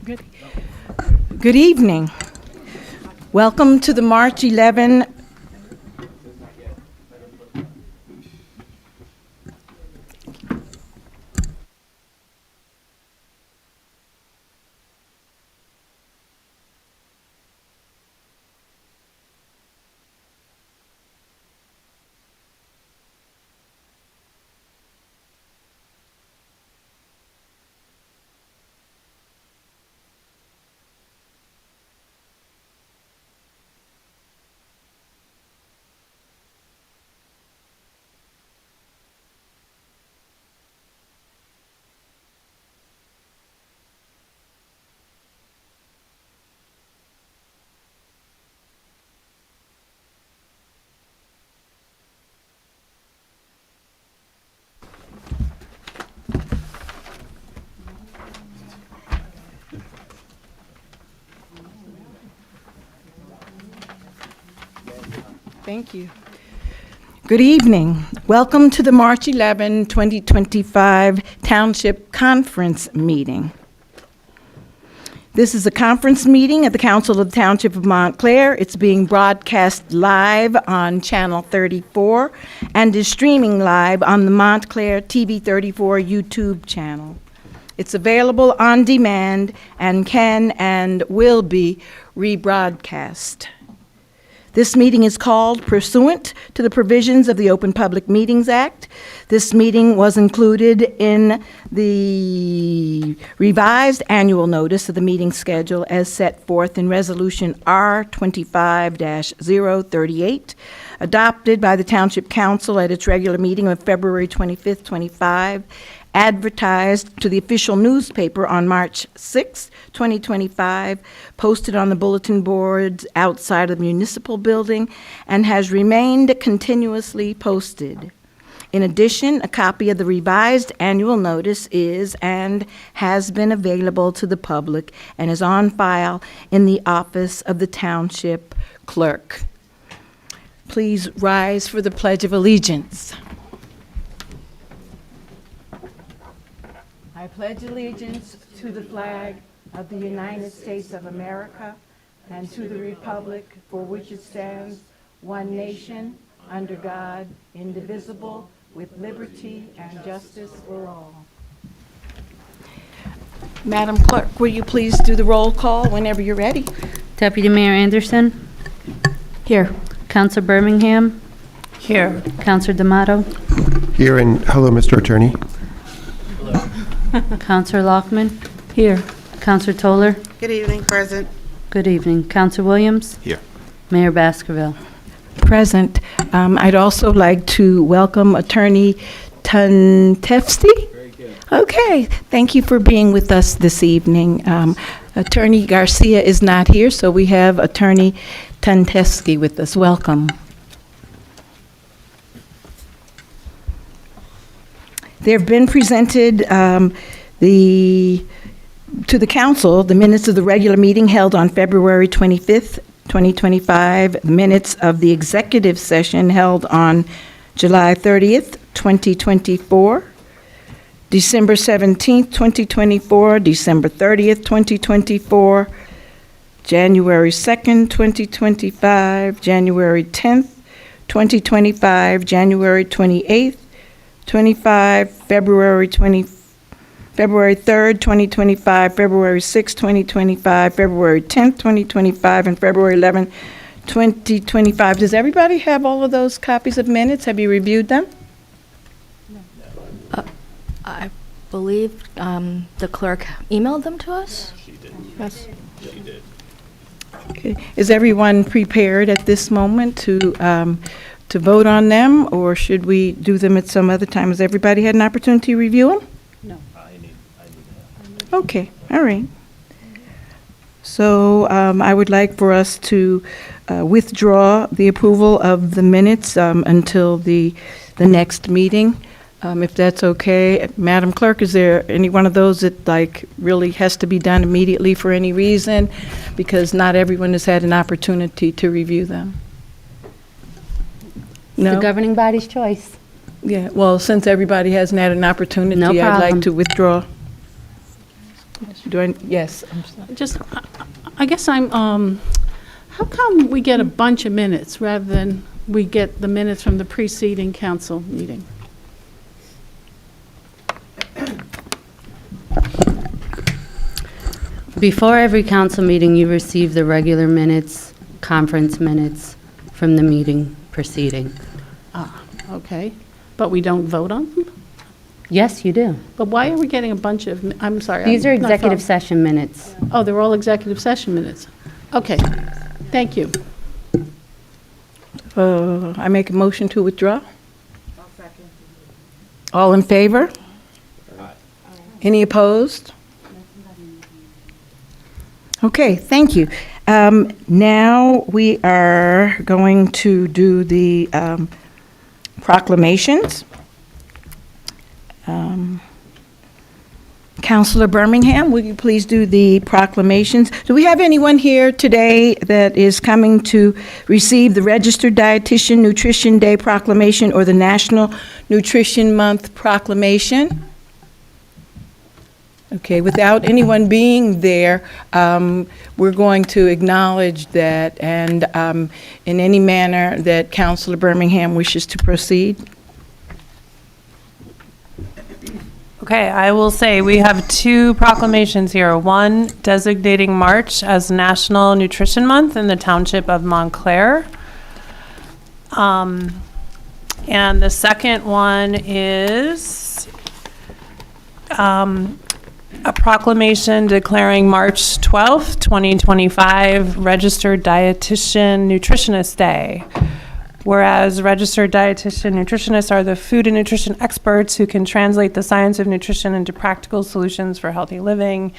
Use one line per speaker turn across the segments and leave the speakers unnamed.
Good evening. Welcome to the March 11. Thank you. Good evening. Welcome to the March 11, 2025 Township Conference Meeting. This is a conference meeting at the Council of the Township of Montclair. It's being broadcast live on Channel 34 and is streaming live on the Montclair TV 34 YouTube channel. It's available on demand and can and will be rebroadcast. This meeting is called pursuant to the provisions of the Open Public Meetings Act. This meeting was included in the revised annual notice of the meeting schedule as set forth in Resolution R-25-038, adopted by the Township Council at its regular meeting of February 25th, 25, advertised to the official newspaper on March 6, 2025, posted on the bulletin boards outside of the municipal building, and has remained continuously posted. In addition, a copy of the revised annual notice is and has been available to the public and is on file in the office of the Township Clerk. Please rise for the Pledge of Allegiance. I pledge allegiance to the flag of the United States of America and to the republic for which it stands, one nation, under God, indivisible, with liberty and justice for all. Madam Clerk, will you please do the roll call whenever you're ready?
Deputy Mayor Anderson.
Here.
Councilor Birmingham.
Here.
Councilor D'Amato.
Here, and hello, Mr. Attorney.
Councilor Lockman.
Here.
Councilor Toller.
Good evening, present.
Good evening. Councilor Williams.
Here.
Mayor Baskerville.
Present. I'd also like to welcome Attorney Tuntefsky. Very good. Okay, thank you for being with us this evening. Attorney Garcia is not here, so we have Attorney Tuntefsky with us. Welcome. There have been presented to the council the minutes of the regular meeting held on February 25th, 2025, the minutes of the executive session held on July 30th, 2024, December 17th, 2024, December 30th, 2024, January 2nd, 2025, January 10th, 2025, January 28th, 25, February 3rd, 2025, February 6th, 2025, February 10th, 2025, and February 11th, 2025. Does everybody have all of those copies of minutes? Have you reviewed them?
I believe the clerk emailed them to us.
She did.
Yes.
She did.
Okay. Is everyone prepared at this moment to vote on them, or should we do them at some other time? Has everybody had an opportunity to review them?
I need that.
Okay, all right. So I would like for us to withdraw the approval of the minutes until the next meeting, if that's okay. Madam Clerk, is there any one of those that really has to be done immediately for any reason? Because not everyone has had an opportunity to review them. No?
The governing body's choice.
Yeah, well, since everybody hasn't had an opportunity,
No
I'd like
problem.
to withdraw. Yes, I'm sorry.
Just, I guess how come we get a bunch of minutes rather than we get the minutes from the preceding council meeting?
Before every council meeting, you receive the regular minutes, conference minutes from the meeting preceding.
Ah, okay. But we don't vote on them?
Yes, you do.
But why are we getting a bunch of, I'm sorry.
These are
I'm not
executive
following.
session minutes.
Oh, they're all executive session minutes. Okay, thank you.
I make a motion to withdraw. All in favor? Any opposed? Okay, thank you. Now we are going to do the proclamations. Councilor Birmingham, will you please do the proclamations? Do we have anyone here today that is coming to receive the Registered Dietitian Nutrition Day Proclamation or the National Nutrition Month Proclamation? Okay, without anyone being there, we're going to acknowledge that and in any manner that Councilor Birmingham wishes to proceed.
Okay, I will say we have two proclamations here. One designating March as National Nutrition Month in the Township of Montclair. And the second one is a proclamation declaring March 12th, 2025 Registered Dietitian Nutritionist Day. Whereas registered dietitian nutritionists are the food and nutrition experts who can translate the science of nutrition into practical solutions for healthy living.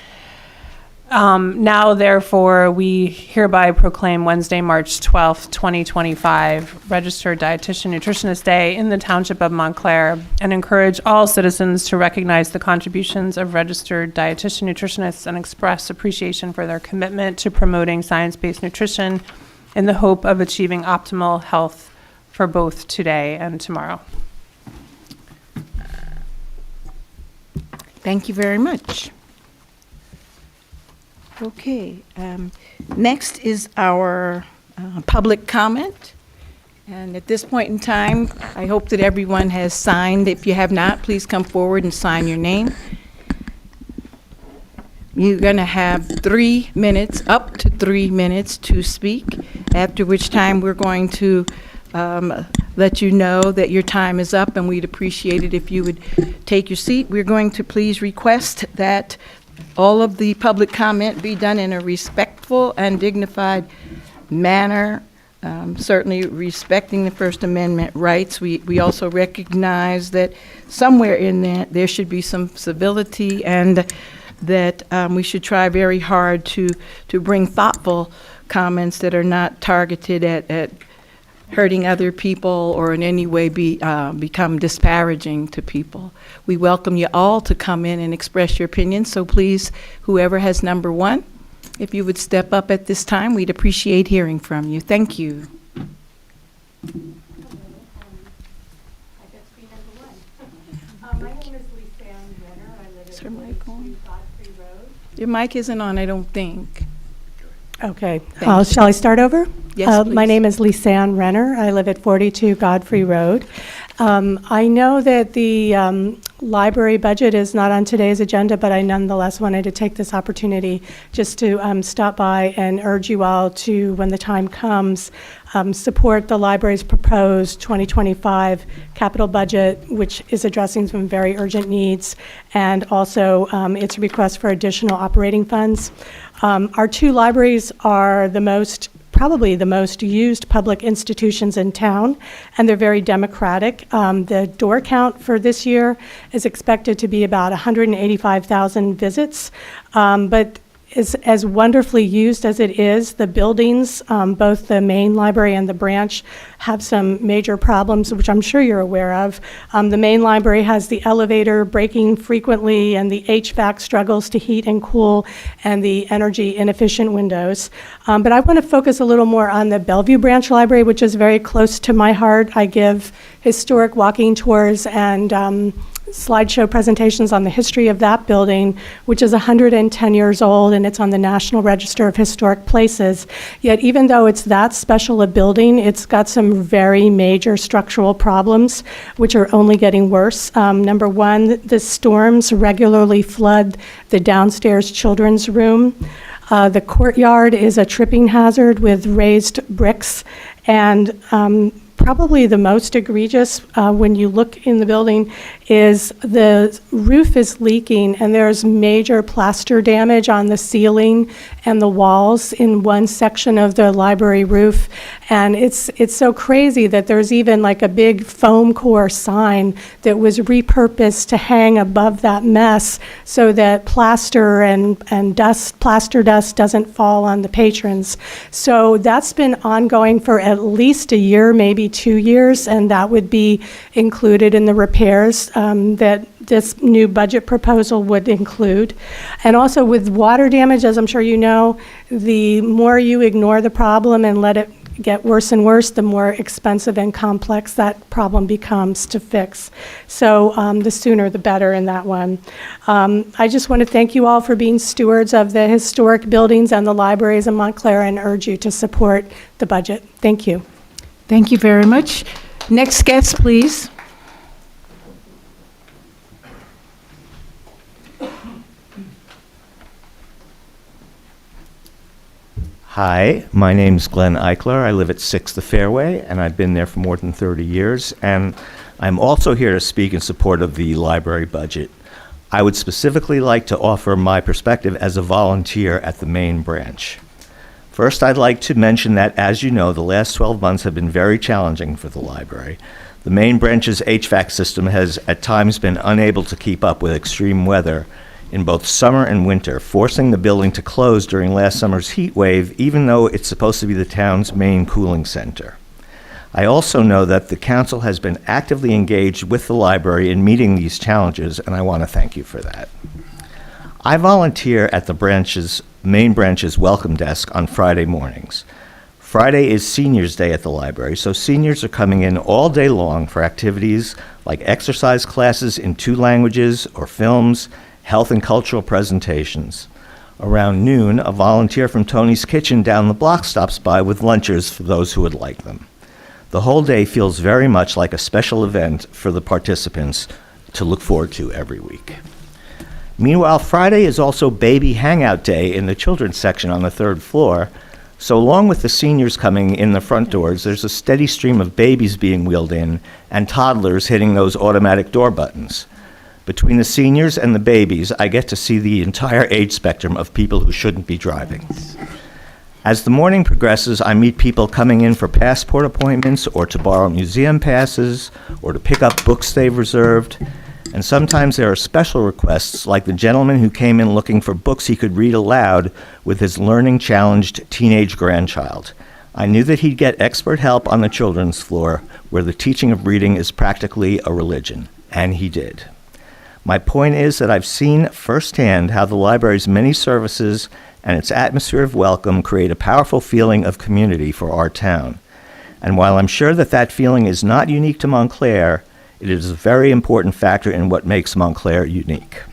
Now, therefore, we hereby proclaim Wednesday, March 12th, 2025, Registered Dietitian Nutritionist Day in the Township of Montclair and encourage all citizens to recognize the contributions of registered dietitian nutritionists and express appreciation for their commitment to promoting science-based nutrition in the hope of achieving optimal health for both today and tomorrow.
Thank you very much. Okay, next is our public comment. And at this point in time, I hope that everyone has signed. If you have not, please come forward and sign your name. You're going to have 3 minutes, up to 3 minutes to speak, after which time we're going to let you know that your time is up, and we'd appreciate it if you would take your seat. We're going to please request that all of the public comment be done in a respectful and dignified manner, certainly respecting the First Amendment rights. We also recognize that somewhere in there should be some civility, and that we should try very hard to bring thoughtful comments that are not targeted at hurting other people or in any way become disparaging to people. We welcome you all to come in and express your opinions, so please, whoever has number 1, if you would step up at this time, we'd appreciate hearing from you. Thank you.
My name is Lisa Renner. I live at
Is her mic on?
Godfrey Road.
Your mic isn't on, I don't think.
Okay.
Thank you.
Shall I start over?
Yes,
My
please.
name is Lisanne Renner. I live at 42 Godfrey Road. I know that the library budget is not on today's agenda, but I nonetheless wanted to take this opportunity just to stop by and urge you all to, when the time comes, support the library's proposed 2025 capital budget, which is addressing some very urgent needs, and also its request for additional operating funds. Our 2 libraries are probably the most used public institutions in town, and they're very democratic. The door count for this year is expected to be about 185,000 visits, but as wonderfully used as it is, the buildings, both the main library and the branch, have some major problems, which I'm sure you're aware of. The main library has the elevator breaking frequently, and the HVAC struggles to heat and cool, and the energy inefficient windows. But I want to focus a little more on the Bellevue Branch Library, which is very close to my heart. I give historic walking tours, and slideshow presentations on the history of that building, which is 110 years old, and it's on the National Register of Historic Places. Yet even though it's that special a building, it's got some very major structural problems, which are only getting worse. Number one, the storms regularly flood the downstairs children's room. The courtyard is a tripping hazard with raised bricks, and probably the most egregious when you look in the building is the roof is leaking, and there's major plaster damage on the ceiling and the walls in one section of the library roof. And it's so crazy that there's even like a big foam core sign that was repurposed to hang above that mess so that plaster and plaster dust doesn't fall on the patrons. So that's been ongoing for at least a year, maybe 2 years, and that would be included in the repairs that this new budget proposal would include. And also with water damage, as I'm sure you know, the more you ignore the problem and let it get worse and worse, the more expensive and complex that problem becomes to fix. So the sooner the better in that one. I just want to thank you all for being stewards of the historic buildings and the libraries in Montclair, and urge you to support the budget. Thank you.
Thank you very much. Next guest, please.
Hi, my name's Glenn Eichler. I live at 6th The Fairway, and I've been there for more than 30 years. And I'm also here to speak in support of the library budget. I would specifically like to offer my perspective as a volunteer at the main branch. First, I'd like to mention that, as you know, the last 12 months have been very challenging for the library. The main branch's HVAC system has at times been unable to keep up with extreme weather in both summer and winter, forcing the building to close during last summer's heat wave, even though it's supposed to be the town's main cooling center. I also know that the council has been actively engaged with the library in meeting these challenges, and I want to thank you for that. I volunteer at the main branch's welcome desk on Friday mornings. Friday is Seniors Day at the library, so seniors are coming in all day long for activities like exercise classes in 2 languages or films, health and cultural presentations. Around noon, a volunteer from Tony's Kitchen down the block stops by with lunches for those who would like them. The whole day feels very much like a special event for the participants to look forward to every week. Meanwhile, Friday is also Baby Hangout Day in the children's section on the 3rd floor, so along with the seniors coming in the front doors, there's a steady stream of babies being wheeled in and toddlers hitting those automatic door buttons. Between the seniors and the babies, I get to see the entire age spectrum of people who shouldn't be driving. As the morning progresses, I meet people coming in for passport appointments or to borrow museum passes or to pick up books they've reserved. And sometimes there are special requests, like the gentleman who came in looking for books he could read aloud with his learning-challenged teenage grandchild. I knew that he'd get expert help on the children's floor, where the teaching of reading is practically a religion, and he did. My point is that I've seen firsthand how the library's many services and its atmosphere of welcome create a powerful feeling of community for our town. And while I'm sure that that feeling is not unique to Montclair, it is a very important factor in what makes Montclair unique.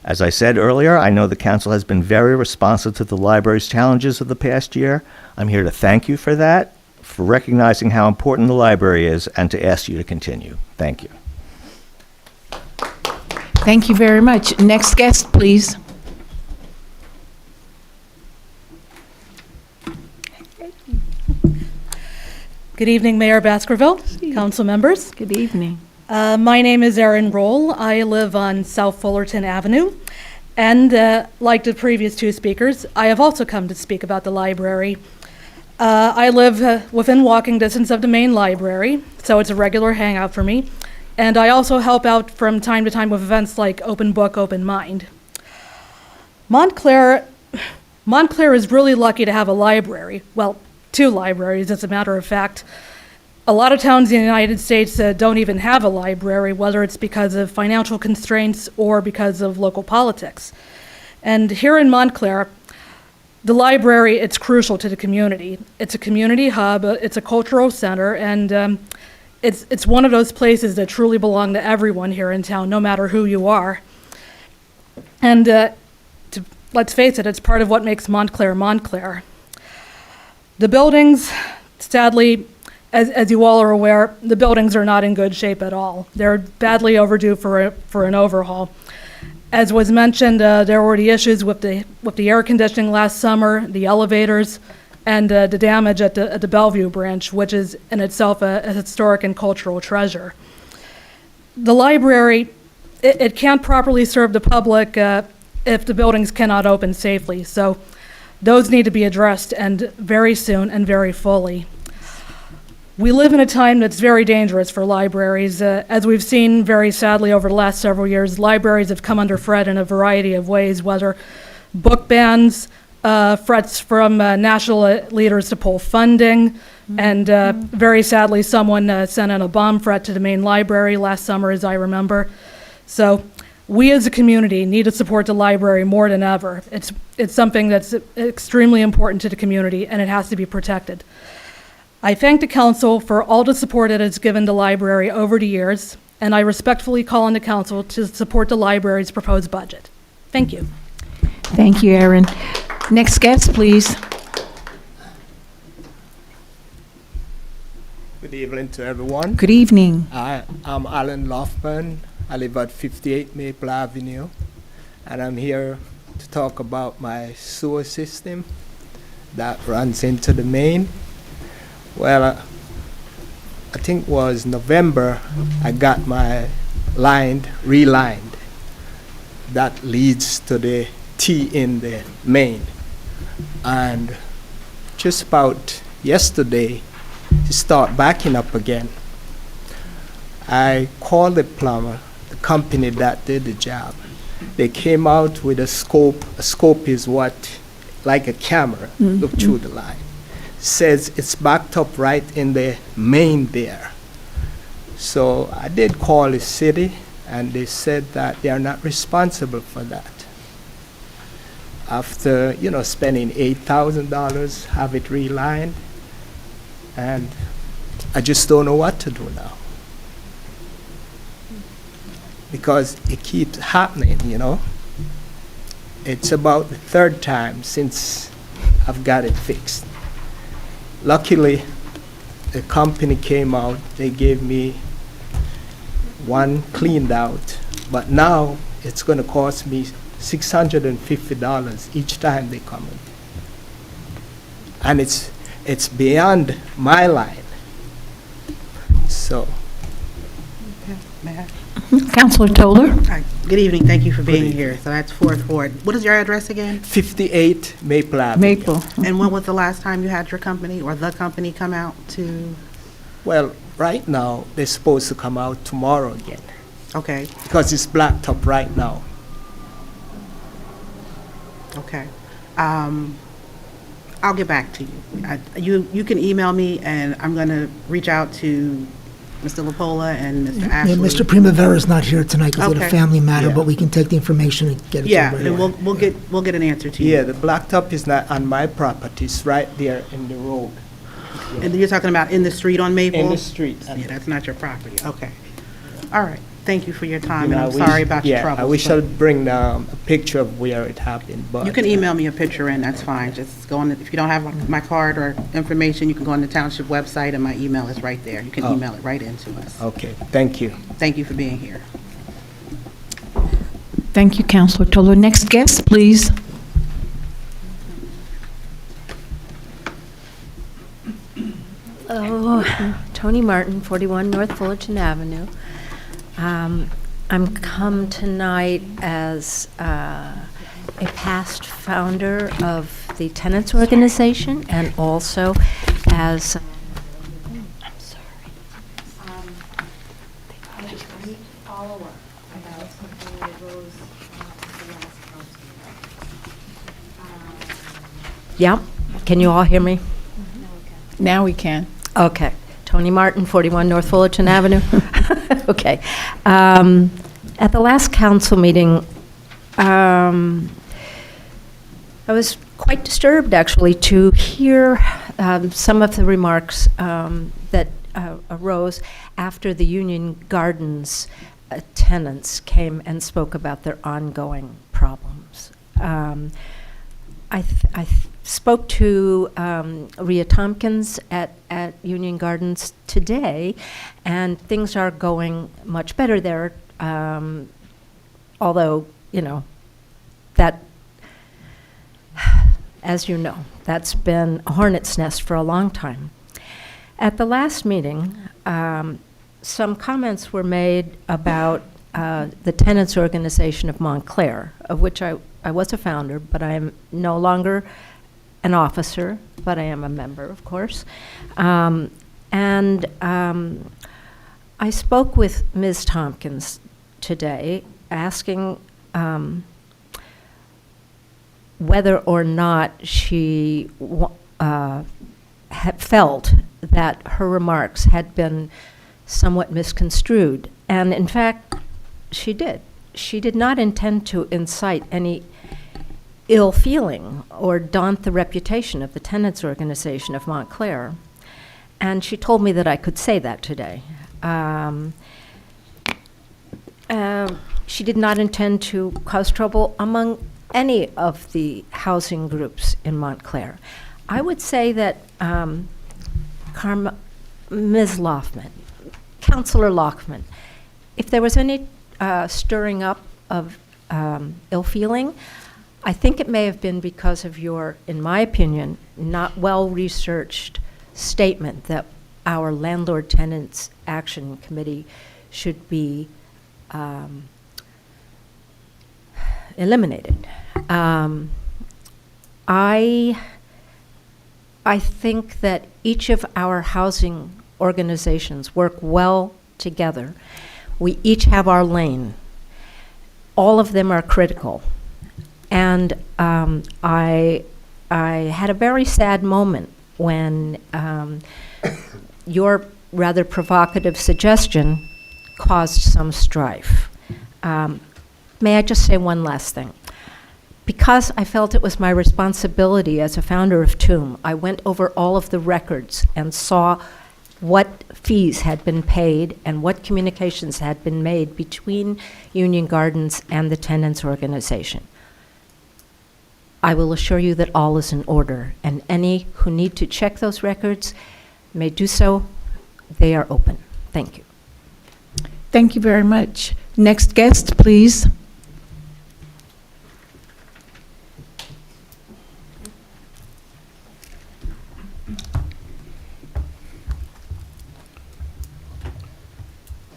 As I said earlier, I know the council has been very responsive to the library's challenges of the past year. I'm here to thank you for that, for recognizing how important the library is, and to ask you to continue. Thank you.
Thank you very much. Next guest, please.
Good evening, Mayor Baskerville, council members.
Good evening.
My name is Erin Roll. I live on South Fullerton Avenue. And like the previous 2 speakers, I have also come to speak about the library. I live within walking distance of the main library, so it's a regular hangout for me. And I also help out from time to time with events like Open Book, Open Mind. Montclair is really lucky to have a library. Well, 2 libraries, as a matter of fact. A lot of towns in the United States don't even have a library, whether it's because of financial constraints or because of local politics. And here in Montclair, the library, it's crucial to the community. It's a community hub, it's a cultural center, and it's one of those places that truly belong to everyone here in town, no matter who you are. And let's face it, it's part of what makes Montclair Montclair. The buildings, sadly, as you all are aware, the buildings are not in good shape at all. They're badly overdue for an overhaul. As was mentioned, there were the issues with the air conditioning last summer, the elevators, and the damage at the Bellevue branch, which is in itself a historic and cultural treasure. The library, it can't properly serve the public if the buildings cannot open safely. So those need to be addressed, and very soon and very fully. We live in a time that's very dangerous for libraries. As we've seen very sadly over the last several years, libraries have come under threat in a variety of ways, whether book bans, threats from national leaders to pull funding, and very sadly someone sent in a bomb threat to the main library last summer, as I remember. So we as a community need to support the library more than ever. It's something that's extremely important to the community, and it has to be protected. I thank the council for all the support it has given the library over the years, and I respectfully call on the council to support the library's proposed budget. Thank you.
Thank you, Erin. Next guest, please.
Good evening to everyone.
Good evening.
I'm Alan Lofman. I live at 58 Maple Avenue, and I'm here to talk about my sewer system that runs into the main. Well, I think it was November, I got my line relined. That leads to the T in the main. And just about yesterday, it started backing up again. I called the plumber, the company that did the job. They came out with a scope. A scope is what, like a camera, look through the line. Says it's backed up right in the main there. So I did call the city, and they said that they are not responsible for that. After, spending $8,000, have it relined, and I just don't know what to do now. Because it keeps happening, It's about the third time since I've got it fixed. Luckily, the company came out, they gave me one cleaned out, but now it's going to cost me $650 each time they come in. And it's beyond my line. So.
Councilor Toller.
Hi, good evening, thank you for being
evening.
here. So that's 4th Ward. What is your address again?
58 Maple Avenue.
Maple.
And when was the last time you had your company or the company come out to,
Well, right now, they're supposed to come out tomorrow again,
okay,
because it's blacked up right now.
okay. I'll get back to you. You can email me, and I'm going to reach out to Mr. LaPola and Mr. Ashley.
Yeah, Mr. Primavera's not here tonight because of a
Okay.
family matter,
Yeah.
but we can take the information and get it to
Yeah,
him right
and
away.
we'll get an answer to you.
Yeah, the blacktop is not on my property, it's right there in the road.
And you're talking about in the street on Maple?
In the street.
Yeah, that's not your property. Okay. All right. Thank you for your time,
You
and
know,
I'm
I wish-
sorry about your trouble.
Yeah, I wish I'd bring a picture of where it happened, but.
You can email me a picture in, that's fine. Just go on, if you don't have my card or information, you can go on the township website, and my email is right there. You can
Oh.
email it right into us.
Okay, thank you.
Thank you for being here.
Thank you, Councilor Toller. Next guest, please.
Tony Martin, 41 North Fullerton Avenue. I'm come tonight as a past founder of the tenants organization and also as I'm sorry. A great follow-up about something that arose at the last council meeting. Yep. Can you all hear me?
Now we can.
Okay. Tony Martin, 41 North Fullerton Avenue. Okay. At the last council meeting, I was quite disturbed, actually, to hear some of the remarks that arose after the Union Gardens tenants came and spoke about their ongoing problems. I spoke to Rhea Tompkins at Union Gardens today, and things are going much better there, although, you know, that, as you know, that's been a hornet's nest for a long time. At the last meeting, some comments were made about the Tenants Organization of Montclair, of which I was a founder, but I am no longer an officer, but I am a member, of course. I spoke with Ms. Tompkins today, asking whether or not she had felt that her remarks had been somewhat misconstrued. And in fact, she did. She did not intend to incite any ill feeling or daunt the reputation of the Tenants Organization of Montclair. And she told me that I could say that today. She did not intend to cause trouble among any of the housing groups in Montclair. I would say that Ms. Loffman, Councilor Lockman, if there was any stirring up of ill feeling, I think it may have been because of your, in my opinion, not well-researched statement that our Landlord Tenants Action Committee should be eliminated. I think that each of our housing organizations work well together. We each have our lane. All of them are critical. And I had a very sad moment when your rather provocative suggestion caused some strife. May I just say one last thing? Because I felt it was my responsibility as a founder of TOOM, I went over all of the records and saw what fees had been paid and what communications had been made between Union Gardens and the Tenants Organization. I will assure you that all is in order, and any who need to check those records may do so. They are open. Thank you.
Thank you very much. Next guest, please.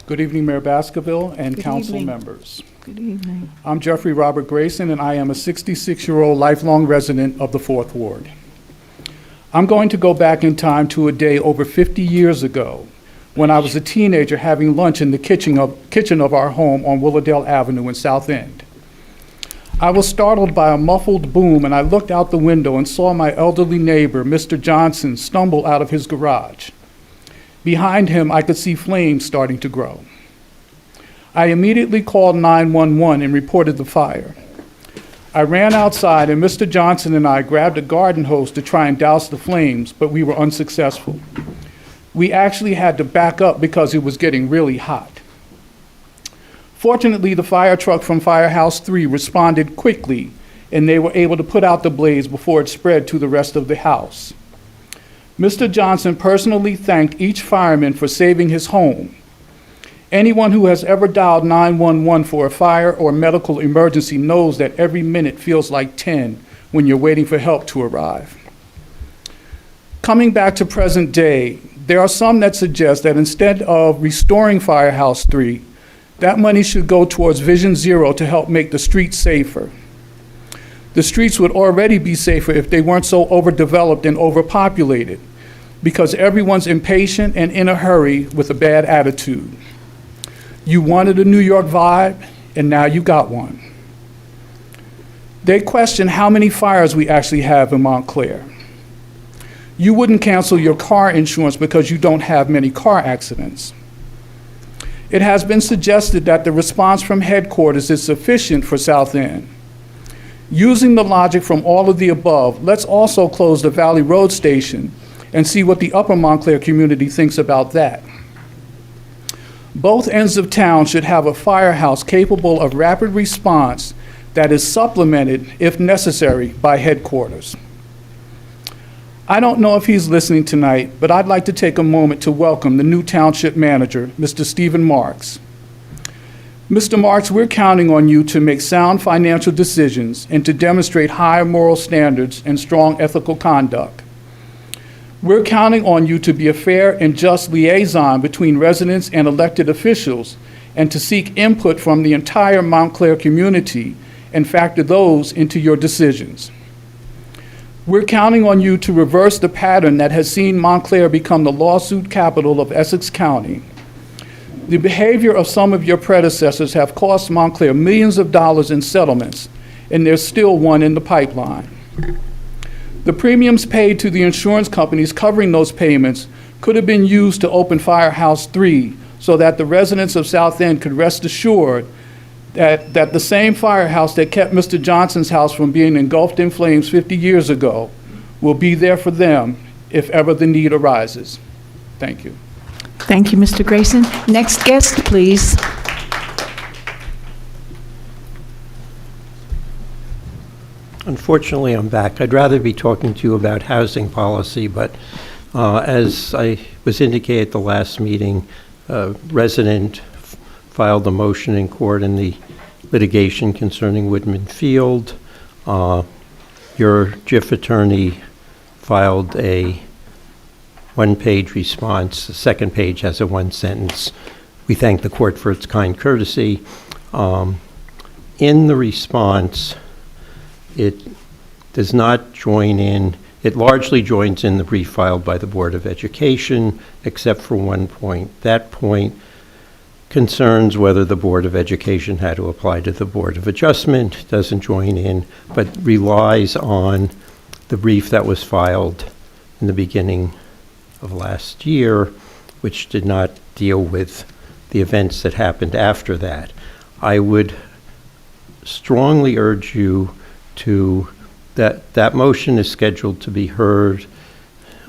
Good evening, Mayor Baskerville and
Good
council
evening.
members.
Good evening.
I'm Jeffrey Robert Grayson, and I am a 66-year-old lifelong resident of the 4th Ward. I'm going to go back in time to a day over 50 years ago when I was a teenager having lunch in the kitchen of our home on Willowdale Avenue in South End. I was startled by a muffled boom, and I looked out the window and saw my elderly neighbor, Mr. Johnson, stumble out of his garage. Behind him, I could see flames starting to grow. I immediately called 911 and reported the fire. I ran outside, and Mr. Johnson and I grabbed a garden hose to try and douse the flames, but we were unsuccessful. We actually had to back up because it was getting really hot. Fortunately, the fire truck from Firehouse 3 responded quickly, and they were able to put out the blaze before it spread to the rest of the house. Mr. Johnson personally thanked each fireman for saving his home. Anyone who has ever dialed 911 for a fire or medical emergency knows that every minute feels like 10 when you're waiting for help to arrive. Coming back to present day, there are some that suggest that instead of restoring Firehouse 3, that money should go towards Vision Zero to help make the streets safer. The streets would already be safer if they weren't so overdeveloped and overpopulated, because everyone's impatient and in a hurry with a bad attitude. You wanted a New York vibe, and now you got one. They question how many fires we actually have in Montclair. You wouldn't cancel your car insurance because you don't have many car accidents. It has been suggested that the response from headquarters is sufficient for South End. Using the logic from all of the above, let's also close the Valley Road Station and see what the Upper Montclair community thinks about that. Both ends of town should have a firehouse capable of rapid response that is supplemented, if necessary, by headquarters. I don't know if he's listening tonight, but I'd like to take a moment to welcome the new township manager, Mr. Stephen Marks. Mr. Marks, we're counting on you to make sound financial decisions and to demonstrate high moral standards and strong ethical conduct. We're counting on you to be a fair and just liaison between residents and elected officials and to seek input from the entire Montclair community and factor those into your decisions. We're counting on you to reverse the pattern that has seen Montclair become the lawsuit capital of Essex County. The behavior of some of your predecessors have cost Montclair millions of dollars in settlements, and there's still one in the pipeline. The premiums paid to the insurance companies covering those payments could have been used to open Firehouse 3 so that the residents of South End could rest assured that the same firehouse that kept Mr. Johnson's house from being engulfed in flames 50 years ago will be there for them if ever the need arises. Thank you.
Thank you, Mr. Grayson. Next guest, please.
Unfortunately, I'm back. I'd rather be talking to you about housing policy, but as I was indicated at the last meeting, a resident filed a motion in court in the litigation concerning Woodman Field. Your JIF attorney filed a one-page response. The second page has a one-sentence. We thank the court for its kind courtesy. In the response, it does not join in, it largely joins in the brief filed by the Board of Education, except for one point. That point concerns whether the Board of Education had to apply to the Board of Adjustment, doesn't join in, but relies on the brief that was filed in the beginning of last year, which did not deal with the events that happened after that. I would strongly urge you to, that motion is scheduled to be heard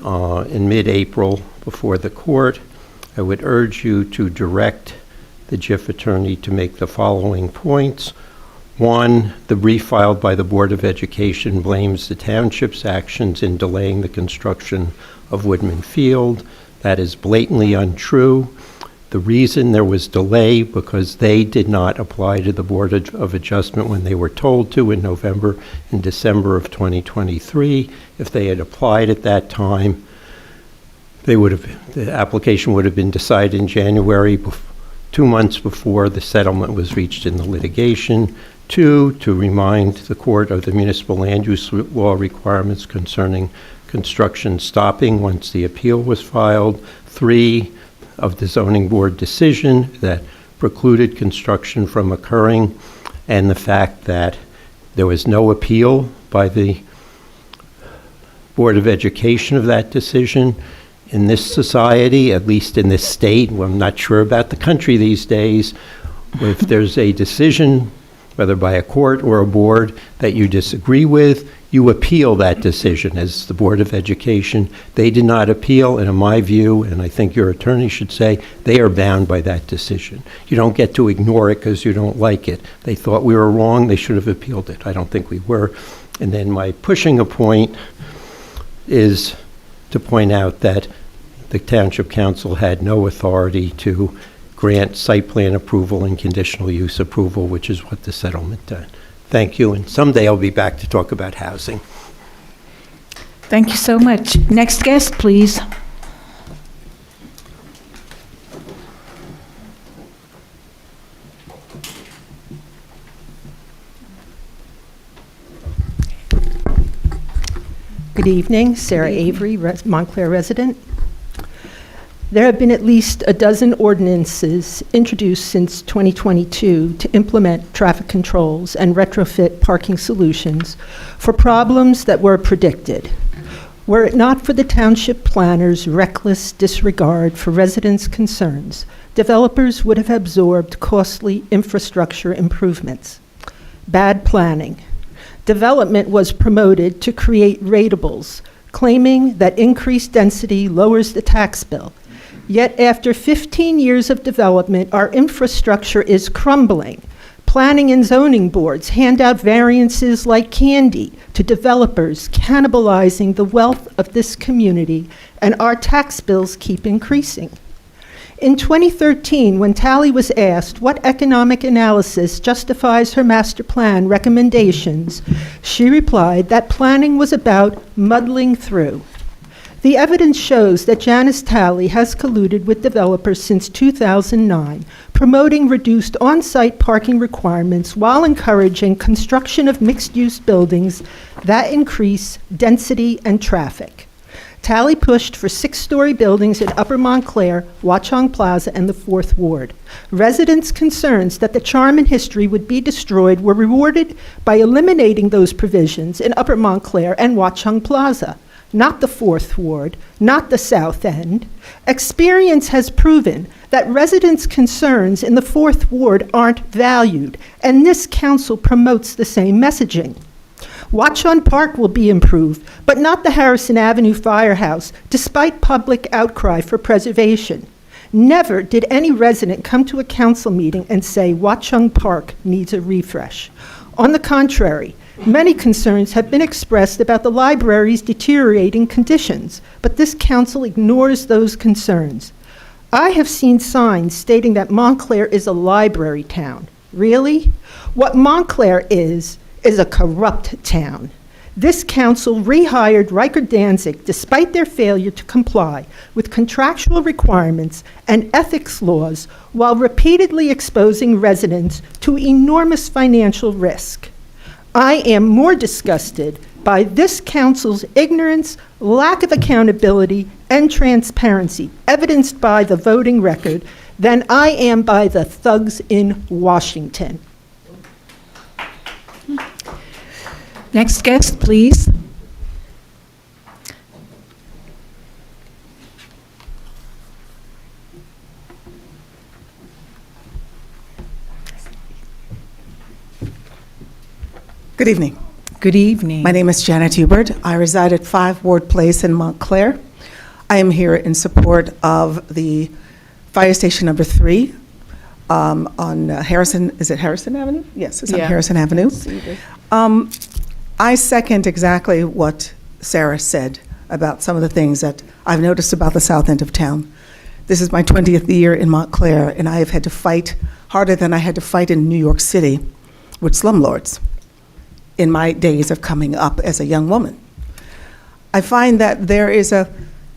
in mid-April before the court. I would urge you to direct the JIF attorney to make the following points. One, the brief filed by the Board of Education blames the township's actions in delaying the construction of Woodman Field. That is blatantly untrue. The reason there was delay because they did not apply to the Board of Adjustment when they were told to in November and December of 2023. If they had applied at that time, the application would have been decided in January, 2 months before the settlement was reached in the litigation. 2, to remind the court of the municipal land use law requirements concerning construction stopping once the appeal was filed. 3, of the zoning board decision that precluded construction from occurring, and the fact that there was no appeal by the Board of Education of that decision. In this society, at least in this state, well, I'm not sure about the country these days, if there's a decision, whether by a court or a board, that you disagree with, you appeal that decision. As the Board of Education, they did not appeal, and in my view, and I think your attorney should say, they are bound by that decision. You don't get to ignore it because you don't like it. They thought we were wrong, they should have appealed it. I don't think we were. And then my pushing a point is to point out that the Township Council had no authority to grant site plan approval and conditional use approval, which is what the settlement did. Thank you, and someday I'll be back to talk about housing.
Thank you so much. Next guest, please.
Good evening, Sarah Avery, Montclair resident. There have been at least a dozen ordinances introduced since 2022 to implement traffic controls and retrofit parking solutions for problems that were predicted. Were it not for the township planner's reckless disregard for residents' concerns, developers would have absorbed costly infrastructure improvements. Bad planning. Development was promoted to create ratables, claiming that increased density lowers the tax bill. Yet after 15 years of development, our infrastructure is crumbling. Planning and zoning boards hand out variances like candy to developers, cannibalizing the wealth of this community, and our tax bills keep increasing. In 2013, when Tally was asked what economic analysis justifies her master plan recommendations, she replied that planning was about muddling through. The evidence shows that Janice Tally has colluded with developers since 2009, promoting reduced on-site parking requirements while encouraging construction of mixed-use buildings that increase density and traffic. Tally pushed for 6-story buildings in Upper Montclair, Watchung Plaza, and the 4th Ward. Residents' concerns that the charm and history would be destroyed were rewarded by eliminating those provisions in Upper Montclair and Watchung Plaza. Not the 4th Ward, not the South End. Experience has proven that residents' concerns in the 4th Ward aren't valued, and this council promotes the same messaging. Watchung Park will be improved, but not the Harrison Avenue Firehouse, despite public outcry for preservation. Never did any resident come to a council meeting and say Watchung Park needs a refresh. On the contrary, many concerns have been expressed about the library's deteriorating conditions, but this council ignores those concerns. I have seen signs stating that Montclair is a library town. Really? What Montclair is a corrupt town. This council rehired Riker Danzig despite their failure to comply with contractual requirements and ethics laws while repeatedly exposing residents to enormous financial risk. I am more disgusted by this council's ignorance, lack of accountability, and transparency, evidenced by the voting record, than I am by the thugs in Washington.
Next guest, please.
Good evening.
Good evening.
My name is Janet Hubert. I reside at 5 Ward Place in Montclair. I am here in support of the Fire Station number 3 on Harrison, is it Harrison Avenue? Yes, it's on Harrison Avenue. I second exactly what Sarah said about some of the things that I've noticed about the south end of town. This is my 20th year in Montclair, and I have had to fight harder than I had to fight in New York City with slumlords in my days of coming up as a young woman. I find that there is a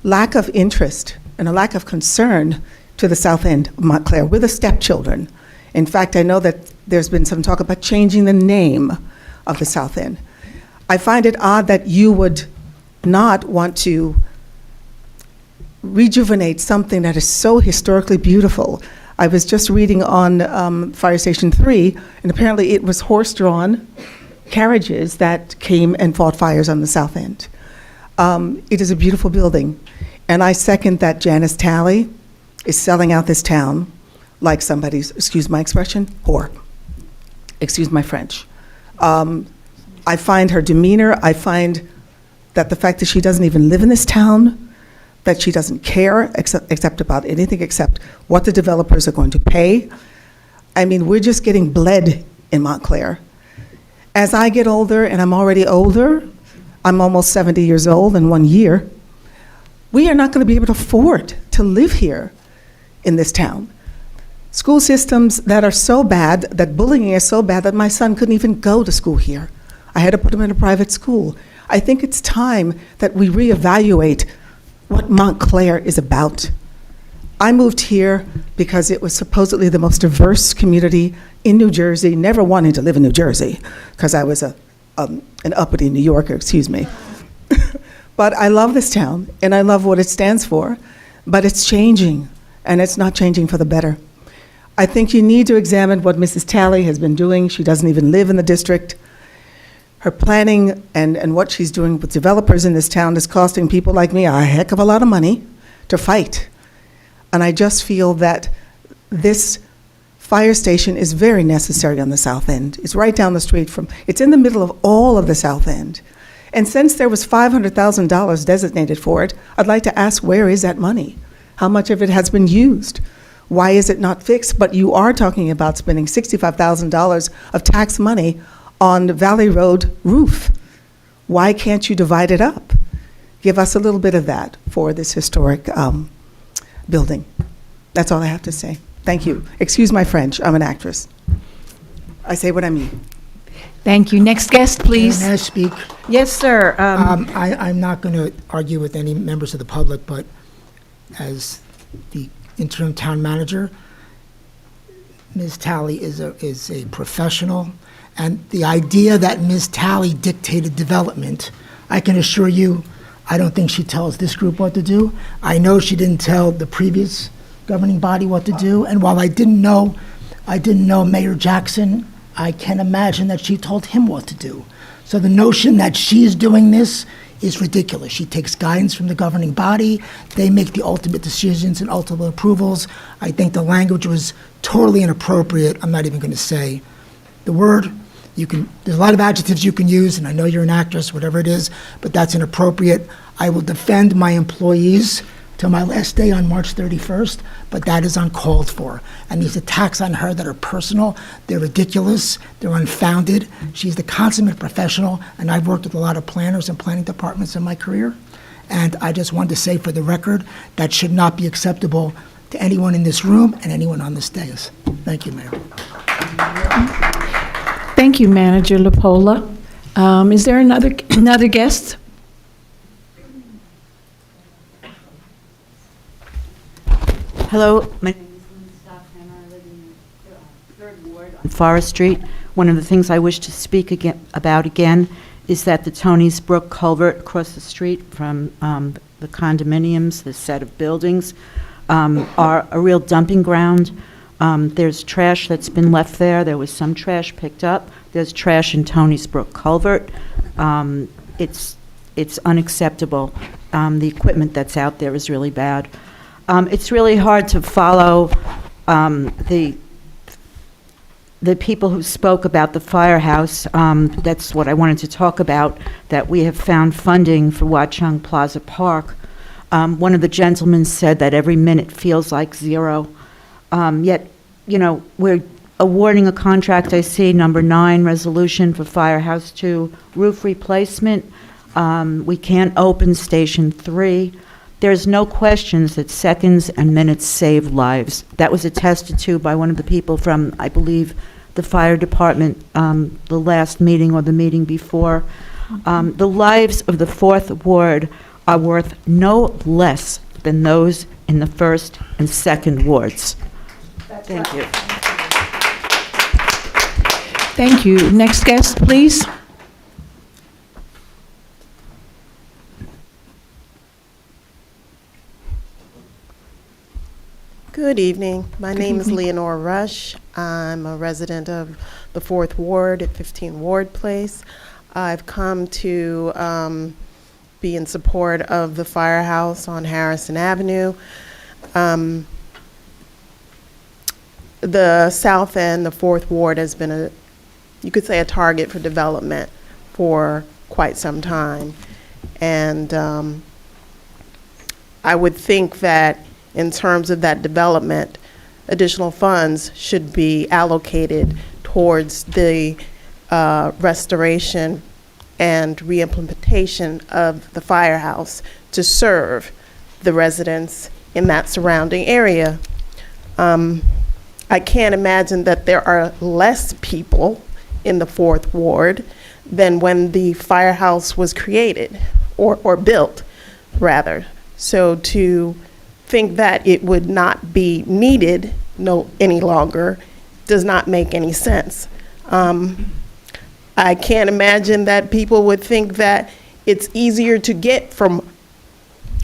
lack of interest and a lack of concern to the south end of Montclair. We're the stepchildren. In fact, I know that there's been some talk about changing the name of the south end. I find it odd that you would not want to rejuvenate something that is so historically beautiful. I was just reading on Fire Station 3, and apparently it was horse-drawn carriages that came and fought fires on the south end. It is a beautiful building, and I second that Janice Tally is selling out this town like somebody's, excuse my expression, whore. Excuse my French. I find her demeanor, I find that the fact that she doesn't even live in this town, that she doesn't care except about anything except what the developers are going to pay. I mean, we're just getting bled in Montclair. As I get older, and I'm already older, I'm almost 70 years old in 1 year, we are not going to be able to afford to live here in this town. School systems that are so bad, that bullying is so bad that my son couldn't even go to school here. I had to put him in a private school. I think it's time that we reevaluate what Montclair is about. I moved here because it was supposedly the most diverse community in New Jersey, never wanting to live in New Jersey because I was an uppity New Yorker, excuse me. But I love this town and I love what it stands for, but it's changing and it's not changing for the better. I think you need to examine what Mrs. Tally has been doing. She doesn't even live in the district. Her planning and what she's doing with developers in this town is costing people like me a heck of a lot of money to fight. And I just feel that this fire station is very necessary on the south end. It's right down the street from, it's in the middle of all of the south end. And since there was $500,000 designated for it, I'd like to ask, where is that money? How much of it has been used? Why is it not fixed? But you are talking about spending $65,000 of tax money on the Valley Road roof. Why can't you divide it up? Give us a little bit of that for this historic building. That's all I have to say. Thank you. Excuse my French. I'm an actress. I say what I mean.
Thank you. Next guest, please.
May I speak?
Yes, sir.
I'm not going to argue with any members of the public, but as the interim town manager, Ms. Talley is a professional, and the idea that Ms. Talley dictated development, I can assure you, I don't think she tells this group what to do. I know she didn't tell the previous governing body what to do, and while I didn't know Mayor Jackson, I can imagine that she told him what to do. So the notion that she's doing this is ridiculous. She takes guidance from the governing body. They make the ultimate decisions and ultimate approvals. I think the language was totally inappropriate. I'm not even going to say the word. There's a lot of adjectives you can use, and I know you're an actress, whatever it is, but that's inappropriate. I will defend my employees till my last day on March 31st, but that is uncalled for. And these attacks on her that are personal, they're ridiculous, they're unfounded. She's the consummate professional, and I've worked with a lot of planners and planning departments in my career. And I just wanted to say for the record, that should not be acceptable to anyone in this room and anyone on this dais. Thank you, Mayor.
Thank you, Manager Lapola. Is there another guest?
Hello, my name is Linda Stockhammer. I live in the 3rd Ward on Forest Street. One of the things I wish to speak about again is that the Tony's Brook culvert across the street from the condominiums, the set of buildings, are a real dumping ground. There's trash that's been left there. There was some trash picked up. There's trash in Tony's Brook culvert. It's unacceptable. The equipment that's out there is really bad. It's really hard to follow the people who spoke about the firehouse. That's what I wanted to talk about, that we have found funding for Watchung Plaza Park. One of the gentlemen said that every minute feels like zero. Yet, we're awarding a contract, I see, number 9 resolution for Firehouse 2 roof replacement. We can't open Station 3. There's no questions that seconds and minutes save lives. That was attested to by one of the people from, I believe, the fire department, the last meeting or the meeting before. The lives of the 4th Ward are worth no less than those in the 1st and 2nd Wards. Thank you.
Thank you. Next guest, please.
Good evening. My name is Leonore Rush. I'm a resident of the 4th Ward at 15 Ward Place. I've come to be in support of the firehouse on Harrison Avenue. The south end, the 4th Ward, has been you could say a target for development for quite some time. And I would think that in terms of that development, additional funds should be allocated towards the restoration and reimplementation of the firehouse to serve the residents in that surrounding area. I can't imagine that there are less people in the 4th Ward than when the firehouse was created or built, rather. So to think that it would not be needed any longer does not make any sense. I can't imagine that people would think that it's easier to get from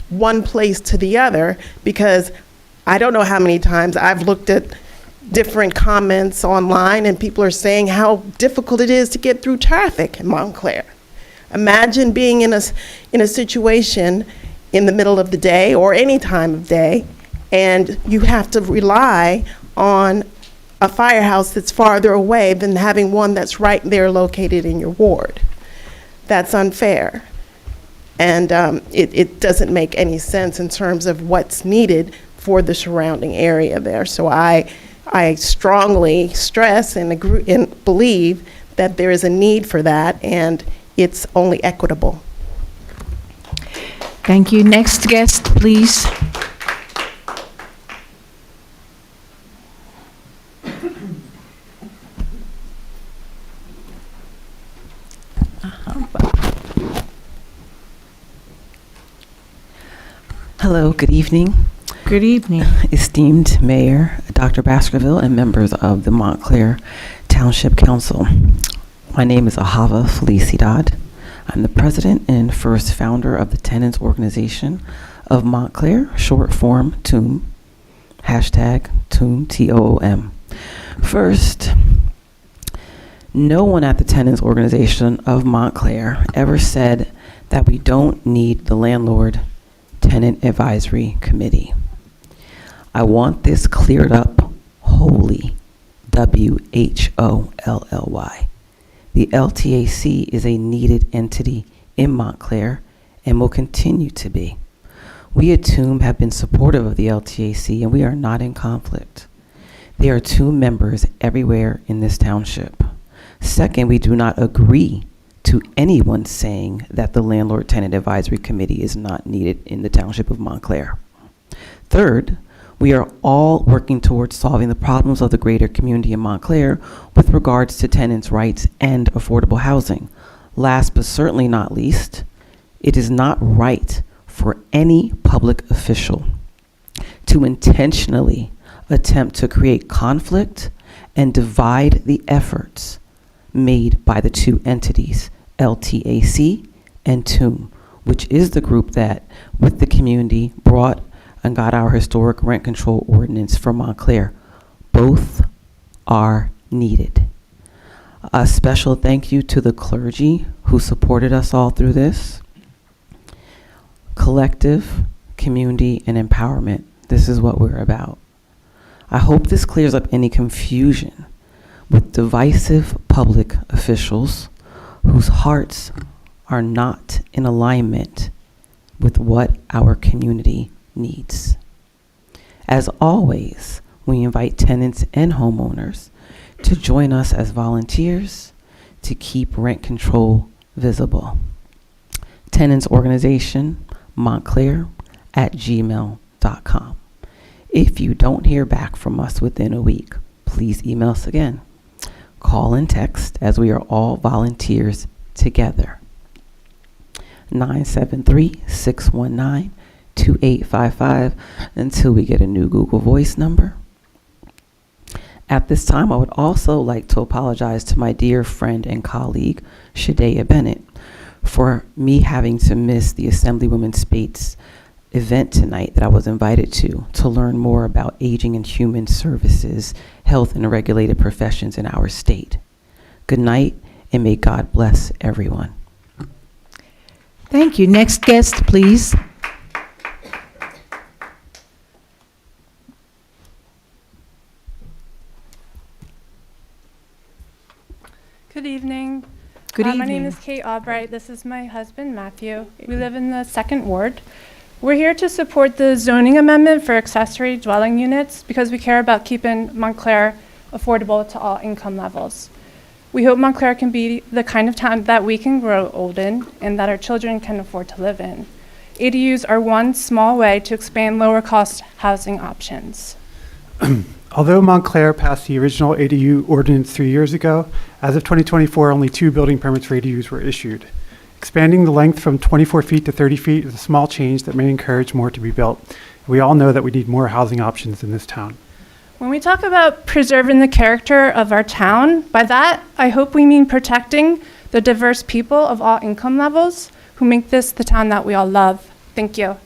one place to the other, because I don't know how many times I've looked at different comments online and people are saying how difficult it is to get through traffic in Montclair. Imagine being in a situation in the middle of the day or any time of day, and you have to rely on a firehouse that's farther away than having one that's right there located in your ward. That's unfair. And it doesn't make any sense in terms of what's needed for the surrounding area there. So I strongly stress and agree and believe that there is a need for that, and it's only equitable.
Thank you. Next guest, please.
Hello, good evening.
Good evening.
Esteemed Mayor, Dr. Baskerville, and members of the Montclair Township Council. My name is Ahava Felicidad. I'm the president and first founder of the Tenants Organization of Montclair, short form TOOM, hashtag TOOM, TOOM. First, no one at the Tenants Organization of Montclair ever said that we don't need the Landlord Tenant Advisory Committee. I want this cleared up wholly, WHOLLY. The LTAC is a needed entity in Montclair and will continue to be. We at TOOM have been supportive of the LTAC and we are not in conflict. There are TOOM members everywhere in this township. Second, we do not agree to anyone saying that the Landlord Tenant Advisory Committee is not needed in the Township of Montclair. Third, we are all working towards solving the problems of the greater community in Montclair with regards to tenants' rights and affordable housing. Last but certainly not least, it is not right for any public official to intentionally attempt to create conflict and divide the efforts made by the two entities, LTAC and TOOM, which is the group that, with the community, brought and got our historic rent control ordinance for Montclair. Both are needed. A special thank you to the clergy who supported us all through this. Collective, community, and empowerment. This is what we're about. I hope this clears up any confusion with divisive public officials whose hearts are not in alignment with what our community needs. As always, we invite tenants and homeowners to join us as volunteers to keep rent control visible. Tenants Organization, Montclair @gmail.com. If you don't hear back from us within a week, please email us again. Call and text, as we are all volunteers together. 973-619-2855 until we get a new Google Voice number. At this time, I would also like to apologize to my dear friend and colleague, Shadea Bennett, for me having to miss the Assemblywoman Spates event tonight that I was invited to learn more about aging and human services, health, and regulated professions in our state. Good night, and may God bless everyone.
Thank you. Next guest, please.
Good evening.
Good
My name
evening.
is Kate Albright. This is my husband, Matthew. We live in the 2nd Ward. We're here to support the zoning amendment for accessory dwelling units because we care about keeping Montclair affordable to all income levels. We hope Montclair can be the kind of town that we can grow old in and that our children can afford to live in. ADUs are one small way to expand lower cost housing options.
Although Montclair passed the original ADU ordinance 3 years ago, as of 2024, only 2 building permits for ADUs were issued. Expanding the length from 24 feet to 30 feet is a small change that may encourage more to be built. We all know that we need more housing options in this town.
When we talk about preserving the character of our town, by that, I hope we mean protecting the diverse people of all income levels who make this the town that we all love. Thank you.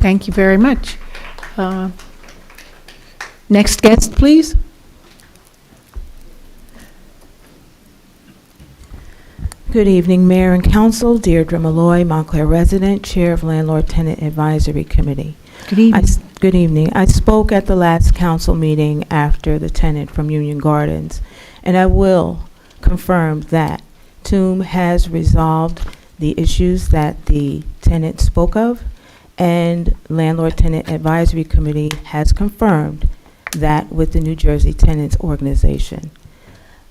Thank you very much. Next guest, please.
Good evening, Mayor and Council. Deirdre Malloy, Montclair resident, Chair of Landlord Tenant Advisory Committee.
Good evening.
Good evening. I spoke at the last council meeting after the tenant from Union Gardens, and I will confirm that TOOM has resolved the issues that the tenant spoke of, and Landlord-Tenant Advisory Committee has confirmed that with the New Jersey Tenants Organization.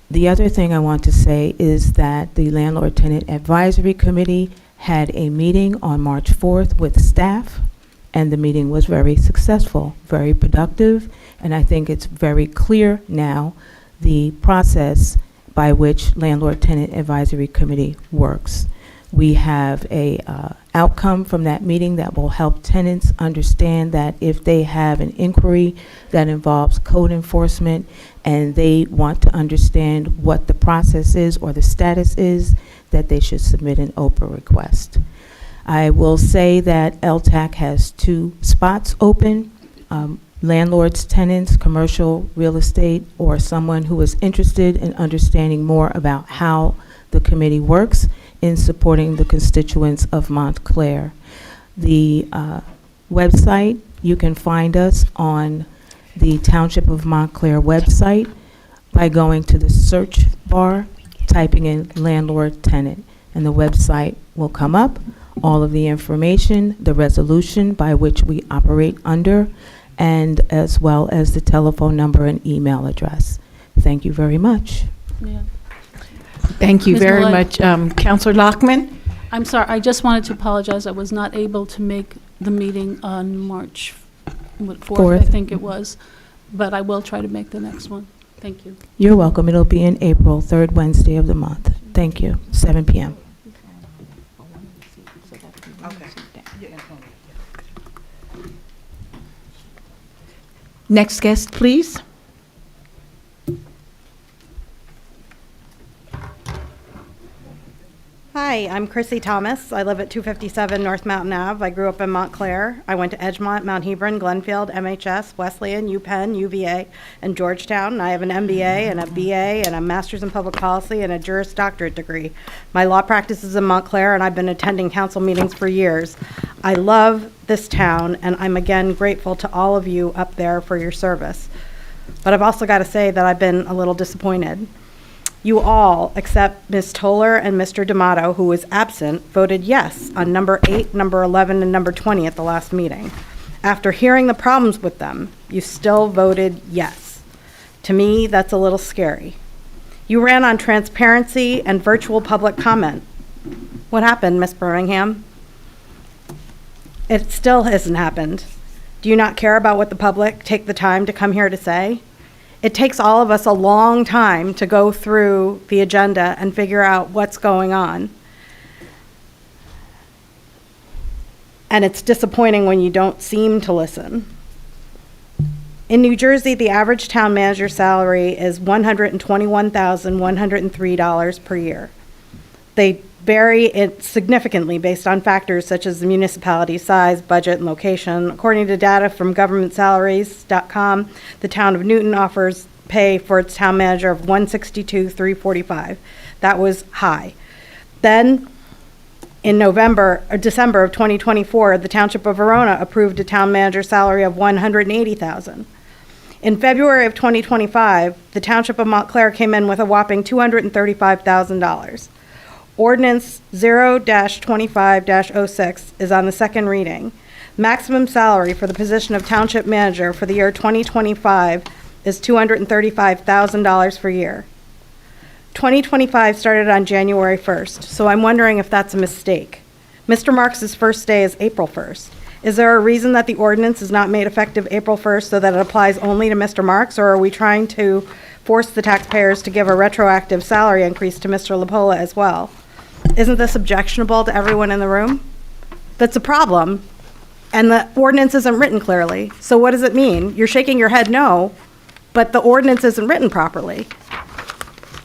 The other thing I want to say is that the Landlord-Tenant Advisory Committee had a meeting on March 4th with staff, and the meeting was very successful, very productive, and I think it's very clear now the process by which Landlord-Tenant Advisory Committee works. We have a outcome from that meeting that will help tenants understand that if they have an inquiry that involves code enforcement and they want to understand what the process is or the status is, that they should submit an OPRA request. I will say that LTAC has 2 spots open. Landlords, tenants, commercial real estate, or someone who is interested in understanding more about how the committee works in supporting the constituents of Montclair. The website, you can find us on the Township of Montclair website by going to the search bar, typing in landlord tenant, and the website will come up. All of the information, the resolution by which we operate under, and as well as the telephone number and email address. Thank you very much.
Yeah.
Thank you
Ms.
very
Malloy.
much. Councilor Lockman?
I'm sorry, I just wanted to apologize. I was not able to make the meeting on March 4th, I think it was, but I will try to make the next one. Thank you.
You're welcome. It'll be in April, 3rd Wednesday of the month. Thank you. 7 p.m.
Next guest, please.
Hi, I'm Chrissy Thomas. I live at 257 North Mountain Ave. I grew up in Montclair. I went to Edgemont, Mount Hebron, Glenfield, MHS, Wesleyan, UPenn, UVA, and Georgetown. I have an MBA and a BA and a Master's in Public Policy and a Juris Doctorate degree. My law practice is in Montclair, and I've been attending council meetings for years. I love this town, and I'm again grateful to all of you up there for your service. But I've also got to say that I've been a little disappointed. You all, except Ms. Toller and Mr. D'Amato, who was absent, voted yes on number 8, number 11, and number 20 at the last meeting. After hearing the problems with them, you still voted yes. To me, that's a little scary. You ran on transparency and virtual public comment. What happened, Ms. Birmingham? It still hasn't happened. Do you not care about what the public take the time to come here to say? It takes all of us a long time to go through the agenda and figure out what's going on. And it's disappointing when you don't seem to listen. In New Jersey, the average town manager salary is $121,103 per year. They vary it significantly based on factors such as the municipality's size, budget, and location. According to data from governmentsalaries.com, the town of Newton offers pay for its town manager of $162,345. That was high. Then, in December of 2024, the Township of Verona approved a town manager salary of $180,000. In February of 2025, the Township of Montclair came in with a whopping $235,000. Ordinance O-25-06 is on the second reading. Maximum salary for the position of Township Manager for the year 2025 is $235,000 per year. 2025 started on January 1st, so I'm wondering if that's a mistake. Mr. Marks' first day is April 1st. Is there a reason that the ordinance is not made effective April 1st so that it applies only to Mr. Marks, or are we trying to force the taxpayers to give a retroactive salary increase to Mr. Lapola as well? Isn't this objectionable to everyone in the room? That's a problem, and the ordinance isn't written clearly. So what does it mean? You're shaking your head no, but the ordinance isn't written properly.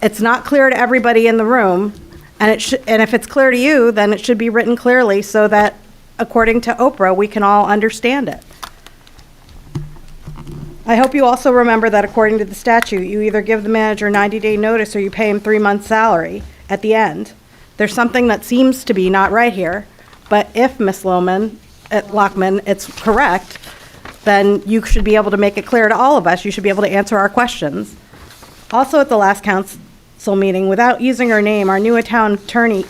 It's not clear to everybody in the room, and if it's clear to you, then it should be written clearly so that, according to Oprah, we can all understand it. I hope you also remember that according to the statute, you either give the manager 90-day notice or you pay him 3 months' salary at the end. There's something that seems to be not right here, but if Ms. Lockman, it's correct, then you should be able to make it clear to all of us. You should be able to answer our questions. Also, at the last meeting without using her name. Our new town attorney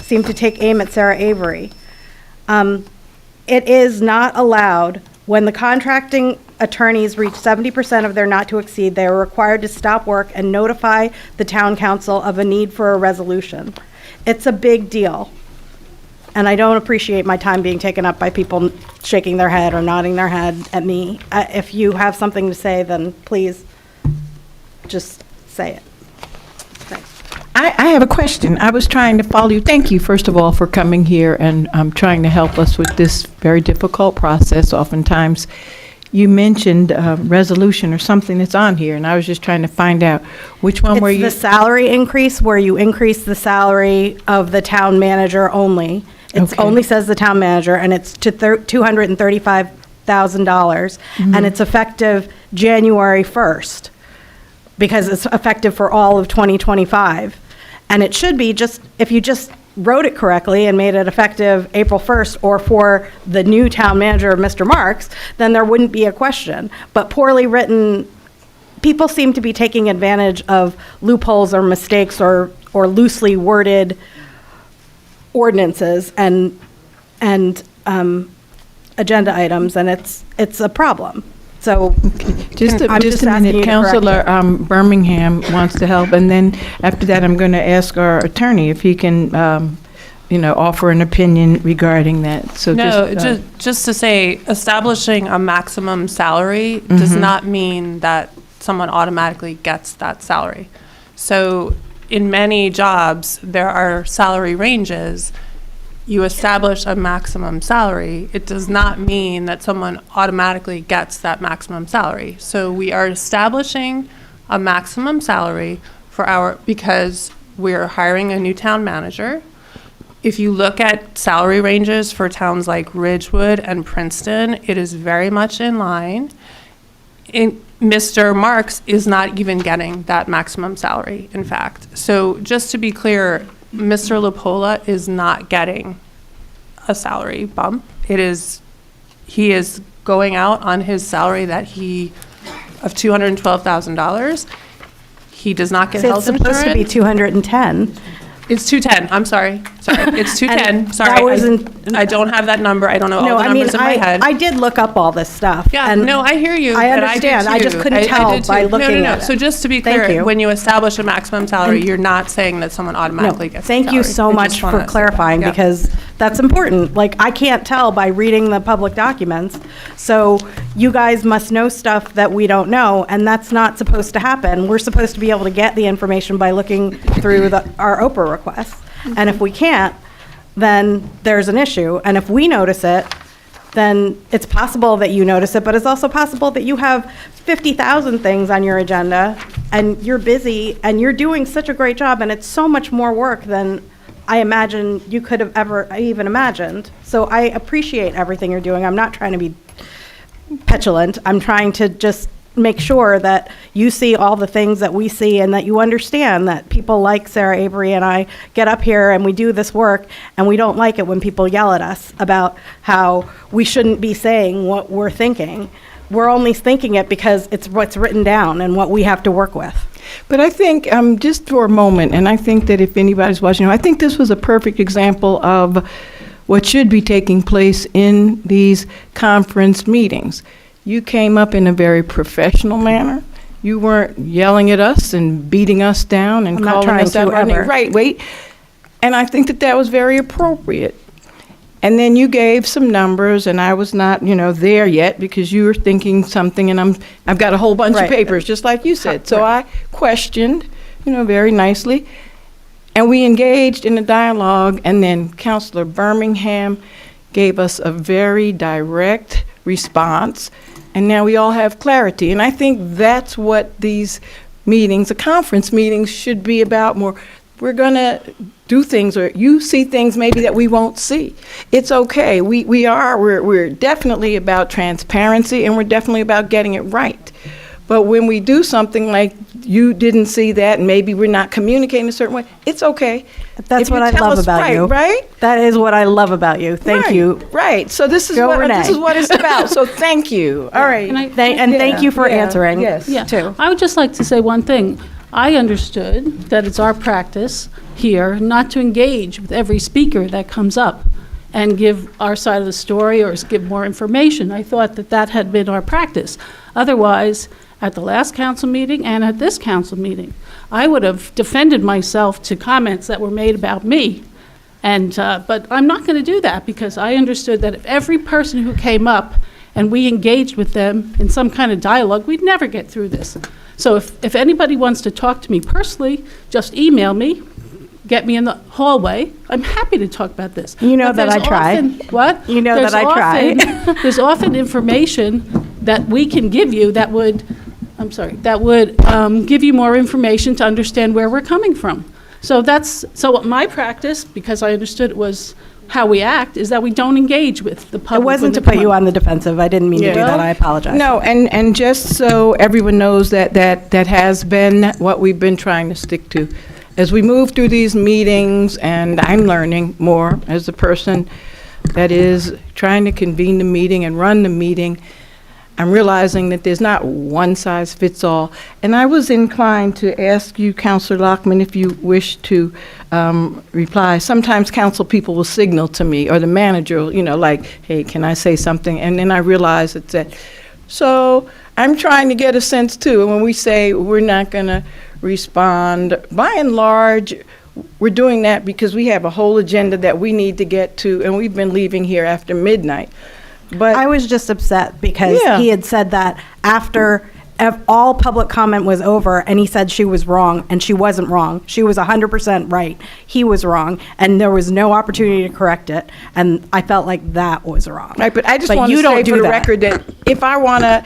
seemed to take aim at Sarah Avery. It is not allowed when the contracting attorneys reach 70% of their not to exceed, they are required to stop work and notify the town council of a need for a resolution. It's a big deal. And I don't appreciate my time being taken up by people shaking their head or nodding their head at me. If you have something to say, then please just say it. Thanks.
I have a question. I was trying to follow you. Thank you, first of all, for coming here and trying to help us with this very difficult process. Oftentimes, you mentioned resolution or something that's on here, and I was just trying to find out which one were you...
It's the salary increase, where you increase the salary of the town manager only. It only says the town manager, and it's to $235,000, and it's effective January 1st, because it's effective for all of 2025. And it should be just, if you just wrote it correctly and made it effective April 1st or for the new town manager, Mr. Marks, then there wouldn't be a question. But poorly written, people seem to be taking advantage of loopholes or mistakes or loosely worded ordinances and agenda items, and it's a problem. So
just a minute, Councilor Birmingham wants to help, and then after that, I'm going to ask our attorney if he can, offer an opinion regarding that. So
just to say, establishing a maximum salary does not mean that someone automatically gets that salary. So in many jobs, there are salary ranges. You establish a maximum salary, it does not mean that someone automatically gets that maximum salary. So we are establishing a maximum salary because we're hiring a new town manager. If you look at salary ranges for towns like Ridgewood and Princeton, it is very much in line. Mr. Marks is not even getting that maximum salary, in fact. So just to be clear, Mr. LaPola is not getting a salary bump. He is going out on his salary of $212,000. He does not get health insurance.
It's supposed to be 210.
It's 210. I'm sorry. It's 210. Sorry. I don't have that number. I don't know all the numbers in my head.
I did look up all this stuff.
Yeah, I hear you.
I understand. I just couldn't tell by looking at it.
So just to be clear, when you establish a maximum salary, you're not saying that someone automatically gets the salary.
Thank you so much for clarifying, because that's important. Like, I can't tell by reading the public documents. So you guys must know stuff that we don't know, and that's not supposed to happen. We're supposed to be able to get the information by looking through our OPRA requests. And if we can't, then there's an issue. And if we notice it, then it's possible that you notice it, but it's also possible that you have 50,000 things on your agenda and you're busy and you're doing such a great job, and it's so much more work than I imagine you could have ever even imagined. So I appreciate everything you're doing. I'm not trying to be petulant. I'm trying to just make sure that you see all the things that we see, and that you understand that people like Sarah Avery and I get up here and we do this work, and we don't like it when people yell at us about how we shouldn't be saying what we're thinking. We're only thinking it because it's what's written down and what we have to work with.
But I think, just for a moment, and I think that if anybody's watching, I think this was a perfect example of what should be taking place in these conference meetings. You came up in a very professional manner. You weren't yelling at us and beating us down and calling us out. Right, wait. And I think that was very appropriate. And then you gave some numbers, and I was not, there yet, because you were thinking something, and I've got a whole bunch of papers, just like you said. So I questioned, very nicely. And we engaged in a dialogue, and then Councilor Birmingham gave us a very direct response. And now we all have clarity. And I think that's what these meetings, the conference meetings, should be about more. We're going to do things, or you see things maybe that we won't see. It's okay. We're definitely about transparency, and we're definitely about getting it right. But when we do something like you didn't see that, and maybe we're not communicating a certain way, it's okay.
That's what I love about you.
Right?
That is what I love about you. Thank you.
Right. So this is what it's about. So thank you. All right.
Thank you for answering.
Yes.
Too.
I would just like to say one thing. I understood that it's our practice here not to engage with every speaker that comes up and give our side of the story or give more information. I thought that that had been our practice. Otherwise, at the last council meeting and at this council meeting, I would have defended myself to comments that were made about me. And, but I'm not going to do that because I understood that if every person who came up and we engaged with them in some kind of dialogue, we'd never get through this. So if anybody wants to talk to me personally, just email me, get me in the hallway. I'm happy to talk about this.
You know
But
that I
there's
try.
often- What?
You know
There's
that I try.
often- There's often information that we can give you that would, give you more information to understand where we're coming from. So so my practice, because I understood it was how we act, is that we don't engage with the public.
It wasn't to
when they
put you
come
on the defensive. I didn't mean to do
Yeah.
that. I apologize.
No, and just so everyone knows that has been what we've been trying to stick to. As we move through these meetings, and I'm learning more as a person that is trying to convene the meeting and run the meeting, I'm realizing that there's not one size fits all. And I was inclined to ask you, Councilor Lockman, if you wish to reply. Sometimes council people will signal to me, or the manager, like, hey, can I say something? And then I realize it's that. So I'm trying to get a sense too. And when we say we're not going to respond, by and large, we're doing that because we have a whole agenda that we need to get to, and we've been leaving here after midnight. But
I was just upset because
Yeah.
he had said that after all public comment was over, and he said she was wrong, and she wasn't wrong. She was 100% right. He was wrong, and there was no opportunity to correct it, and I felt like that was wrong.
Right, but I just want to
you don't
say
do
for the
that.
record that if I want to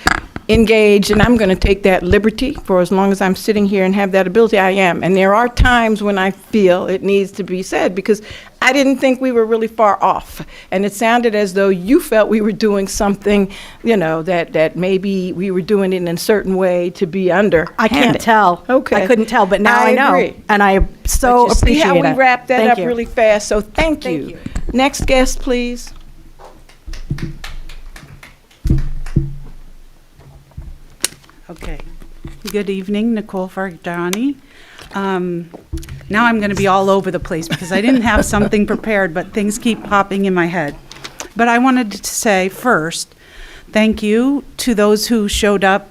engage, and I'm going to take that liberty for as long as I'm sitting here and have that ability, I am. And there are times when I feel it needs to be said because I didn't think we were really far off. And it sounded as though you felt we were doing something, that maybe we were doing it in a certain way to be under.
I can't tell.
Okay.
I couldn't tell, but now I know.
agree.
And I so
But you
appreciate
see how we
it.
wrapped that
Thank
up
you.
really fast, so thank you. Next guest, please.
Okay. Good evening, Nicole Fargiani. Now I'm going to be all over the place because I didn't have something prepared, but things keep popping in my head. But I wanted to say first, thank you to those who showed up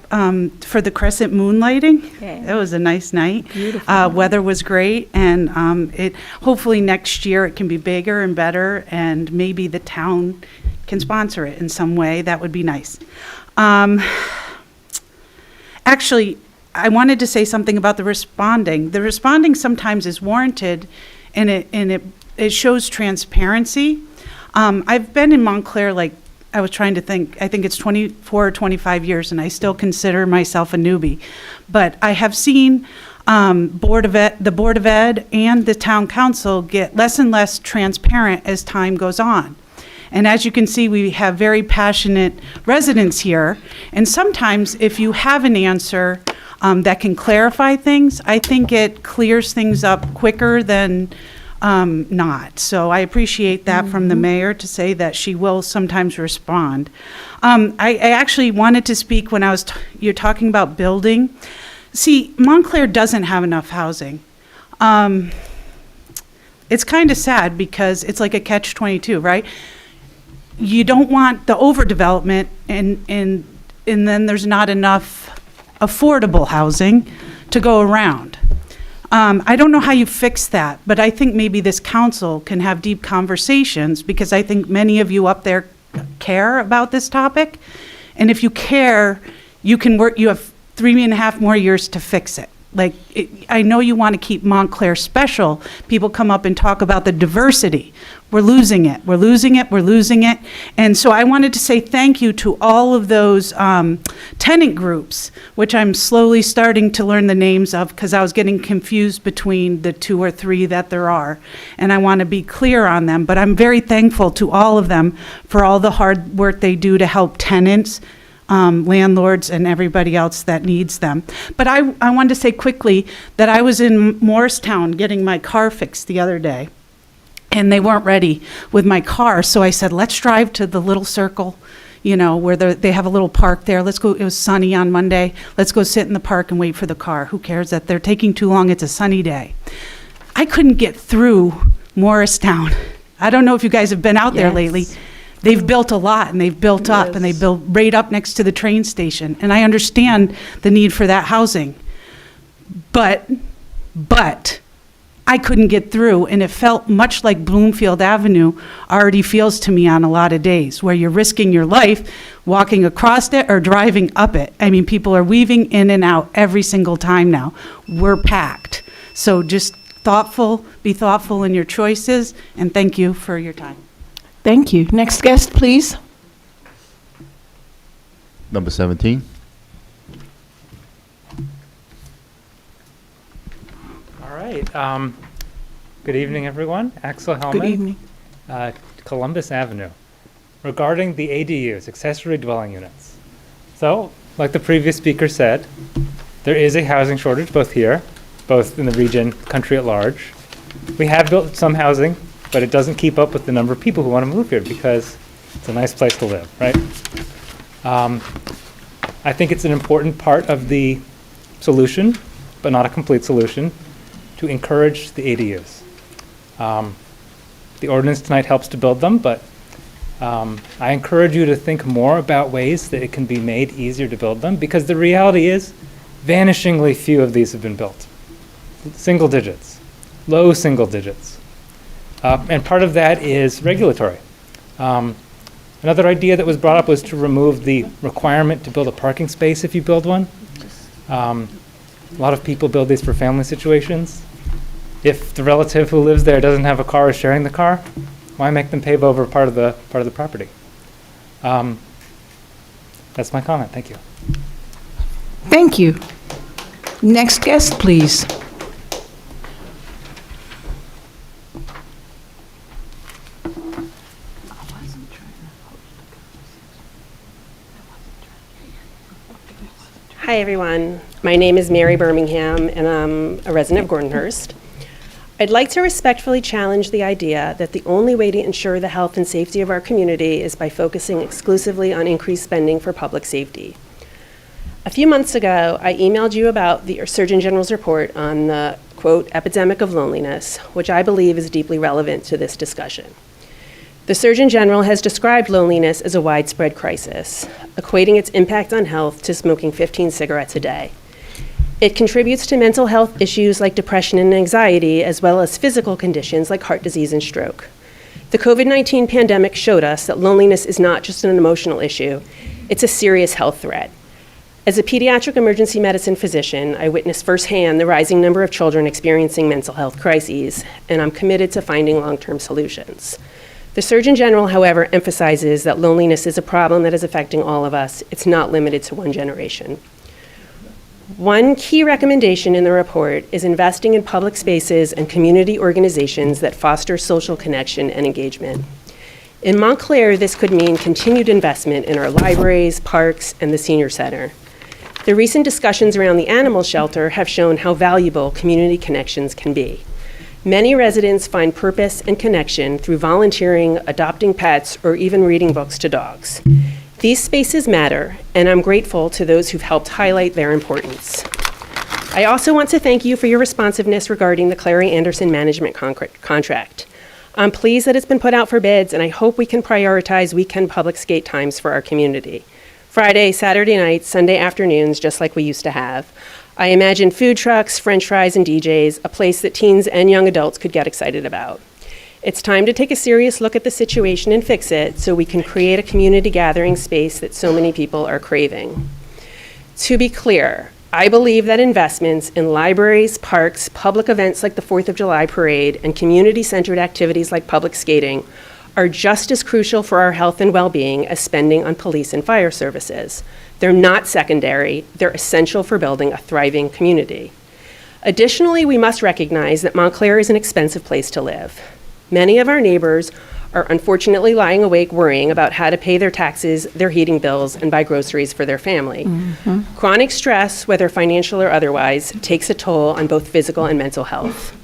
for the crescent moon lighting. It was a nice night.
Beautiful.
Weather was great, and hopefully next year it can be bigger and better, and maybe the town can sponsor it in some way. That would be nice. Actually, I wanted to say something about the responding. The responding sometimes is warranted, and it shows transparency. I've been in Montclair, I was trying to think, I think it's 24 or 25 years, and I still consider myself a newbie. But I have seen the Board of Ed and the Town Council get less and less transparent as time goes on. And as you can see, we have very passionate residents here. And sometimes if you have an answer that can clarify things, I think it clears things up quicker than not. So I appreciate that from the mayor to say that she will sometimes respond. I actually wanted to speak when you're talking about building. See, Montclair doesn't have enough housing. It's kind of sad because it's like a catch-22, right? You don't want the overdevelopment and then there's not enough affordable housing to go around. I don't know how you fix that, but I think maybe this council can have deep conversations because I think many of you up there care about this topic. And if you care, you can work, you have 3.5 more years to fix it. I know you want to keep Montclair special. People come up and talk about the diversity. We're losing it. We're losing it. We're losing it. And so I wanted to say thank you to all of those tenant groups, which I'm slowly starting to learn the names of because I was getting confused between the 2 or 3 that there are. And I want to be clear on them. But I'm very thankful to all of them for all the hard work they do to help tenants, landlords, and everybody else that needs them. But I wanted to say quickly that I was in Morristown getting my car fixed the other day, and they weren't ready with my car. So I said, let's drive to the little circle, you know, where they have a little park there. Let's go, it was sunny on Monday. Let's go sit in the park and wait for the car. Who cares that they're taking too long? It's a sunny day. I couldn't get through Morristown. I don't know if you guys have been out there lately. They've built a lot, and they've built up, and they built right up next to the train station. And I understand the need for that housing. But I couldn't get through, and it felt much like Bloomfield Avenue already feels to me on a lot of days, where you're risking your life walking across it or driving up it. I mean, people are weaving in and out every single time now. We're packed. So just be thoughtful in your choices, and thank you for your time.
Thank you. Next guest, please.
Number 17.
All right. Good evening, everyone. Axel Hellman.
Good evening.
Columbus Avenue. Regarding the ADUs, accessory dwelling units. So, like the previous speaker said, there is a housing shortage both here, both in the region, country at large. We have built some housing, but it doesn't keep up with the number of people who want to move here because it's a nice place to live, right? I think it's an important part of the solution, but not a complete solution, to encourage the ADUs. The ordinance tonight helps to build them, but I encourage you to think more about ways that it can be made easier to build them, because the reality is vanishingly few of these have been built. Single digits, low single digits. And part of that is regulatory. Another idea that was brought up was to remove the requirement to build a parking space if you build one. A lot of people build these for family situations. If the relative who lives there doesn't have a car or is sharing the car, why make them pave over part of the property? That's my comment. Thank you.
Thank you. Next guest, please.
Hi, everyone. My name is Mary Birmingham, and I'm a resident of Gordonhurst. I'd like to respectfully challenge the idea that the only way to ensure the health and safety of our community is by focusing exclusively on increased spending for public safety. A few months ago, I emailed you about the Surgeon General's report on the, quote, epidemic of loneliness, which I believe is deeply relevant to this discussion. The Surgeon General has described loneliness as a widespread crisis, equating its impact on health to smoking 15 cigarettes a day. It contributes to mental health issues like depression and anxiety, as well as physical conditions like heart disease and stroke. The COVID-19 pandemic showed us that loneliness is not just an emotional issue, it's a serious health threat. As a pediatric emergency medicine physician, I witnessed firsthand the rising number of children experiencing mental health crises, and I'm committed to finding long-term solutions. The Surgeon General, however, emphasizes that loneliness is a problem that is affecting all of us. It's not limited to one generation. One key recommendation in the report is investing in public spaces and community organizations that foster social connection and engagement. In Montclair, this could mean continued investment in our libraries, parks, and the senior center. The recent discussions around the animal shelter have shown how valuable community connections can be. Many residents find purpose and connection through volunteering, adopting pets, or even reading books to dogs. These spaces matter, and I'm grateful to those who've helped highlight their importance. I also want to thank you for your responsiveness regarding the Clary Anderson management contract. I'm pleased that it's been put out for bids, and I hope we can prioritize weekend public skate times for our community. Friday, Saturday nights, Sunday afternoons, just like we used to have. I imagine food trucks, French fries, and DJs, a place that teens and young adults could get excited about. It's time to take a serious look at the situation and fix it so we can create a community gathering space that so many people are craving. To be clear, I believe that investments in libraries, parks, public events like the 4th of July parade, and community-centered activities like public skating are just as crucial for our health and well-being as spending on police and fire services. They're not secondary, they're essential for building a thriving community. Additionally, we must recognize that Montclair is an expensive place to live. Many of our neighbors are unfortunately lying awake worrying about how to pay their taxes, their heating bills, and buy groceries for their family. Mm-hmm. Chronic stress, whether financial or otherwise, takes a toll on both physical and mental health.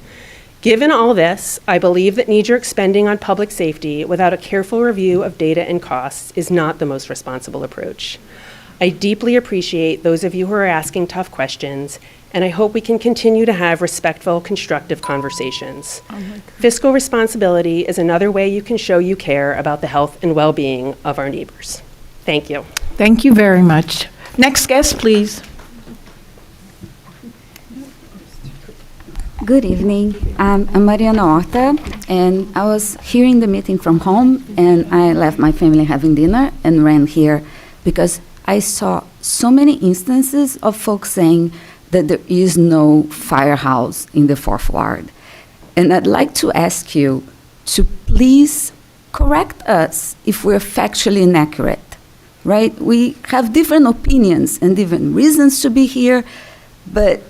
Given all this, I believe that knee-jerk spending on public safety without a careful review of data and costs is not the most responsible approach. I deeply appreciate those of you who are asking tough questions, and I hope we can continue to have respectful, constructive conversations. Fiscal responsibility is another way you can show you care about the health and well-being of our neighbors. Thank you.
Thank you very much. Next guest, please.
Good evening. I'm Mariana Horta, and I was hearing the meeting from home, and I left my family having dinner and ran here because I saw so many instances of folks saying that there is no firehouse in the Fourth Ward. And I'd like to ask you to please correct us if we're factually inaccurate, right? We have different opinions and different reasons to be here, but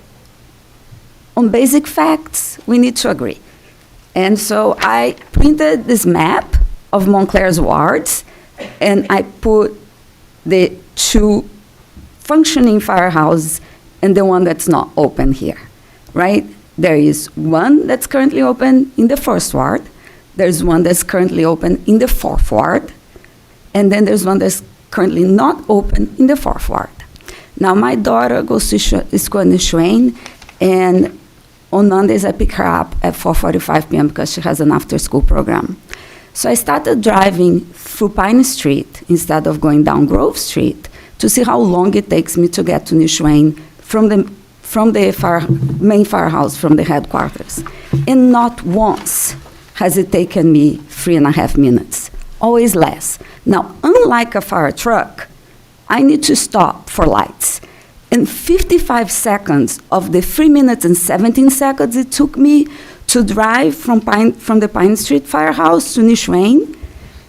on basic facts, we need to agree. And so I printed this map of Montclair's wards, and I put the 2 functioning firehouses and the one that's not open here, right? There is one that's currently open in the First Ward, there's one that's currently open in the Fourth Ward, and then there's one that's currently not open in the Fourth Ward. Now, my daughter goes to school in Swain, and on Mondays, I pick her up at 4:45 p.m. because she has an after-school program. So I started driving through Pine Street instead of going down Grove Street to see how long it takes me to get to New Swain from the main firehouse, from the headquarters. And not once has it taken me 3.5 minutes, always less. Now, unlike a fire truck, I need to stop for lights. And 55 seconds of the 3 minutes and 17 seconds it took me to drive from the Pine Street Firehouse to New Swain,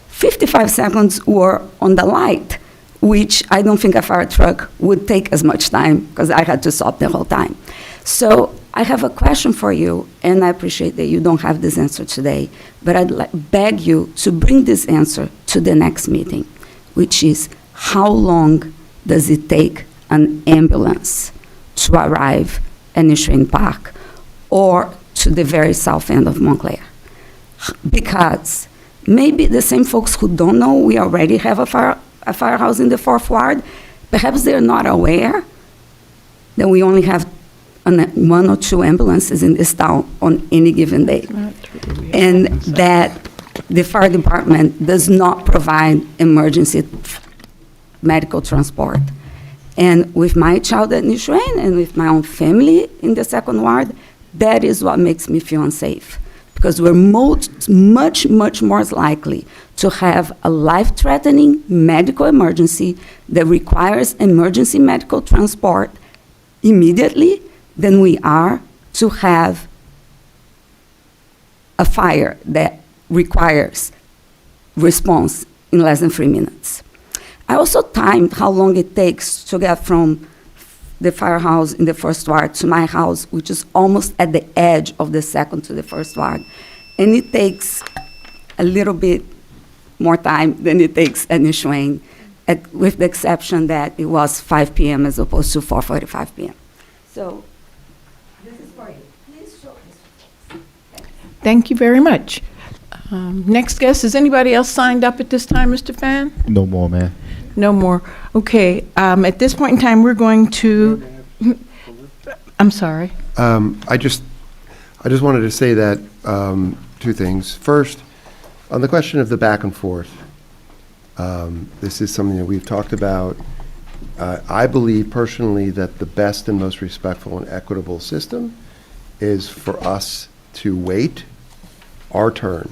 55 seconds were on the light, which I don't think a fire truck would take as much time because I had to stop the whole time. So I have a question for you, and I appreciate that you don't have this answer today, but I'd beg you to bring this answer to the next meeting, which is how long does it take an ambulance to arrive at New Swain Park or to the very south end of Montclair? Because maybe the same folks who don't know we already have a firehouse in the Fourth Ward, perhaps they're not aware that we only have 1 or 2 ambulances in this town on any given day, and that the fire department does not provide emergency medical transport. And with my child at New Swain and with my own family in the Second Ward, that is what makes me feel unsafe. Because we're much more likely to have a life-threatening medical emergency that requires emergency medical transport immediately than we are to have a fire that requires response in less than 3 minutes. I also timed how long it takes to get from the firehouse in the First Ward to my house, which is almost at the edge of the Second to the First Ward. And it takes a little bit more time than it takes at New Swain, with the exception that it was 5 p.m. as opposed to 4:45 p.m. So this is for you. Please show this.
Thank you very much. Next guest, is anybody else signed up at this time, Mr. Fan?
No more, man.
No more. Okay, at this point in time, we're going to, I'm sorry.
I just wanted to say that 2 things. First, on the question of the back and forth, this is something that we've talked about. I believe personally that the best and most respectful and equitable system is for us to wait our turn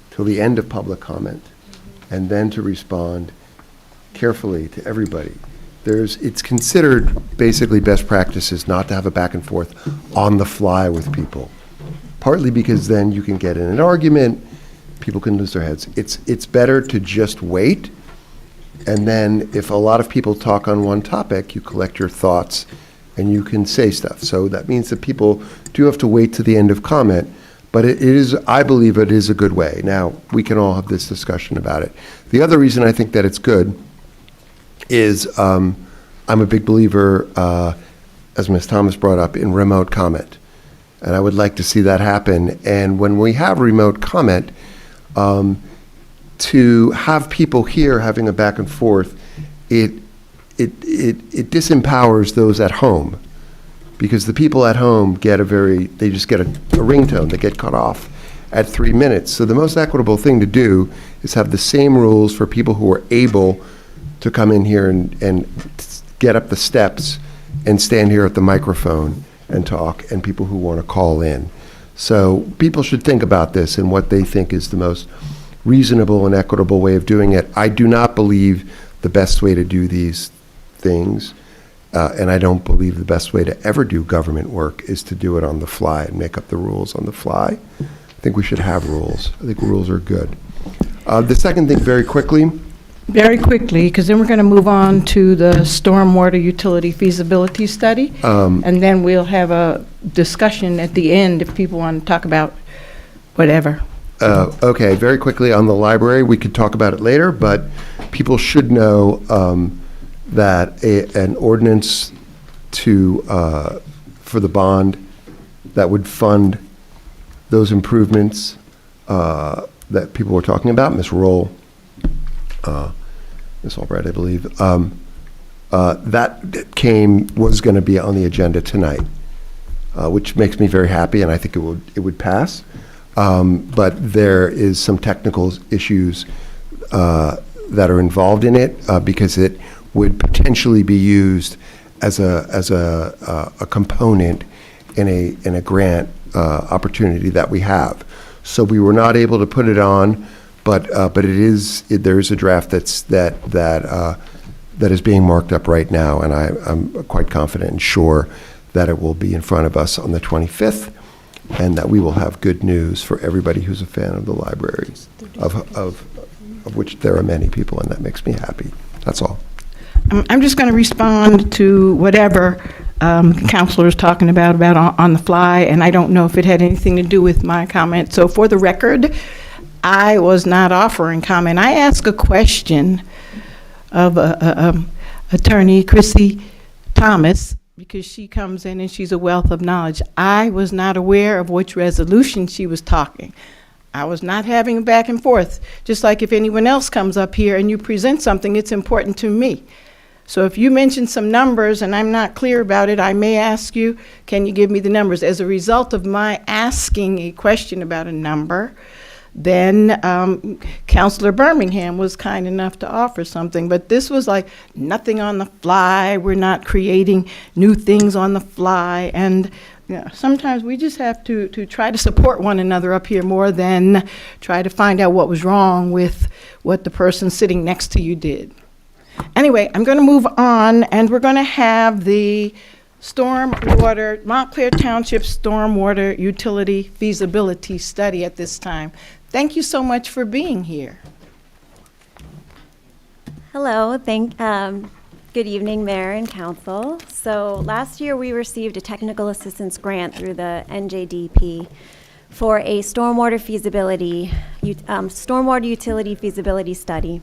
till the end of public comment and then to respond carefully to everybody. It's considered basically best practices not to have a back and forth on the fly with people, partly because then you can get in an argument, people can lose their heads. It's better to just wait, and then if a lot of people talk on one topic, you collect your thoughts and you can say stuff. So that means that people do have to wait to the end of comment, but I believe it is a good way. Now, we can all have this discussion about it. The other reason I think that it's good is I'm a big believer, as Ms. Thomas brought up, in remote comment. And I would like to see that happen. And when we have remote comment, to have people here having a back and forth, it disempowers those at home, because the people at home they just get a ringtone. They get cut off at 3 minutes. So the most equitable thing to do is have the same rules for people who are able to come in here and get up the steps and stand here at the microphone and talk, and people who want to call in. So people should think about this and what they think is the most reasonable and equitable way of doing it. I do not believe the best way to do these things, and I don't believe the best way to ever do government work is to do it on the fly and make up the rules on the fly. I think we should have rules. I think rules are good. The second thing, very quickly,
because then we're going to move on to the stormwater utility feasibility study, and then we'll have a discussion at the end if people want to talk about whatever.
Okay, very quickly on the library, we could talk about it later, but people should know that an ordinance for the bond that would fund those improvements that people were talking about, Ms. Roll, Ms. Albright, I believe, that was going to be on the agenda tonight, which makes me very happy, and I think it would pass. But there is some technical issues that are involved in it because it would potentially be used as a component in a grant opportunity that we have. So we were not able to put it on, but there is a draft that is being marked up right now, and I'm quite confident and sure that it will be in front of us on the 25th. And that we will have good news for everybody who's a fan of the library, of which there are many people, and that makes me happy. That's all.
I'm just going to respond to whatever the counselor is talking about on the fly, and I don't know if it had anything to do with my comment. So for the record, I was not offering comment. I asked a question of Attorney Chrissy Thomas, because she comes in and she's a wealth of knowledge. I was not aware of which resolution she was talking. I was not having a back and forth. Just like if anyone else comes up here and you present something, it's important to me. So if you mention some numbers and I'm not clear about it, I may ask you, can you give me the numbers? As a result of my asking a question about a number, then Councilor Birmingham was kind enough to offer something, but this was like nothing on the fly. We're not creating new things on the fly, and sometimes we just have to try to support one another up here more than try to find out what was wrong with what the person sitting next to you did. Anyway, I'm going to move on, and we're going to have the Montclair Township Stormwater Utility Feasibility Study at this time. Thank you so much for being here.
Hello, good evening, Mayor and Council. So last year we received a technical assistance grant through the NJDP for a stormwater utility feasibility study.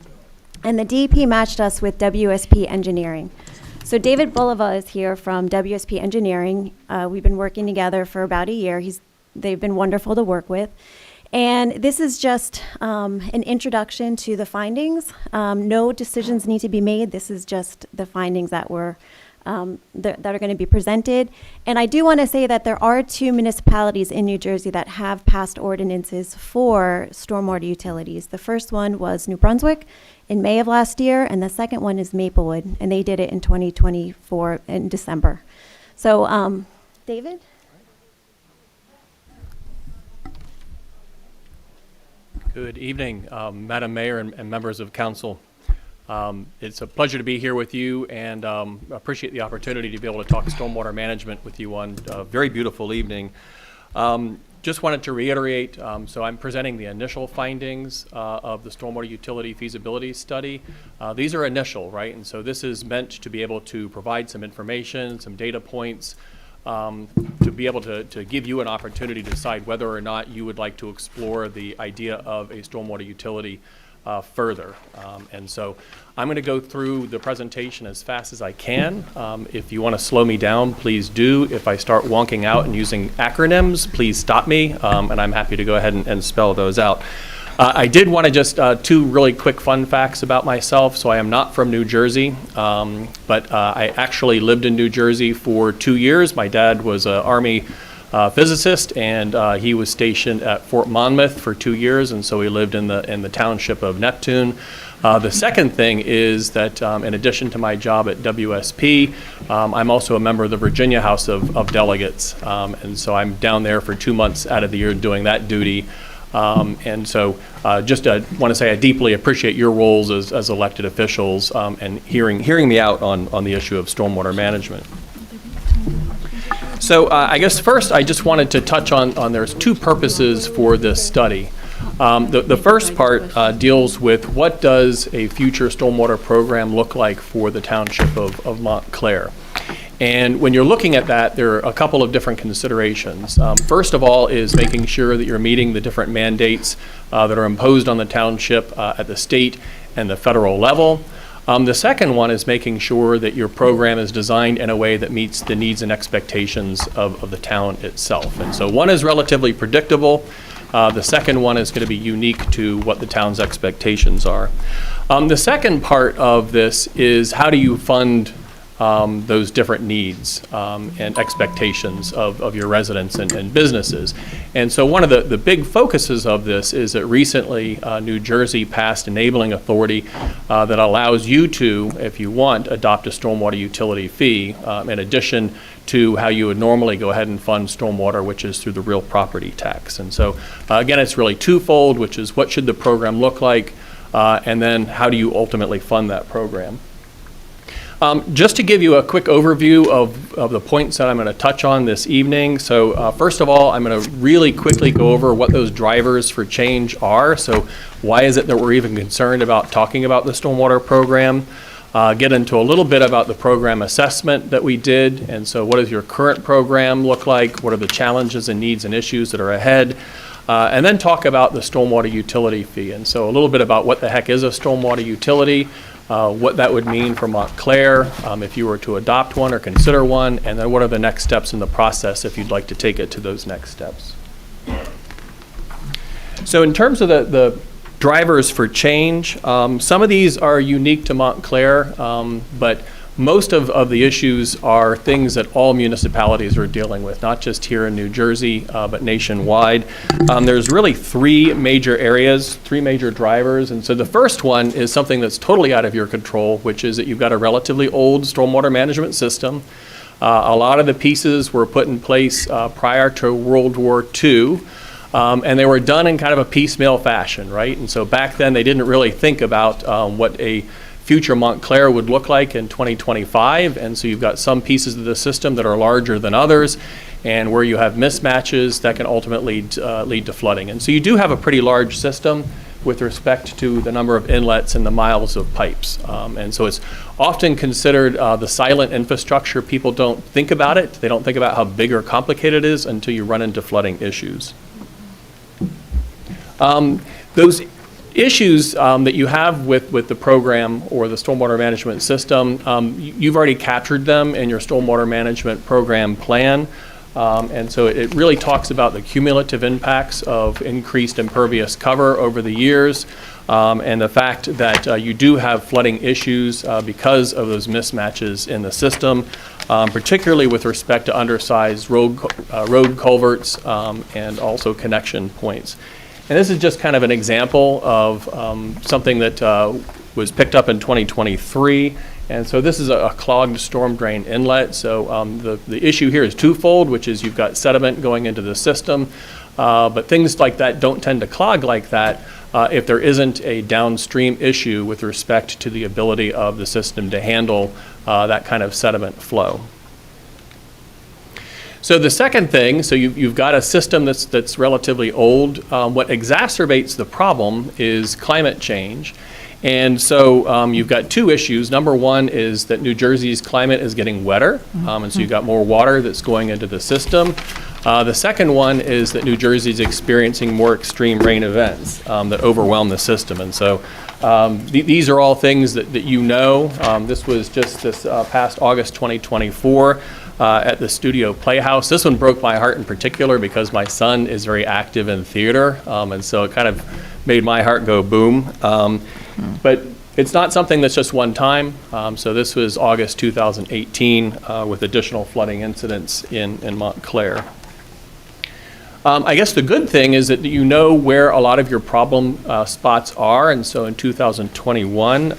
And the DEP matched us with WSP Engineering. So David Bulova is here from WSP Engineering. We've been working together for about a year. They've been wonderful to work with. And this is just an introduction to the findings. No decisions need to be made. This is just the findings that that are going to be presented. And I do want to say that there are 2 municipalities in New Jersey that have passed ordinances for stormwater utilities. The first one was New Brunswick in May of last year, and the second one is Maplewood, and they did it in 2024 in December. So, David?
Good evening, Madam Mayor and members of Council. It's a pleasure to be here with you, and appreciate the opportunity to be able to talk stormwater management with you on a very beautiful evening. Just wanted to reiterate, so I'm presenting the initial findings of the stormwater utility feasibility study. These are initial, right? And so this is meant to be able to provide some information, some data points, to be able to give you an opportunity to decide whether or not you would like to explore the idea of a stormwater utility further. And so I'm going to go through the presentation as fast as I can. If you want to slow me down, please do. If I start wonking out and using acronyms, please stop me, and I'm happy to go ahead and spell those out. I did want to just, two really quick fun facts about myself. So I am not from New Jersey, but I actually lived in New Jersey for 2 years. My dad was an Army physicist, and he was stationed at Fort Monmouth for 2 years, and so he lived in the township of Neptune. The second thing is that in addition to my job at WSP, I'm also a member of the Virginia House of Delegates, and so I'm down there for 2 months out of the year doing that duty. And so just want to say I deeply appreciate your roles as elected officials and hearing me out on the issue of stormwater management. So I guess first I just wanted to touch on there's two purposes for this study. The first part deals with what does a future stormwater program look like for the Township of Montclair. And when you're looking at that, there are a couple of different considerations. First of all is making sure that you're meeting the different mandates that are imposed on the township at the state and the federal level. The second one is making sure that your program is designed in a way that meets the needs and expectations of the town itself. And so one is relatively predictable. The second one is going to be unique to what the town's expectations are. The second part of this is how do you fund those different needs and expectations of your residents and businesses. And so one of the big focuses of this is that recently New Jersey passed enabling authority that allows you to, if you want, adopt a stormwater utility fee in addition to how you would normally go ahead and fund stormwater, which is through the real property tax. And so again, it's really twofold, which is what should the program look like, and then how do you ultimately fund that program. Just to give you a quick overview of the points that I'm going to touch on this evening. So first of all, I'm going to really quickly go over what those drivers for change are. So why is it that we're even concerned about talking about the stormwater program? Get into a little bit about the program assessment that we did. And so what does your current program look like? What are the challenges and needs and issues that are ahead? And then talk about the stormwater utility fee. And so a little bit about what the heck is a stormwater utility, what that would mean for Montclair if you were to adopt one or consider one, and then what are the next steps in the process if you'd like to take it to those next steps. So in terms of the drivers for change, some of these are unique to Montclair, but most of the issues are things that all municipalities are dealing with, not just here in New Jersey, but nationwide. There's really three major areas, three major drivers. And so the first one is something that's totally out of your control, which is that you've got a relatively old stormwater management system. A lot of the pieces were put in place prior to World War II. And they were done in kind of a piecemeal fashion, right? And so back then they didn't really think about what a future Montclair would look like in 2025, and so you've got some pieces of the system that are larger than others, and where you have mismatches that can ultimately lead to flooding. And so you do have a pretty large system with respect to the number of inlets and the miles of pipes. And so it's often considered the silent infrastructure. People don't think about it. They don't think about how big or complicated it is until you run into flooding issues. Those issues that you have with the program or the stormwater management system, you've already captured them in your stormwater management program plan. And so it really talks about the cumulative impacts of increased impervious cover over the years, and the fact that you do have flooding issues because of those mismatches in the system, particularly with respect to undersized road culverts and also connection points. And this is just kind of an example of something that was picked up in 2023. And so this is a clogged storm drain inlet. So the issue here is twofold, which is you've got sediment going into the system. But things like that don't tend to clog like that if there isn't a downstream issue with respect to the ability of the system to handle that kind of sediment flow. So the second thing, so you've got a system that's relatively old. What exacerbates the problem is climate change. And so you've got two issues. Number one is that New Jersey's climate is getting wetter, and so you've got more water that's going into the system. The second one is that New Jersey is experiencing more extreme rain events that overwhelm the system. And so these are all things that you know. This was just this past August 2024 at the Studio Playhouse. This one broke my heart in particular because my son is very active in theater. And so it kind of made my heart go boom. But it's not something that's just one time. So this was August 2018 with additional flooding incidents in Montclair. I guess the good thing is that you know where a lot of your problem spots are, and so in 2021,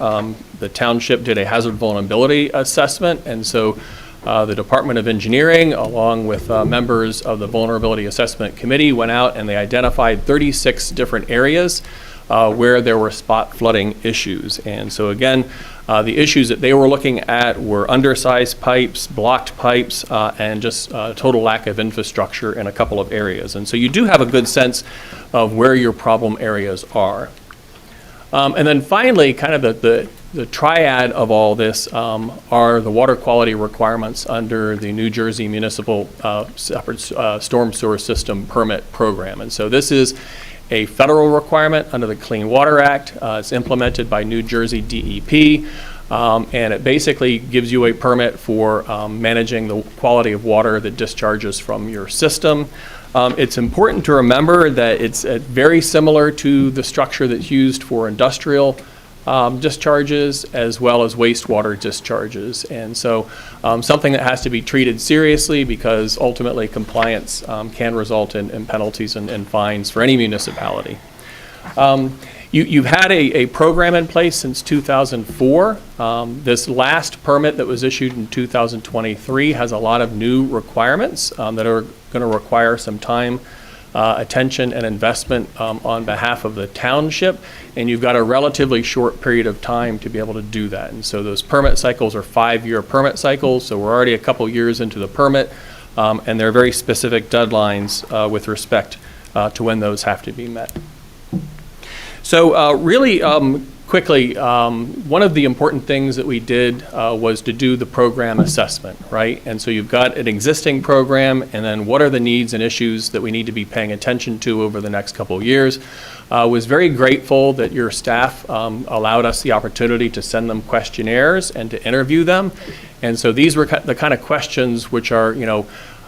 the township did a hazard vulnerability assessment, and so the Department of Engineering, along with members of the Vulnerability Assessment Committee, went out and they identified 36 different areas where there were spot flooding issues. And so again, the issues that they were looking at were undersized pipes, blocked pipes, and just total lack of infrastructure in a couple of areas. And so you do have a good sense of where your problem areas are. And then finally, kind of the triad of all this are the water quality requirements under the New Jersey Municipal Separate Storm Sewer System Permit Program. And so this is a federal requirement under the Clean Water Act. It's implemented by New Jersey DEP, and it basically gives you a permit for managing the quality of water that discharges from your system. It's important to remember that it's very similar to the structure that's used for industrial discharges as well as wastewater discharges. And so something that has to be treated seriously because ultimately compliance can result in penalties and fines for any municipality. You've had a program in place since 2004. This last permit that was issued in 2023 has a lot of new requirements that are going to require some time, attention, and investment on behalf of the township, and you've got a relatively short period of time to be able to do that. And so those permit cycles are 5-year permit cycles, so we're already a couple years into the permit, and there are very specific deadlines with respect to when those have to be met. So really quickly, one of the important things that we did was to do the program assessment, right? And so you've got an existing program, and then what are the needs and issues that we need to be paying attention to over the next couple of years. Was very grateful that your staff allowed us the opportunity to send them questionnaires and to interview them. And so these were the kind of questions which are,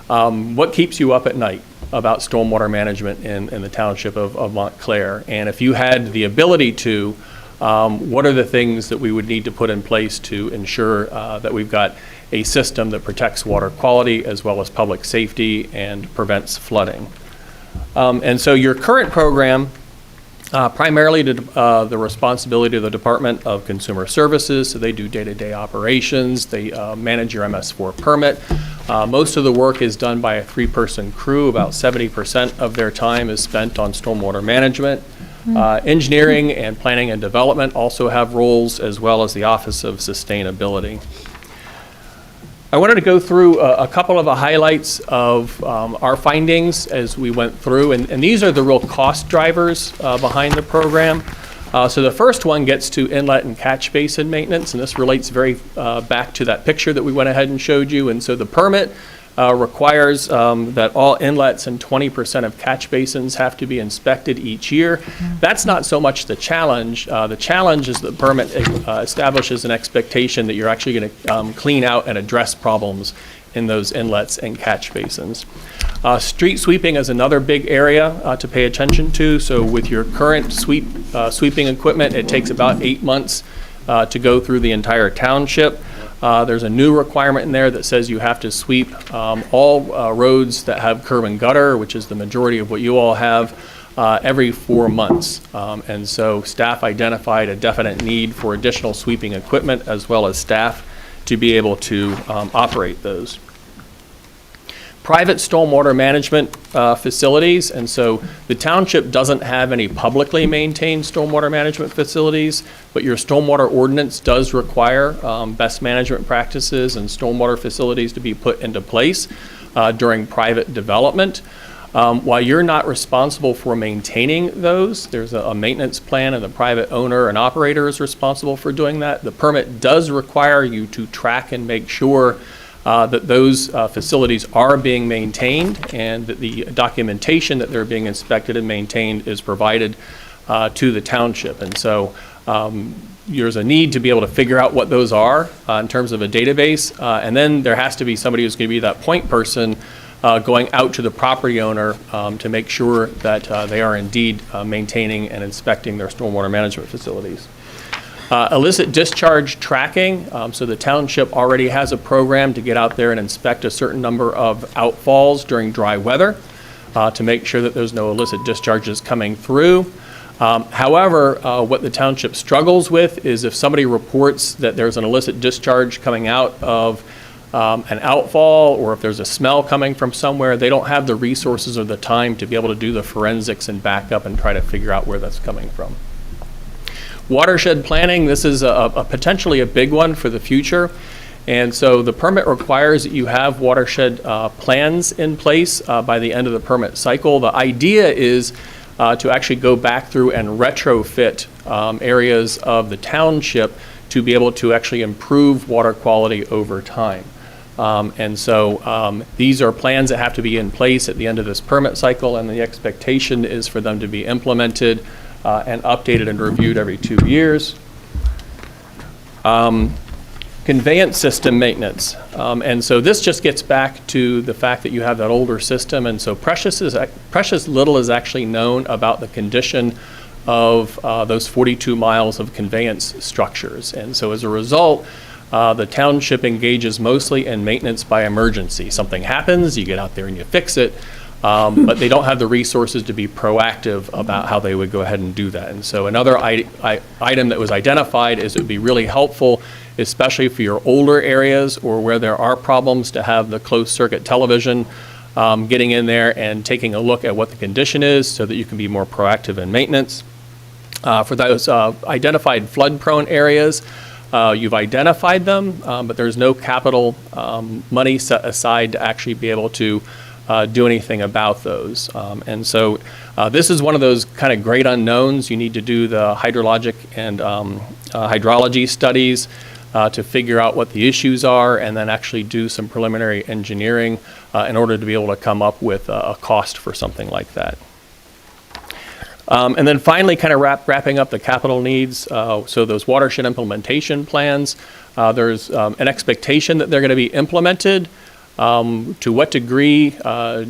what keeps you up at night about stormwater management in the Township of Montclair? And if you had the ability to, what are the things that we would need to put in place to ensure that we've got a system that protects water quality as well as public safety and prevents flooding? And so your current program, primarily the responsibility of the Department of Consumer Services, so they do day-to-day operations, they manage your MS4 permit. Most of the work is done by a 3-person crew. About 70% of their time is spent on stormwater management. Engineering and planning and development also have roles, as well as the Office of Sustainability. I wanted to go through a couple of the highlights of our findings as we went through, and these are the real cost drivers behind the program. So the first one gets to inlet and catch basin maintenance, and this relates very back to that picture that we went ahead and showed you. And so the permit requires that all inlets and 20% of catch basins have to be inspected each year. That's not so much the challenge. The challenge is the permit establishes an expectation that you're actually going to clean out and address problems in those inlets and catch basins. Street sweeping is another big area to pay attention to. So with your current sweeping equipment, it takes about 8 months to go through the entire township. There's a new requirement in there that says you have to sweep all roads that have curb and gutter, which is the majority of what you all have, every 4 months. And so staff identified a definite need for additional sweeping equipment as well as staff to be able to operate those. Private stormwater management facilities, and so the township doesn't have any publicly maintained stormwater management facilities, but your stormwater ordinance does require best management practices and stormwater facilities to be put into place during private development. While you're not responsible for maintaining those, there's a maintenance plan, and the private owner and operator is responsible for doing that. The permit does require you to track and make sure that those facilities are being maintained and that the documentation that they're being inspected and maintained is provided to the township. And so there's a need to be able to figure out what those are in terms of a database, and then there has to be somebody who's going to be that point person going out to the property owner to make sure that they are indeed maintaining and inspecting their stormwater management facilities. Illicit discharge tracking, so the township already has a program to get out there and inspect a certain number of outfalls during dry weather to make sure that there's no illicit discharges coming through. However, what the township struggles with is if somebody reports that there's an illicit discharge coming out of an outfall, or if there's a smell coming from somewhere, they don't have the resources or the time to be able to do the forensics and back up and try to figure out where that's coming from. Watershed planning, this is a potentially a big one for the future. And so the permit requires that you have watershed plans in place by the end of the permit cycle. The idea is to actually go back through and retrofit areas of the township to be able to actually improve water quality over time. And so these are plans that have to be in place at the end of this permit cycle, and the expectation is for them to be implemented and updated and reviewed every 2 years. Conveyance system maintenance. And so this just gets back to the fact that you have that older system, and so precious little is actually known about the condition of those 42 miles of conveyance structures. And so as a result, the township engages mostly in maintenance by emergency. Something happens, you get out there and you fix it, but they don't have the resources to be proactive about how they would go ahead and do that. And so another item that was identified is it would be really helpful, especially for your older areas or where there are problems, to have the closed circuit television getting in there and taking a look at what the condition is so that you can be more proactive in maintenance. For those identified flood-prone areas, you've identified them, but there's no capital money set aside to actually be able to do anything about those. And so this is one of those kind of great unknowns. You need to do the hydrologic and hydrology studies to figure out what the issues are, and then actually do some preliminary engineering in order to be able to come up with a cost for something like that. And then finally, kind of wrapping up the capital needs, so those watershed implementation plans, there's an expectation that they're going to be implemented. To what degree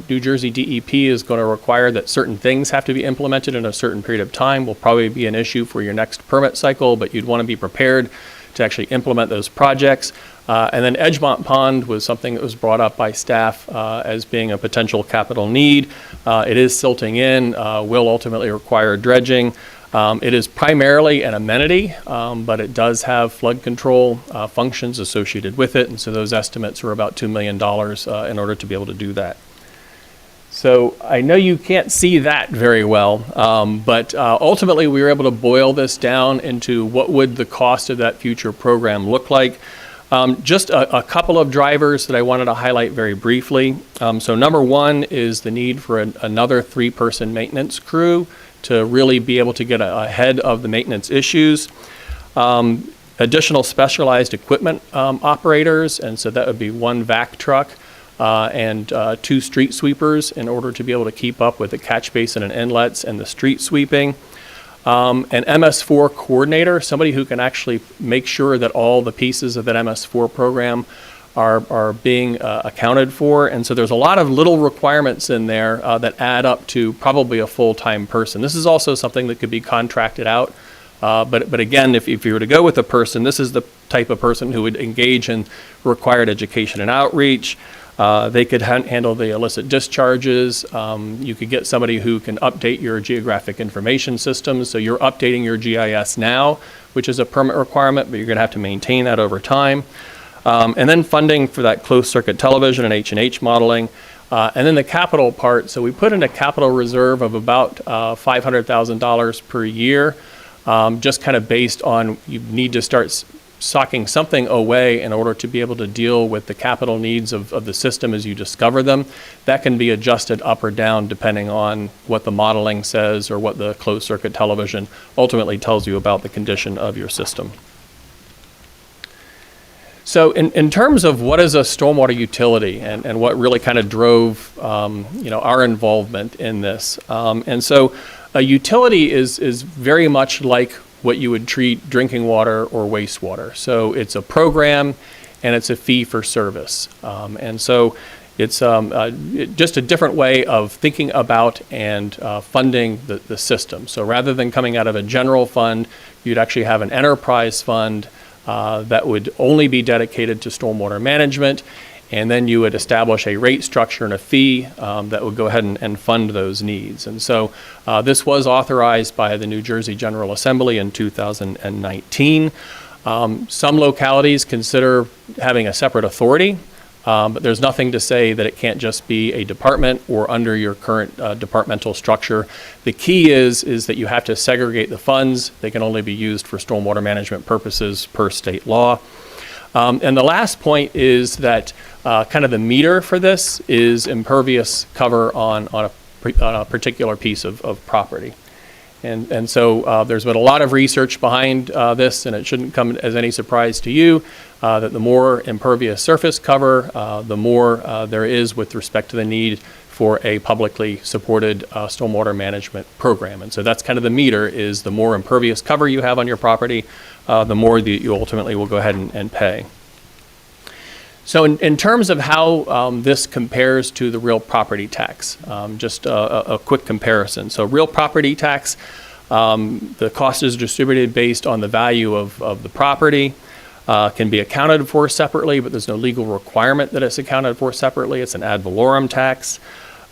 New Jersey DEP is going to require that certain things have to be implemented in a certain period of time will probably be an issue for your next permit cycle, but you'd want to be prepared to actually implement those projects. And then Edgemont Pond was something that was brought up by staff as being a potential capital need. It is silting in, will ultimately require dredging. It is primarily an amenity, but it does have flood control functions associated with it, and so those estimates are about $2 million in order to be able to do that. So I know you can't see that very well, but ultimately we were able to boil this down into what would the cost of that future program look like. Just a couple of drivers that I wanted to highlight very briefly. So number one is the need for another 3-person maintenance crew to really be able to get ahead of the maintenance issues. Additional specialized equipment operators, and so that would be 1 vac truck and 2 street sweepers in order to be able to keep up with the catch basin and inlets and the street sweeping. An MS4 coordinator, somebody who can actually make sure that all the pieces of that MS4 program are being accounted for. And so there's a lot of little requirements in there that add up to probably a full-time person. This is also something that could be contracted out. But again, if you were to go with a person, this is the type of person who would engage in required education and outreach. They could handle the illicit discharges. You could get somebody who can update your geographic information systems. So you're updating your GIS now, which is a permit requirement, but you're going to have to maintain that over time. And then funding for that closed circuit television and H&H modeling. And then the capital part. So we put in a capital reserve of about $500,000 per year, just kind of based on you need to start socking something away in order to be able to deal with the capital needs of the system as you discover them. That can be adjusted up or down depending on what the modeling says or what the closed circuit television ultimately tells you about the condition of your system. So in terms of what is a stormwater utility and what really kind of drove our involvement in this, and so a utility is very much like what you would treat drinking water or wastewater. So it's a program and it's a fee for service. And so it's just a different way of thinking about and funding the system. So rather than coming out of a general fund, you'd actually have an enterprise fund that would only be dedicated to stormwater management, and then you would establish a rate structure and a fee that would go ahead and fund those needs. And so this was authorized by the New Jersey General Assembly in 2019. Some localities consider having a separate authority, but there's nothing to say that it can't just be a department or under your current departmental structure. The key is that you have to segregate the funds. They can only be used for stormwater management purposes per state law. And the last point is that kind of the meter for this is impervious cover on a particular piece of property. And so there's been a lot of research behind this, and it shouldn't come as any surprise to you that the more impervious surface cover, the more there is with respect to the need for a publicly supported stormwater management program. And so that's kind of the meter, is the more impervious cover you have on your property, the more that you ultimately will go ahead and pay. So in terms of how this compares to the real property tax, just a quick comparison. So real property tax, the cost is distributed based on the value of the property, can be accounted for separately, but there's no legal requirement that it's accounted for separately. It's an ad valorem tax.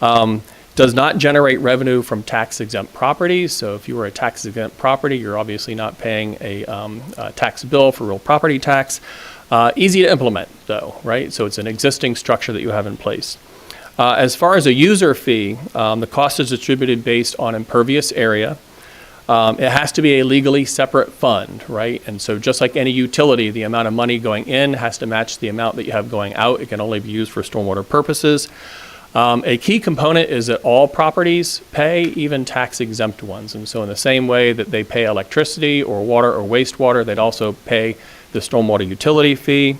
Does not generate revenue from tax-exempt properties. So if you were a tax-exempt property, you're obviously not paying a tax bill for real property tax. Easy to implement, though, right? So it's an existing structure that you have in place. As far as a user fee, the cost is distributed based on impervious area. It has to be a legally separate fund, right? And so just like any utility, the amount of money going in has to match the amount that you have going out. It can only be used for stormwater purposes. A key component is that all properties pay, even tax-exempt ones. And so in the same way that they pay electricity or water or wastewater, they'd also pay the stormwater utility fee.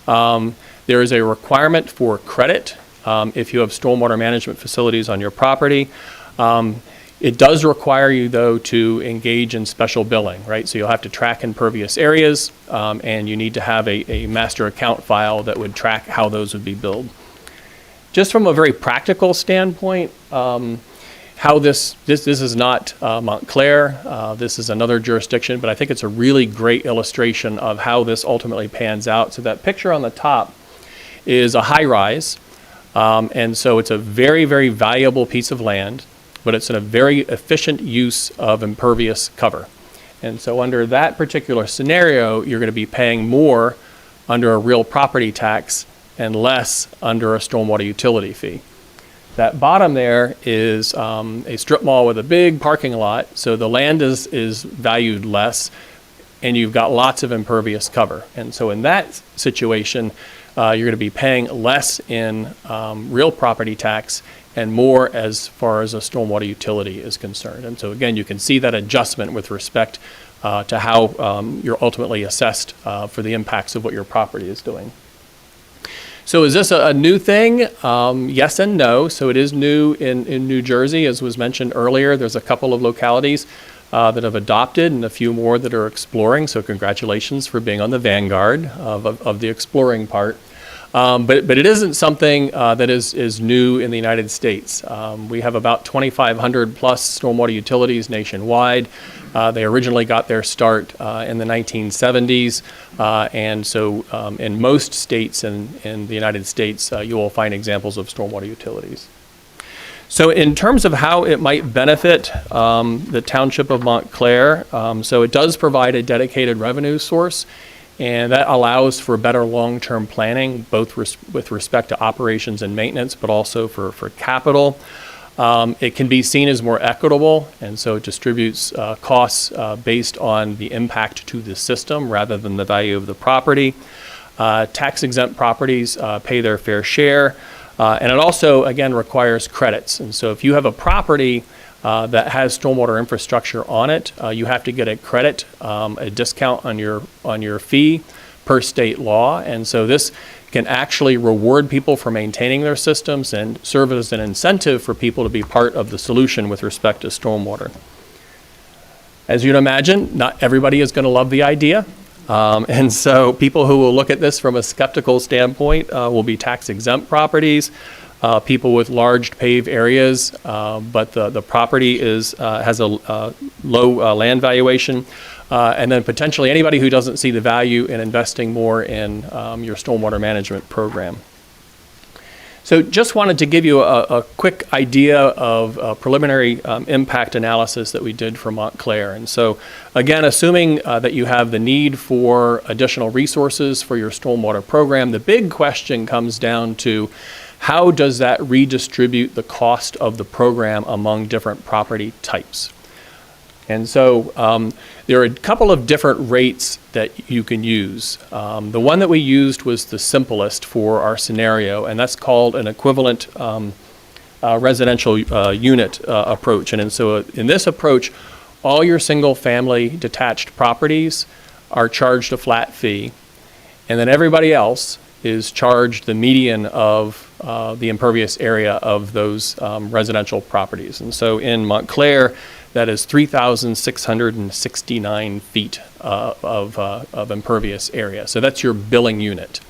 There is a requirement for credit if you have stormwater management facilities on your property. It does require you, though, to engage in special billing, right? So you'll have to track impervious areas, and you need to have a master account file that would track how those would be billed. Just from a very practical standpoint, how this is not Montclair, this is another jurisdiction, but I think it's a really great illustration of how this ultimately pans out. So that picture on the top is a high-rise, and so it's a very, very valuable piece of land, but it's in a very efficient use of impervious cover. And so under that particular scenario, you're going to be paying more under a real property tax and less under a stormwater utility fee. That bottom there is a strip mall with a big parking lot, so the land is valued less, and you've got lots of impervious cover. And so in that situation, you're going to be paying less in real property tax and more as far as a stormwater utility is concerned. And so again, you can see that adjustment with respect to how you're ultimately assessed for the impacts of what your property is doing. So is this a new thing? Yes and no. So it is new in New Jersey, as was mentioned earlier. There's a couple of localities that have adopted and a few more that are exploring. So congratulations for being on the vanguard of the exploring part. But it isn't something that is new in the United States. We have about 2,500 plus stormwater utilities nationwide. They originally got their start in the 1970s, and so in most states in the United States, you will find examples of stormwater utilities. So in terms of how it might benefit the Township of Montclair, so it does provide a dedicated revenue source, and that allows for better long-term planning, both with respect to operations and maintenance, but also for capital. It can be seen as more equitable, and so it distributes costs based on the impact to the system rather than the value of the property. Tax-exempt properties pay their fair share, and it also, again, requires credits. And so if you have a property that has stormwater infrastructure on it, you have to get a credit, a discount on your fee per state law. And so this can actually reward people for maintaining their systems and serve as an incentive for people to be part of the solution with respect to stormwater. As you'd imagine, not everybody is going to love the idea. And so people who will look at this from a skeptical standpoint will be tax exempt properties, people with large paved areas, but the property has a low land valuation, and then potentially anybody who doesn't see the value in investing more in your stormwater management program. So just wanted to give you a quick idea of a preliminary impact analysis that we did for Montclair. And so again, assuming that you have the need for additional resources for your stormwater program, the big question comes down to how does that redistribute the cost of the program among different property types? And so there are a couple of different rates that you can use. The one that we used was the simplest for our scenario, and that's called an equivalent residential unit approach. And so in this approach, all your single-family detached properties are charged a flat fee, and then everybody else is charged the median of the impervious area of those residential properties. And so in Montclair, that is 3,669 feet of impervious area. So that's your billing unit.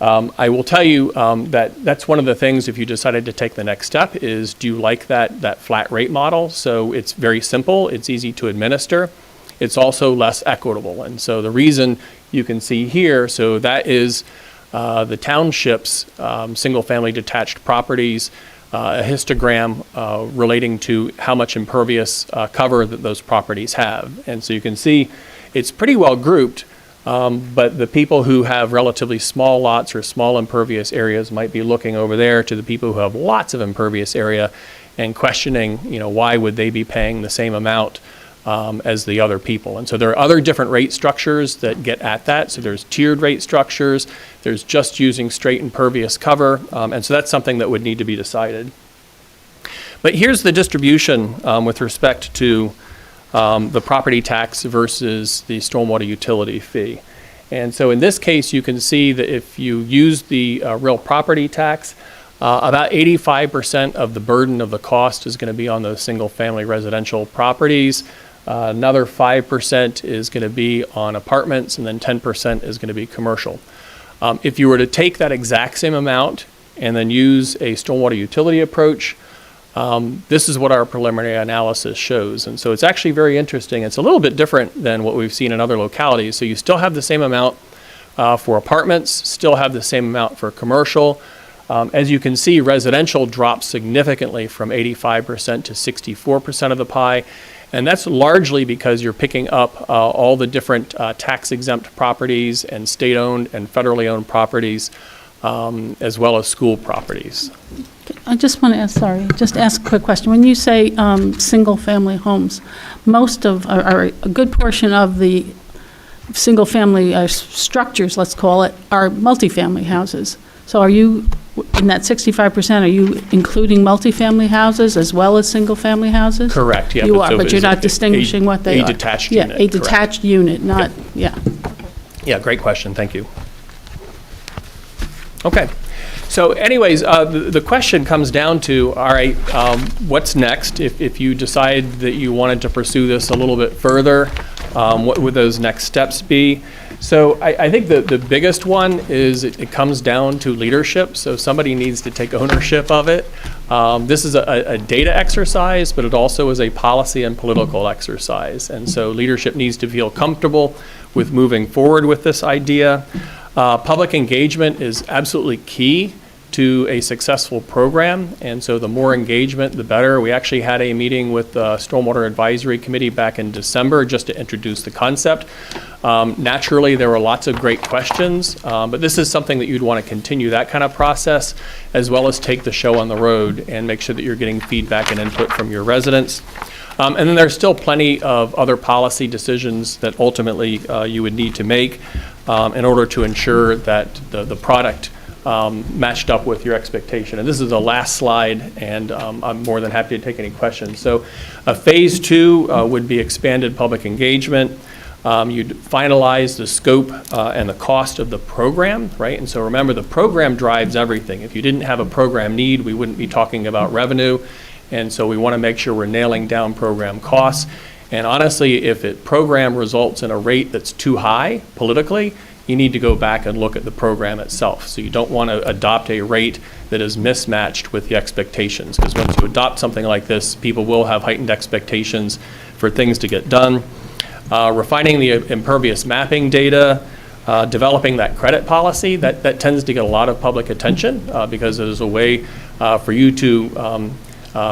I will tell you that that's one of the things, if you decided to take the next step, is do you like that flat rate model? So it's very simple, it's easy to administer, it's also less equitable. And so the reason you can see here, so that is the township's single-family detached properties, a histogram relating to how much impervious cover that those properties have. And so you can see it's pretty well grouped, but the people who have relatively small lots or small impervious areas might be looking over there to the people who have lots of impervious area and questioning, why would they be paying the same amount as the other people. And so there are other different rate structures that get at that. So there's tiered rate structures, there's just using straight impervious cover, and so that's something that would need to be decided. But here's the distribution with respect to the property tax versus the stormwater utility fee. And so in this case, you can see that if you use the real property tax, about 85% of the burden of the cost is going to be on those single-family residential properties. Another 5% is going to be on apartments, and then 10% is going to be commercial. If you were to take that exact same amount and then use a stormwater utility approach, this is what our preliminary analysis shows. And so it's actually very interesting. It's a little bit different than what we've seen in other localities. So you still have the same amount for apartments, still have the same amount for commercial. As you can see, residential drops significantly from 85% to 64% of the pie. And that's largely because you're picking up all the different tax-exempt properties and state-owned and federally owned properties, as well as school properties.
I just want to ask, ask a quick question. When you say single-family homes, most of, or a good portion of the single-family structures, let's call it, are multifamily houses. So are you, in that 65%, are you including multifamily houses as well as single-family houses?
Correct, yeah.
You are, but you're not distinguishing what they are.
A detached unit.
Yeah, a detached unit, not, yeah.
Yeah, great question, thank you. Okay, so anyways, the question comes down to, all right, what's next? If you decide that you wanted to pursue this a little bit further, what would those next steps be? So I think the biggest one is it comes down to leadership. So somebody needs to take ownership of it. This is a data exercise, but it also is a policy and political exercise. And so leadership needs to feel comfortable with moving forward with this idea. Public engagement is absolutely key to a successful program, and so the more engagement, the better. We actually had a meeting with the Stormwater Advisory Committee back in December just to introduce the concept. Naturally, there were lots of great questions, but this is something that you'd want to continue that kind of process, as well as take the show on the road and make sure that you're getting feedback and input from your residents. And then there's still plenty of other policy decisions that ultimately you would need to make in order to ensure that the product matched up with your expectation. And this is the last slide, and I'm more than happy to take any questions. So phase 2 would be expanded public engagement. You'd finalize the scope and the cost of the program, right? And so remember, the program drives everything. If you didn't have a program need, we wouldn't be talking about revenue. And so we want to make sure we're nailing down program costs. And honestly, if a program results in a rate that's too high politically, you need to go back and look at the program itself. So you don't want to adopt a rate that is mismatched with the expectations, because once you adopt something like this, people will have heightened expectations for things to get done. Refining the impervious mapping data, developing that credit policy, that tends to get a lot of public attention because it is a way for you to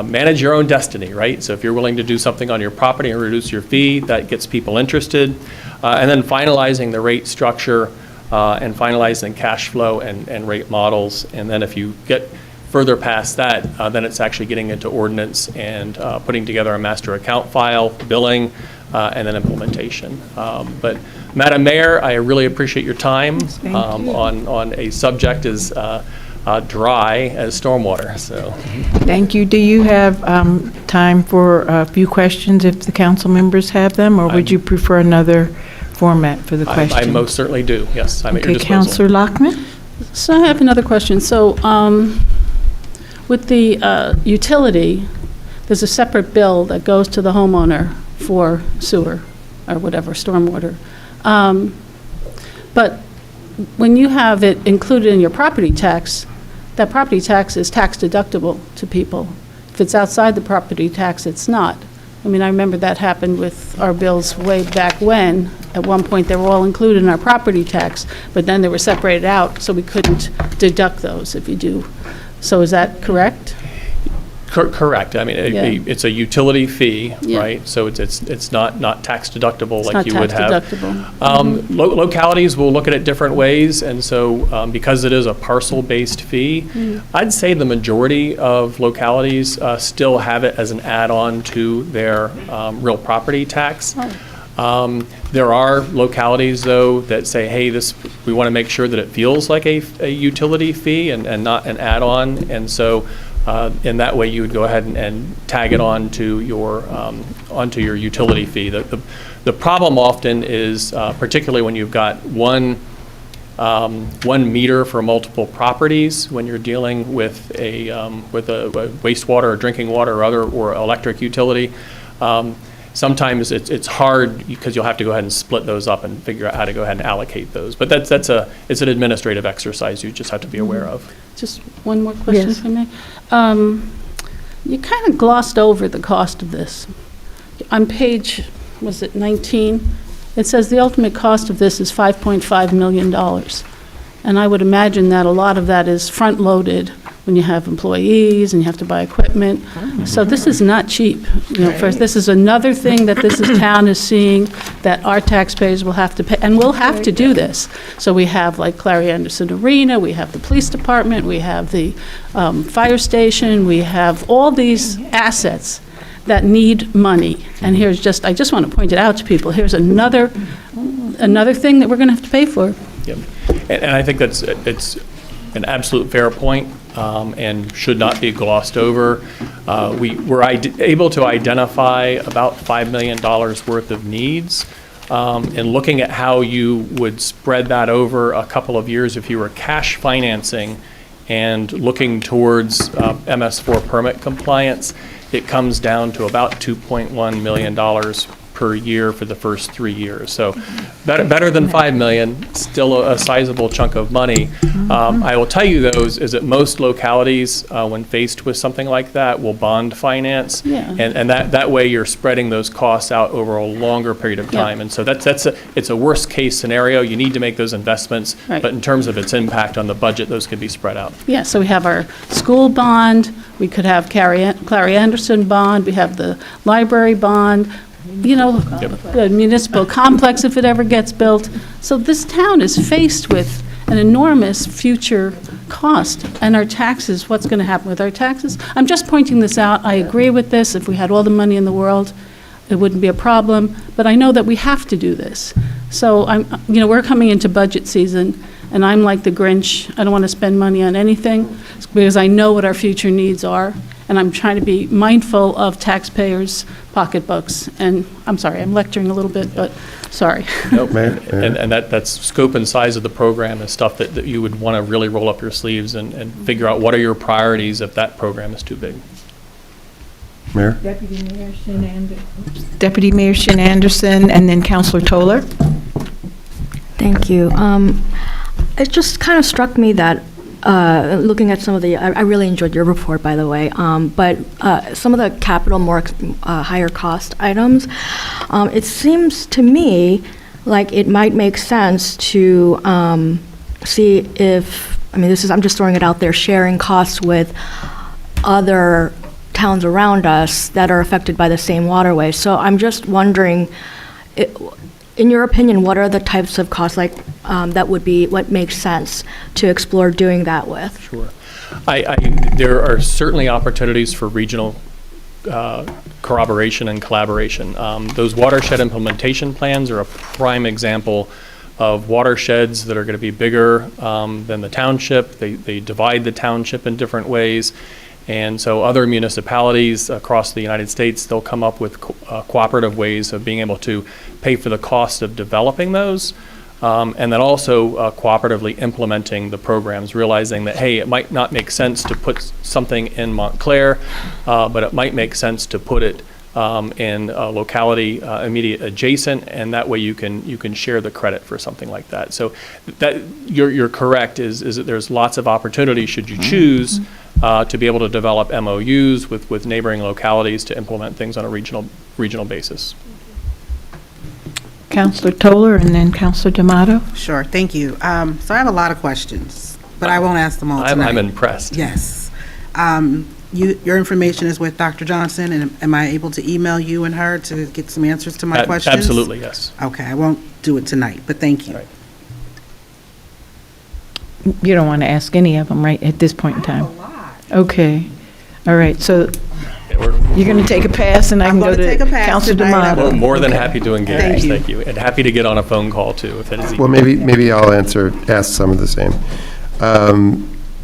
manage your own destiny, right? So if you're willing to do something on your property and reduce your fee, that gets people interested. And then finalizing the rate structure and finalizing cash flow and rate models. And then if you get further past that, then it's actually getting into ordinance and putting together a master account file, billing, and then implementation. But Madam Mayor, I really appreciate your time on a subject as dry as stormwater. So,
Thank you. Do you have time for a few questions if the council members have them, or would you prefer another format for the question?
I most certainly do. Yes, I'm at your
Okay,
disposal.
Councilor Lockman?
So I have another question. So with the utility, there's a separate bill that goes to the homeowner for sewer or whatever, stormwater. But when you have it included in your property tax, that property tax is tax deductible to people. If it's outside the property tax, it's not. I mean, I remember that happened with our bills way back when. At one point, they were all included in our property tax, but then they were separated out, so we couldn't deduct those if you do. So is that correct?
Correct. I mean, it's a utility fee,
Yeah.
right? So it's not tax deductible
It's
like
not
you would
tax
have.
deductible.
Localities will look at it different ways, and so because it is a parcel-based fee, I'd say the majority of localities still have it as an add-on to their real property tax. There are localities, though, that say, hey, we want to make sure that it feels like a utility fee and not an add-on, and so in that way, you would go ahead and tag it onto your utility fee. The problem often is, particularly when you've got one meter for multiple properties, when you're dealing with a wastewater or drinking water or electric utility. Sometimes it's hard because you'll have to go ahead and split those up and figure out how to go ahead and allocate those. But it's an administrative exercise you just have to be aware of.
Just one more question,
Yes.
if I may. You kind of glossed over the cost of this. On page, was it 19? It says the ultimate cost of this is $5.5 million. And I would imagine that a lot of that is front-loaded when you have employees and you have to buy equipment. So this is not cheap. First, this is another thing that town is seeing that our taxpayers will have to pay, and we'll have to do this. So we have like Clary Anderson Arena, we have the police department, we have the fire station, we have all these assets that need money. And I just want to point it out to people. Here's another thing that we're going to have to pay for.
Yep. And I think it's an absolute fair point and should not be glossed over. We were able to identify about $5 million worth of needs. And looking at how you would spread that over a couple of years if you were cash financing and looking towards MS4 permit compliance, it comes down to about $2.1 million per year for the first 3 years. So better than $5 million, still a sizable chunk of money. I will tell you, though, is that most localities, when faced with something like that, will bond finance.
Yeah.
And that way you're spreading those costs out over a longer period of time.
Yeah.
And so it's a worst case scenario. You need to make those investments,
Right.
but in terms of its impact on the budget, those can be spread out.
Yeah, so we have our school bond, we could have Clary Anderson bond, we have the library bond, the municipal complex if it ever gets built. So this town is faced with an enormous future cost. And our taxes, what's going to happen with our taxes? I'm just pointing this out. I agree with this. If we had all the money in the world, it wouldn't be a problem. But I know that we have to do this. So we're coming into budget season, and I'm like the Grinch. I don't want to spend money on anything because I know what our future needs are. And I'm trying to be mindful of taxpayers' pocketbooks. And I'm sorry, I'm lecturing a little bit, but sorry.
Nope.
Mayor?
And that's scope and size of the program is stuff that you would want to really roll up your sleeves and figure out what are your priorities if that program is too big.
Mayor?
Deputy Mayor Shin Anderson, and then Councilor Toller.
Thank you. It just kind of struck me that looking at some of the, I really enjoyed your report, by the way, but some of the capital, more higher cost items, it seems to me like it might make sense to see if, I mean, I'm just throwing it out there, sharing costs with other towns around us that are affected by the same waterway. So I'm just wondering, in your opinion, what are the types of costs that would be what makes sense to explore doing that with?
Sure. There are certainly opportunities for regional corroboration and collaboration. Those watershed implementation plans are a prime example of watersheds that are going to be bigger than the township. They divide the township in different ways. And so other municipalities across the United States, they'll come up with cooperative ways of being able to pay for the cost of developing those, and then also cooperatively implementing the programs, realizing that, hey, it might not make sense to put something in Montclair, but it might make sense to put it in a locality immediate adjacent, and that way you can share the credit for something like that. So that you're correct is that there's lots of opportunity should you choose to be able to develop MOUs with neighboring localities to implement things on a regional basis.
Councilor Toller, and then Councilor D'Amato.
Sure, thank you. So I have a lot of questions, but I won't ask them all tonight.
I'm impressed.
Yes. Your information is with Dr. Johnson, and am I able to email you and her to get some answers to my questions?
Absolutely, yes.
Okay, I won't do it tonight, but thank you.
Right.
You don't want to ask any of them, right, at this point in time? Okay. All right, so you're going to take a pass, and I can go to Councilor D'Amato.
We're more than happy to engage.
Thank you.
And happy to get on a phone call, too, if it is.
Well, maybe I'll ask some of the same.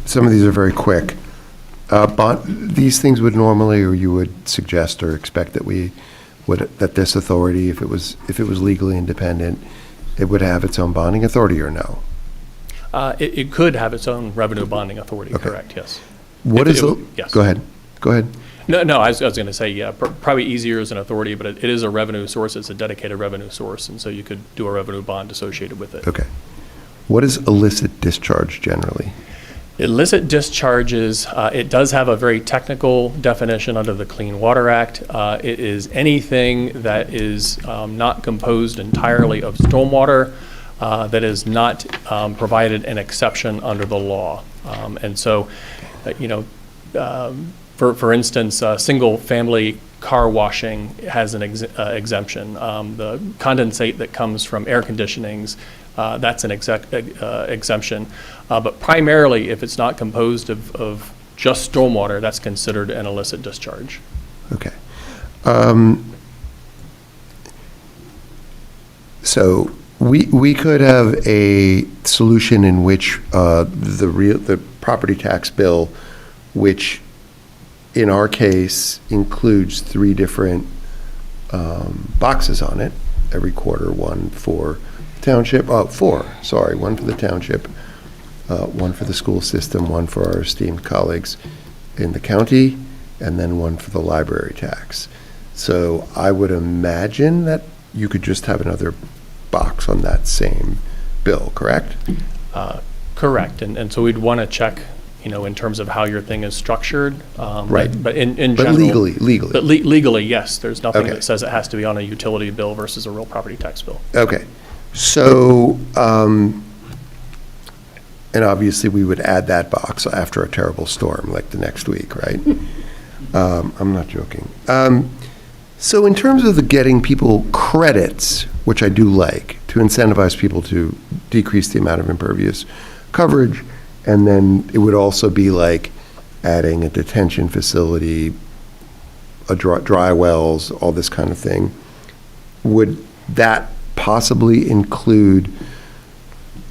Some of these are very quick. These things would normally, or you would suggest or expect that this authority, if it was legally independent, it would have its own bonding authority, or no?
It could have its own revenue bonding authority,
Okay.
Correct, yes.
Yes. Go ahead.
No, I was going to say, yeah, probably easier as an authority, but it is a revenue source. It's a dedicated revenue source, and so you could do a revenue bond associated with it.
Okay. What is illicit discharge generally?
Illicit discharges, it does have a very technical definition under the Clean Water Act. It is anything that is not composed entirely of stormwater, that is not provided an exception under the law. And so, for instance, single-family car washing has an exemption. The condensate that comes from air conditionings, that's an exemption. But primarily, if it's not composed of just stormwater, that's considered an illicit discharge.
Okay. So we could have a solution in which the property tax bill, which in our case includes 3 different boxes on it every quarter, one for township, 4, sorry, one for the township, one for the school system, one for our esteemed colleagues in the county, and then one for the library tax. So I would imagine that you could just have another box on that same bill, correct?
Correct, and so we'd want to check, in terms of how your thing is structured.
Right.
But in general.
But legally.
But legally, yes, there's nothing
Okay.
that says it has to be on a utility bill versus a real property tax bill.
Okay. So, and obviously we would add that box after a terrible storm, like the next week, right? I'm not joking. So in terms of the getting people credits, which I do like, to incentivize people to decrease the amount of impervious coverage, and then it would also be like adding a detention facility, dry wells, all this kind of thing. Would that possibly include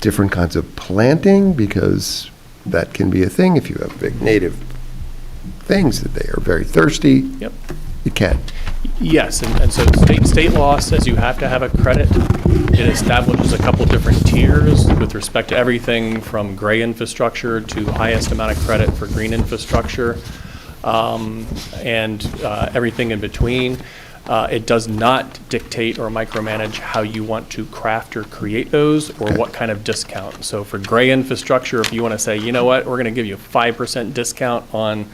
different kinds of planting? Because that can be a thing if you have big native things, that they are very thirsty.
Yep.
You can.
Yes, and so state law says you have to have a credit. It establishes a couple different tiers with respect to everything from gray infrastructure to highest amount of credit for green infrastructure, and everything in between. It does not dictate or micromanage how you want to craft or create those or what kind of discount. So for gray infrastructure, if you want to say, you know what, we're going to give you a 5% discount on,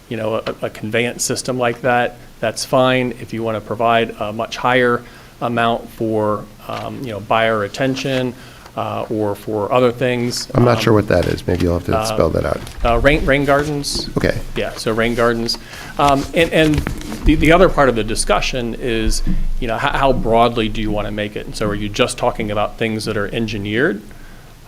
you know, a conveyance system like that, that's fine. If you want to provide a much higher amount for, you know, buyer retention or for other things.
I'm not sure what that is. Maybe you'll have to spell that out.
Rain gardens.
Okay.
Yeah, so rain gardens. And the other part of the discussion is, you know, how broadly do you want to make it? And so are you just talking about things that are engineered?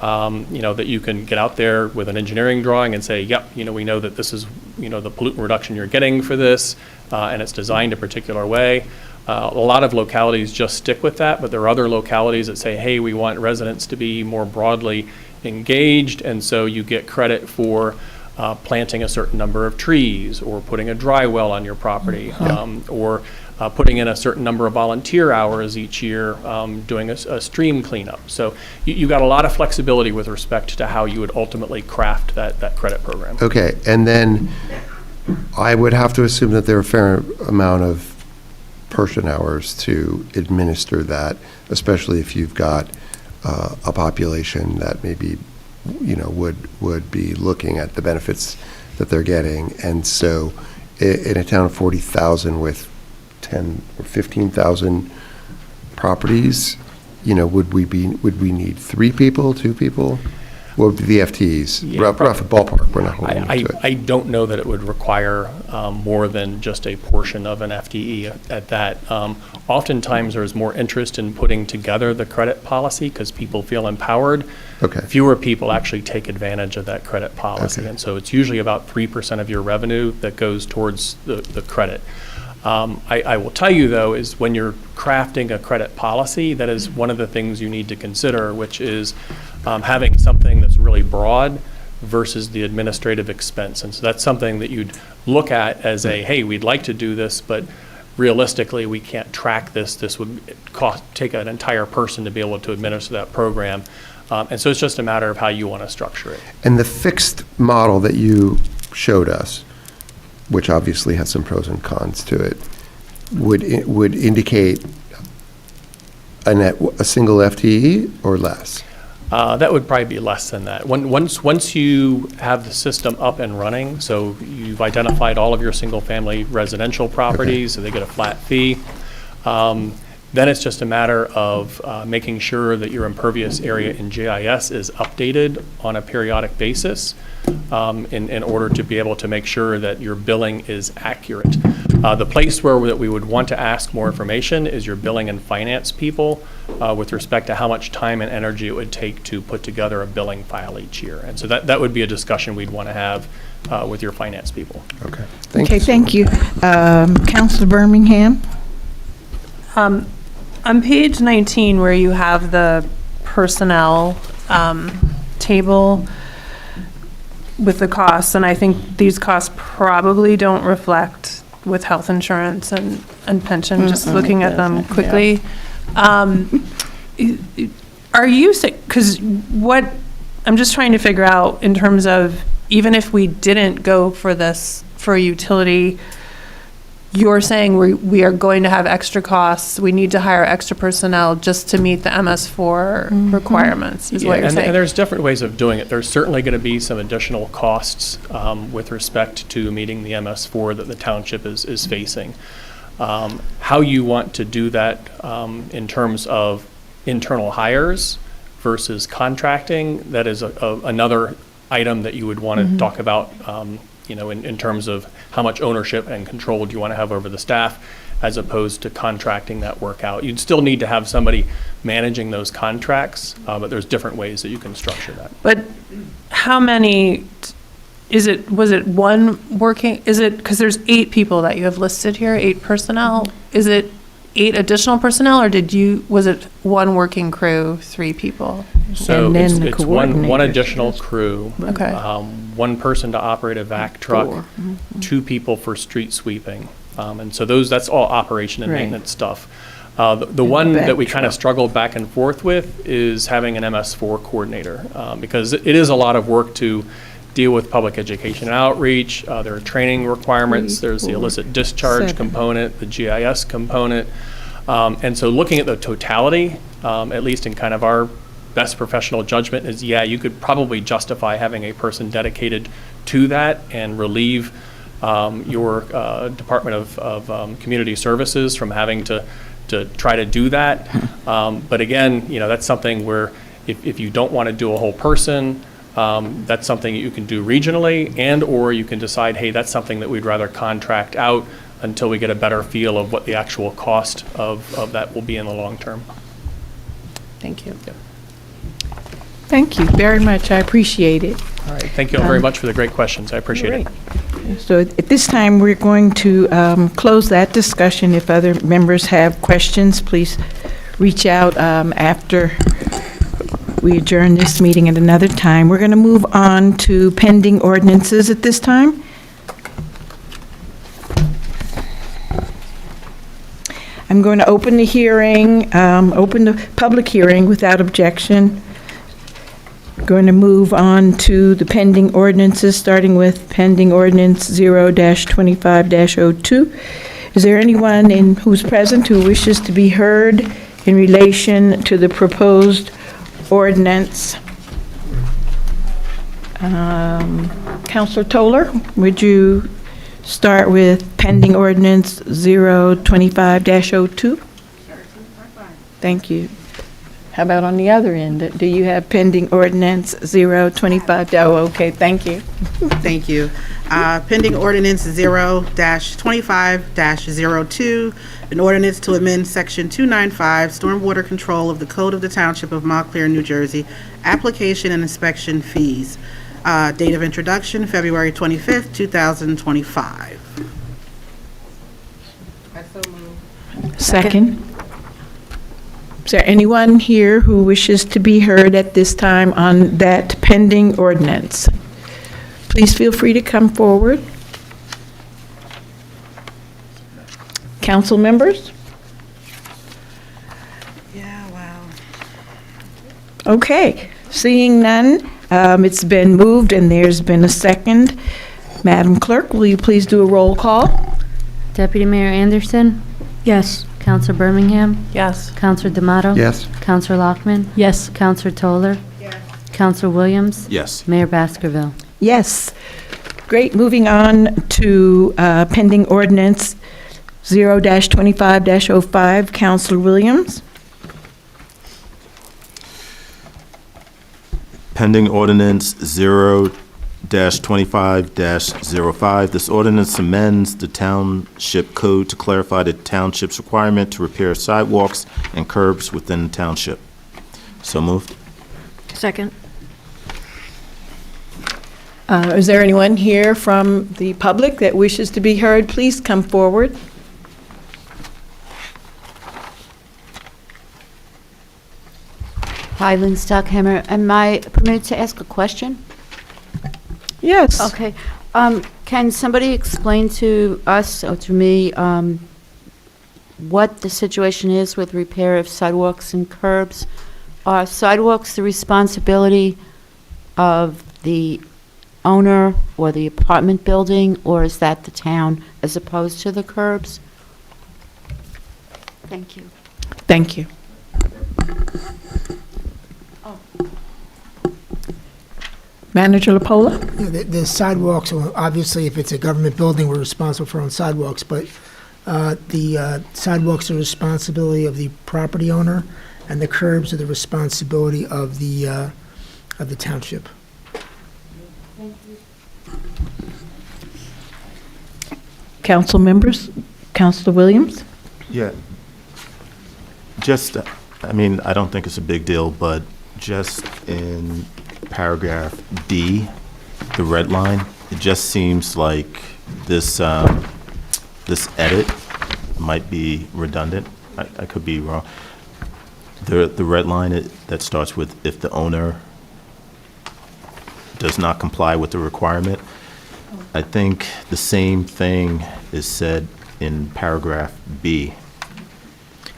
You know, that you can get out there with an engineering drawing and say, yep, you know, we know that this is, you know, the pollutant reduction you're getting for this, and it's designed a particular way. A lot of localities just stick with that, but there are other localities that say, hey, we want residents to be more broadly engaged, and so you get credit for planting a certain number of trees, or putting a dry well on your property, or putting in a certain number of volunteer hours each year doing a stream cleanup. So you got a lot of flexibility with respect to how you would ultimately craft that credit program.
Okay, and then I would have to assume that there are a fair amount of person hours to administer that, especially if you've got a population that maybe, you know, would be looking at the benefits that they're getting. And so in a town of 40,000 with 10 or 15,000 properties, you know, would we need 3 people, 2 people? What would be the FTEs?
Yeah,
rough ballpark, we're not holding you to it.
I don't know that it would require more than just a portion of an FTE at that. Oftentimes, there's more interest in putting together the credit policy because people feel empowered.
Okay.
Fewer people actually take advantage of that credit policy.
Okay.
And so it's usually about 3% of your revenue that goes towards the credit. I will tell you, though, is when you're crafting a credit policy, that is one of the things you need to consider, which is having something that's really broad versus the administrative expense. And so that's something that you'd look at as a, hey, we'd like to do this, but realistically, we can't track this. This would take an entire person to be able to administer that program. And so it's just a matter of how you want to structure it.
And the fixed model that you showed us, which obviously has some pros and cons to it, would indicate a single FTE or less?
That would probably be less than that. Once you have the system up and running, so you've identified all of your single-family residential properties, so they get a flat fee, then it's just a matter of making sure that your impervious area in GIS is updated on a periodic basis in order to be able to make sure that your billing is accurate. The place where that we would want to ask more information is your billing and finance people with respect to how much time and energy it would take to put together a billing file each year. And so that would be a discussion we'd want to have with your finance people.
Okay.
Thank you. Councilor Birmingham?
On page 19, where you have the personnel table with the costs, and I think these costs probably don't reflect with health insurance and pension, just looking at them quickly. Are you, because what, I'm just trying to figure out in terms of, even if we didn't go for this, for a utility, you're saying we are going to have extra costs, we need to hire extra personnel just to meet the MS4 requirements, is what you're saying?
And there's different ways of doing it. There's certainly going to be some additional costs with respect to meeting the MS4 that the township is facing. How you want to do that in terms of internal hires versus contracting, that is another item that you would want to talk about in terms of how much ownership and control do you want to have over the staff as opposed to contracting that work out. You'd still need to have somebody managing those contracts, but there's different ways that you can structure that.
But how many, was it one working, because there's 8 people that you have listed here, 8 personnel? Is it 8 additional personnel, or was it one working crew, 3 people?
So
And then
it's,
the
it's one
coordinators.
additional crew.
Okay.
One person to operate a vac truck, 2 people for street sweeping. And so that's all operation and
Right.
maintenance stuff. The one
vac
that we kind of
truck.
struggled back and forth with is having an MS4 coordinator, because it is a lot of work to deal with public education and outreach. There are training requirements. There's the illicit discharge
7.
component, the GIS component. And so looking at the totality, at least in kind of our best professional judgment, is, yeah, you could probably justify having a person dedicated to that and relieve your Department of Community Services from having to try to do that. But again, that's something where if you don't want to do a whole person, that's something you can do regionally, or you can decide, hey, that's something that we'd rather contract out until we get a better feel of what the actual cost of that will be in the long term.
Thank you.
Thank you very much. I appreciate it.
All right, thank you all very much for the great questions. I appreciate it.
So at this time, we're going to close that discussion. If other members have questions, please reach out after we adjourn this meeting at another time. We're going to move on to pending ordinances at this time. I'm going to open the hearing, open the public hearing without objection. Going to move on to the pending ordinances, starting with pending ordinance 0-25-02. Is there anyone who's present who wishes to be heard in relation to the proposed ordinance? Councilor Toller, would you start with pending ordinance 0-25-02? Thank you. How about on the other end? Do you have pending ordinance 0-25? Oh, okay, thank you.
Thank you. Pending ordinance 0-25-02, an ordinance to amend section 295, stormwater control of the Code of the Township of Montclair, New Jersey, application and inspection fees. Date of introduction, February 25th, 2025.
Second. Is there anyone here who wishes to be heard at this time on that pending ordinance? Please feel free to come forward. Council members?
Yeah, wow.
Okay, seeing none, it's been moved and there's been a second. Madam Clerk, will you please do a roll call?
Deputy Mayor Anderson?
Yes.
Counselor Birmingham?
Yes.
Counselor D'Amato?
Yes.
Counselor Lockman?
Yes.
Counselor Toller?
Yes.
Counselor Williams?
Yes.
Mayor Baskerville?
Yes. Great, moving on to pending ordinance 0-25-05, Councilor Williams.
Pending ordinance 0-25-05. This ordinance amends the Township Code to clarify the township's requirement to repair sidewalks and curbs within the township. So moved.
Second.
Is there anyone here from the public that wishes to be heard? Please come forward.
Hi, Lynn Stockhammer. Am I permitted to ask a question?
Yes.
Okay. Can somebody explain to us, or to me, what the situation is with repair of sidewalks and curbs? Are sidewalks the responsibility of the owner or the apartment building, or is that the town as opposed to the curbs? Thank you.
Thank you. Manager LaPola?
The sidewalks, well, obviously, if it's a government building, we're responsible for our own sidewalks, but the sidewalks are the responsibility of the property owner, and the curbs are the responsibility of the township.
Council members? Councilor Williams?
Yeah. Just, I mean, I don't think it's a big deal, but just in paragraph D, the red line, it just seems like this, this edit might be redundant. I could be wrong. The red line that starts with if the owner does not comply with the requirement, I think the same thing is said in paragraph B.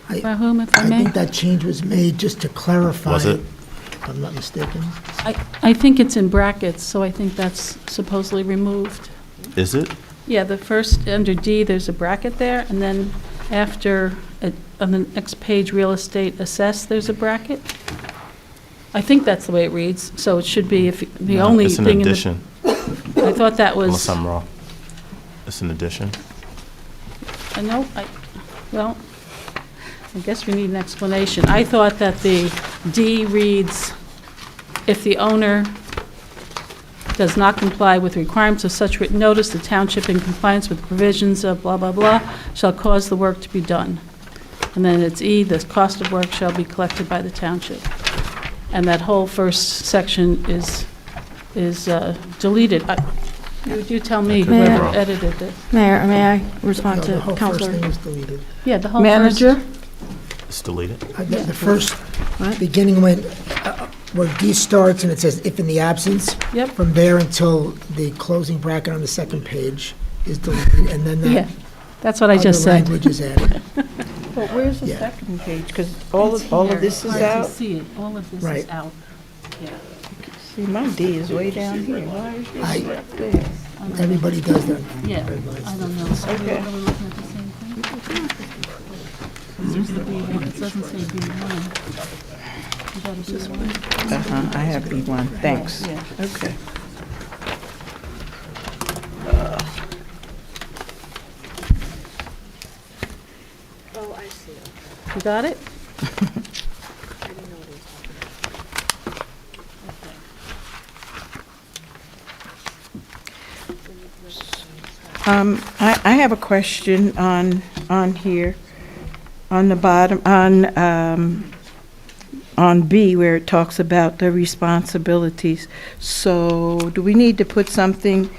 By whom, if I
I
may?
think that change was made just to clarify.
Was it?
If I'm not mistaken.
I think it's in brackets, so I think that's supposedly removed.
Is it?
Yeah, the first, under D, there's a bracket there, and then after, on the next page, real estate assessed, there's a bracket. I think that's the way it reads, so it should be if, the
No,
only
it's an
thing in the...
addition,
I thought that was...
unless I'm wrong. It's an addition.
I know, well, I guess we need an explanation. I thought that the D reads, if the owner does not comply with requirements of such written notice, the township in compliance with the provisions of blah, blah, blah, shall cause the work to be done. And then it's E, the cost of work shall be collected by the township. And that whole first section is deleted. You tell me, whoever edited it.
Mayor, may I respond
No,
to
the whole first
Counselor?
thing is deleted.
Yeah, the whole first...
Manager?
It's deleted.
The first, beginning when, where D starts and it says if in the absence.
Yep.
From there until the closing bracket on the second page is deleted, and then
Yeah,
that
that's what I just
other
said.
language is added.
But where's the
Yeah.
second page? Because all
It's
of
here.
this is
Hard to
out?
see it. All of this is
Right.
out. Yeah.
See, my D is way down here. Why is
I-
yours up there?
Everybody does that.
Yeah,
Red lines.
I don't know. So
Okay.
are we looking at the same thing? There's the B1. It doesn't say B1. You got a B1?
Uh-huh, I have B1, thanks.
Yeah.
Okay.
You got it?
I have a question on here, on the bottom, on B, where it talks about the responsibilities. So do we need to put something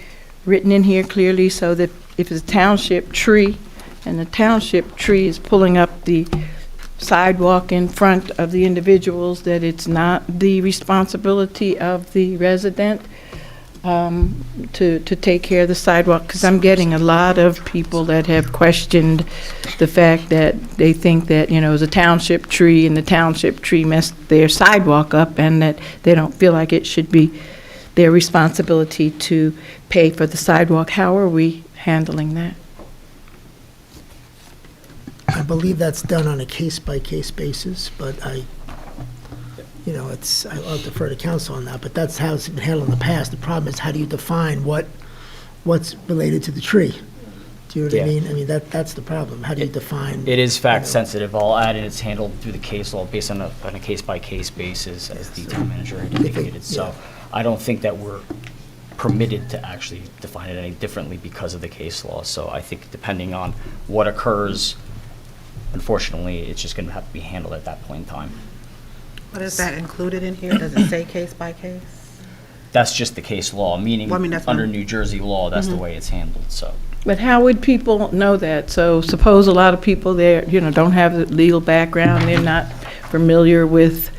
written in here clearly so that if it's a township tree, and the township tree is pulling up the sidewalk in front of the individuals, that it's not the responsibility of the resident to take care of the sidewalk? Because I'm getting a lot of people that have questioned the fact that they think that, you know, it's a township tree and the township tree messed their sidewalk up, and that they don't feel like it should be their responsibility to pay for the sidewalk. How are we handling that?
I believe that's done on a case-by-case basis, but I'll defer to council on that, but that's how it's been handled in the past. The problem is, how do you define what's related to the tree? Do you know what I mean? I mean, that's the problem. How do you define?
It is fact sensitive. I'll add it, it's handled through the case law based on a case-by-case basis, as the town manager had indicated. So I don't think that we're permitted to actually define it any differently because of the case law. So I think depending on what occurs, unfortunately, it's just going to have to be handled at that point in time.
But is that included in here? Does it say case by case?
That's just the case law, meaning
Well, I mean, that's
under
one-
New Jersey law, that's the way it's handled, so.
But how would people know that? So suppose a lot of people there, don't have the legal background, they're not familiar with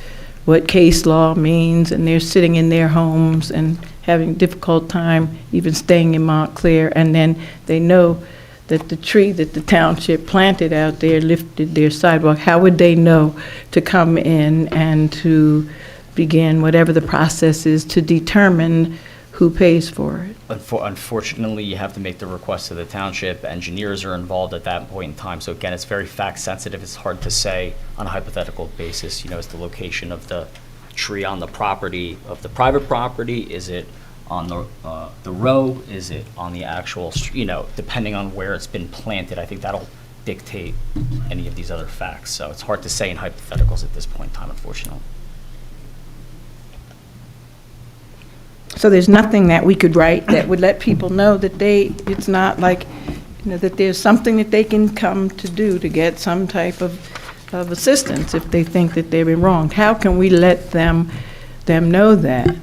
what case law means, and they're sitting in their homes and having a difficult time even staying in Montclair, and then they know that the tree that the township planted out there lifted their sidewalk. How would they know to come in and to begin whatever the process is to determine who pays for it?
Unfortunately, you have to make the request to the township. Engineers are involved at that point in time. So again, it's very fact sensitive. It's hard to say on a hypothetical basis, is the location of the tree on the property, of the private property? Is it on the row? Is it on the actual, depending on where it's been planted? I think that'll dictate any of these other facts. So it's hard to say in hypotheticals at this point in time, unfortunately.
So there's nothing that we could write that would let people know that it's not like, that there's something that they can come to do to get some type of assistance if they think that they've been wronged. How can we let them know that?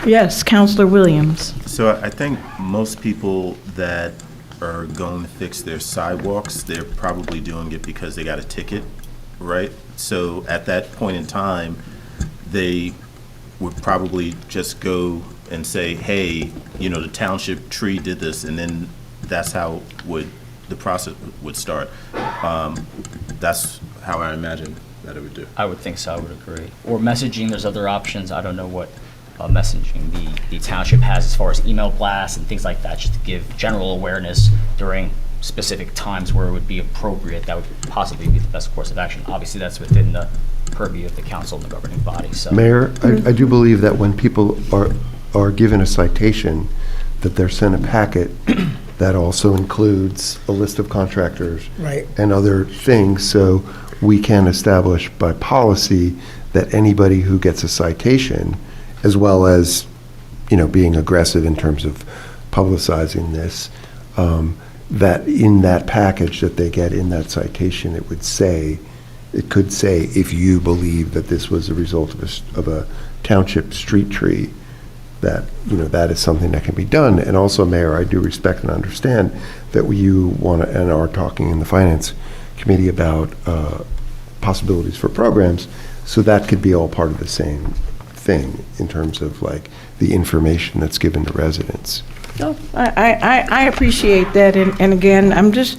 Yes, Counselor Williams.
So I think most people that are going to fix their sidewalks, they're probably doing it because they got a ticket, right? So at that point in time, they would probably just go and say, hey, you know, the township tree did this, and then that's how the process would start. That's how I imagine that it would do.
I would think so, I would agree. Or messaging, there's other options. I don't know what messaging the township has as far as email blasts and things like that, just to give general awareness during specific times where it would be appropriate. That would possibly be the best course of action. Obviously, that's within the purview of the council and the governing body, so.
Mayor, I do believe that when people are given a citation, that they're sent a packet that also includes a list of contractors
Right.
and other things, so we can establish by policy that anybody who gets a citation, as well as, you know, being aggressive in terms of publicizing this, that in that package that they get in that citation, it could say, if you believe that this was a result of a township street tree, that, you know, that is something that can be done. And also, Mayor, I do respect and understand that you want to, and are talking in the Finance Committee about possibilities for programs, so that could be all part of the same thing in terms of like the information that's given to residents.
No, I appreciate that, and again, I'm just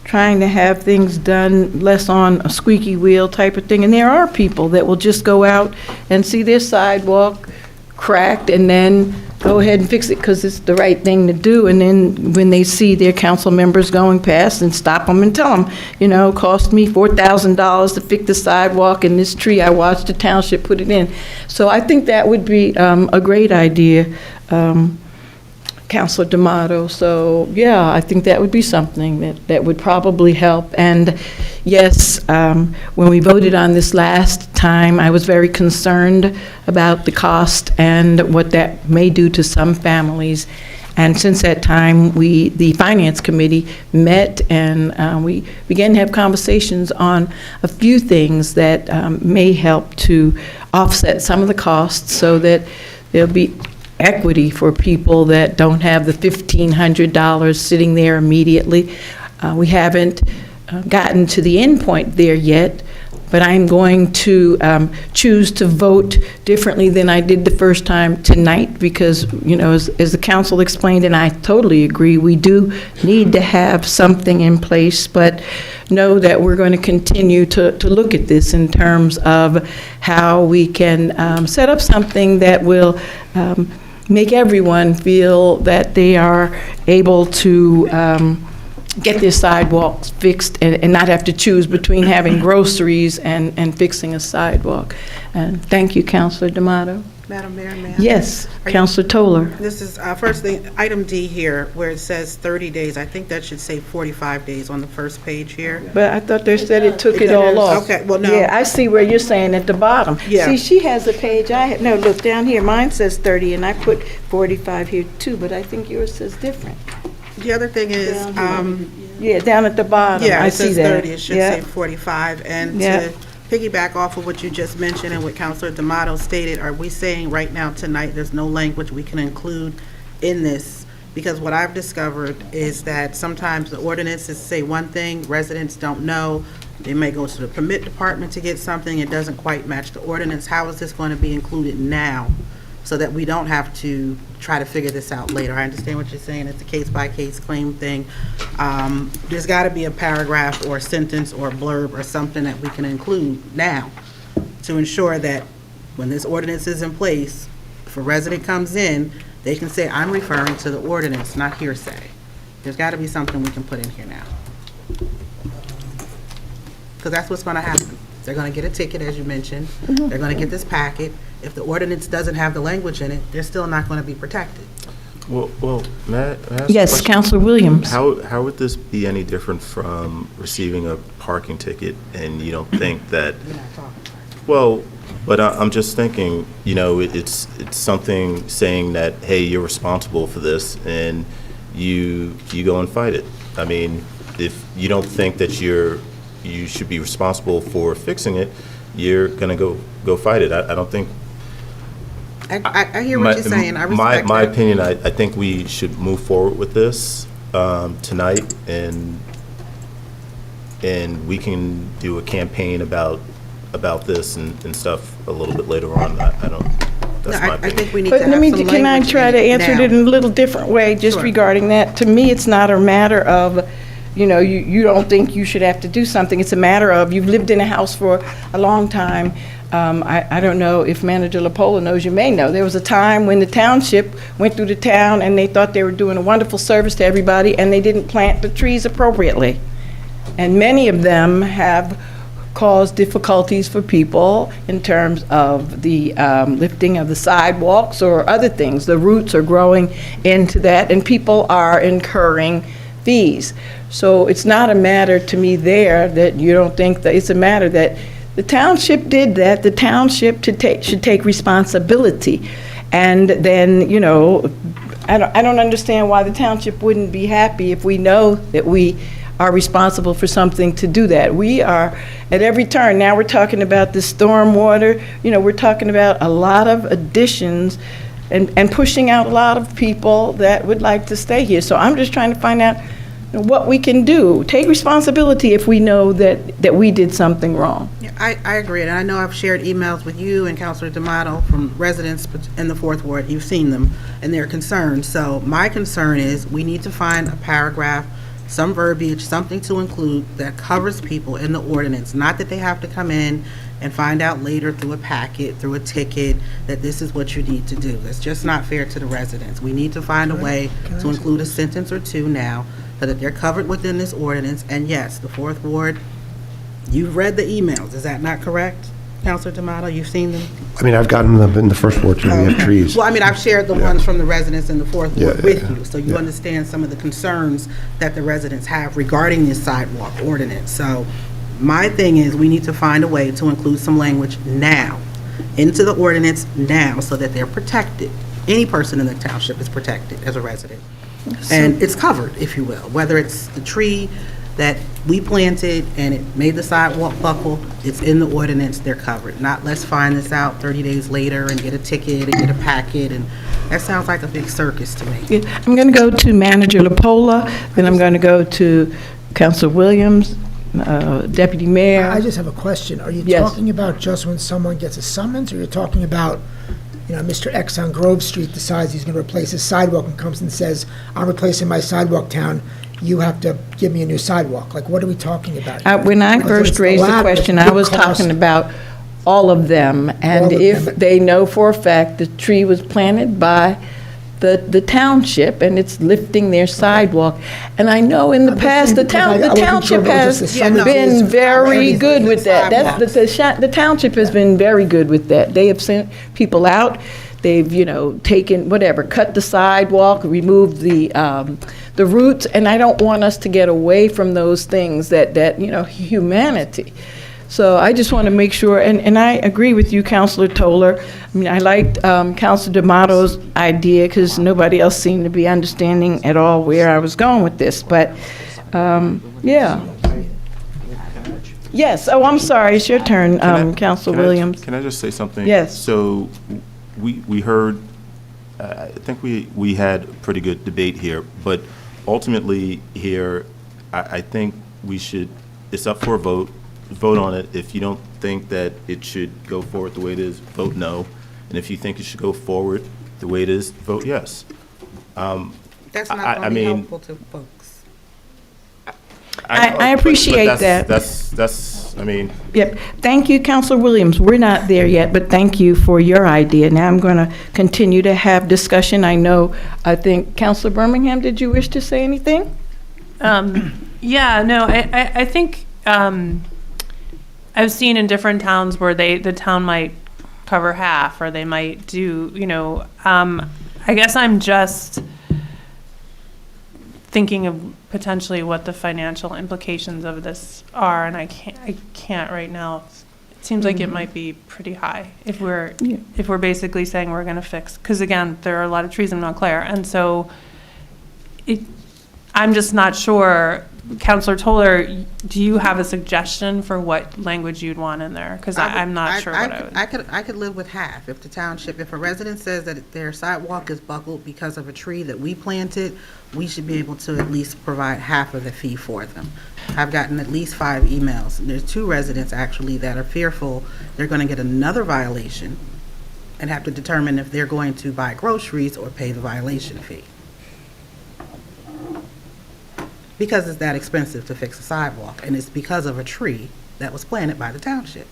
trying to have things done less on a squeaky wheel type of thing, and there are people that will just go out and see their sidewalk cracked and then go ahead and fix it because it's the right thing to do, and then when they see their council members going past, and stop them and tell them, you know, it cost me $4,000 to fix the sidewalk, and this tree, I watched the township put it in. So I think that would be a great idea, Councilor D'Amato. So, yeah, I think that would be something that would probably help. And yes, when we voted on this last time, I was very concerned about the cost and what that may do to some families. And since that time, the Finance Committee met, and we began to have conversations on a few things that may help to offset some of the costs so that there'll be equity for people that don't have the $1,500 sitting there immediately. We haven't gotten to the end point there yet, but I'm going to choose to vote differently than I did the first time tonight because, you know, as the council explained, and I totally agree, we do need to have something in place, but know that we're going to continue to look at this in terms of how we can set up something that will make everyone feel that they are able to get their sidewalks fixed and not have to choose between having groceries and fixing a sidewalk. And thank you, Councilor D'Amato.
Madam Mayor, ma'am?
Yes, Councilor Toller.
This is, first thing, item D here, where it says 30 days. I think that should say 45 days on the first page here.
But I thought they said it took it all off.
Okay, well, no.
Yeah, I see where you're saying at the bottom.
Yeah.
See, she has a page, no, look, down here, mine says 30, and I put 45 here too, but I think yours says different.
The other thing is,
Yeah, down at the bottom,
yeah,
I
it
see
says
that.
30, it should
Yeah.
say 45. And
Yeah.
to piggyback off of what you just mentioned and what Councilor D'Amato stated, are we saying right now tonight there's no language we can include in this? Because what I've discovered is that sometimes the ordinances say one thing, residents don't know. They may go to the permit department to get something, it doesn't quite match the ordinance. How is this going to be included now so that we don't have to try to figure this out later? I understand what you're saying, it's a case-by-case claim thing. There's got to be a paragraph or a sentence or a blurb or something that we can include now to ensure that when this ordinance is in place, if a resident comes in, they can say, I'm referring to the ordinance, not hearsay. There's got to be something we can put in here now. Because that's what's going to happen. They're going to get a ticket, as you mentioned. They're going to get this packet. If the ordinance doesn't have the language in it, they're still not going to be protected.
Well, may I ask a
Yes,
question?
Councilor Williams.
How would this be any different from receiving a parking ticket and you don't think that, well, but I'm just thinking, you know, it's something saying that, hey, you're responsible for this and you go and fight it. I mean, if you don't think that you should be responsible for fixing it, you're going to go fight it. I don't think.
I hear what you're saying. I respect
my
that.
opinion, I think we should move forward with this. tonight, and we can do a campaign about this and stuff a little bit later on. I don't, that's my
I
opinion.
think we need to
But
have
let me,
some
can I
language
try to
in
answer
now.
it in a little different way, just
Sure.
regarding that? To me, it's not a matter of, you don't think you should have to do something. It's a matter of, you've lived in a house for a long time. I don't know if Manager LaPola knows, you may know, there was a time when the township went through the town and they thought they were doing a wonderful service to everybody, and they didn't plant the trees appropriately. And many of them have caused difficulties for people in terms of the lifting of the sidewalks or other things. The roots are growing into that, and people are incurring fees. So it's not a matter to me there that you don't think that, it's a matter that the township did that. The township should take responsibility. And then, I don't understand why the township wouldn't be happy if we know that we are responsible for something to do that. We are at every turn. Now we're talking about the stormwater. We're talking about a lot of additions and pushing out a lot of people that would like to stay here. So I'm just trying to find out what we can do. Take responsibility if we know that we did something wrong.
Yeah, I agree, and I know I've shared emails with you and Councilor D'Amato from residents in the Fourth Ward. You've seen them, and they're concerned. So my concern is we need to find a paragraph, some verbiage, something to include that covers people in the ordinance, not that they have to come in and find out later through a packet, through a ticket, that this is what you need to do. That's just not fair to the residents. We need to find a way to include a sentence or two now so that they're covered within this ordinance. And yes, the Fourth Ward, you've read the emails, is that not correct, Councilor D'Amato? You've seen them?
I mean, I've gotten them in the first ward too. We have trees.
Well, I mean, I've shared the ones from the residents in the Fourth Ward
Yeah,
with
yeah,
you, so you
yeah.
understand some of the concerns that the residents have regarding this sidewalk ordinance. So my thing is, we need to find a way to include some language now, into the ordinance now, so that they're protected. Any person in the township is protected as a resident. And it's covered, if you will, whether it's the tree that we planted and it made the sidewalk buckle, it's in the ordinance, they're covered. Not let's find this out 30 days later and get a ticket and get a packet, and that sounds like a big circus to me.
I'm going to go to Manager LaPola, then I'm going to go to Councilor Williams, Deputy Mayor.
I just have a question. Are you
Yes.
talking about just when someone gets a summons, or you're talking about, Mr. X on Grove Street decides he's going to replace his sidewalk and comes and says, I'm replacing my sidewalk, town, you have to give me a new sidewalk? Like, what are we talking about?
When I
Whether it's
first raised the
latter,
question,
it's
I was
big cost.
talking about all of them, and
All of
if
them.
they know for a fact the tree was planted by the township and it's lifting their sidewalk. And I know in the
I'm
past, the
just saying, because I wasn't
township
sure if it was
has
just the summonses
been
or
very
everything.
good with that.
Sidewalks.
The township has been very good with that. They have sent people out, they've, taken, cut the sidewalk, removed the roots, and I don't want us to get away from those things that humanity. So I just want to make sure, and I agree with you, Councilor Toller. I mean, I liked Councilor D'Amato's idea because nobody else seemed to be understanding at all where I was going with this, but, yeah. Yes, oh, I'm sorry, it's your turn, Councilor Williams.
Can I just say something?
Yes.
So we heard, I think we had a pretty good debate here, but ultimately here, I think we should, it's up for a vote on it. If you don't think that it should go forward the way it is, vote no. And if you think it should go forward the way it is, vote yes.
That's not
I
going to be
mean-
helpful to folks.
I appreciate that.
That's, I mean.
Yep. Thank you, Councilor Williams. We're not there yet, but thank you for your idea. Now I'm going to continue to have discussion. I think, Councilor Birmingham, did you wish to say anything?
Yeah, no, I think I've seen in different towns where the town might cover half, or they might do, I guess I'm just thinking of potentially what the financial implications of this are, and I can't right now. It seems like it might be pretty high if we're basically saying we're going to fix, because again, there are a lot of trees in Montclair, and so I'm just not sure Counselor Toller, do you have a suggestion for what language you'd want in there? Because I'm not sure what I would.
I could live with half. If the township, if a resident says that their sidewalk is buckled because of a tree that we planted, we should be able to at least provide half of the fee for them. I've gotten at least 5 emails, and there's 2 residents actually that are fearful they're going to get another violation and have to determine if they're going to buy groceries or pay the violation fee. Because it's that expensive to fix a sidewalk, and it's because of a tree that was planted by the township.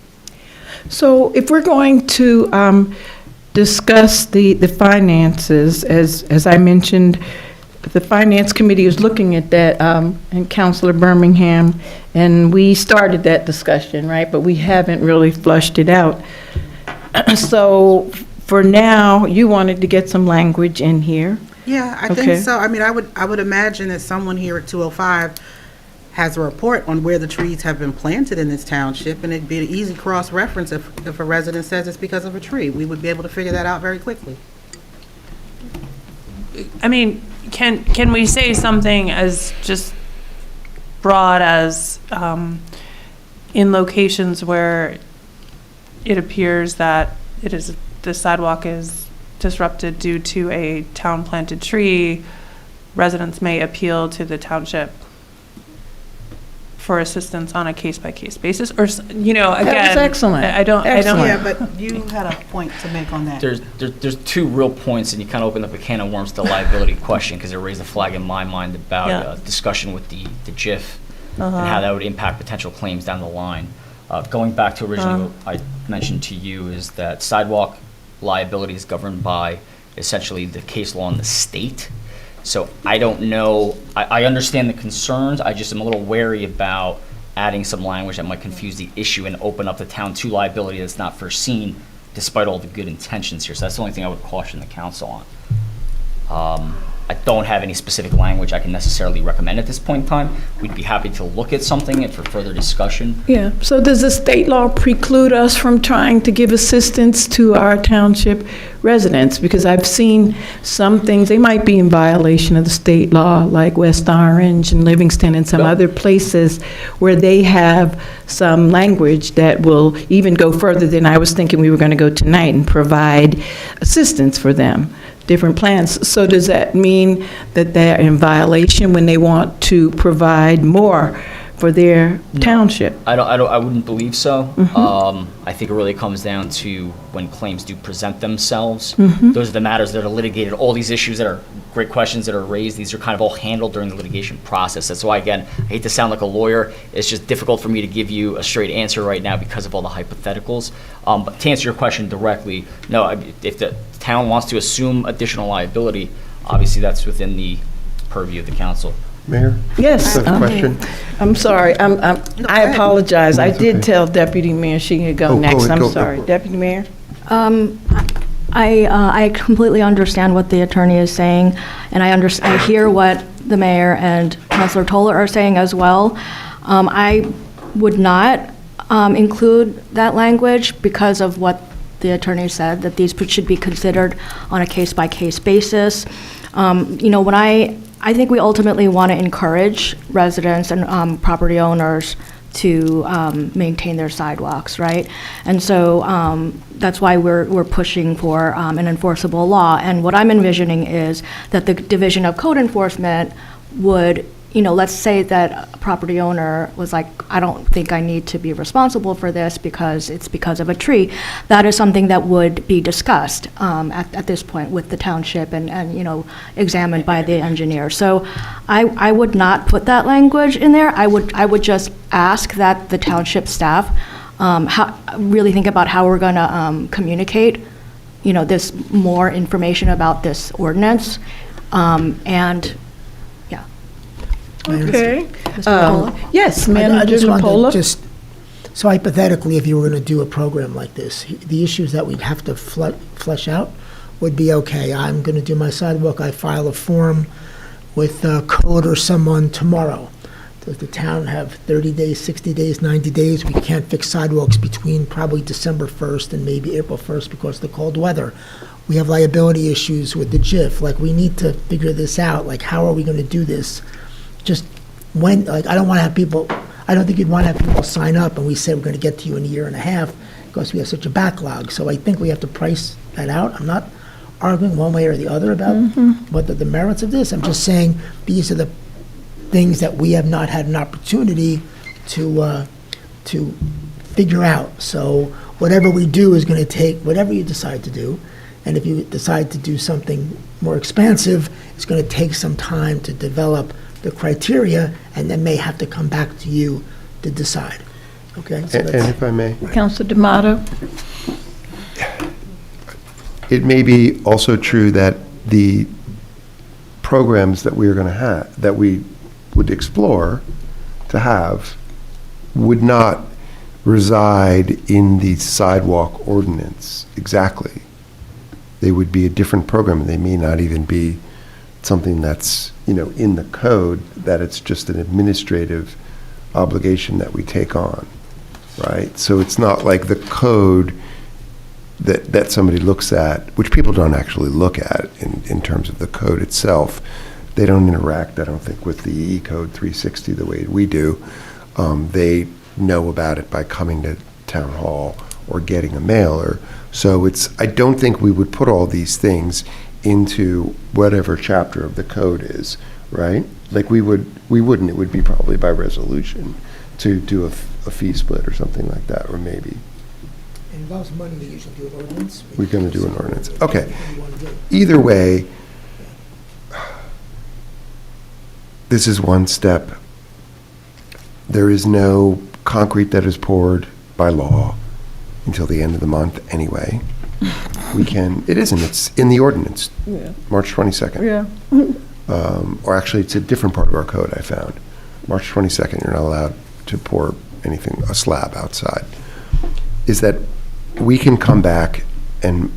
So if we're going to discuss the finances, as I mentioned, the Finance Committee is looking at that, and Councilor Birmingham, and we started that discussion, right? But we haven't really flushed it out. So for now, you wanted to get some language in here.
Yeah, I
Okay.
think so. I mean, I would imagine that someone here at 205 has a report on where the trees have been planted in this township, and it'd be an easy cross-reference if a resident says it's because of a tree. We would be able to figure that out very quickly.
I mean, can we say something as just broad as in locations where it appears that the sidewalk is disrupted due to a town-planted tree, residents may appeal to the township for assistance on a case-by-case basis, or, again.
That was excellent.
I don't.
Yeah, but you had a point to make on that.
There's 2 real points, and you kind of opened up a can of worms to the liability question, because it raised a flag in my mind about discussion with the JIF and how that would impact potential claims down the line. Going back to originally what I mentioned to you is that sidewalk liability is governed by essentially the case law in the state. So I don't know, I understand the concerns, I just am a little wary about adding some language that might confuse the issue and open up the town to liability that's not foreseen, despite all the good intentions here. So that's the only thing I would caution the council on. I don't have any specific language I can necessarily recommend at this point in time. We'd be happy to look at something and for further discussion.
Yeah, so does the state law preclude us from trying to give assistance to our township residents? Because I've seen some things, they might be in violation of the state law, like West Orange and Livingston and some other places where they have some language that will even go further than I was thinking we were going to go tonight and provide assistance for them. Different plans. So does that mean that they're in violation when they want to provide more for their township?
I wouldn't believe so. I think it really comes down to when claims do present themselves. Those are the matters that are litigated. All these issues that are great questions that are raised, these are kind of all handled during the litigation process. That's why, again, I hate to sound like a lawyer. It's just difficult for me to give you a straight answer right now because of all the hypotheticals. But to answer your question directly, no, if the town wants to assume additional liability, obviously that's within the purview of the council.
Mayor?
Yes.
I have a question.
I'm sorry. I apologize. I did tell Deputy Mayor she could go next. I'm sorry. Deputy Mayor?
I completely understand what the attorney is saying, and I hear what the mayor and Councilor Toller are saying as well. I would not include that language because of what the attorney said, that these should be considered on a case-by-case basis. When I think we ultimately want to encourage residents and property owners to maintain their sidewalks, right? And so that's why we're pushing for an enforceable law. And what I'm envisioning is that the Division of Code Enforcement would, let's say that a property owner was like, I don't think I need to be responsible for this because it's because of a tree. That is something that would be discussed at this point with the township and examined by the engineer. So I would not put that language in there. I would just ask that the township staff really think about how we're going to communicate, this more information about this ordinance, and yeah.
Okay.
Mr. Pola?
Yes,
I
Manager
just wanted
Pola?
to so hypothetically, if you were going to do a program like this, the issues that we'd have to flesh out would be, okay, I'm going to do my sidewalk, I file a form with code or someone tomorrow. Does the town have 30 days, 60 days, 90 days? We can't fix sidewalks between probably December 1st and maybe April 1st because of the cold weather. We have liability issues with the JIF. Like, we need to figure this out. Like, how are we going to do this? Just when, like, I don't want to have people, I don't think you'd want to have people sign up and we say we're going to get to you in a year and a half because we have such a backlog. So I think we have to price that out. I'm not arguing one way or the other about what the merits of this. I'm just saying these are the things that we have not had an opportunity to figure out. So whatever we do is going to take, whatever you decide to do, and if you decide to do something more expansive, it's going to take some time to develop the criteria, and then may have to come back to you to decide. Okay? So
And if I may,
Councilor D'Amato?
it may be also true that the programs that we are going to have, that we would explore to have, would not reside in the sidewalk ordinance exactly. They would be a different program. They may not even be something that's, in the code, that it's just an administrative obligation that we take on, right? So it's not like the code that somebody looks at, which people don't actually look at in terms of the code itself. They don't interact, I don't think, with the E-Code 360 the way we do. They know about it by coming to town hall or getting a mailer. So I don't think we would put all these things into whatever chapter of the code is, right? Like we wouldn't, it would be probably by resolution to do a fee split or something like that, or maybe.
It involves money, we usually do an ordinance.
We're going to do an ordinance. Okay. Either way, this is one step. There is no concrete that is poured by law until the end of the month anyway. It's in the ordinance, March 22nd.
Yeah.
Or actually, it's a different part of our code I found. March 22nd, you're not allowed to pour anything, a slab outside. Is that we can come back and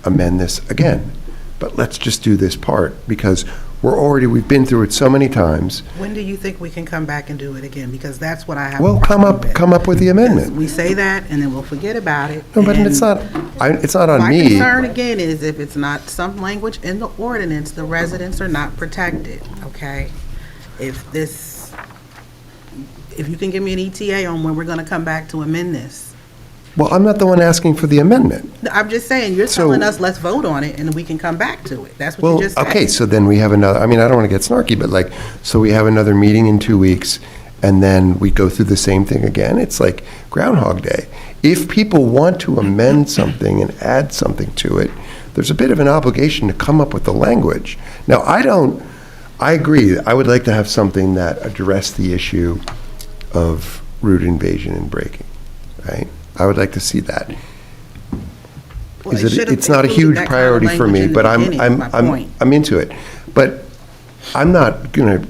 amend this again, but let's just do this part because we've been through it so many times.
When do you think we can come back and do it again? Because that's what I have.
Well, come up with the amendment.
We say that, and then we'll forget about it.
No, but it's not on me.
My concern, again, is if it's not some language in the ordinance, the residents are not protected, okay? If you can give me an ETA on when we're going to come back to amend this.
Well, I'm not the one asking for the amendment.
I'm just saying, you're telling us, let's vote on it, and we can come back to it. That's what you just said.
Okay, so then we have another, I don't want to get snarky, but so we have another meeting in 2 weeks, and then we go through the same thing again. It's like Groundhog Day. If people want to amend something and add something to it, there's a bit of an obligation to come up with the language. Now, I agree. I would like to have something that addressed the issue of root invasion and breaking, right? I would like to see that.
Well,
It's not a huge priority for me, but I'm into it. But I'm not going to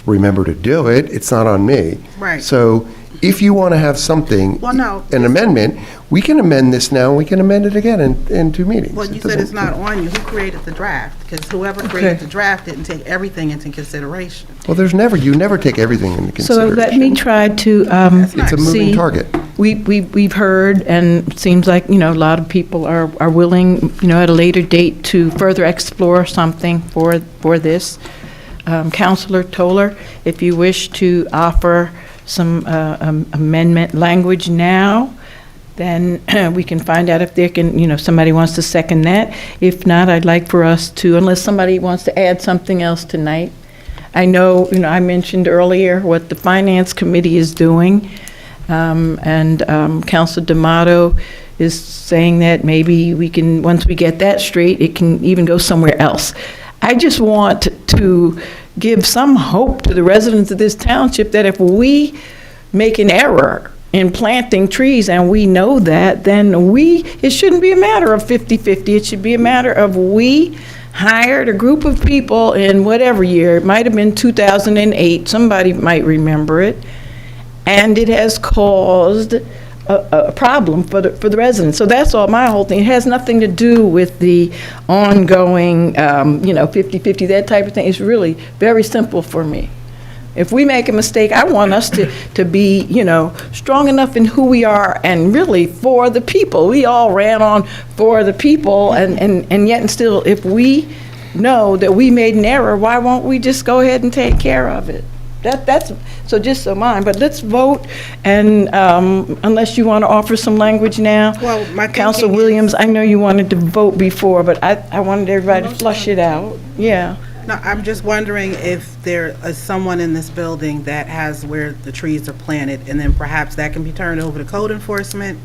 remember to do it. It's not on me.
Right.
So if you want to have something, an amendment, we can amend this now, and we can amend it again in 2 meetings.
Well, you said it's not on you. Who created the draft? Because whoever created the draft didn't take everything into consideration.
Well, you never take everything into consideration.
So let me try to
It's a moving target.
We've heard, and it seems like, a lot of people are willing, at a later date to further explore something for this. Councilor Toller, if you wish to offer some amendment language now, then we can find out if there can, somebody wants to second that. If not, I'd like for us to, unless somebody wants to add something else tonight. I know, I mentioned earlier what the Finance Committee is doing, and Councilor D'Amato is saying that maybe we can, once we get that straight, it can even go somewhere else. I just want to give some hope to the residents of this township that if we make an error in planting trees, and we know that, then it shouldn't be a matter of 50-50. It should be a matter of we hired a group of people in whatever year, it might have been 2008, somebody might remember it, and it has caused a problem for the residents. So that's all, my whole thing. It has nothing to do with the ongoing, 50-50, that type of thing. It's really very simple for me. If we make a mistake, I want us to be, strong enough in who we are and really for the people. We all ran on for the people, and yet and still, if we know that we made an error, why won't we just go ahead and take care of it? That's, so just so mine, but let's vote, and unless you want to offer some language now.
Well, my
Council
thinking
Williams, I know you wanted to vote before, but I wanted everybody to flush it out. Yeah.
No, I'm just wondering if there is someone in this building that has where the trees are planted, and then perhaps that can be turned over to code enforcement,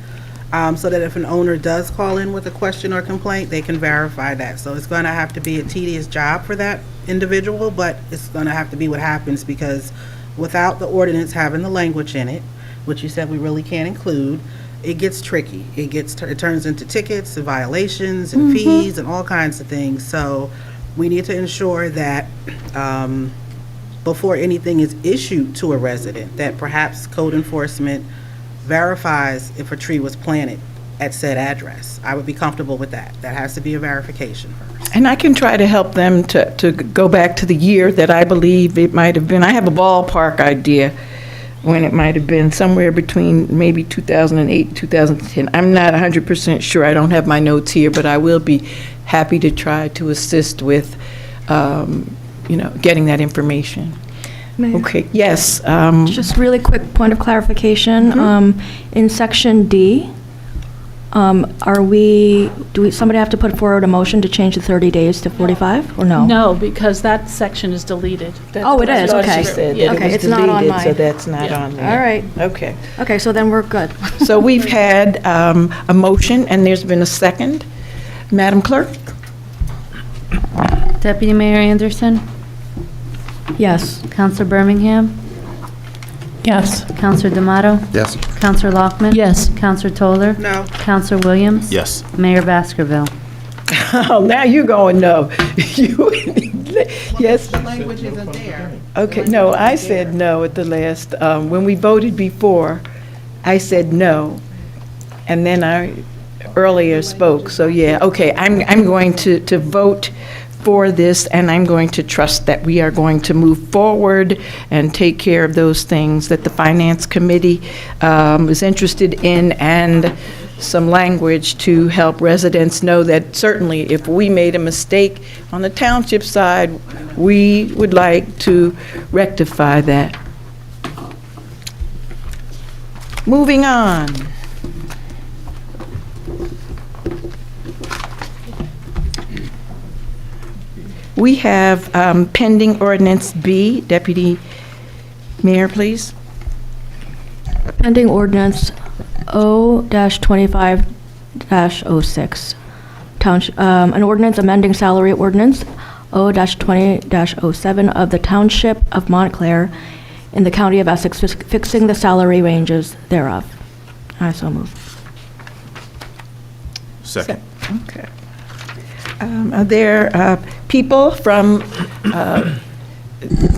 so that if an owner does call in with a question or complaint, they can verify that. So it's going to have to be a tedious job for that individual, but it's going to have to be what happens, because without the ordinance having the language in it, which you said we really can't include, it gets tricky. It turns into tickets and violations and fees and all kinds of things. So we need to ensure that before anything is issued to a resident, that perhaps code enforcement verifies if a tree was planted at said address. I would be comfortable with that. That has to be a verification first.
And I can try to help them to go back to the year that I believe it might have been. I have a ballpark idea when it might have been, somewhere between maybe 2008 and 2010. I'm not 100% sure. I don't have my notes here, but I will be happy to try to assist with, getting that information.
Mayor?
Okay, yes.
Just really quick point of clarification. In section D, somebody have to put forward a motion to change the 30 days to 45, or no?
No, because that section is deleted.
Oh, it is,
That's what
okay.
she said,
Yeah.
that it
Okay,
was
it's not on
deleted,
mine.
so that's not on there.
All right.
Okay.
Okay, so then we're good.
So we've had a motion, and there's been a second. Madam Clerk?
Deputy Mayor Anderson,
Yes.
Counselor Birmingham,
Yes.
Counselor D'Amato,
Yes.
Counselor Lockman.
Yes.
Counselor Toller,
No.
Counselor Williams.
Yes.
Mayor Baskerville.
Oh, now you're going no. Yes?
The language isn't there.
Okay, no, I said no at the last, when we voted before, I said no, and then I earlier spoke, so yeah, okay, I'm going to vote for this, and I'm going to trust that we are going to move forward and take care of those things that the Finance Committee is interested in, and some language to help residents know that certainly if we made a mistake on the township side, we would like to rectify that. Moving on. We have pending ordinance B. Deputy Mayor, please.
Pending ordinance O-25-06. Township, an ordinance amending salary ordinance O-20-07 of the Township of Montclair in the County of Essex, fixing the salary ranges thereof. I so move.
Second.
Okay. Are there people from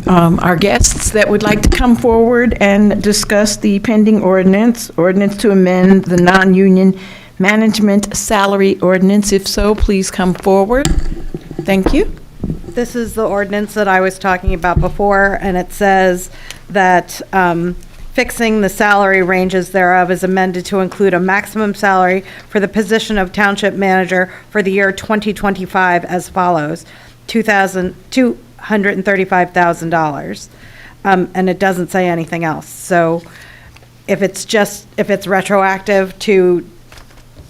our guests that would like to come forward and discuss the pending ordinance to amend the non-union management salary ordinance? If so, please come forward. Thank you.
This is the ordinance that I was talking about before, and it says that fixing the salary ranges thereof is amended to include a maximum salary for the position of township manager for the year 2025 as follows: $235,000. And it doesn't say anything else. So if it's retroactive to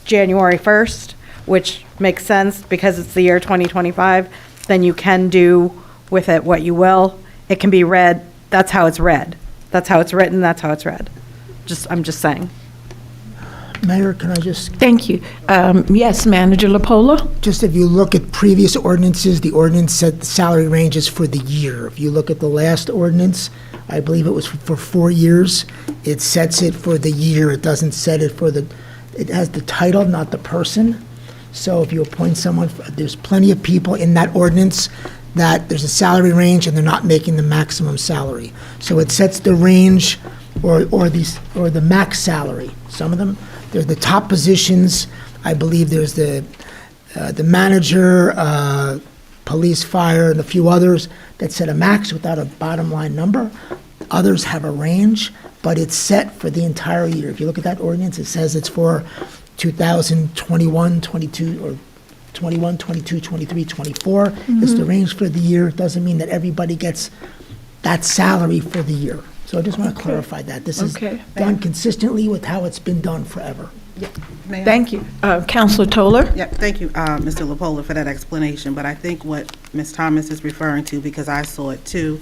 January 1st, which makes sense because it's the year 2025, then you can do with it what you will. It can be read, that's how it's read. That's how it's written, that's how it's read. I'm just saying.
Mayor, can I just,
Thank you. Yes, Manager Lapola?
just if you look at previous ordinances, the ordinance said the salary ranges for the year. If you look at the last ordinance, I believe it was for 4 years, it sets it for the year. It doesn't set it for it has the title, not the person. So if you appoint someone, there's plenty of people in that ordinance that there's a salary range and they're not making the maximum salary. So it sets the range or the max salary. Some of them, they're the top positions. I believe there's the manager, police, fire, and a few others that set a max without a bottom line number. Others have a range, but it's set for the entire year. If you look at that ordinance, it says it's for 2021, 22, or 21, 22, 23, 24. It's the range for the year. It doesn't mean that everybody gets that salary for the year. So I just want to clarify that. This is
Okay.
done consistently with how it's been done forever.
May I?
Thank you. Counselor Toller?
Yeah, thank you, Mr. LaPola, for that explanation, but I think what Ms. Thomas is referring to, because I saw it too,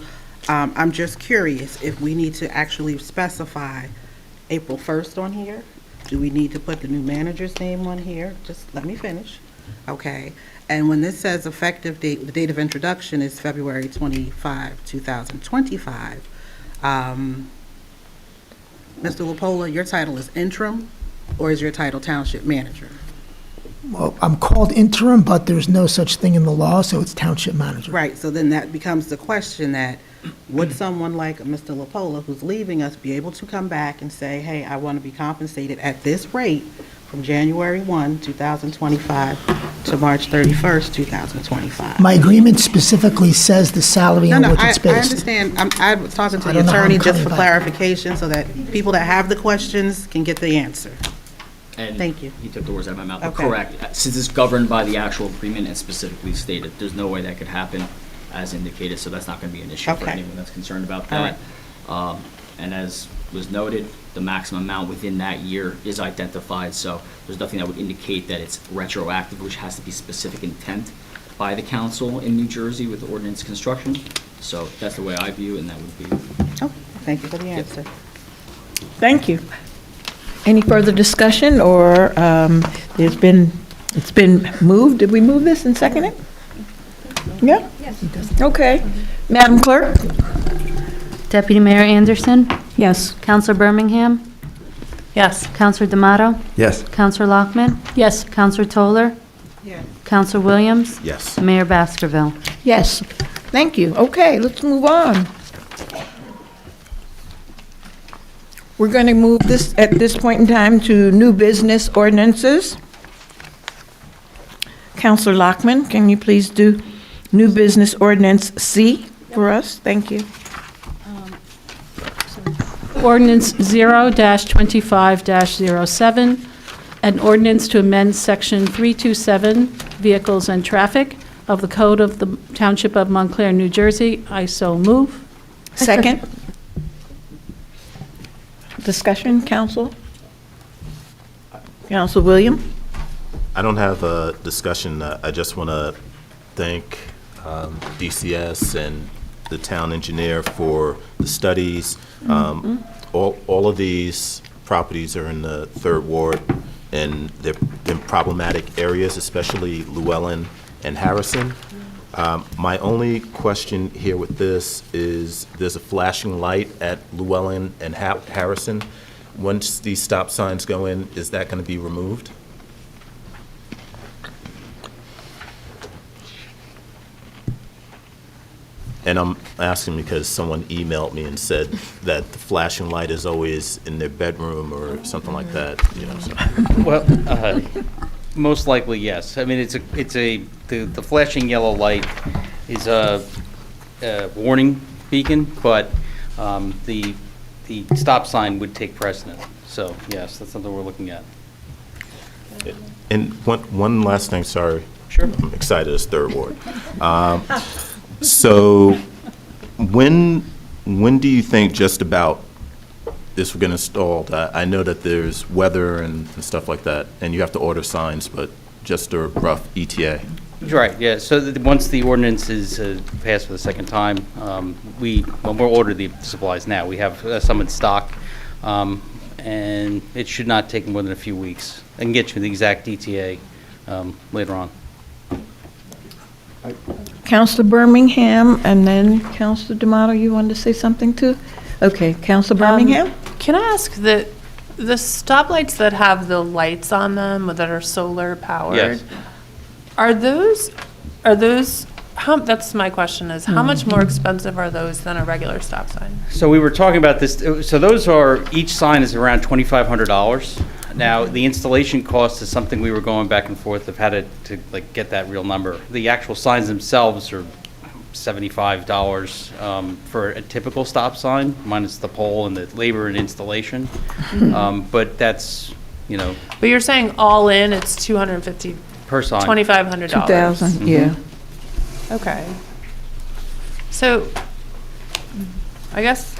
I'm just curious if we need to actually specify April 1st on here? Do we need to put the new manager's name on here? Just let me finish. Okay. And when this says effective date, the date of introduction is February 25, 2025. Mr. LaPola, your title is interim, or is your title township manager?
Well, I'm called interim, but there's no such thing in the law, so it's township manager.
Right, so then that becomes the question that, would someone like Mr. LaPola, who's leaving us, be able to come back and say, hey, I want to be compensated at this rate from January 1, 2025 to March 31st, 2025?
My agreement specifically says the salary on which it's
I
based.
understand. I was talking to
I
the
don't know how I'm
attorney just
coming
for
back.
clarification so that people that have the questions can get the answer.
And
Thank you.
He took the words out of my mouth. But
Okay.
correct. Since it's governed by the actual agreement and specifically stated, there's no way that could happen as indicated, so that's not going to be an issue for
Okay.
anyone that's concerned about
All
that. And as was noted, the maximum amount within that year is identified, so there's nothing that would indicate that it's retroactive, which has to be specific intent by the council in New Jersey with ordinance construction. So that's the way I view it, and that would be.
Oh, thank you for the answer.
Thank you. Any further discussion, or it's been moved? Did we move this and second it? Yeah? Okay. Madam Clerk?
Deputy Mayor Anderson,
Yes.
Counselor Birmingham,
Yes.
Counselor D'Amato,
Yes.
Counselor Lockman,
Yes.
Counselor Toller, Counselor Williams,
Yes.
Mayor Baskerville.
Yes. Thank you. Okay, let's move on. We're going to move this, at this point in time, to new business ordinances. Counselor Lockman, can you please do new business ordinance C for us? Thank you.
Ordinance 0-25-07, an ordinance to amend Section 327, Vehicles and Traffic, of the Code of the Township of Montclair, New Jersey. I so move.
Second. Discussion, counsel? Counsel William?
I don't have a discussion. I just want to thank DCS and the town engineer for the studies. All of these properties are in the 3rd Ward, and they're in problematic areas, especially Llewellyn and Harrison. My only question here with this is there's a flashing light at Llewellyn and Harrison. Once these stop signs go in, is that going to be removed? And I'm asking because someone emailed me and said that the flashing light is always in their bedroom or something like that, you know, so.
Well, most likely, yes. I mean, the flashing yellow light is a warning beacon, but the stop sign would take precedent. So, yes, that's something we're looking at.
And one last thing, sorry.
Sure.
I'm excited, it's 3rd Ward. So when do you think just about this will get installed? I know that there's weather and stuff like that, and you have to order signs, but just a rough ETA.
Right, yeah. So once the ordinance is passed for the second time, we'll order the supplies now. We have some in stock, and it should not take more than a few weeks. I can get you the exact ETA later on.
Counselor Birmingham, and then Counselor D'Amato, you wanted to say something too? Okay, Counselor Birmingham?
Can I ask the stoplights that have the lights on them that are solar powered?
Yes.
Are those, that's my question is, how much more expensive are those than a regular stop sign?
So we were talking about this, so those are, each sign is around $2,500. Now, the installation cost is something we were going back and forth of how to like get that real number. The actual signs themselves are $75 for a typical stop sign, minus the pole and the labor and installation. But that's, you know.
But you're saying all in, it's $250,
Per sign.
$2,500.
2,000, yeah.
Okay. So I guess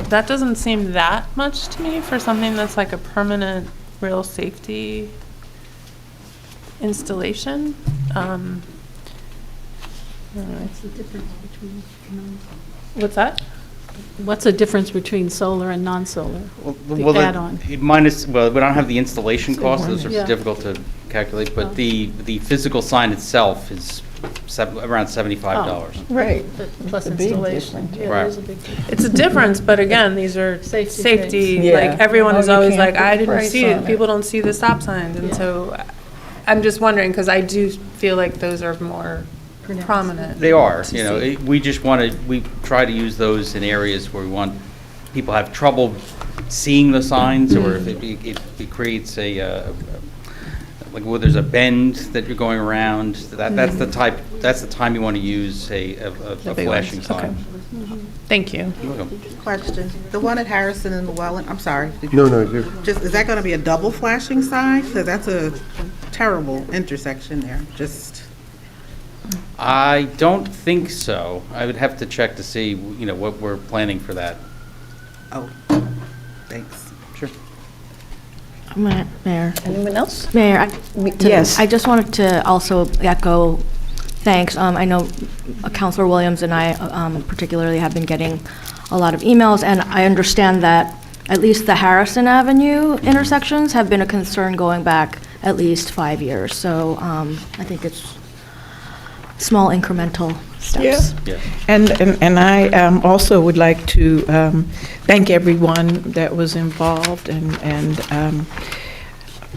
that doesn't seem that much to me for something that's like a permanent real safety installation. What's that?
What's the difference between solar and non-solar?
Well,
The add-on.
Well, we don't have the installation costs, those are
Yeah.
difficult to calculate, but the physical sign itself is around $75.
Right.
Plus
It's a big
installation.
difference.
Yeah,
Right.
there's a big difference.
It's a difference, but again, these are
Safety
safety,
things.
Yeah.
like everyone
Oh,
is
you
always
can't
like, I
put
didn't
price
see
on
it.
it.
People don't see the stop signs. And
Yeah.
so I'm just wondering, because I do feel like those are more prominent.
They are,
to
you know,
see.
we just want to, we try to use those in areas where we want, people have trouble seeing the signs, or if it creates like where there's a bend that you're going around, that's the time you want to use a
big
flashing
ones, okay.
sign.
Thank you.
You're welcome.
Question, the one at Harrison and Llewellyn, I'm sorry.
No, you're,
Is that gonna be a double flashing sign? Because that's a terrible intersection there, just.
I don't think so. I would have to check to see, you know, what we're planning for that.
Oh, thanks.
Sure.
Mayor.
Anyone else?
Mayor,
Yes.
I just wanted to also echo thanks. I know Councilor Williams and I particularly have been getting a lot of emails, and I understand that at least the Harrison Avenue intersections have been a concern going back at least 5 years. So I think it's small incremental steps.
Yeah.
And I also would like to thank everyone that was involved and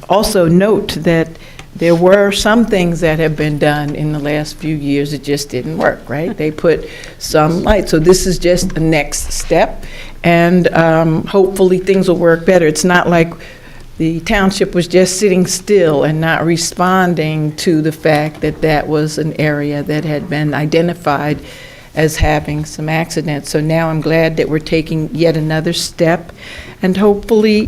also note that there were some things that have been done in the last few years that just didn't work, right? They put some light. So this is just a next step, and hopefully things will work better. It's not like the township was just sitting still and not responding to the fact that that was an area that had been identified as having some accidents. So now I'm glad that we're taking yet another step, and hopefully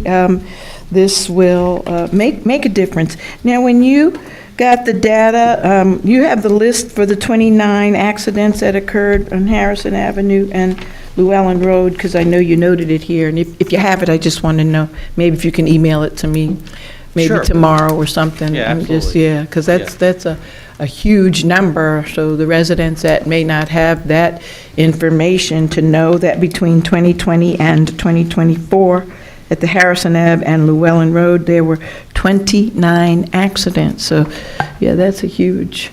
this will make a difference. Now, when you got the data, you have the list for the 29 accidents that occurred on Harrison Avenue and Llewellyn Road, because I know you noted it here, and if you have it, I just want to know, maybe if you can email it to me, maybe
Sure.
tomorrow or something.
Yeah,
I'm just,
absolutely.
yeah, because that's a huge number, so the residents that may not have that information to know that between 2020 and 2024, at the Harrison Ave and Llewellyn Road, there were 29 accidents. So, yeah, that's a huge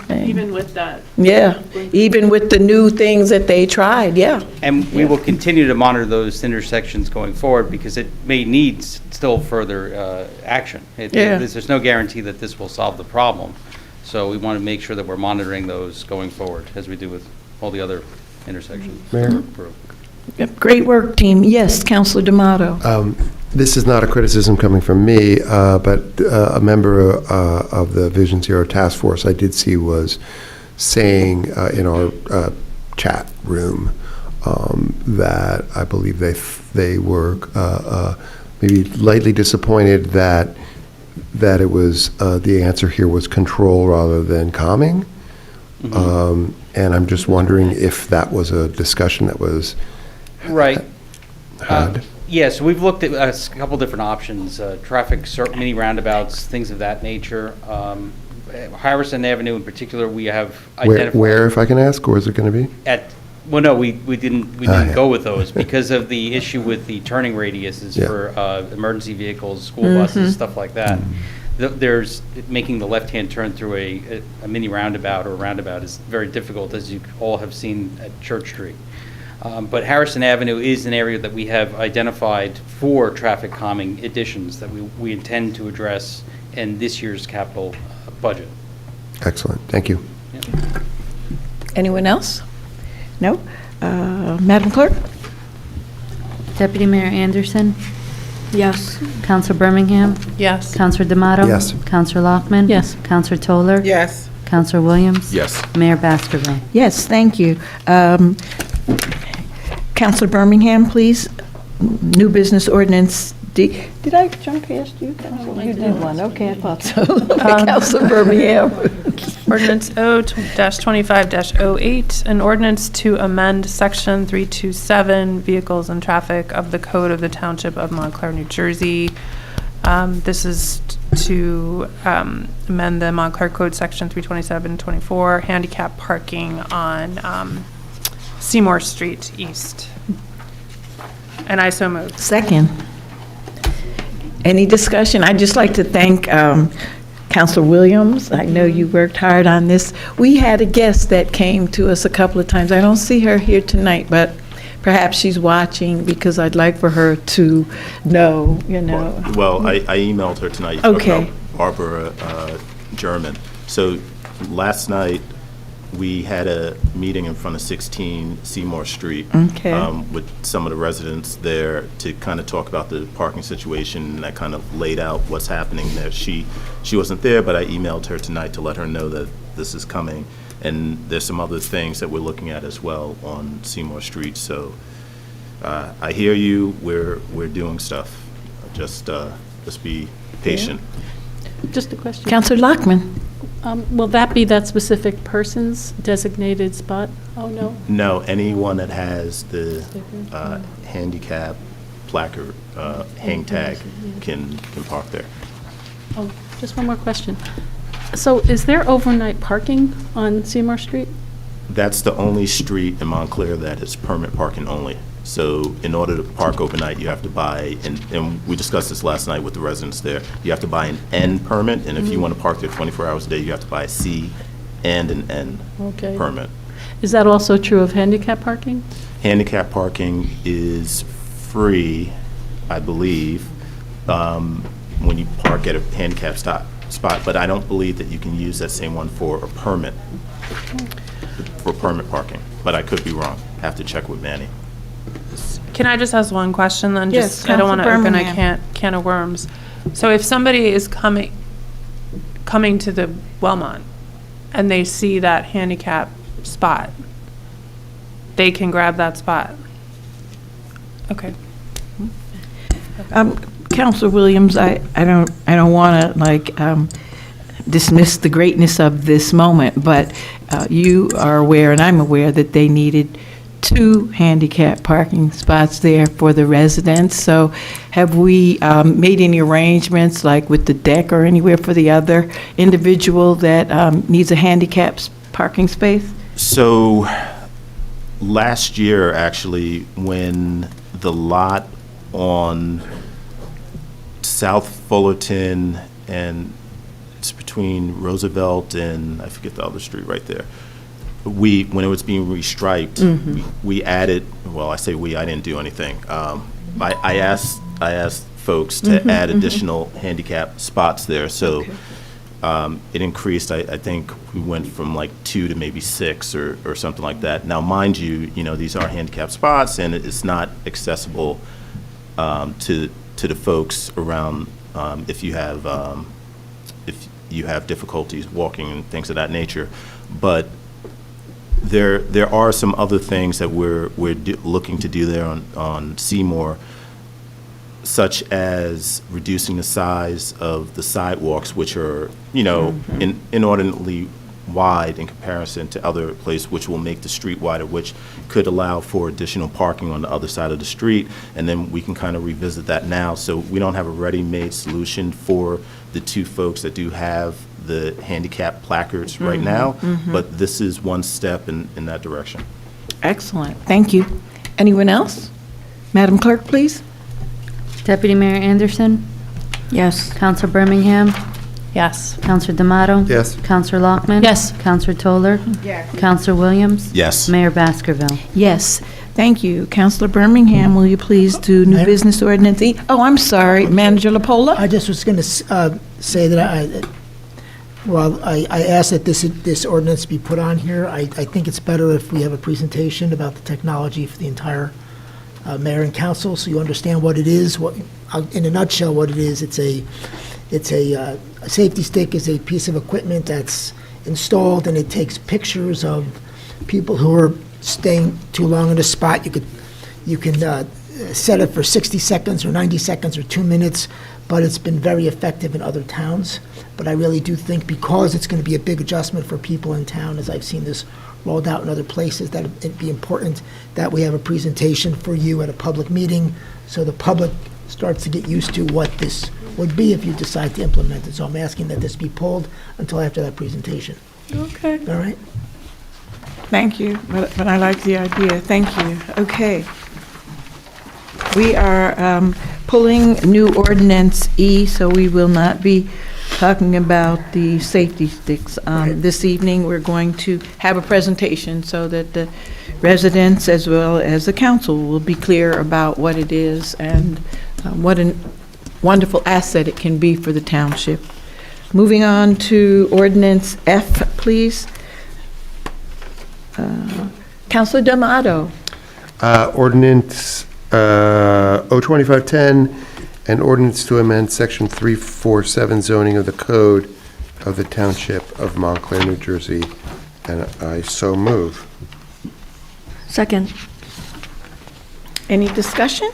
thing.
Even with that.
Yeah, even with the new things that they tried, yeah.
And we will continue to monitor those intersections going forward, because it may need still further action.
Yeah.
There's no guarantee that this will solve the problem. So we want to make sure that we're monitoring those going forward, as we do with all the other intersections.
Mayor?
Yep, great work, team. Yes, Councilor D'Amato.
This is not a criticism coming from me, but a member of the Vision Zero Task Force I did see was saying in our chat room that I believe they were maybe lightly disappointed that it was the answer here was control rather than calming. And I'm just wondering if that was a discussion that was
Right.
had.
Yeah, so we've looked at a couple different options, traffic, mini roundabouts, things of that nature. Harrison Avenue in particular, we have identified.
Where, if I can ask, or is it going to be?
Well, no, we didn't
yeah.
go with those because of the issue with the turning radiuses
Yeah.
for emergency vehicles, school buses, stuff like that. There's, making the left-hand turn through a mini roundabout or a roundabout is very difficult, as you all have seen at Church Street. But Harrison Avenue is an area that we have identified for traffic calming additions that we intend to address in this year's capital budget.
Excellent, thank you.
Anyone else? No? Madam Clerk?
Deputy Mayor Anderson,
Yes.
Councilor Birmingham,
Yes.
Councilor D'Amato.
Yes.
Councilor Lockman.
Yes.
Councilor Toller.
Yes.
Councilor Williams.
Yes.
Mayor Baskerville.
Yes, thank you. Councilor Birmingham, please. New business ordinance D. Did I jump past you, Councilor? You did one, okay, I thought so. Councilor Birmingham.
Ordinance O-25-08, an ordinance to amend Section 327, Vehicles and Traffic of the Code of the Township of Montclair, New Jersey. This is to amend the Montclair Code Section 327-24, handicap parking on Seymour Street East. And I so moved.
Second. Any discussion? I'd just like to thank Councilor Williams. I know you worked hard on this. We had a guest that came to us a couple of times. I don't see her here tonight, but perhaps she's watching, because I'd like for her to know, you know.
Well, I emailed her tonight.
Okay.
About Barbara German. So last night, we had a meeting in front of 16 Seymour Street.
Okay.
With some of the residents there to kind of talk about the parking situation, and I kind of laid out what's happening there. She wasn't there, but I emailed her tonight to let her know that this is coming. And there's some other things that we're looking at as well on Seymour Street. So I hear you. We're doing stuff. Just be patient.
Just a question.
Councilor Lockman.
Will that be that specific person's designated spot? Oh, no?
No, anyone that has the handicap placard, hang tag can park there.
Oh, just one more question. So is there overnight parking on Seymour Street?
That's the only street in Montclair that is permit parking only. So in order to park overnight, you have to buy, and we discussed this last night with the residents there, you have to buy an N permit, and if you want to park there 24 hours a day, you have to buy a C and an N permit.
Is that also true of handicap parking?
Handicap parking is free, I believe, when you park at a handicap spot, but I don't believe that you can use that same one for a permit, for permit parking, but I could be wrong. Have to check with Manny.
Can I just ask one question then?
Yes,
Just I don't want to
Councilor
open a
Birmingham.
can of worms. So if somebody is coming to the Wellmont and they see that handicap spot, they can grab that spot. Okay.
Councilor Williams, I don't want to dismiss the greatness of this moment, but you are aware, and I'm aware, that they needed 2 handicap parking spots there for the residents. So have we made any arrangements, like with the deck or anywhere, for the other individual that needs a handicap parking space?
So last year, actually, when the lot on South Fullerton, and it's between Roosevelt and I forget the other street right there, when it was being restriped, we added, well, I say we, I didn't do anything. I asked folks to add additional handicap spots there, so it increased. I think we went from like 2 to maybe 6 or something like that. Now, mind you, these are handicap spots, and it's not accessible to the folks around if you have difficulties walking and things of that nature, but there are some other things that we're looking to do there on Seymour, such as reducing the size of the sidewalks, which are inordinately wide in comparison to other places, which will make the street wider, which could allow for additional parking on the other side of the street, and then we can kind of revisit that now. So we don't have a ready-made solution for the 2 folks that do have the handicap placards right now, but this is one step in that direction.
Excellent. Thank you. Anyone else? Madam Clerk, please.
Deputy Mayor Anderson,
Yes.
Councilor Birmingham,
Yes.
Councilor D'Amato.
Yes.
Councilor Lockman.
Yes.
Councilor Toller.
Yes.
Councilor Williams.
Yes.
Mayor Baskerville.
Yes. Thank you. Councilor Birmingham, will you please do new
Mayor?
business ordinance E? Oh, I'm sorry. Manager LaPola?
I just was going to say that I asked that this ordinance be put on here. I think it's better if we have a presentation about the technology for the entire mayor and council, so you understand what it is. In a nutshell, what it is, it's a safety stick is a piece of equipment that's installed, and it takes pictures of people who are staying too long in a spot. You can set it for 60 seconds or 90 seconds or 2 minutes, but it's been very effective in other towns. But I really do think because it's going to be a big adjustment for people in town, as I've seen this rolled out in other places, that it'd be important that we have a presentation for you at a public meeting so the public starts to get used to what this would be if you decide to implement it. So I'm asking that this be pulled until after that presentation.
Okay.
All right?
Thank you, but I like the idea. Thank you. Okay. We are pulling new ordinance E, so we will not be talking about the safety sticks. This evening, we're going to have a presentation so that the residents as well as the council will be clear about what it is and what a wonderful asset it can be for the township. Moving on to ordinance F, please. Councilor D'Amato.
Ordinance O-25-10, and ordinance to amend section 347 zoning of the code of the Township of Montclair, New Jersey, and I so move.
Second.
Any discussion?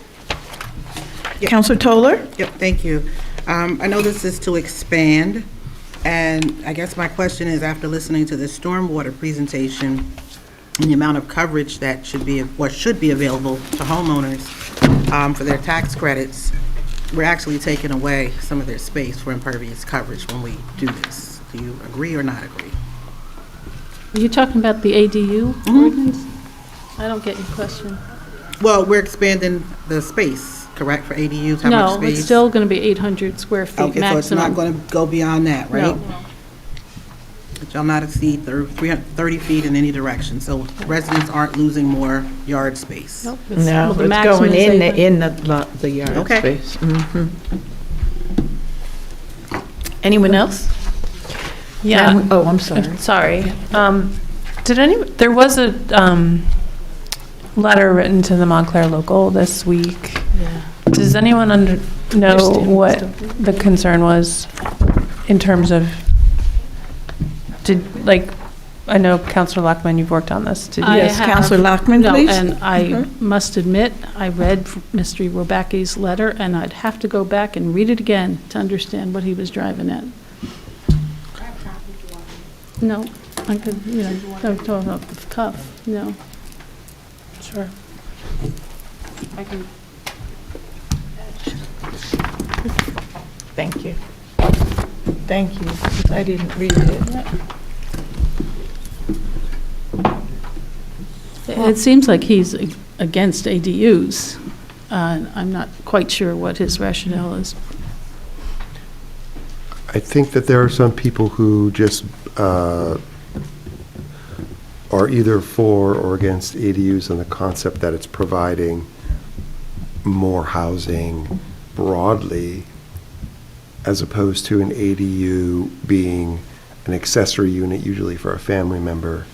Councilor Toller?
Yep, thank you. I know this is to expand, and I guess my question is, after listening to the stormwater presentation and the amount of coverage that should be available to homeowners for their tax credits, we're actually taking away some of their space for impervious coverage when we do this. Do you agree or not agree?
Are you talking about the ADU ordinance? I don't get your question.
Well, we're expanding the space, correct, for ADUs? How much
No,
space?
it's still going to be 800 square feet
Okay, so it's not
maximum.
going to go beyond that, right?
No.
It shall not exceed 30 feet in any direction, so residents aren't losing more yard space.
Nope,
No,
well, the
it's
maximum
going
is
in
800.
the yard
Okay.
space. Mhm. Anyone else?
Yeah.
Oh, I'm sorry.
Sorry. There was a letter written to the Montclair local this week. Does anyone know what the concern was in terms of, I know Councilor Lockman, you've worked on this.
I
Yes,
have.
Councilor Lockman,
No,
please.
and I must admit, I read Mr. Robacki's letter, and I'd have to go back and read it again to understand what he was driving at. No, I could, don't talk off the cuff, no.
Sure. I can.
Thank you. Thank you, because I didn't read it.
It seems like he's against ADUs. I'm not quite sure what his rationale is.
I think that there are some people who just are either for or against ADUs and the concept that it's providing more housing broadly, as opposed to an ADU being an accessory unit, usually for a family member.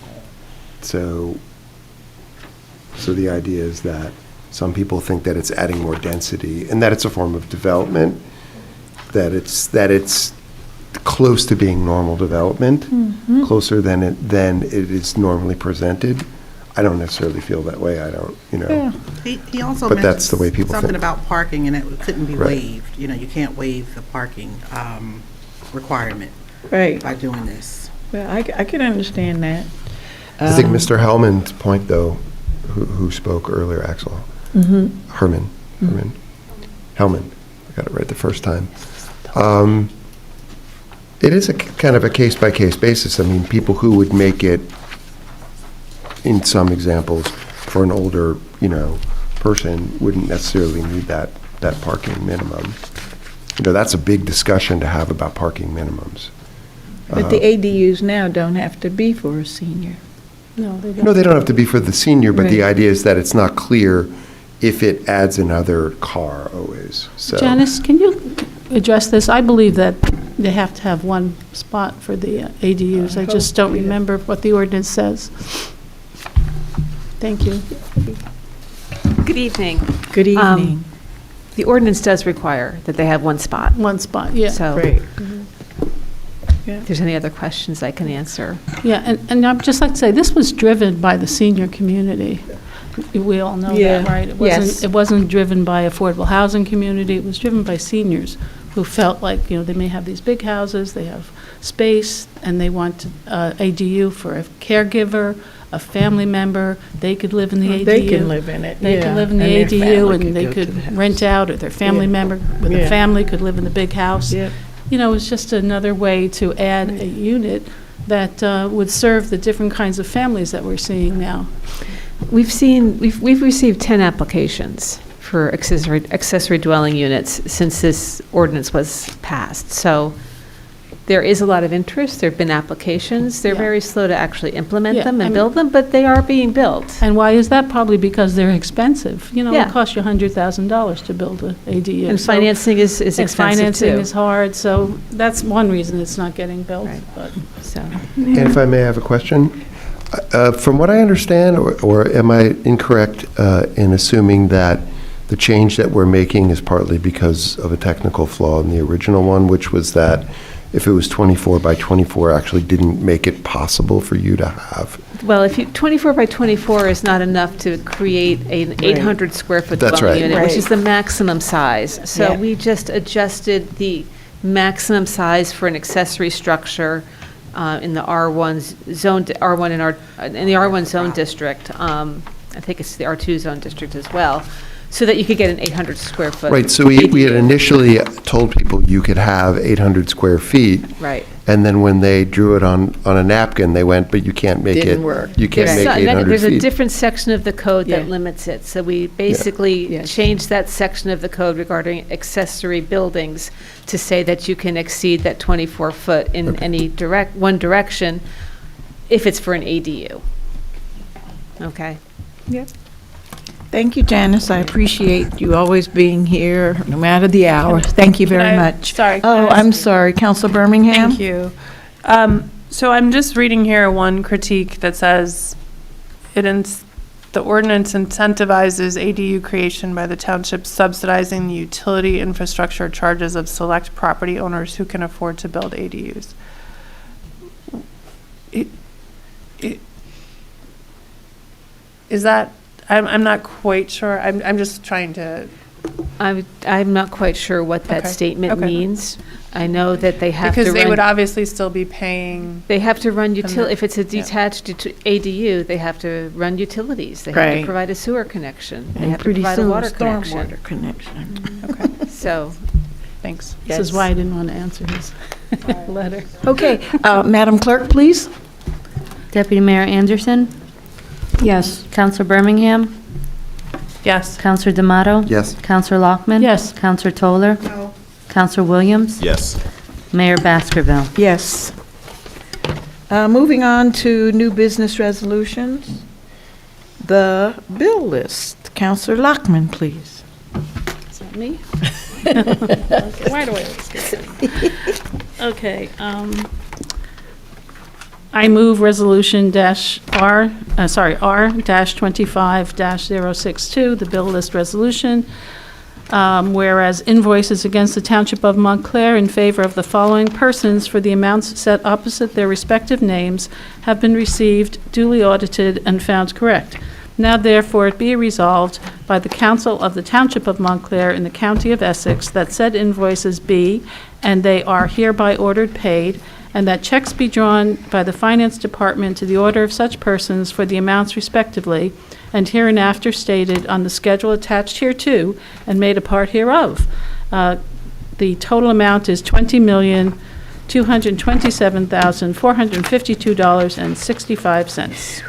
So the idea is that some people think that it's adding more density and that it's a form of development, that it's close to being normal development, closer than it is normally presented. I don't necessarily feel that way. I don't,
He also
But
mentioned
that's the way people
something
think.
about parking, and it couldn't be
Right.
waived. You can't waive the parking requirement
Right.
by doing this.
Well, I can understand that.
I think Mr. Hellman's point, though, who spoke earlier, Axel, Hellman, I got it right the first time. It is a kind of a case-by-case basis. I mean, people who would make it, in some examples, for an older, person wouldn't necessarily need that parking minimum. That's a big discussion to have about parking minimums.
But the ADUs now don't have to be for a senior.
No, they don't.
No, they don't have to be for the senior, but the
Right.
idea is that it's not clear if it adds another car always, so.
Janice, can you address this? I believe that they have to have one spot for the ADUs. I just don't remember what the ordinance says. Thank you.
Good evening.
Good evening.
The ordinance does require that they have one spot.
One spot, yeah.
So
Great.
if there's any other questions I can answer.
Yeah, and I'd just like to say, this was driven by the senior community. We all know
Yeah.
that, right?
Yes.
It wasn't driven by affordable housing community, it was driven by seniors who felt like, they may have these big houses, they have space, and they want ADU for a caregiver, a family member. They could live in the ADU.
They can live in it,
They could live in the
and their family
ADU, and they
go to
could
the house.
rent out, or their family member with a
Yeah.
family could live in the big house.
Yep.
It's just another way to add a unit that would serve the different kinds of families that we're seeing now.
We've received 10 applications for accessory dwelling units since this ordinance was passed. So there is a lot of interest. There have been applications. They're
Yeah.
very slow to actually implement
Yeah,
them and
and-
build them, but they are being built.
And why is that? Probably because they're expensive.
Yeah.
It costs you $100,000 to build an ADU.
And
So-
financing is
and
expensive
financing
too.
is hard, so that's one reason it's not getting built.
Right.
But
So,
And if I may have a question, from what I understand, or am I incorrect in assuming that the change that we're making is partly because of a technical flaw in the original one, which was that if it was 24 by 24, actually didn't make it possible for you to have?
well, if 24 by 24 is not enough to create an 800 square foot
That's
dwelling
right.
unit, which
Right.
is the maximum size. So
Yeah.
we just adjusted the maximum size for an accessory structure in the R1 zone, R1 in the R1 zone district. I think it's the R2 zone district as well, so that you could get an 800 square foot.
Right, so we had
ADU.
initially told people you could have 800 square feet,
Right.
and then when they drew it on a napkin, they went, but you can't make it.
Didn't work.
You can't
There's
make
some-
800
There's a
feet.
different section of the code that
Yeah.
limits it. So we basically
Yes.
changed that section of the code regarding accessory buildings to say that you can exceed that 24-foot in any one direction if it's for an ADU. Okay?
Thank you, Janice. I appreciate you always being here, no matter the hour. Thank you very
Can I-
much.
sorry, can
Oh,
I
I'm
speak?
sorry. Council Birmingham?
Thank you. So I'm just reading here one critique that says, the ordinance incentivizes ADU creation by the township subsidizing the utility infrastructure charges of select property owners who can afford to build ADUs. Is that, I'm not quite sure, I'm just trying to,
I'm not quite sure what that
Okay,
statement
okay.
means. I know that they have to
because they would
run,
obviously still be paying,
they have to run
the-
if it's a
yeah.
detached ADU, they have to run utilities. They have to
Right.
provide a sewer connection. They
And
have to
pretty
provide a
soon,
water connection.
stormwater connection.
okay,
So,
thanks.
this is why I didn't want to answer his letter.
Okay, Madam Clerk, please.
Deputy Mayor Anderson,
Yes.
Counselor Birmingham,
Yes.
Counselor D'Amato.
Yes.
Counselor Lockman.
Yes.
Counselor Toller.
No.
Counselor Williams.
Yes.
Mayor Baskerville.
Yes. Moving on to new business resolutions. The bill list. Counselor Lockman, please.
Is that me? Right away. Okay, I move resolution R-25-062, the bill list resolution, whereas invoices against the Township of Montclair in favor of the following persons for the amounts set opposite their respective names have been received, duly audited, and found correct. Now therefore it be resolved by the Council of the Township of Montclair in the County of Essex that said invoices be, and they are hereby ordered paid, and that checks be drawn by the Finance Department to the order of such persons for the amounts respectively, and hereinafter stated on the schedule attached hereto and made a part hereof. The total amount is $20,227,452.65.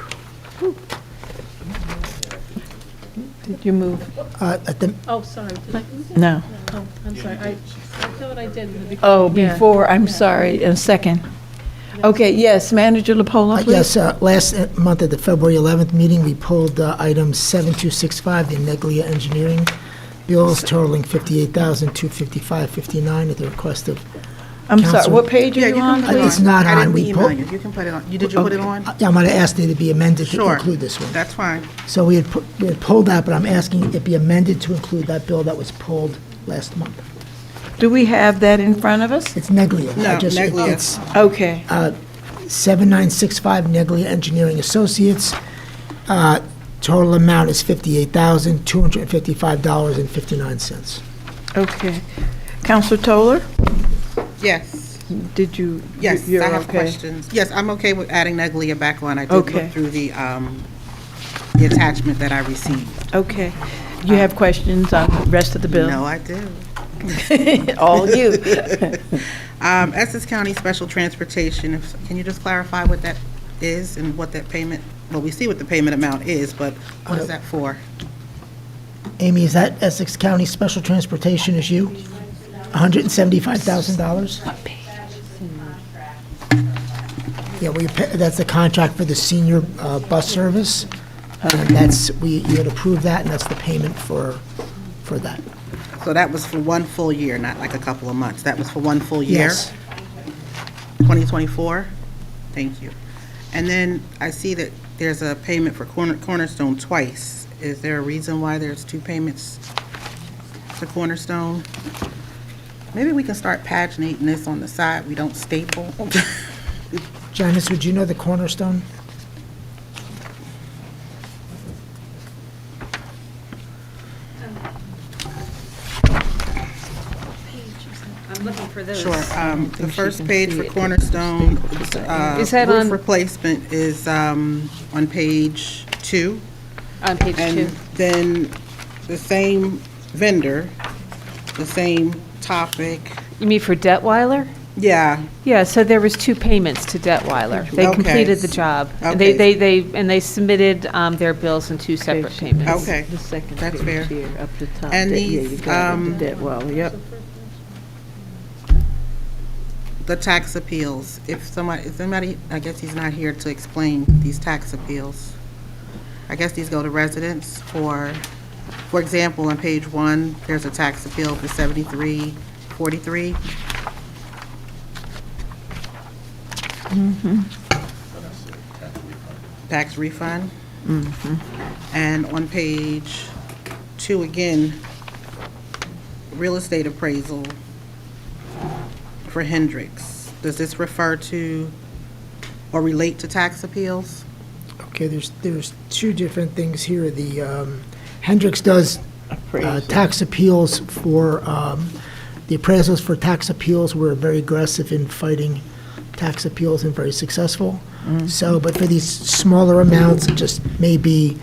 did you move?
At the,
Oh, sorry. Did I?
No.
Oh, I'm sorry. I thought I did. in the beginning.
Oh,
Yeah.
before, I'm sorry, a second. Okay, yes, Manager LaPola, please.
yes, last month at the February 11th meeting, we pulled item 7265, the Neglia Engineering bills totaling $58,255.59 at the request of,
I'm sorry,
Counselor-
what page are
Yeah,
you
you
on,
can put it
please?
It's not
I
on.
didn't
We
email
put-
you. You can put it on. Did you put it on?
I'm going to ask it to be amended to
Sure.
include this one.
That's fine.
So we had pulled that, but I'm asking it be amended to include that bill that was pulled last month.
Do we have that in front of us?
It's Neglia.
No, Neglia.
It's
Okay.
7965 Neglia Engineering Associates. Total amount is $58,255.59.
Okay. Counselor Toller?
Yes,
Did you?
yes,
you're
I have
okay?
questions. Yes, I'm okay with adding Neglia back on. I did
Okay.
look through the attachment that I received.
Okay. You have questions on the rest of the bill?
No, I do.
All you.
Essex County Special Transportation, can you just clarify what that is and what that payment, well, we see what the payment amount is, but what is that for?
Amy, is that Essex County Special Transportation is you? $175,000? Yeah, that's the contract for the senior bus service. And you had approved that, and that's the payment for that.
So that was for one full year, not like a couple of months. That was for one full year?
Yes.
2024? Thank you. And then I see that there's a payment for Cornerstone twice. Is there a reason why there's two payments to Cornerstone? Maybe we can start paginating this on the side. We don't staple.
Janice, would you know the Cornerstone?
I'm looking for those.
Sure. The first page for Cornerstone,
Is that
roof
on-
replacement is on page 2.
On page 2.
And then the same vendor, the same topic.
You mean for Detweiler?
Yeah,
Yeah, so there was 2 payments to Detweiler. They
Okay.
completed the job. And
Okay.
they submitted their bills in 2 separate payments.
okay.
The second
That's
page
fair.
here, up the top.
And
That- yeah,
these,
you got it, the debt wall, yep.
The tax appeals, if somebody, I guess he's not here to explain these tax appeals. I guess these go to residents for example, on page 1, there's a tax appeal for 7343. Tax refund. And on page 2 again, real estate appraisal for Hendricks. Does this refer to or relate to tax appeals?
Okay, there's 2 different things here. The Hendricks does tax appeals for, the appraisals for tax appeals were very aggressive in fighting tax appeals and very successful. So, but for these smaller amounts, it just may be,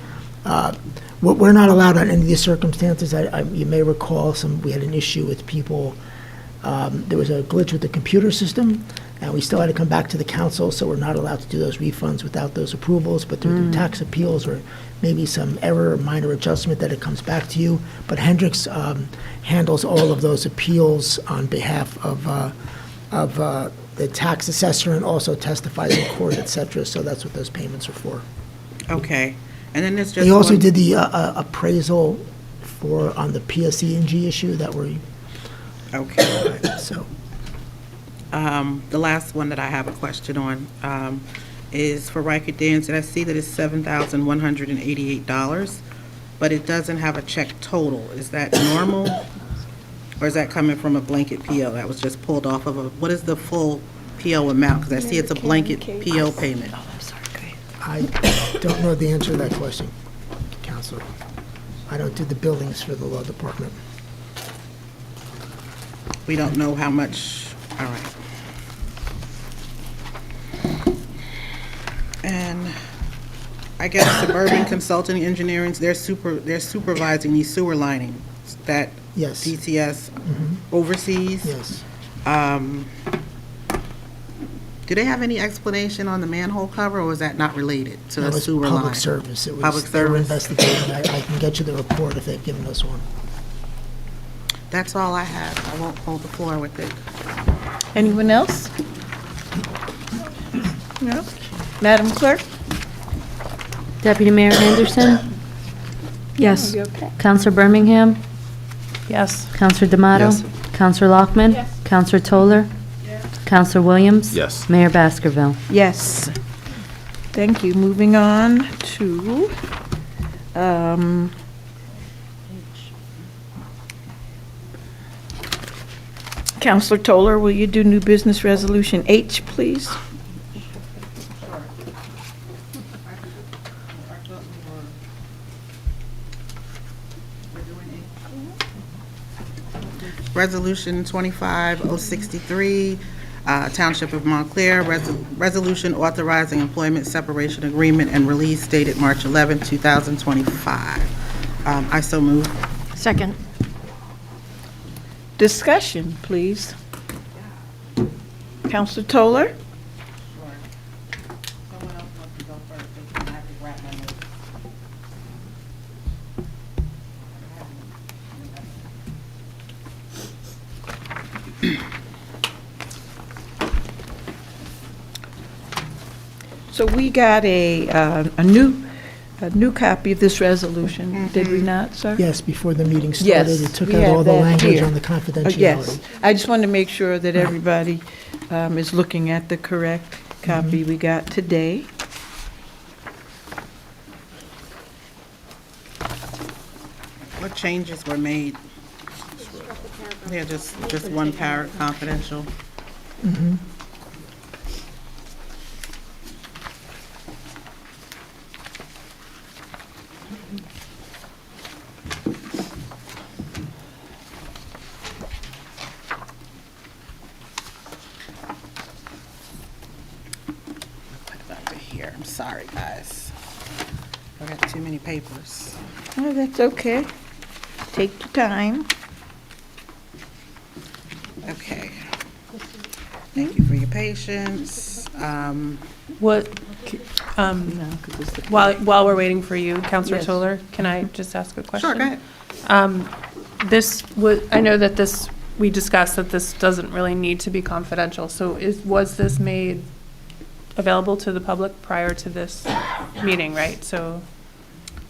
we're not allowed on any of these circumstances. You may recall we had an issue with people, there was a glitch with the computer system, and we still had to come back to the council, so we're not allowed to do those refunds without those approvals, but through the tax appeals or maybe some error or minor adjustment that it comes back to you. But Hendricks handles all of those appeals on behalf of the tax assessor and also testifies in court, et cetera, so that's what those payments are for.
Okay. And then there's just
They also
one-
did the appraisal on the PSE&G issue that were,
Okay.
so.
The last one that I have a question on is for Riker Dance, and I see that it's $7,188, but it doesn't have a check total. Is that normal? Or is that coming from a blanket PO that was just pulled off of what is the full PO amount? Because I see it's a blanket PO payment.
I don't know the answer to that question, Counselor. I don't do the billings for the law department.
We don't know how much, all right. And I guess Suburban Consulting Engineering, they're supervising these sewer linings that
Yes.
DCS oversees.
Yes.
Do they have any explanation on the manhole cover, or is that not related to
That
the
was
sewer line?
public service. It was,
Public
they were
service.
investigating. I can get you the report if they've given us one.
That's all I have. I won't hold the floor with it.
Anyone else? No? Madam Clerk?
Deputy Mayor Henderson,
Yes.
Counselor Birmingham,
Yes.
Counselor D'Amato,
Yes.
Counselor Lockman, Counselor Toller, Counselor Williams.
Yes.
Mayor Baskerville.
Yes. Thank you. Moving on to, Counselor Toller, will you do new business resolution H, please?
Resolution 25-063, Township of Montclair, resolution authorizing employment separation agreement and release dated March 11, 2025. I so move.
Second.
Discussion, please. Counselor Toller? So we got a new copy of this resolution, did we not, sir?
Yes, before the meeting
Yes,
started, it took
we
out
have
all the
that
language
here.
on the
Yes,
confidentiality.
I just wanted to make sure that everybody is looking at the correct copy we got today.
What changes were made? Yeah, just one paragraph confidential. Put it over here. I'm sorry, guys. I got too many papers.
Oh, that's okay. Take your time.
Okay. Thank you for your patience.
What, while we're waiting for you, Counselor
Yes.
Toller, can I just ask a question?
Sure, go ahead.
This was, I know that this, we discussed that this doesn't really need to be confidential, so was this made available to the public prior to this meeting, right? So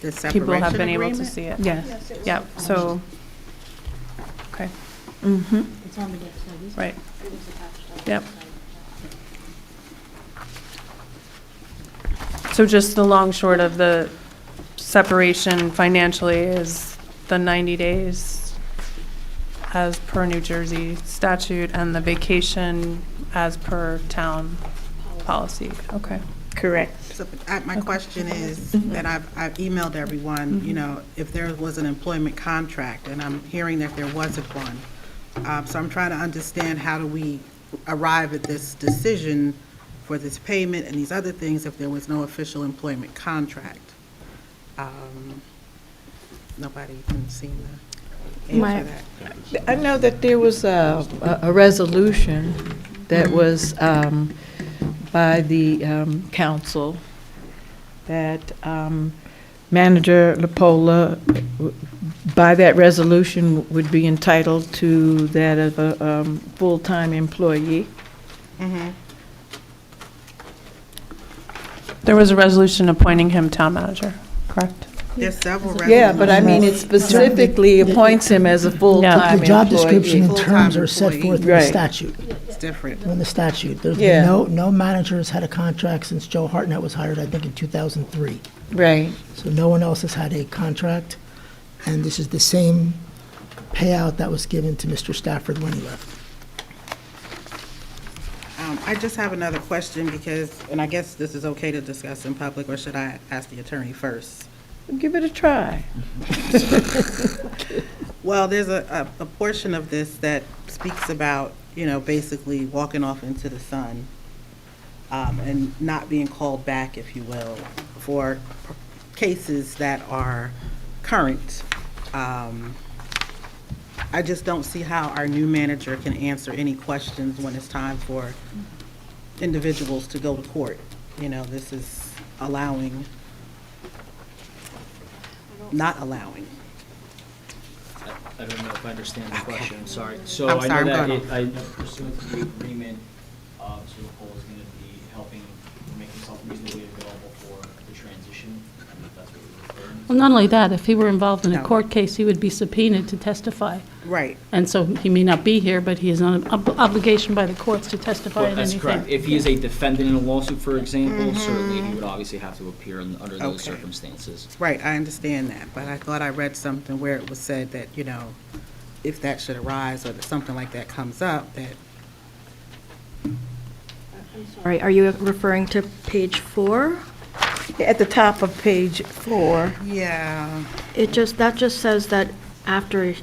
The
people have
separation
been able to
agreement?
see it?
Yes.
Yeah, so, okay,
Mm-hmm.
right. Yep. So just the long short of the separation financially is the 90 days as per New Jersey statute and the vacation as per town policy. Okay.
Correct.
So my question is, that I've emailed everyone, you know, if there was an employment contract, and I'm hearing that there wasn't one. So I'm trying to understand, how do we arrive at this decision for this payment and these other things if there was no official employment contract? Nobody can seem to answer that.
I know that there was a resolution that was by the council that Manager LaPola, by that resolution, would be entitled to that of a full-time employee.
There was a resolution appointing him town manager, correct?
There's several
Yeah, but I mean, it
resolutions.
specifically appoints him as a full-time employee.
The job description and
Full-time
terms are set
employee.
forth in the
Right.
statute.
It's different.
In the statute. There's
Yeah.
been no managers had a contract since Joe Hartnett was hired, I think, in 2003.
Right.
So no one else has had a contract, and this is the same payout that was given to Mr. Stafford when he left.
I just have another question because, and I guess this is okay to discuss in public, or should I ask the attorney first?
Give it a try.
Well, there's a portion of this that speaks about, you know, basically walking off into the sun and not being called back, if you will, for cases that are current. I just don't see how our new manager can answer any questions when it's time for individuals to go to court. You know, this is allowing, not allowing.
I don't know if I understand the question, I'm sorry.
I'm
So I
sorry,
know
I'm
that
going
pursuant to the agreement, Mr. Cole is going to be helping make himself reasonably available for the transition. I don't know if that's what you're referring to.
Well, not only that, if he were involved in a
No.
court case, he would be subpoenaed to testify.
Right.
And so he may not be here, but he is on an obligation by the courts to testify
Well,
in
that's
anything.
correct. If he is a defendant in a lawsuit, for example, certainly he would obviously have to appear under those
Okay.
circumstances.
Right, I understand that, but I thought I read something where it was said that, you know, if that should arise or that something like that comes up, that,
Sorry, are you referring to page 4?
At the top of page 4.
yeah,
That just says that after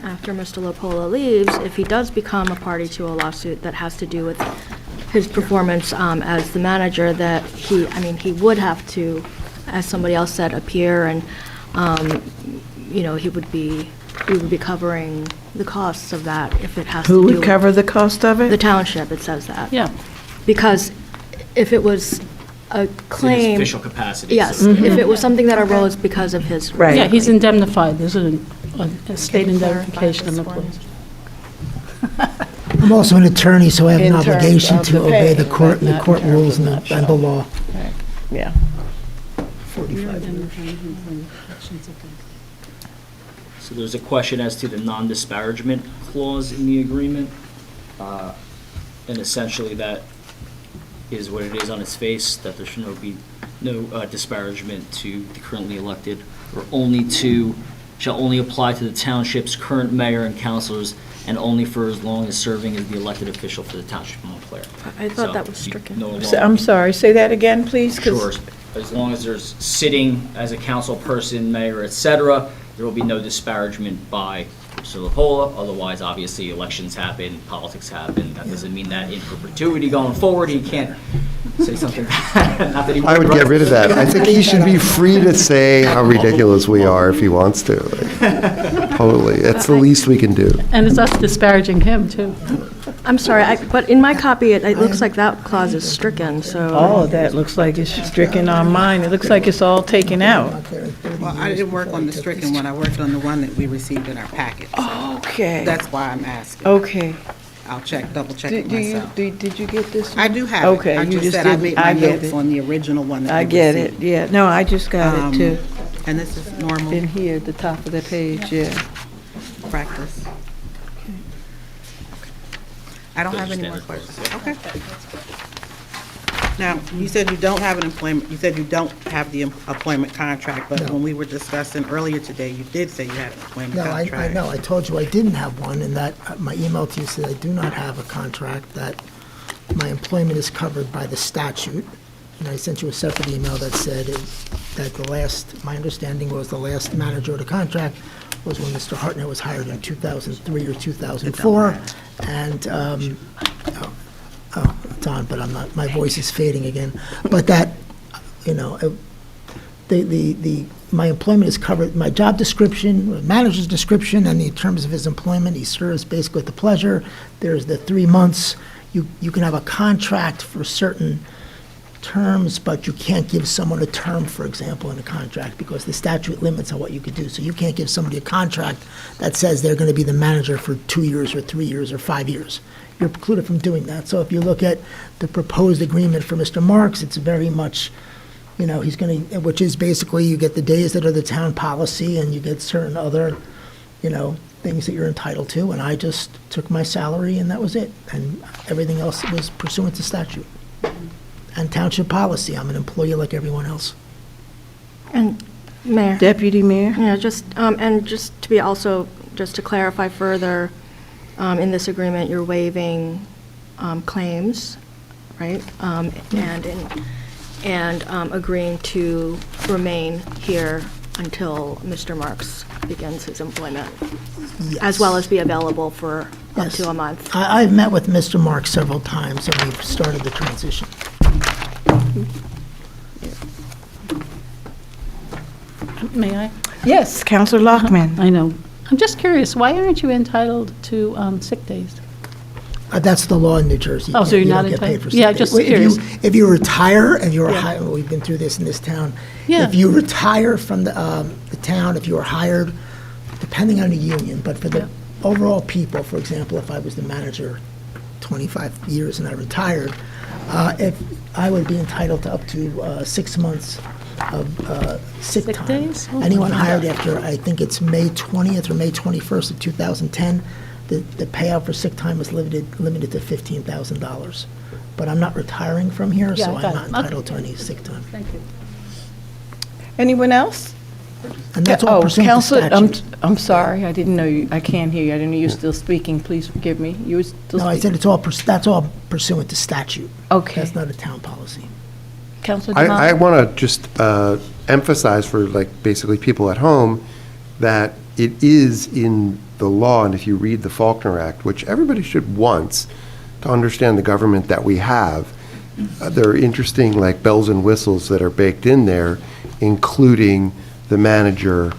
after Mr. Lopola leaves, if he does become a party to a lawsuit that has to do with his performance as the manager, that he would have to, as somebody else said, appear, and, we would be covering the costs of that if it has to do
Who
with...
would cover the cost of
The
it?
township, it says that.
Yeah.
Because if it was a claim...
In his official capacity.
Yes,
so-
if it was something that arose because of his...
Right.
Yeah, he's indemnified. There's a state indemnification of employees.
I'm also an attorney, so I have an
In terms
obligation
of
to
the
obey the
pay,
court,
but
the
not
court
in terms
rules
of
and
that
the law.
Yeah.
So there's a question as to the non-disparagement clause in the agreement. And essentially that is what it is on its face, that there should be no disparagement to the currently elected, or shall only apply to the township's current mayor and councilors, and only for as long as serving as the elected official for the Township of Montclair.
I thought
So
that was
you
stricken.
no longer-
I'm sorry, say that again, please? 'cause-
Sure, as long as there's sitting as a council person, mayor, et cetera, there will be no disparagement by Mr. Lopola. Otherwise, obviously, elections happen, politics happen. That doesn't mean that in perpetuity going forward, he can't say something bad. Not that he
I would get rid of that. I think he should be free to say how ridiculous we are if he wants to. Like, totally. It's the least we can do.
And it's us disparaging him, too.
I'm sorry, but in my copy, it looks like that clause is stricken, so...
All of that looks like it's stricken on mine. It looks like it's all taken out.
Well, I didn't work on the stricken one, I worked on the one that we received in our packet. So
Okay.
that's why I'm asking.
Okay.
I'll double check it
Do you,
myself.
did you get this one?
I do have it.
Okay,
I
you
just
just
said I
didn't-
made
I
my
get
notes
it.
on the original one that
I
we
get it,
received.
yeah. No, I just got it too.
And this is normal
In here at the top of the page, yeah.
practice. I don't have any more questions. Okay. Now, you said you don't have an employment, you said you don't have the employment contract, but
No.
when we were discussing earlier today, you did say you had an employment
No,
contract.
I know, I told you I didn't have one, and that, my email to you said I do not have a contract, that my employment is covered by the statute, and I sent you a separate email that said that the last, my understanding was the last manager of the contract was when Mr. Hartnett was hired in 2003 or 2004, and, oh, it's on, but I'm not, my voice is fading again, but that, my employment is covered, my job description, manager's description, and in terms of his employment, he serves basically at the pleasure. There's the 3 months, you can have a contract for certain terms, but you can't give someone a term, for example, in a contract, because the statute limits on what you could do. So you can't give somebody a contract that says they're going to be the manager for 2 years or 3 years or 5 years. You're precluded from doing that. So if you look at the proposed agreement for Mr. Marks, it's very much, he's going to, which is basically you get the days that are the town policy and you get certain other, things that you're entitled to. And I just took my salary and that was it. And everything else was pursuant to statute and township policy. I'm an employee like everyone else.
And, Mayor?
Deputy Mayor?
Yeah, just to clarify further, in this agreement, you're waiving claims, right? And agreeing to remain here until Mr. Marks begins his employment, as well as be available for up
Yes.
to a month.
I've met with Mr. Marks several times, and we've started the transition.
May I?
Yes, Counselor Lockman.
I know. I'm just curious, why aren't you entitled to sick days?
That's the law in New Jersey.
Oh, so you're
You
not
don't get paid
entitled?
for sick
Yeah,
days.
just
If you-
curious.
If you retire and you're
Yeah.
hired, we've been through this in this town.
Yeah.
If you retire from the town, if you were hired, depending on the union, but for the overall people, for example, if I was the manager 25 years and I retired, if I would be entitled to up to 6 months of sick
Sick
time.
days? Oh,
Anyone
my
hired
God.
after, I think it's May 20th or May 21st of 2010, the payout for sick time is limited to $15,000. But I'm not retiring from here,
Yeah,
so
I
I'm
got
not
it.
entitled
Okay.
to any sick time.
Thank you.
Anyone else?
And that's all pursuant to
Counselor,
statute.
I'm sorry, I didn't know you, I can't hear you. I didn't know you were still speaking. Please forgive me. You were still
No, I
speaking.
said that's all pursuant to statute.
Okay.
That's not a town policy.
Counselor
I
Demoto?
want to just emphasize for like basically people at home that it is in the law, and if you read the Faulkner Act, which everybody should once to understand the government that we have, there are interesting like bells and whistles that are baked in there, including the manager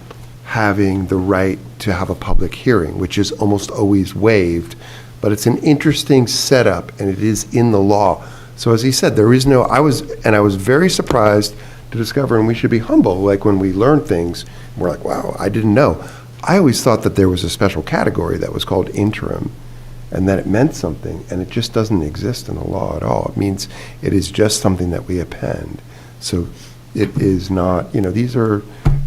having the right to have a public hearing, which is almost always waived. But it's an interesting setup, and it is in the law. So as he said, there is no, I was very surprised to discover, and we should be humble, like when we learn things, we're like, wow, I didn't know. I always thought that there was a special category that was called interim, and that it meant something, and it just doesn't exist in the law at all. It means it is just something that we append. So it is not, these are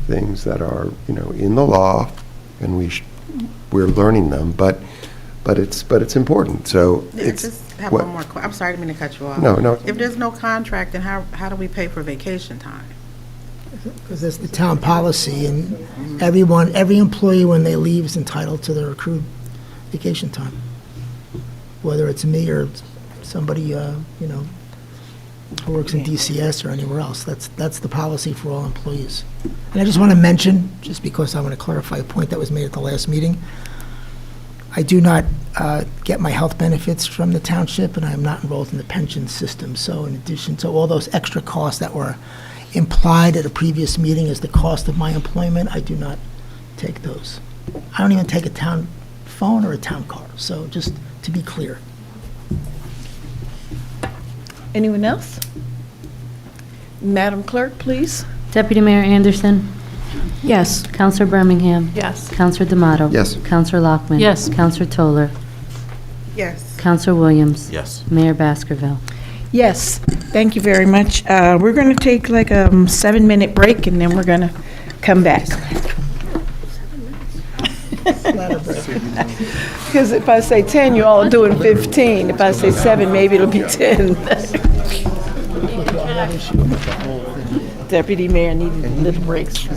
things that are, in the law, and we're learning them, but it's important. So
Yeah,
it's
just have
what-
one more I'm sorry, I didn't mean to cut you off.
No.
If there's no contract, then how do we pay for vacation time?
Because that's the town policy, and every employee, when they leave, is entitled to their accrued vacation time. Whether it's me or somebody, who works in DCS or anywhere else. That's the policy for all employees. And I just want to mention, just because I want to clarify a point that was made at the last meeting, I do not get my health benefits from the township, and I am not enrolled in the pension system. So in addition to all those extra costs that were implied at a previous meeting as the cost of my employment, I do not take those. I don't even take a town phone or a town car, so just to be clear.
Anyone else? Madam Clerk, please.
Deputy Mayor Anderson.
Yes.
Counselor Birmingham.
Yes.
Counselor D'Amato.
Yes.
Counselor Lockman.
Yes.
Counselor Toller.
Yes.
Counselor Williams.
Yes.
Mayor Baskerville.
Yes, thank you very much. We're going to take like a 7-minute break, and then we're going to come back. Because if I say 10, you all are doing 15. If I say 7, maybe it'll be 10. Deputy Mayor needed little breaks.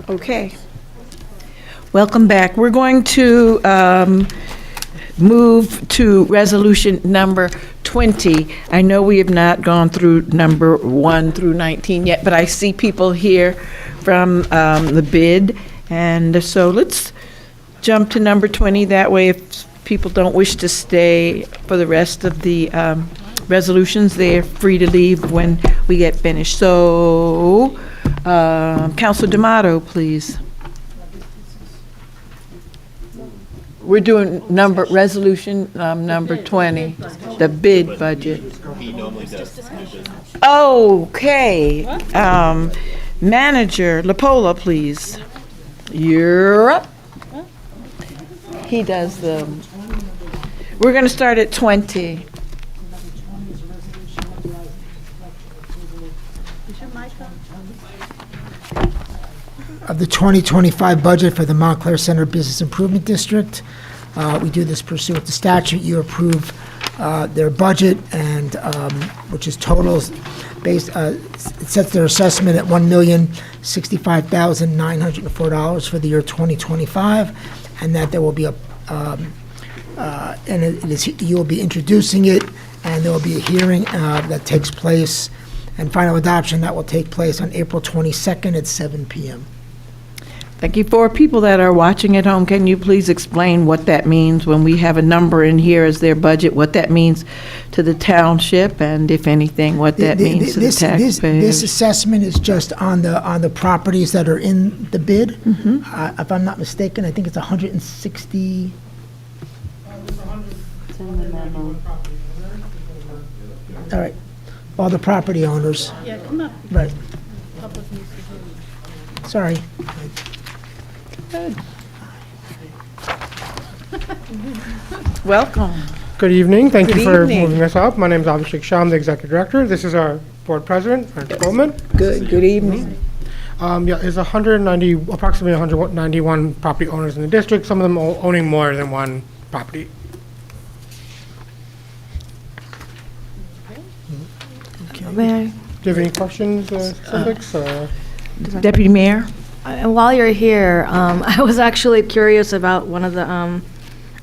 Okay. Welcome back. We're going to move to resolution number 20. I know we have not gone through number 1 through 19 yet, but I see people here from the bid. And so let's jump to number 20. That way, if people don't wish to stay for the rest of the resolutions, they're free to leave when we get finished. So, Councilor D'Amato, please. We're doing resolution number 20, the bid budget. Okay. Manager Lapola, please. You're up. He does we're going to start at 20.
Of the 2025 budget for the Montclair Center Business Improvement District. We do this pursuant to statute. You approve their budget, and which is totals based. It sets their assessment at $1,065,904 for the year 2025, and that there will be you will be introducing it, and there will be a hearing that takes place, and final adoption that will take place on April 22nd at 7 p.m.
Thank you. For people that are watching at home, can you please explain what that means when we have a number in here as their budget, what that means to the township, and if anything, what that means to the taxpayers?
This assessment is just on the properties that are in the bid.
Mm-hmm.
If I'm not mistaken, I think it's 160. All right, all the property owners.
Yeah, come up.
Right. Sorry.
Good. Welcome.
Good evening. Thank
Good
you for
evening.
moving us up. My name is Abhishek Shah. I'm the Executive Director. This is our Board President, Frank Goldman.
Good evening.
There's approximately 191 property owners in the district, some of them owning more than one property.
May
Do you have any questions, specifics?
Deputy Mayor?
And while you're here, I was actually curious about one of the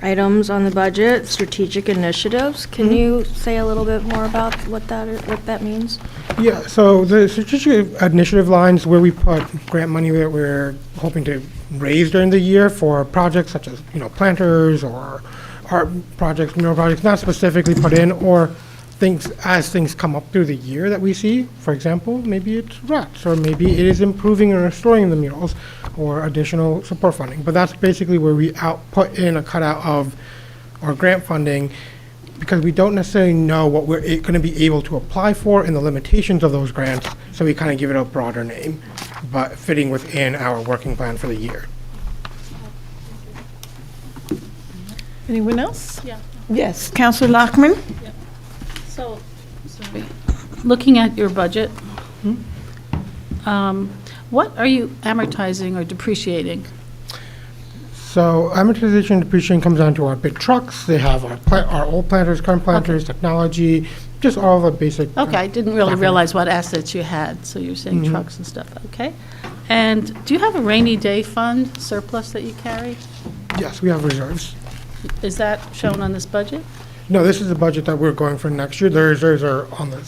items on the budget, strategic initiatives. Can you say a little bit more about what that means?
Yeah, so the strategic initiative lines where we put grant money that we're hoping to raise during the year for projects such as, planters or art projects, mural projects, not specifically put in, or things come up through the year that we see. For example, maybe it's rats, or maybe it is improving and restoring the murals, or additional support funding. But that's basically where we put in a cutout of our grant funding, because we don't necessarily know what we're going to be able to apply for and the limitations of those grants, so we kind of give it a broader name, but fitting within our working plan for the year.
Anyone else?
Yeah.
Yes, Councilor Lockman?
So, looking at your budget, what are you amortizing or depreciating?
So amortization and depreciation comes down to our big trucks. They have our old planters, current planters, technology, just all the basic.
Okay, I didn't really realize what assets you had, so you're saying trucks and stuff, okay. And do you have a rainy day fund surplus that you carry?
Yes, we have reserves.
Is that shown on this budget?
No, this is the budget that we're going for next year. The reserves are on the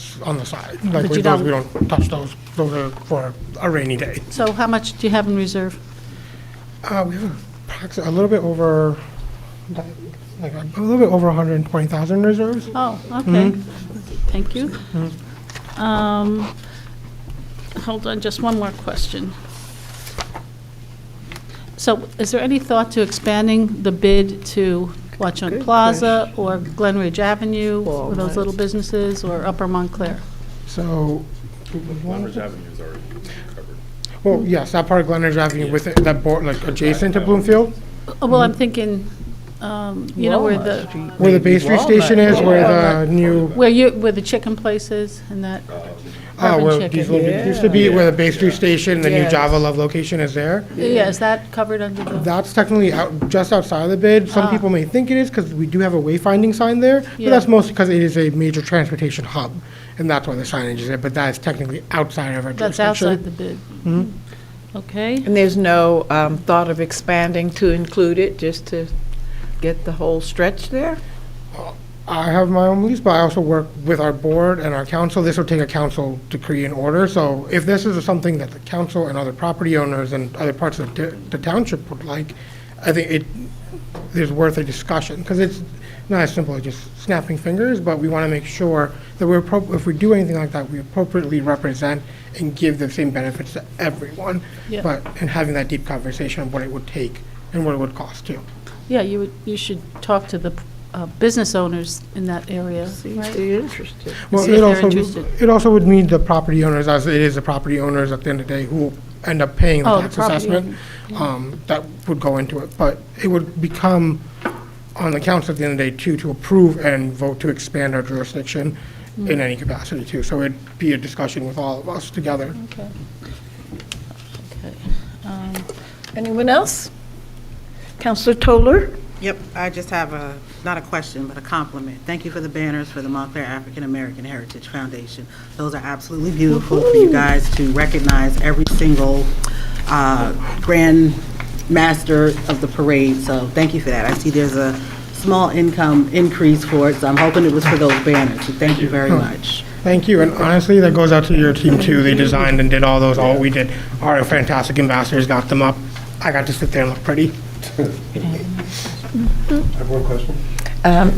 side. Like
But you
those,
don't-
we don't touch those. Those are for a rainy day.
So how much do you have in reserve?
We have a little bit over, like a little bit over 120,000 reserves.
Oh, okay. Thank you. Hold on, just one more question. So is there any thought to expanding the bid to Watchung Plaza or Glen Ridge Avenue, or those little businesses, or Upper Montclair?
So. Glen Ridge Avenue is already covered. Well, yes, that part of Glen Ridge Avenue with it, that board, like adjacent to Bloomfield.
Well, I'm thinking, where
Where the Bay Street station is, where the new.
where the chicken place is and that? Carbon
where
chicken.
diesel used to be, where the Bay Street station, the new
Yes.
Java Love location is there.
Yeah, is that covered under the?
That's technically just outside of the bid. Some
Ah.
people may think it is because we do have a wayfinding sign there, but
Yeah.
that's mostly because it is a major transportation hub, and that's why the signage is there, but that is technically outside of our
That's
jurisdiction.
outside the bid. Okay.
And there's no thought of expanding to include it, just to get the whole stretch there?
I have my own beliefs, but I also work with our board and our council. This will take a council decree and order. So if this is something that the council and other property owners and other parts of the township would like, I think it is worth a discussion, because it's not as simple as just snapping fingers, but we want to make sure that if we do anything like that, we appropriately represent and give the same benefits to everyone,
Yeah.
and having that deep conversation of what it would take and what it would cost too.
Yeah, you should talk to the business owners in that area, right?
They're interested.
Well,
See if they're interested.
it also would mean the property owners, as it is the property owners at the end of the day, who end up paying the
Oh, the
tax
property
assessment, that would go into it. But it would become on the council at the end of the day too, to approve and vote to expand our jurisdiction in any capacity too. So it'd be a discussion with all of us together.
Okay.
Anyone else? Counselor Toller?
Yep, I just have not a question, but a compliment. Thank you for the banners for the Montclair African American Heritage Foundation. Those are absolutely beautiful for you guys to recognize every single grand master of the parade. So thank you for that. I see there's a small income increase for it, so I'm hoping it was for those banners. So thank you very much.
Thank you, and honestly, that goes out to your team too. They designed and did all those, all we did. Our fantastic ambassadors got them up. I got to sit there and look pretty.
I have one question.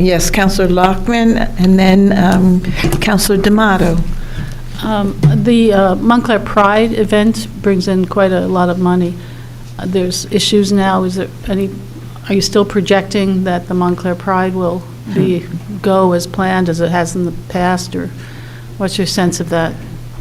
Yes, Counselor Lockman, and then Counselor D'Amato.
The Montclair Pride event brings in quite a lot of money. There's issues now. Are you still projecting that the Montclair Pride will go as planned as it has in the past, or what's your sense of that?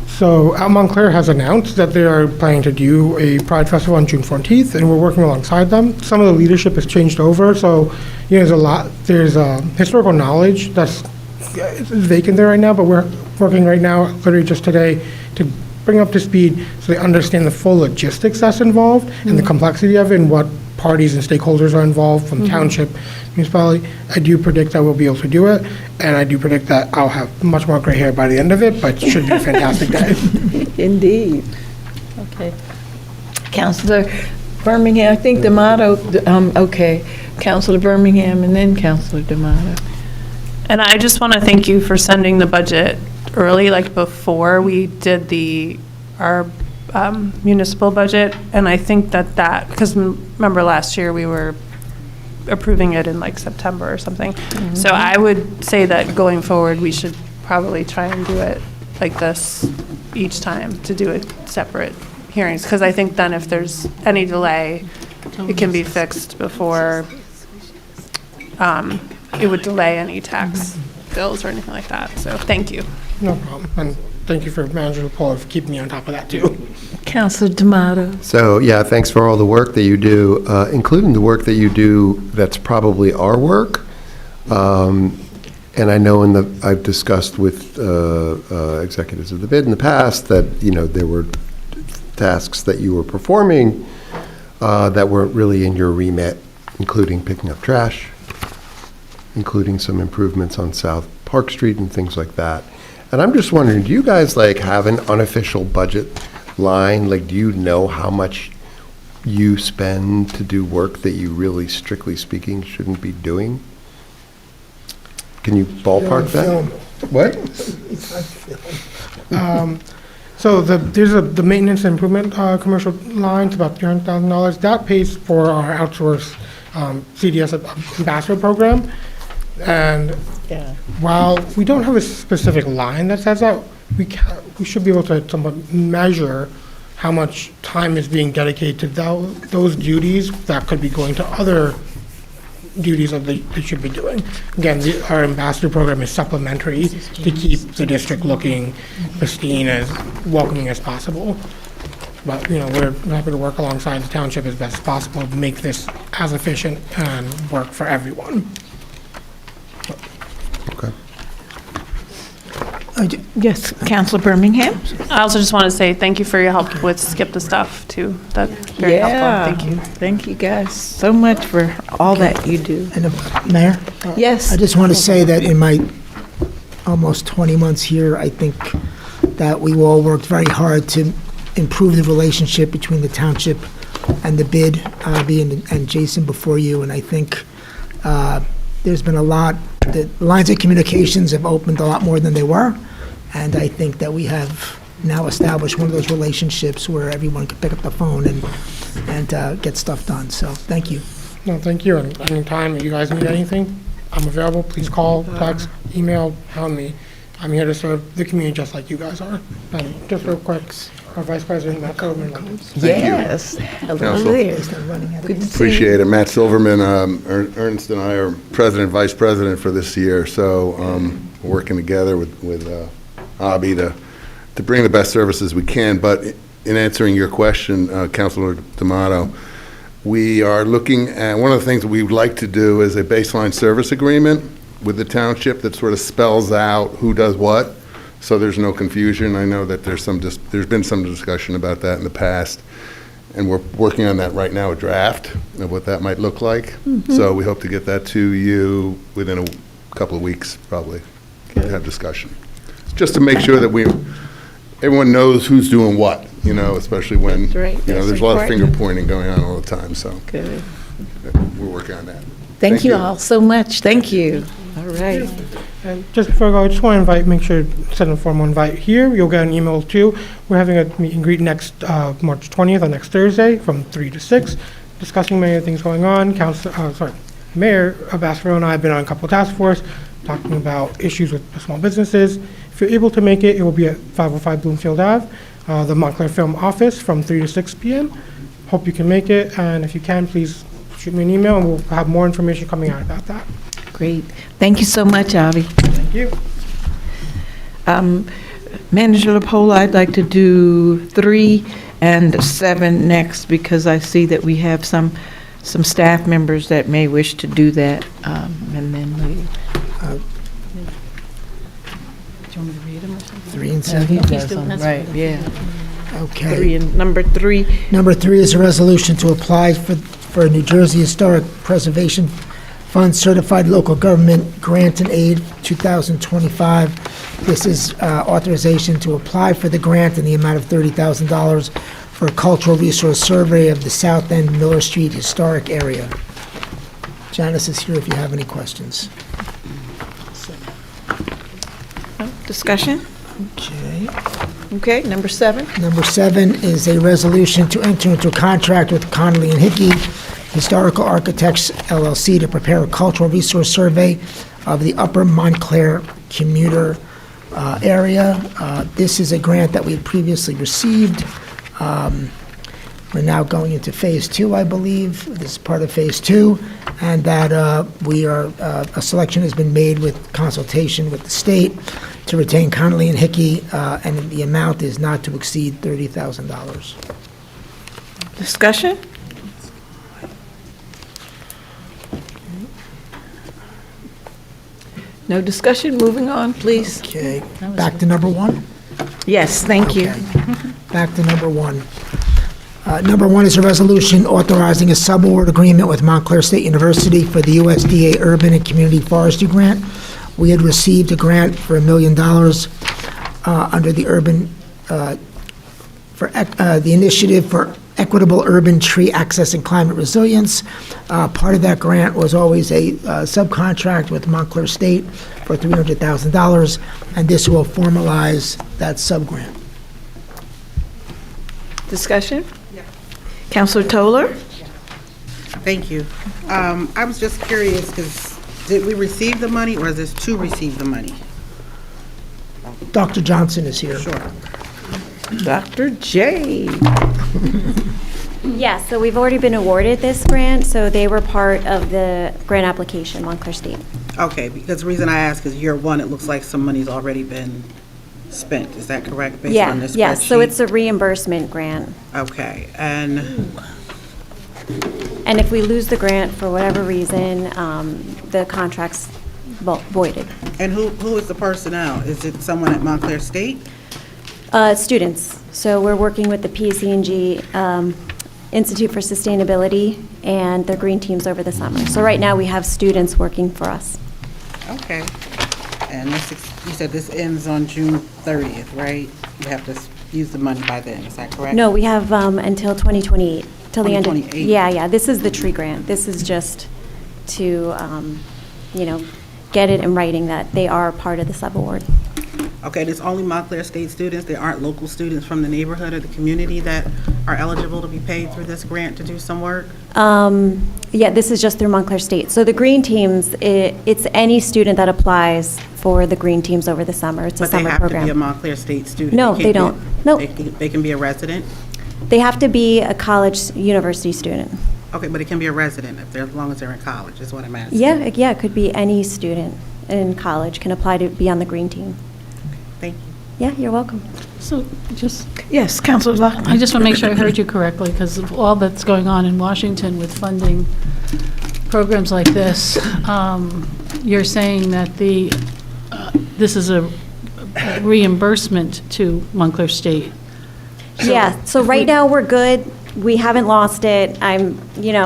So Montclair has announced that they are planning to do a Pride Festival on June 14th, and we're working alongside them. Some of the leadership has changed over, so there's historical knowledge that's vacant there right now, but we're working right now, literally just today, to bring up to speed so they understand the full logistics that's involved and the complexity of it and what parties and stakeholders are involved from township, municipality. I do predict that we'll be able to do it, and I do predict that I'll have much more gray hair by the end of it, but it should be a fantastic day.
Indeed.
Okay.
Counselor Birmingham, I think D'Amato, okay. Counselor Birmingham and then Counselor D'Amato.
And I just want to thank you for sending the budget early, like before we did our municipal budget. And I think that, because remember last year we were approving it in like September or something. So I would say that going forward, we should probably try and do it like this each time, to do it separate hearings. Because I think then if there's any delay, it can be fixed before it would delay any tax bills or anything like that. So thank you.
No problem, and thank you for Manager LaPola for keeping me on top of that too.
Counselor D'Amato.
So, yeah, thanks for all the work that you do, including the work that you do that's probably our work. And I know I've discussed with executives of the bid in the past that, there were tasks that you were performing that weren't really in your remit, including picking up trash, including some improvements on South Park Street and things like that. And I'm just wondering, do you guys have an unofficial budget line? Do you know how much you spend to do work that you really, strictly speaking, shouldn't be doing? Can you ballpark that? What?
So there's the maintenance and improvement commercial line, it's about $300,000. That pays for our outsourced CDS ambassador program. And while we don't have a specific line that says that, we should be able to somewhat measure how much time is being dedicated to those duties that could be going to other duties that they should be doing. Again, our ambassador program is supplementary to keep the district looking pristine, as welcoming as possible. But, we're happy to work alongside the township as best as possible to make this as efficient and work for everyone.
Okay.
Yes, Councilor Birmingham?
I also just want to say thank you for your help with Skip the Stuff, too. That's very helpful. Thank you.
Thank you guys so much for all that you do.
And Mayor?
Yes.
I just want to say that in my almost 20 months here, I think that we all worked very hard to improve the relationship between the township and the bid, and Jason before you, and I think there's been a lot, the lines of communications have opened a lot more than they were, and I think that we have now established one of those relationships where everyone can pick up the phone and get stuff done, so thank you.
No, thank you, and anytime you guys need anything, I'm available. Please call, text, email, hound me. I'm here to serve the community just like you guys are. And just real quick, our Vice President, Matt Silverman.
Yes. Hello
Council.
there. Good to see you.
Appreciate it. Matt Silverman, Ernst and I are President, Vice President for this year, so we're working together with Abby to bring the best services we can. But in answering your question, Councilor D'Amato, we are looking at, one of the things we would like to do is a baseline service agreement with the township that sort of spells out who does what, so there's no confusion. I know that there's been some discussion about that in the past, and we're working on that right now, a draft of what that might look like. So we hope to get that to you within a couple of weeks, probably, to have discussion. Just to make sure that everyone knows who's doing what, especially when,
That's
there's a lot of finger
important.
pointing going on all the time, so
Good.
we're working on that.
Thank you all so much. Thank you. All right.
And just before I go, I just want to make sure to send a formal invite here. You'll get an email too. We're having a meet and greet next March 20th, on next Thursday, from 3 to 6, discussing many of the things going on. Mayor Bassero and I have been on a couple of task force talking about issues with the small businesses. If you're able to make it, it will be at 505 Bloomfield Ave, the Montclair Film Office, from 3 to 6 p.m. Hope you can make it, and if you can, please shoot me an email, and we'll have more information coming out about that.
Great. Thank you so much, Avi.
Thank you.
Manager LaPola, I'd like to do 3 and 7 next, because I see that we have some staff members that may wish to do that, and then we... Do you want me to read them or something?
3 and 7?
He's doing them, right, yeah.
Okay.
3 and number 3.
Number 3 is a resolution to apply for a New Jersey Historic Preservation Fund Certified Local Government Grant and Aid 2025. This is authorization to apply for the grant in the amount of $30,000 for a cultural resource survey of the South End Miller Street Historic Area. Janice is here if you have any questions.
Discussion?
Okay.
Okay, number 7.
Number 7 is a resolution to enter into a contract with Connolly Hickey Historical Architects, LLC, to prepare a cultural resource survey of the Upper Montclair Commuter Area. This is a grant that we had previously received. We're now going into Phase 2, I believe. This is part of Phase 2, and that a selection has been made with consultation with the state to retain Connolly and Hickey, and the amount is not to exceed $30,000.
Discussion? No discussion, moving on, please.
Okay, back to number 1?
Yes, thank you.
Back to number 1. Number 1 is a resolution authorizing a subaward agreement with Montclair State University for the USDA Urban and Community Forestry Grant. We had received a grant for $1 million under the the Initiative for Equitable Urban Tree Access and Climate Resilience. Part of that grant was always a subcontract with Montclair State for $300,000, and this will formalize that subgrant.
Discussion? Councilor Toller?
Thank you. I was just curious, because did we receive the money, or is this to receive the money?
Dr. Johnson is here.
Sure.
Dr. J.
Yes, so we've already been awarded this grant, so they were part of the grant application, Montclair State.
Okay, because the reason I ask is year 1, it looks like some money's already been spent. Is that correct, based on this spreadsheet?
Yes, so it's a reimbursement grant.
Okay, and
if we lose the grant for whatever reason, the contract's voided.
And who is the personnel? Is it someone at Montclair State?
Students. So we're working with the PSE&G Institute for Sustainability and the green teams over the summer. So right now, we have students working for us.
Okay. And you said this ends on June 30th, right? You have to use the money by then, is that correct?
No, we have until 2028, till the end of...
2028.
Yeah, this is the tree grant. This is just to, get it in writing that they are part of the sub-award.
Okay, there's only Montclair State students. There aren't local students from the neighborhood or the community that are eligible to be paid through this grant to do some work?
Yeah, this is just through Montclair State. So the green teams, it's any student that applies for the green teams over the summer. It's a summer program.
But they have to be a Montclair State student?
No, they don't. No.
They can be a resident?
They have to be a college, university student.
Okay, but it can be a resident as long as they're in college, is what I'm asking.
Yeah, it could be any student in college can apply to be on the green team.
Thank you.
Yeah, you're welcome.
So just,
Yes, Councilor Lockman.
I just want to make sure I heard you correctly, because of all that's going on in Washington with funding programs like this, you're saying that this is a reimbursement to Montclair State.
Yeah, so right now, we're good. We haven't lost it. I'm,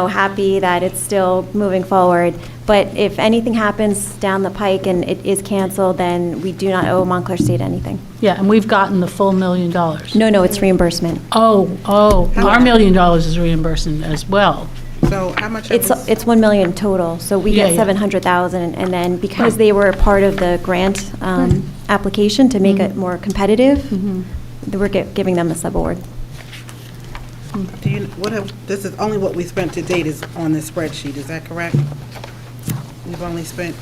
happy that it's still moving forward. But if anything happens down the pike and it is canceled, then we do not owe Montclair State anything.
Yeah, and we've gotten the full $1 million.
No, it's reimbursement.
Oh, our $1 million is reimbursement as well.
So how much?
It's $1 million total, so we
Yeah,
get
yeah.
$700,000, and then because they were part of the grant application to make it more competitive, we're giving them the subaward.
This is only what we spent to date is on this spreadsheet, is that correct? We've only spent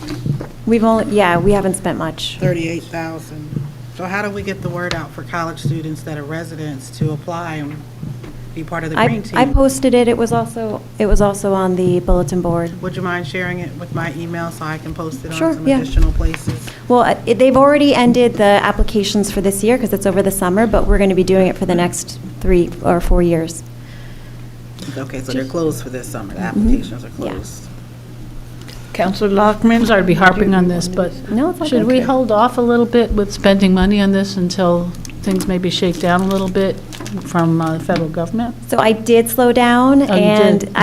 We haven't spent much.
38,000. So how do we get the word out for college students that are residents to apply and be part of the green team?
I posted it. It was also on the bulletin board.
Would you mind sharing it with my email so I can post it
Sure,
on some
yeah.
additional places?
Well, they've already ended the applications for this year because it's over the summer, but we're going to be doing it for the next 3 or 4 years.
Okay, so they're closed for this summer. The applications are
Yeah.
closed.
Councilor Lockman.
I'm sorry to be harping on this, but
No, it's okay.
should we hold off a little bit with spending money on this until things maybe shake down a little bit from the federal government?
So I did slow down,
Oh, you
and
did?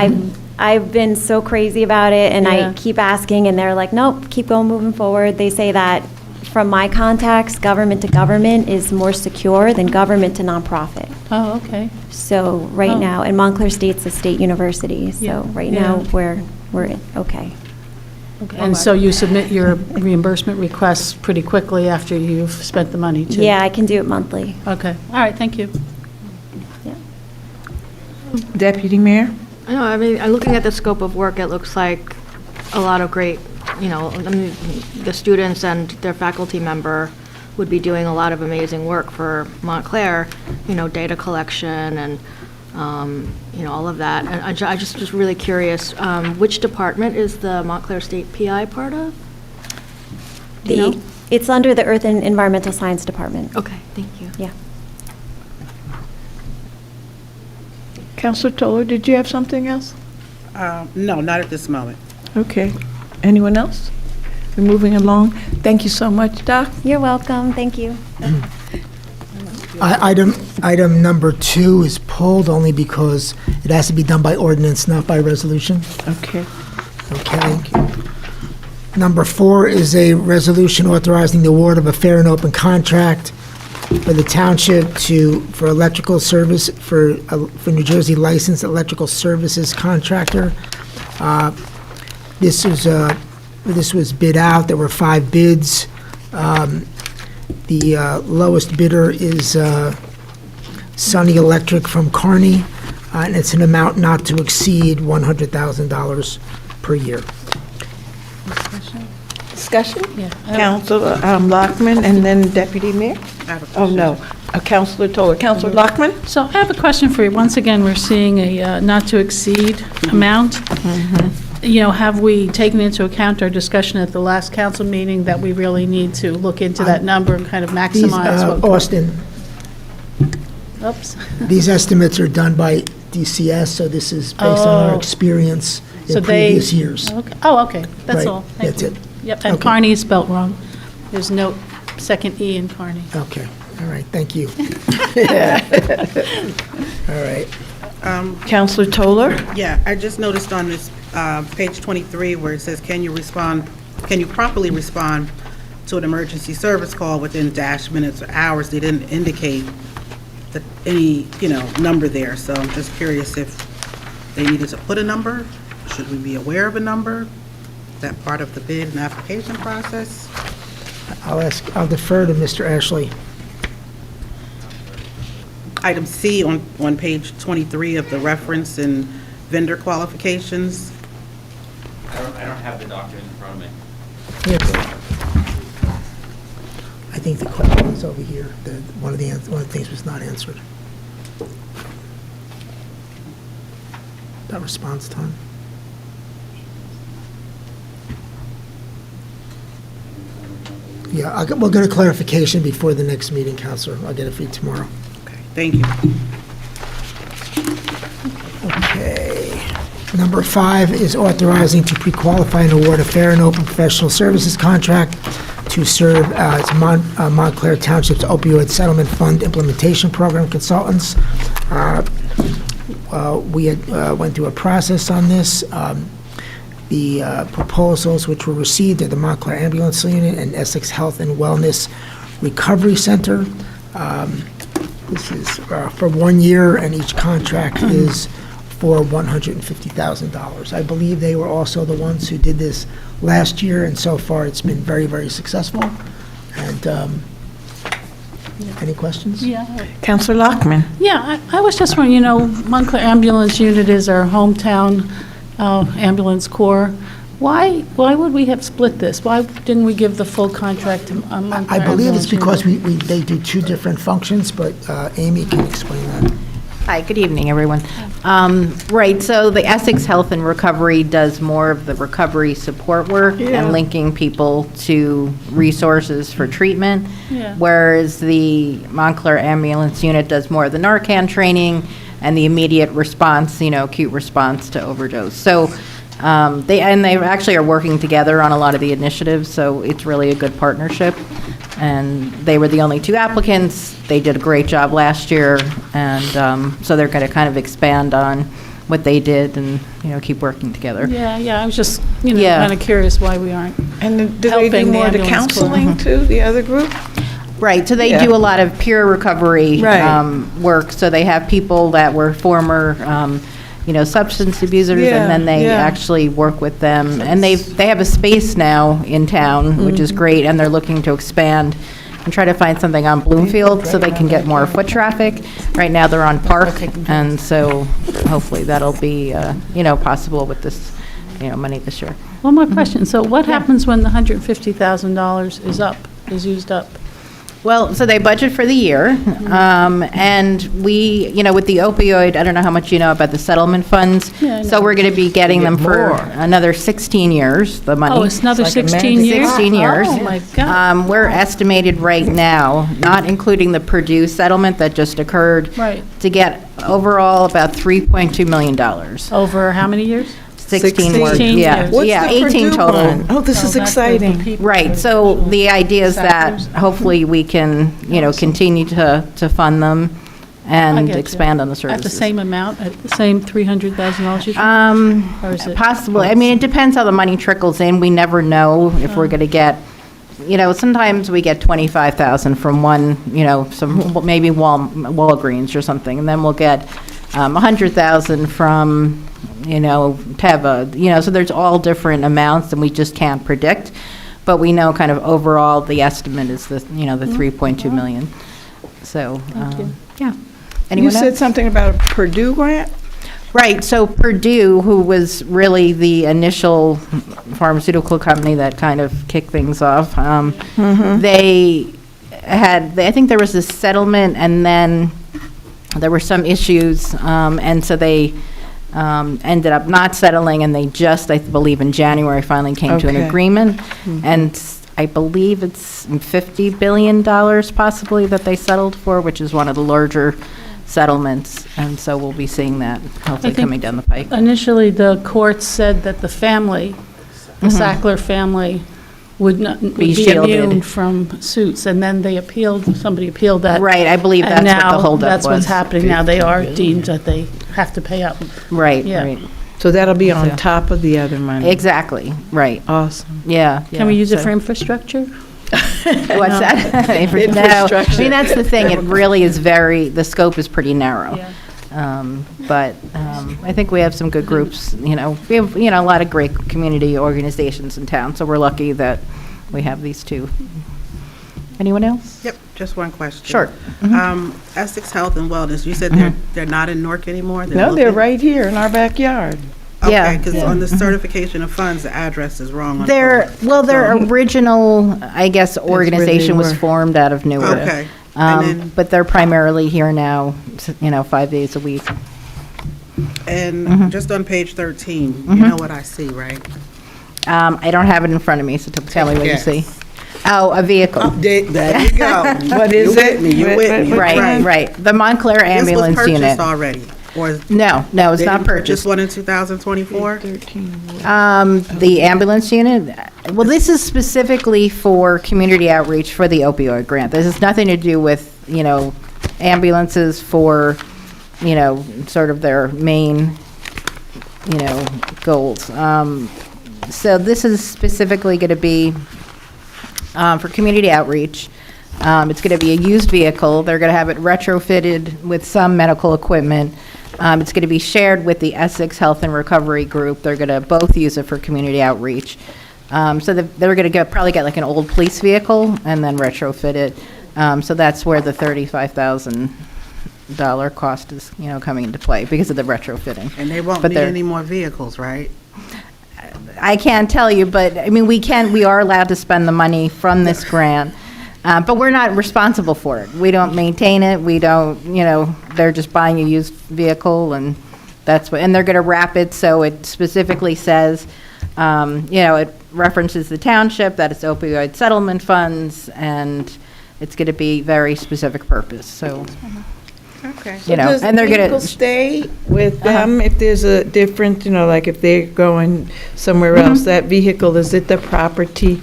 I've been so crazy about it, and
Yeah.
I keep asking, and they're like, nope, keep going, moving forward. They say that from my contacts, government to government is more secure than government to nonprofit.
Oh, okay.
So right
Oh.
now, and Montclair State's a state university,
Yeah.
so right now,
Yeah.
we're okay.
And so you submit your reimbursement requests pretty quickly after you've spent the money, too?
Yeah, I can do it monthly.
Okay, all right, thank you.
Deputy Mayor.
I know, I'm looking at the scope of work, it looks like a lot of great, the students and their faculty member would be doing a lot of amazing work for Montclair, data collection and, all of that. And I just really curious, which department is the Montclair State PI part of? Do you know?
It's under the Earth and Environmental Science Department.
Okay, thank you.
Yeah.
Councilor Toller, did you have something else?
No, not at this moment.
Okay. Anyone else? We're moving along. Thank you so much, Doc.
You're welcome, thank you.
Item number 2 is pulled only because it has to be done by ordinance, not by resolution.
Okay.
Okay. Number 4 is a resolution authorizing the award of a fair and open contract for the township for electrical service, for New Jersey licensed electrical services contractor. This was bid out. There were 5 bids. The lowest bidder is Sunny Electric from Kearney, and it's an amount not to exceed $100,000 per year.
Discussion?
Yeah.
Councilor Lockman and then Deputy Mayor?
I have a
Oh,
question.
no. Councilor Toller. Councilor Lockman?
So I have a question for you. Once again, we're seeing a not-to-exceed amount. Have we taken into account our discussion at the last council meeting that we really need to look into that number and kind of
These,
maximize what...
Austin,
Oops.
these estimates are done by DCS, so this is based on our
Oh.
experience
So
in
they-
previous years.
Okay. Oh, okay. That's
Right.
all. Thank
That's
you.
it.
Yep, and
Okay.
Kearney is spelled wrong. There's no second E in Carney.
Okay, all right, thank you. All right.
Counselor Toller?
Yeah, I just noticed on this page 23 where it says, can you properly respond to an emergency service call within dash minutes or hours? They didn't indicate any, number there, so I'm just curious if they needed to put a number. Should we be aware of a number? Is that part of the bid and application process?
I'll defer to Mr. Ashley.
Item C on page 23 of the reference and vendor qualifications.
I don't have the document in front of me.
Yeah. I think the question is over here. One of the things was not answered. That response time. Yeah, we'll get a clarification before the next meeting, Counselor. I'll get it for you tomorrow.
Okay, thank you.
Okay. Number 5 is authorizing to pre-qualify and award a fair and open professional services contract to serve as Montclair Township's opioid settlement fund implementation program consultants. We had went through a process on this. The proposals which were received are the Montclair Ambulance Unit and Essex Health and Wellness Recovery Center. This is for 1 year, and each contract is for $150,000. I believe they were also the ones who did this last year, and so far it's been very, very successful. And any questions?
Yeah.
Counselor Lockman?
Yeah, I was just wondering, Montclair Ambulance Unit is our hometown ambulance corps. Why would we have split this? Why didn't we give the full contract to Montclair
I believe it's
Ambulance
because
Unit?
they do two different functions, but Amy can explain that.
Hi, good evening, everyone. Right, so the Essex Health and Recovery does more of the recovery support work and linking people to resources for treatment, whereas the Montclair Ambulance Unit does more of the Narcan training and the immediate response, acute response to overdose. So they actually are working together on a lot of the initiatives, so it's really a good partnership. And they were the only 2 applicants. They did a great job last year, and so they're going to kind of expand on what they did and, keep working together.
Yeah, I was just, kind of curious why we aren't
And do they do
helping the
more of the
ambulance corps.
counseling too, the other group?
Right, so they do a lot of peer recovery work. So they have people that were former, substance abusers, and then they actually work with them. And they have a space now in town, which is great, and they're looking to expand and try to find something on Bloomfield so they can get more foot traffic. Right now, they're on Park, and so hopefully that'll be, possible with this, money this year.
One more question. So what happens when the $150,000 is used up?
Well, so they budget for the year, and we, with the opioid, I don't know how much you know about the settlement funds.
Yeah, I know.
So we're going to be getting them for another 16 years, the money.
Oh, it's another 16 years?
16 years.
Oh, my God.
We're estimated right now, not including the Purdue settlement that just occurred, to get overall about $3.2 million.
Over how many years?
16 more,
16
yeah.
years.
What's
Yeah,
the
18
Purdue
total.
one? Oh, this is
that's for the
exciting.
people.
Right, so the idea is that hopefully we can, continue to fund them
I
and
get you.
expand on the
At
services.
the same amount, at the same $300,000 you Or is it-
Possibly, I mean, it depends how the money trickles in. We never know if we're going to get, sometimes we get 25,000 from one, some, maybe Walgreens or something, and then we'll get 100,000 from, Teva, so there's all different amounts, and we just can't predict. But we know kind of overall, the estimate is the 3.2 million. So, yeah.
You
Anyone
said
else?
something about a Purdue grant?
Right, so Purdue, who was really the initial pharmaceutical company that kind of kicked things off, they had, I think there was this settlement, and then there were some issues, and so they ended up not settling, and they just, I believe in January, finally came to an
Okay.
agreement. And I believe it's $50 billion possibly that they settled for, which is one of the larger settlements. And so we'll be seeing that hopefully
think
coming down the pike.
Initially, the court said that the family, the Sackler family, would not, would
Be
be
shielded.
immune from suits, and then they appealed, somebody appealed that.
Right, I believe
and
that's what the
now
holdup
that's what's
was.
happening now. They are deemed that they have to pay up.
Right,
Yeah.
right.
So that'll be on
So-
top of the other money.
Exactly, right.
Awesome.
Yeah.
Can we use it
so-
for infrastructure?
What's that? No,
Infrastructure.
I mean, that's the thing, it really is the scope is pretty narrow.
Yeah.
But I think we have some good groups, we have, a lot of great community organizations in town, so we're lucky that we have these two. Anyone else?
Yep, just one question.
Sure.
Essex Health and Wellness, you said they're not in Newark anymore?
No, they're
located-
right here in our backyard.
Yeah.
Okay, because on the certification of funds, the address is wrong. on
Their
both.
original, I guess,
where
organization
they
was
were.
formed out of Newark.
Okay. And then-
But they're primarily here now, 5 days a week.
And just on page 13, you know what I see, right?
I don't have it in front of me, so tell me what you
Yes.
see. Oh, a vehicle.
There you go.
What is it?
You with me.
Right. The Montclair ambulance
This was
unit.
purchased already, or?
No, it's
they
not
didn't purchase
purchased.
one in 2024?
The ambulance unit, well, this is specifically for community outreach for the opioid grant. This has nothing to do with, ambulances for, sort of their main, goals. So this is specifically going to be for community outreach. It's going to be a used vehicle. They're going to have it retrofitted with some medical equipment. It's going to be shared with the Essex Health and Recovery Group. They're going to both use it for community outreach. So they're going to probably get like an old police vehicle and then retrofit it. So that's where the $35,000 cost is, coming into play because of the retrofitting.
And they won't
But
need
they're-
any more vehicles, right?
I can't tell you, but, I mean, we are allowed to spend the money from this grant, but we're not responsible for it. We don't maintain it, we don't, they're just buying a used vehicle, and that's what, and they're going to wrap it, so it specifically says, it references the township, that it's opioid settlement funds, and it's going to be very specific purpose, so,
Okay.
Does
and they're
the
going
vehicle
to.
stay with them if there's a difference, like if they're going somewhere else? That vehicle, is it the property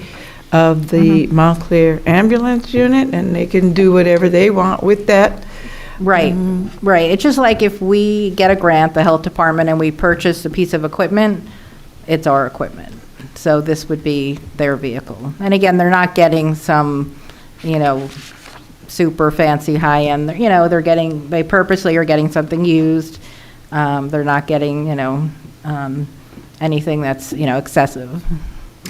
of the Montclair ambulance unit, and they can do whatever they want with that?
Right, right. It's just like if we get a grant, the health department, and we purchase a piece of equipment, it's our equipment. So this would be their vehicle. And again, they're not getting some, super fancy high-end, they purposely are getting something used. They're not getting, anything that's, excessive.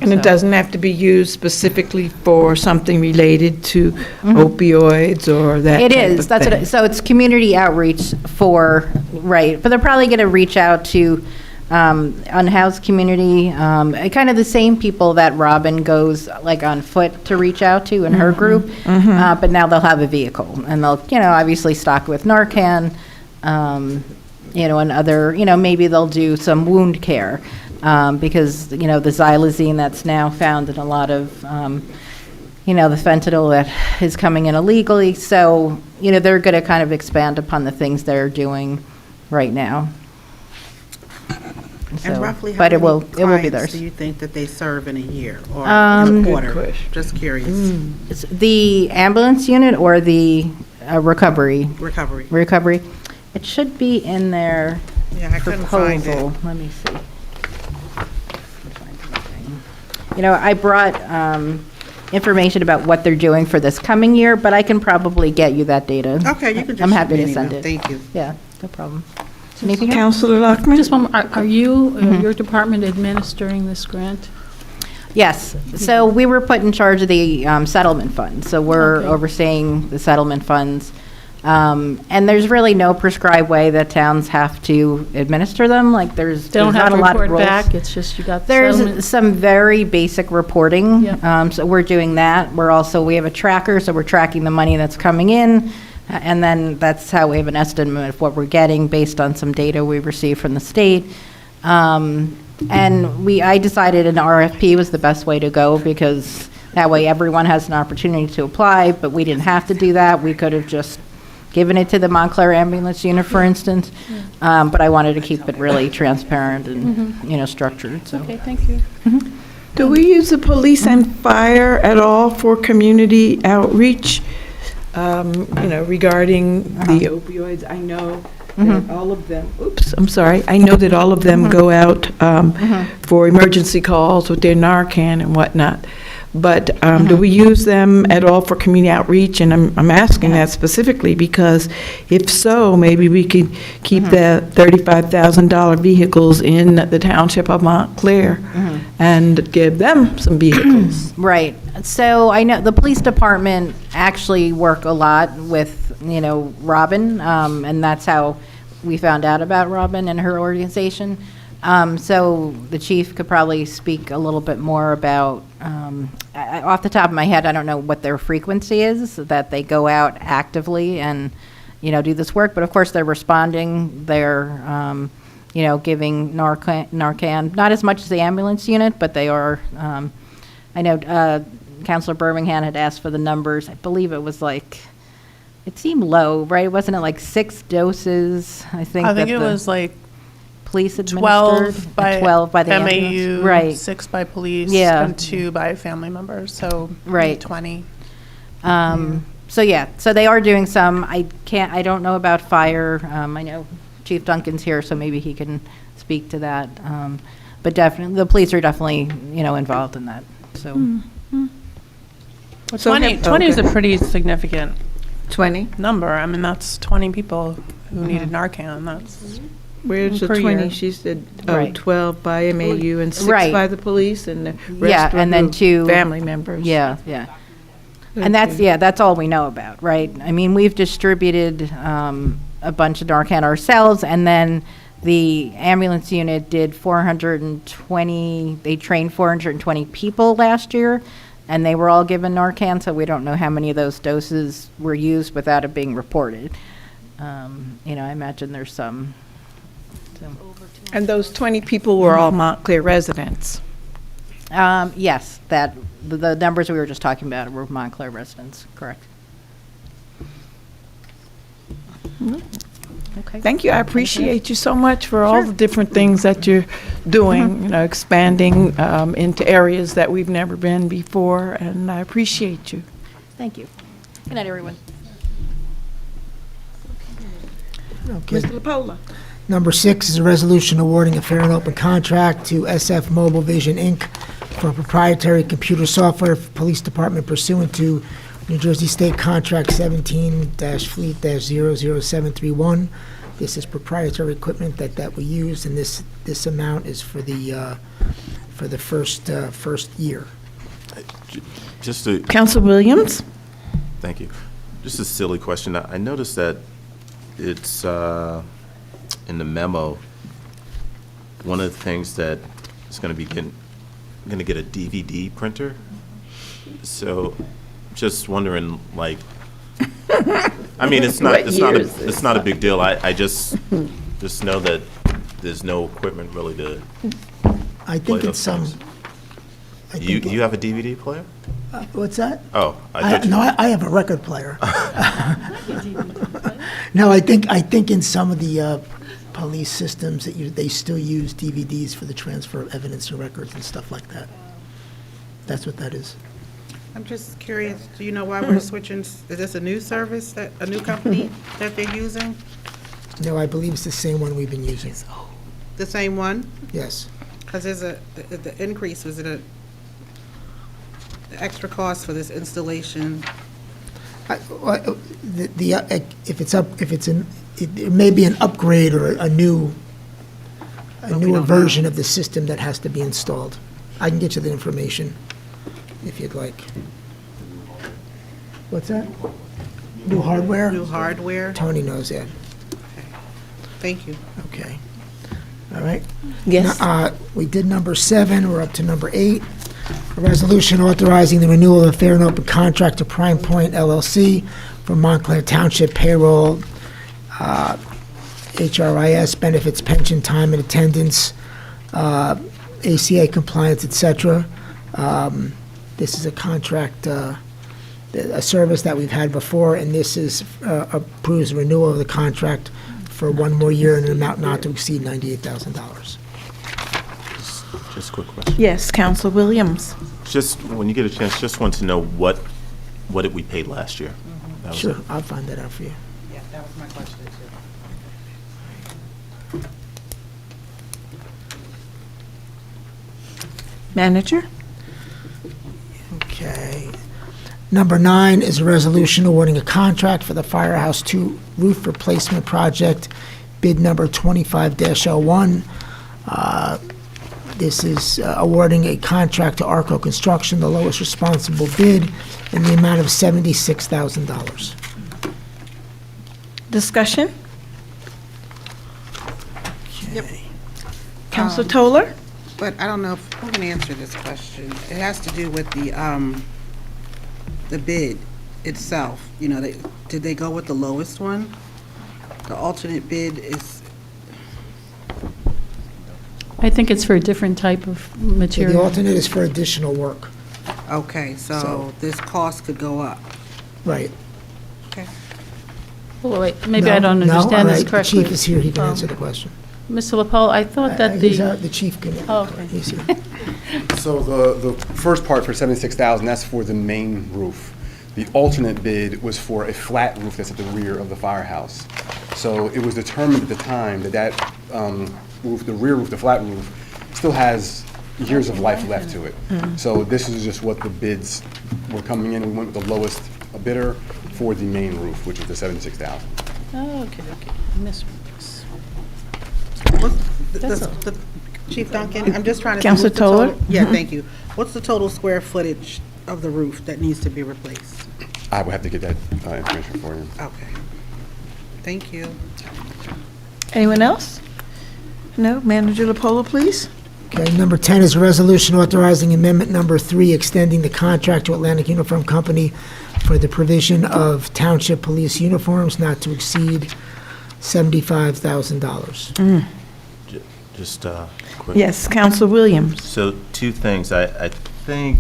And it doesn't have to be used specifically for something related to opioids or that
It
type
is,
of
that's what,
thing.
so it's community outreach for, right, but they're probably going to reach out to unhoused community, kind of the same people that Robin goes like on foot to reach out to in her group, but now they'll have a vehicle, and they'll, obviously stock with Narcan, and other, maybe they'll do some wound care, because, the xylazine that's now found in a lot of, the fentanyl that is coming in illegally, so, they're going to kind of expand upon the things they're doing right now.
And
So,
roughly how
but
many
it will be
clients
theirs.
do you think that they serve in a year or in a
Good
quarter?
question.
Just curious.
It's the ambulance unit or the recovery?
Recovery.
It should be in their
Yeah, I couldn't find it.
proposal. Let me see. I brought information about what they're doing for this coming year, but I can probably get you that data.
Okay, you can just
I'm
shoot
happy
me
to
an
send
email.
it.
Thank you.
Yeah, no problem. Anything else?
Counselor Lockman?
Just one more, are you, your department administering this grant?
Yes, so we were put in charge of the settlement fund, so we're
Okay.
overseeing the settlement funds. And there's really no prescribed way that towns have to administer them, like there's
They don't
not
have
a
to
lot of
report
rules.
back, it's just you got the
There's
settlement?
some very basic reporting,
Yep.
so we're doing that. We have a tracker, so we're tracking the money that's coming in, and then that's how we have an estimate of what we're getting based on some data we received from the state. And I decided an RFP was the best way to go, because that way everyone has an opportunity to apply, but we didn't have to do that. We could have just given it to the Montclair ambulance unit, for instance, but I wanted to keep it really transparent and, structured, so.
Okay, thank you.
Do we use the police and fire at all for community outreach, regarding the opioids? I know that all of them, I know that all of them go out for emergency calls with their Narcan and whatnot. But do we use them at all for community outreach? And I'm asking that specifically because if so, maybe we could keep the $35,000 vehicles in the Township of Montclair and give them some vehicles.
Right. So I know the police department actually work a lot with, Robin, and that's how we found out about Robin and her organization. So the chief could probably speak a little bit more about, off the top of my head, I don't know what their frequency is, that they go out actively and, do this work. But of course, they're responding, they're, giving Narcan, not as much as the ambulance unit, but they are, I know Councilor Birmingham had asked for the numbers. I believe it was it seemed low, right? Wasn't it 6 doses? I think
it was
police administered.
12
by the
MAU,
ambulance. Right.
6 by police,
Yeah.
and 2 by family members, so
Right.
20.
So they are doing some. I don't know about fire. I know Chief Duncan's here, so maybe he can speak to that. But definitely, the police are definitely, involved in that, so.
Well, 20 is a pretty significant
20?
number. I mean, that's 20 people who needed Narcan. That's
Where's the
per
20?
year.
She said,
Right.
12 by MAU and 6
Right.
by the police and the
Yeah,
rest
and
were
then 2
family members.
Yeah. And that's all we know about, right? I mean, we've distributed a bunch of Narcan ourselves, and then the ambulance unit did 420, they trained 420 people last year, and they were all given Narcan, so we don't know how many of those doses were used without it being reported. I imagine there's some.
And those 20 people were all Montclair residents.
Yes, the numbers we were just talking about were Montclair residents, correct? Okay.
Thank you. I appreciate you so much for all the different things that you're doing, expanding into areas that we've never been before, and I appreciate you.
Thank you. Good night, everyone.
Mr. LaPola.
Number 6 is a resolution awarding a fair and open contract to SF Mobile Vision, Inc. for proprietary computer software for police department pursuant to New Jersey State Contract 17-Fleet-00731. This is proprietary equipment that we use, and this amount is for the first year.
Just to,
Council Williams?
thank you. Just a silly question. I noticed that it's in the memo, one of the things that is going to be going to get a DVD printer. So, just wondering, I mean, it's not a big deal. I just know that there's no equipment really to.
I
play
think
those
it's some.
things. You have a DVD player?
What's that?
Oh, I thought you.
No, I have a record player. No, I think in some of the police systems that they still use DVDs for the transfer of evidence and records and stuff like that. That's what that is.
I'm just curious, do you know why we're switching? Is this a new service, a new company that they're using?
No, I believe it's the same one we've been using.
The same one?
Yes.
Because the increase, was it the extra cost for this installation?
It may be an upgrade or a newer version of the system that has to be installed. I can get you the information if you'd like. What's that? New hardware?
New hardware?
Tony knows that.
Thank you.
Okay. All right.
Yes.
We did number 7, we're up to number 8. A resolution authorizing the renewal of a fair and open contract to Prime Point LLC for Montclair Township payroll, HRIS, benefits, pension, time and attendance, ACA compliance, et cetera. This is a contract, a service that we've had before, and this is approves renewal of the contract for 1 more year in an amount not to exceed $98,000.
Just ask a quick question?
Yes, Counsel Williams.
Just, when you get a chance, just want to know what did we pay last year? That was
Sure,
it.
I'll find that out for you.
Yeah, that was my question, too.
Manager?
Okay. Number 9 is a resolution awarding a contract for the Firehouse 2 roof replacement project, bid number 25-01. This is awarding a contract to Arco Construction, the lowest responsible bid, in the amount of $76,000.
Discussion?
Yep.
Counsel Toller?
But I don't know who can answer this question. It has to do with the bid itself. You know, did they go with the lowest one? The alternate bid is,
I think it's for a different type of
The
material.
alternate is for additional work.
okay, so
So-
this cost could go up.
Right.
Okay.
Oh, wait, maybe I
No,
don't
no,
understand
all
this
right,
correctly.
The chief is here, he can
Oh.
answer the question.
Mr. LaPole, I thought that
The chief can,
Oh, okay.
he's here.
So the first part for 76,000, that's for the main roof. The alternate bid was for a flat roof that's at the rear of the firehouse. So it was determined at the time that roof, the rear roof, the flat roof, still has years of life left to it. So this is just what the bids were coming in. We went with the lowest bidder for the main roof, which is the 76,000.
Oh, okay. I missed this.
The Chief Duncan, I'm just trying to. see
Counselor
what's the total-
Toller?
Yeah, thank you. What's the total square footage of the roof that needs to be replaced?
I would have to get that information for you.
Okay. Thank you.
Anyone else? No? Manager LaPola, please?
Okay, number 10 is a resolution authorizing amendment number 3, extending the contract to Atlantic Uniform Company for the provision of township police uniforms not to exceed $75,000.
Just quick.
Yes, Counsel Williams.
So two things. I think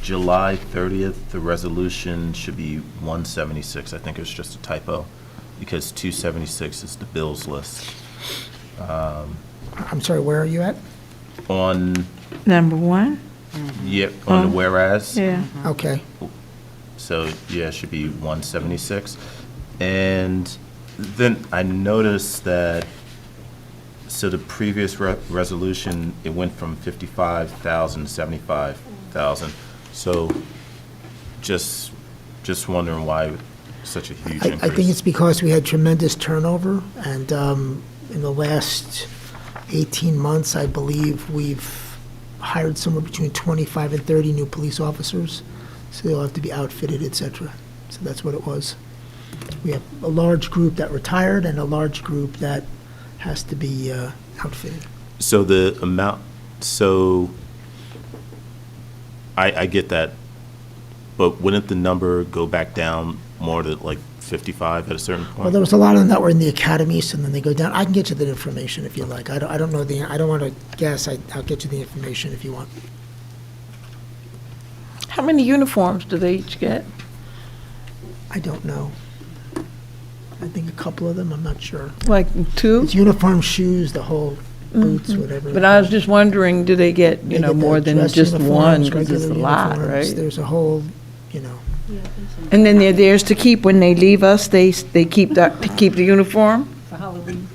July 30th, the resolution should be 176. I think it was just a typo because 276 is the bills list.
I'm sorry, where are you at?
On,
Number 1?
yep, on the whereas.
Yeah.
Okay.
So, yeah, it should be 176. And then I noticed that, so the previous resolution, it went from 55,000 to 75,000. So just wondering why such a huge increase.
I think it's because we had tremendous turnover, and in the last 18 months, I believe we've hired somewhere between 25 and 30 new police officers, so they'll have to be outfitted, et cetera. So that's what it was. We have a large group that retired and a large group that has to be outfitted.
So the amount, so I get that, but wouldn't the number go back down more to like 55 at a certain point?
Well, there was a lot of them that were in the academies, and then they go down. I can get you the information if you like. I don't know I don't want to guess. I'll get you the information if you want.
How many uniforms do they each get?
I don't know. I think a couple of them, I'm not sure.
Like 2?
It's uniform, shoes, the whole boots, whatever.
But I was just wondering, do they get,
They get the
more than
dress
just
uniforms,
one? Because it's a
regular
lot,
uniforms.
right?
There's a whole,
And then they're theirs to keep when they leave us, they keep the uniform?
For Halloween.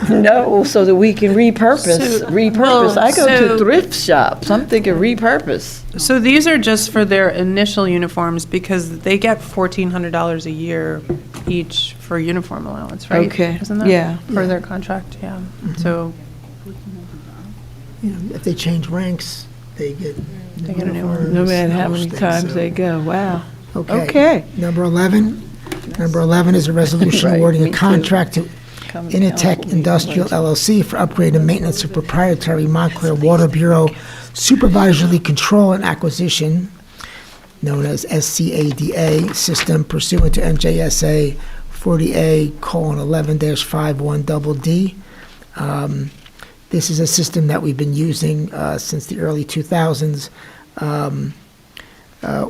No, so that we can repurpose.
well,
I go to
so-
thrift shops, I'm thinking repurpose.
So these are just for their initial uniforms because they get $1,400 a year each for uniform allowance, right?
Okay,
Isn't that
yeah.
per their contract? Yeah. So
if they change ranks, they get
They get a new one.
uniforms,
No matter how
those
many
things,
times
so-
they go, wow.
Okay.
Okay.
Number 11 is a resolution
Right,
awarding
me
a
too.
contract to
Come to
Initech
council
Industrial
meetings.
LLC for upgrade and maintenance of proprietary Montclair Water Bureau supervisory control and acquisition, known as SCADA system pursuant to NJ.S.A 40A:11-51DD. This is a system that we've been using since the early 2000s.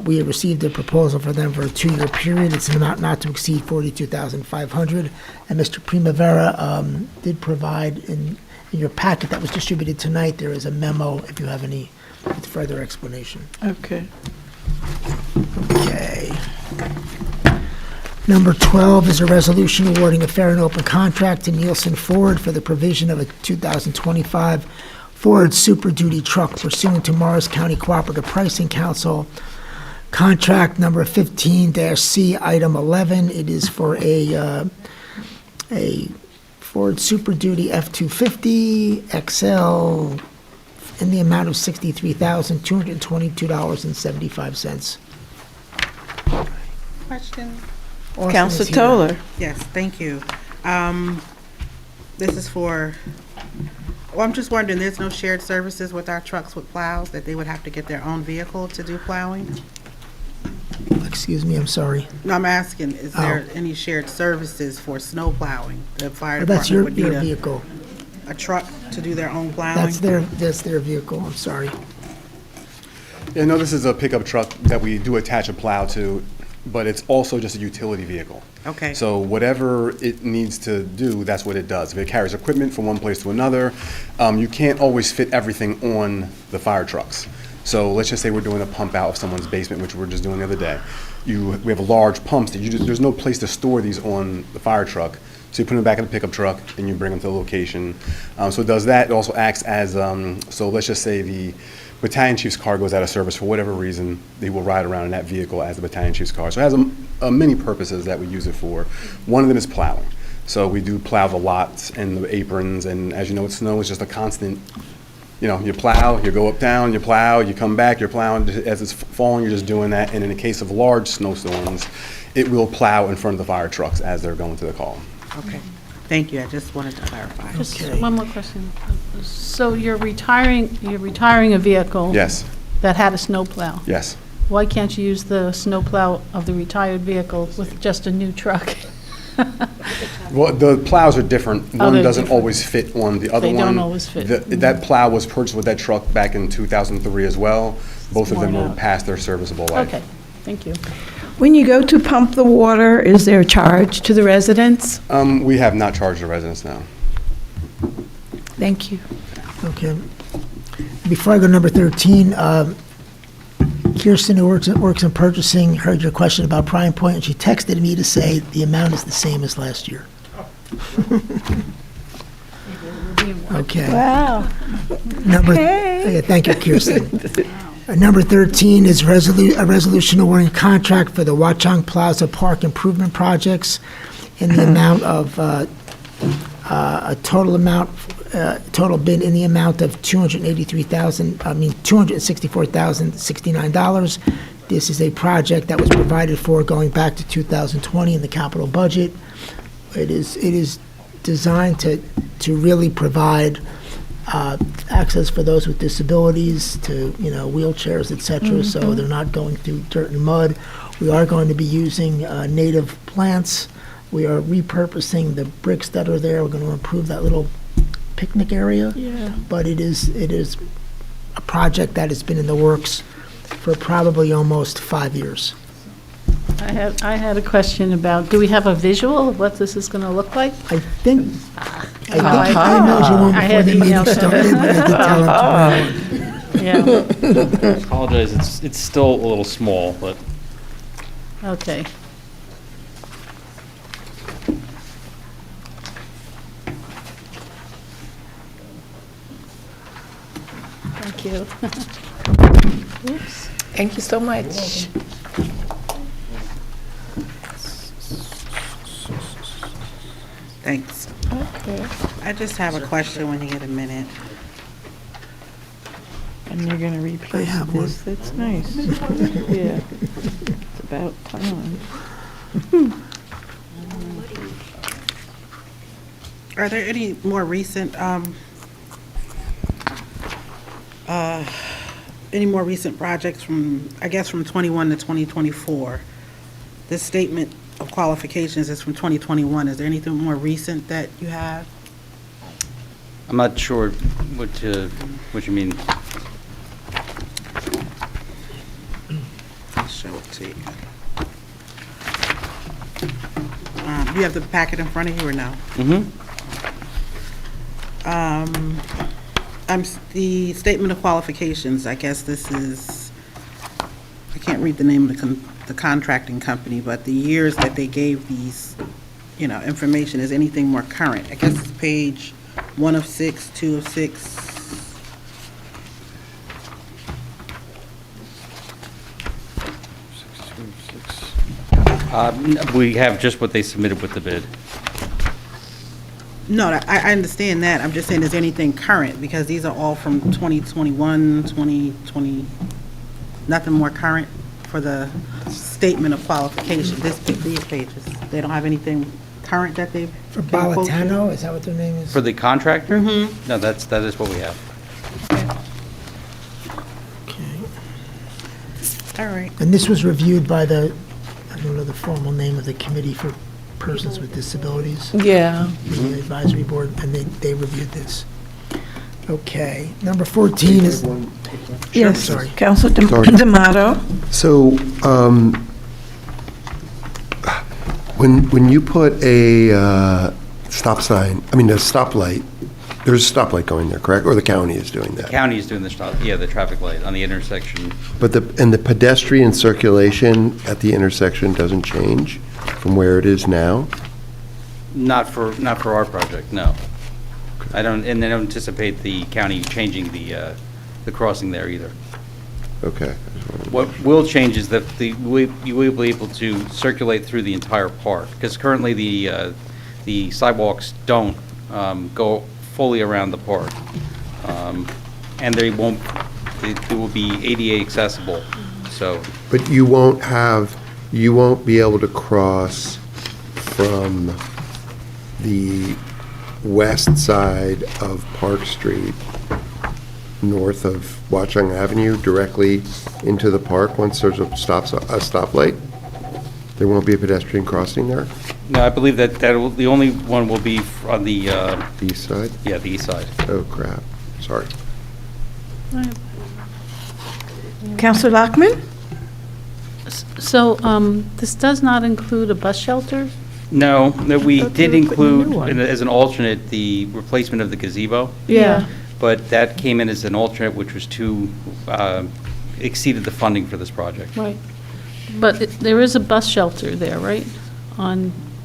We have received a proposal for them for a 2-year period. It's an amount not to exceed $42,500. And Mr. Primavera did provide an in your packet that was distributed tonight, there is a memo if you have any further explanation.
Okay.
Okay. Number 12 is a resolution awarding a fair and open contract to Nielsen Ford for the provision of a 2025 Ford Super Duty truck pursuant to Morris County Cooperative Pricing Council, contract number 15-C, item 11. It is for a Ford Super Duty F-250 XL in the amount of $63,222.75.
Question?
Austin
Counselor
is here.
Toller.
Yes, thank you. This is for, well, I'm just wondering, there's no shared services with our trucks with plows, that they would have to get their own vehicle to do plowing?
Excuse me, I'm sorry.
No, I'm asking, is there any shared services for snow plowing? The fire
That's
department
your
would need
vehicle.
a truck to do their own plowing?
That's their vehicle, I'm sorry.
Yeah, no, this is a pickup truck that we do attach a plow to, but it's also just a utility vehicle.
Okay.
So whatever it needs to do, that's what it does. If it carries equipment from one place to another, you can't always fit everything on the fire trucks. So let's just say we're doing a pump out of someone's basement, which we were just doing the other day. We have large pumps that there's no place to store these on the fire truck. So you put them back in the pickup truck and you bring them to the location. So it does that. It also acts as, so let's just say the battalion chief's car goes out of service for whatever reason, they will ride around in that vehicle as the battalion chief's car. So it has many purposes that we use it for. One of them is plowing. So we do plow the lots and the aprons, and as you know, with snow, it's just a constant, you plow, you go up, down, you plow, you come back, you're plowing. As it's falling, you're just doing that. And in the case of large snowstorms, it will plow in front of the fire trucks as they're going to the call.
Okay, thank you, I just wanted to clarify.
Just one more question. So you're retiring a vehicle?
Yes,
That had a snowplow?
yes.
Why can't you use the snowplow of the retired vehicle with just a new truck?
Well, the plows are different. One
they're
doesn't
different.
always fit on the other
They
one.
don't always fit.
That plow was purchased with that truck back in 2003 as well. Both of them
worn
were
out.
past their serviceable life.
Okay, thank you.
When you go to pump the water, is there a charge to the residents?
We have not charged the residents now.
Thank you.
Okay. Before I go to number 13, Kirsten, who works in purchasing, heard your question about Prime Point, and she texted me to say the amount is the same as last year. Okay.
Wow.
Yeah, thank you, Kirsten. Number 13 is a resolution awarding contract for the Watchung Plaza Park Improvement Projects in the amount of, a total bid in the amount of $264,069. This is a project that was provided for going back to 2020 in the capital budget. It is designed to really provide access for those with disabilities to, wheelchairs, et cetera, so they're not going through dirt and mud. We are going to be using native plants. We are repurposing the bricks that are there. We're going to improve that little picnic area.
Yeah.
But it is a project that has been in the works for probably almost 5 years.
I had a question about, do we have a visual of what this is going to look like?
I think I emailed you one
I
before
had
the meeting
emailed them.
started, but I did tell them tomorrow.
Yeah,
Apologize, it's still a little small, but
okay. Thank you.
Oops. Thank you so much.
Thanks.
Okay.
I just have a question when you get a minute.
And you're going to replace
have
this? That's nice. Yeah. It's about time.
Are there any more recent, projects from, I guess, from 21 to 2024? This statement of qualifications is from 2021. Is there anything more recent that you have?
I'm not sure what you mean.
I'll show it to you. You have the packet in front of you or no?
Mm-hmm.
The statement of qualifications, I guess this is, I can't read the name of the contracting company, but the years that they gave these, information, is anything more current? I guess it's page 1 of 6, 2 of 6.
We have just what they submitted with the bid.
No, I understand that. I'm just saying, is anything current? Because these are all from 2021, 2020, nothing more current for the statement of qualification. These pages, they don't have anything current that they've...
For Balatano, is that what their name is?
For the contractor? Mm-hmm. No, that is what we have.
All right.
And this was reviewed by I don't know the formal name of the Committee for Persons with Disabilities,
Yeah.
the advisory board, and they reviewed this. Okay, number 14 is...
Yes,
sorry.
Council
Sorry.
D'Amato.
So, when you put a stop sign, a stoplight, there's a stoplight going there, correct? Or the county is doing that?
The county is doing the traffic light on the intersection.
But the pedestrian circulation at the intersection doesn't change from where it is now?
Not for our project, no. I don't anticipate the county changing the crossing there either.
Okay.
What will change is that you will be able to circulate through the entire park, because currently the sidewalks don't go fully around the park, and they will be ADA accessible. So,
But you won't be able to cross from the west side of Park Street, north of Watchung Avenue, directly into the park once there's a stoplight? There won't be a pedestrian crossing there?
no, I believe that the only one will be on the
The east side?
yeah, the east side.
Oh, crap. Sorry.
Council Lockman?
So this does not include a bus shelter?
No, we
thought
did
they were putting a new
include,
one.
as an alternate, the replacement of the gazebo,
Yeah.
but that came in as an alternate, which was exceeded the funding for this project.
Right. But there is a bus shelter there, right?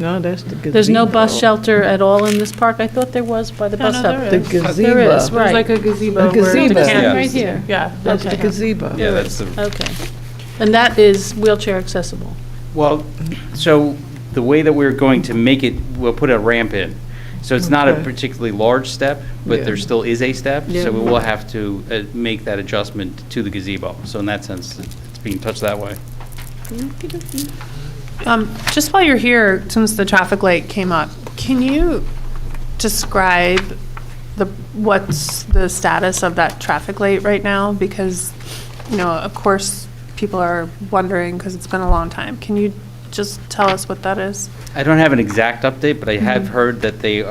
No, that's the gazebo.
There's no bus shelter at all in this park? I thought there was by the bus stop.
The gazebo.
There is, right.
There's like a gazebo.
A
where the
gazebo.
can-
Yeah.
Right here.
Yeah.
That's the
Okay.
gazebo.
Yeah, that's the,
Okay. And that is wheelchair accessible?
well, so the way that we're going to make it, we'll put a ramp in. So it's not a
Okay.
particularly large step, but
Yeah.
there still is a step.
Yeah.
So we will have to make that adjustment to the gazebo. So in that sense, it's being touched that way.
Just while you're here, since the traffic light came up, can you describe what's the status of that traffic light right now? Because, of course, people are wondering because it's been a long time. Can you just tell us what that is?
I don't have an exact update, but I have heard that they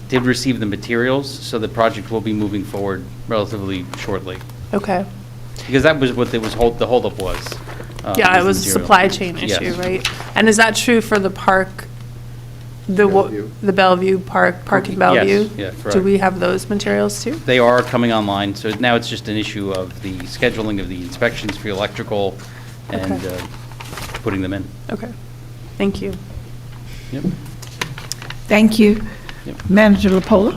did receive the materials, so the project will be moving forward relatively shortly.
Okay.
Because that was what the holdup was.
Yeah, it
the
was a
material.
supply chain issue,
Yes.
right? And is that true for the park, the Bellevue Park in Bellevue?
Yes, yeah,
Do
correct.
we have those materials too?
They are coming online, so now it's just an issue of the scheduling of the inspections for electrical and
Okay.
putting them in.
Okay. Thank you.
Yep.
Thank you.
Yep.
Manager LaPola?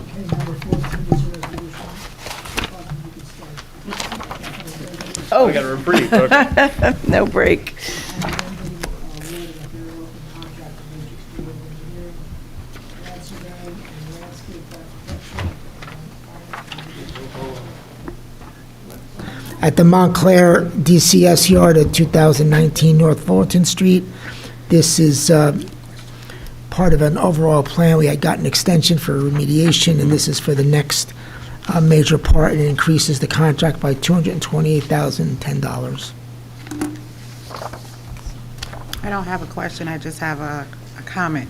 Oh. We got a reprieve, okay. No break.
At the Montclair DCS yard at 2019 North Fullerton Street. This is part of an overall plan. We had got an extension for remediation, and this is for the next major part. It increases the contract by $228,010.
I don't have a question, I just have a comment.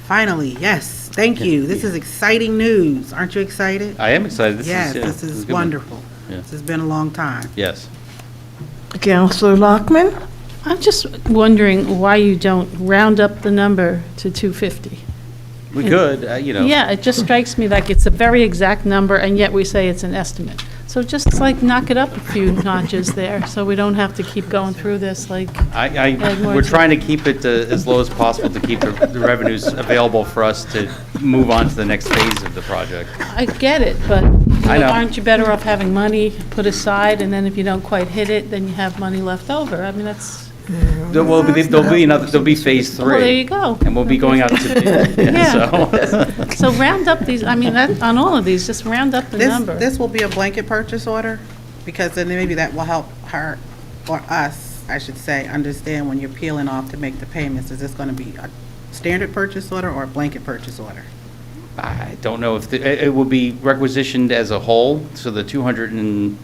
Finally, yes, thank you. This is exciting news. Aren't you excited?
I am excited.
Yes,
yeah,
this
a
is
good one.
wonderful.
Yeah.
This has been a long time.
Yes.
Councilor Lockman?
I'm just wondering why you don't round up the number to 250.
We could, you know.
Yeah, it just strikes me like it's a very exact number, and yet we say it's an estimate. So just like knock it up a few notches there, so we don't have to keep going through this like.
We're trying to keep it as low as possible to keep the revenues available for us to move on to the next phase of the project.
I get it, but
I know.
aren't you better off having money put aside, and then if you don't quite hit it, then you have money left over? I mean, that's.
There'll be phase 3.
Well, there you go.
And we'll be going out to bid.
Yeah. So round up these, I mean, on all of these, just round up the number.
This will be a blanket purchase order, because then maybe that will help her, or us, I should say, understand when you're peeling off to make the payments. Is this going to be a standard purchase order or a blanket purchase order?
I don't know if, it will be requisitioned as a whole, so the
28.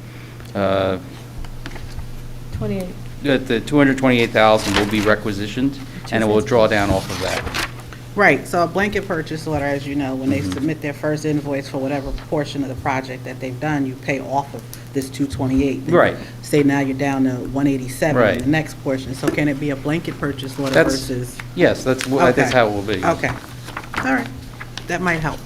the 228,000 will be requisitioned, and it will draw down off of that.
Right, so a blanket purchase order, as you know, when they submit their first invoice for whatever portion of the project that they've done, you pay off of this 228. Then
Right.
Say now you're down to 187
Right.
in the next portion. So can it be a blanket purchase order
That's-
versus?
Yes, that's
Okay.
how it will be.
Okay, all right, that might help.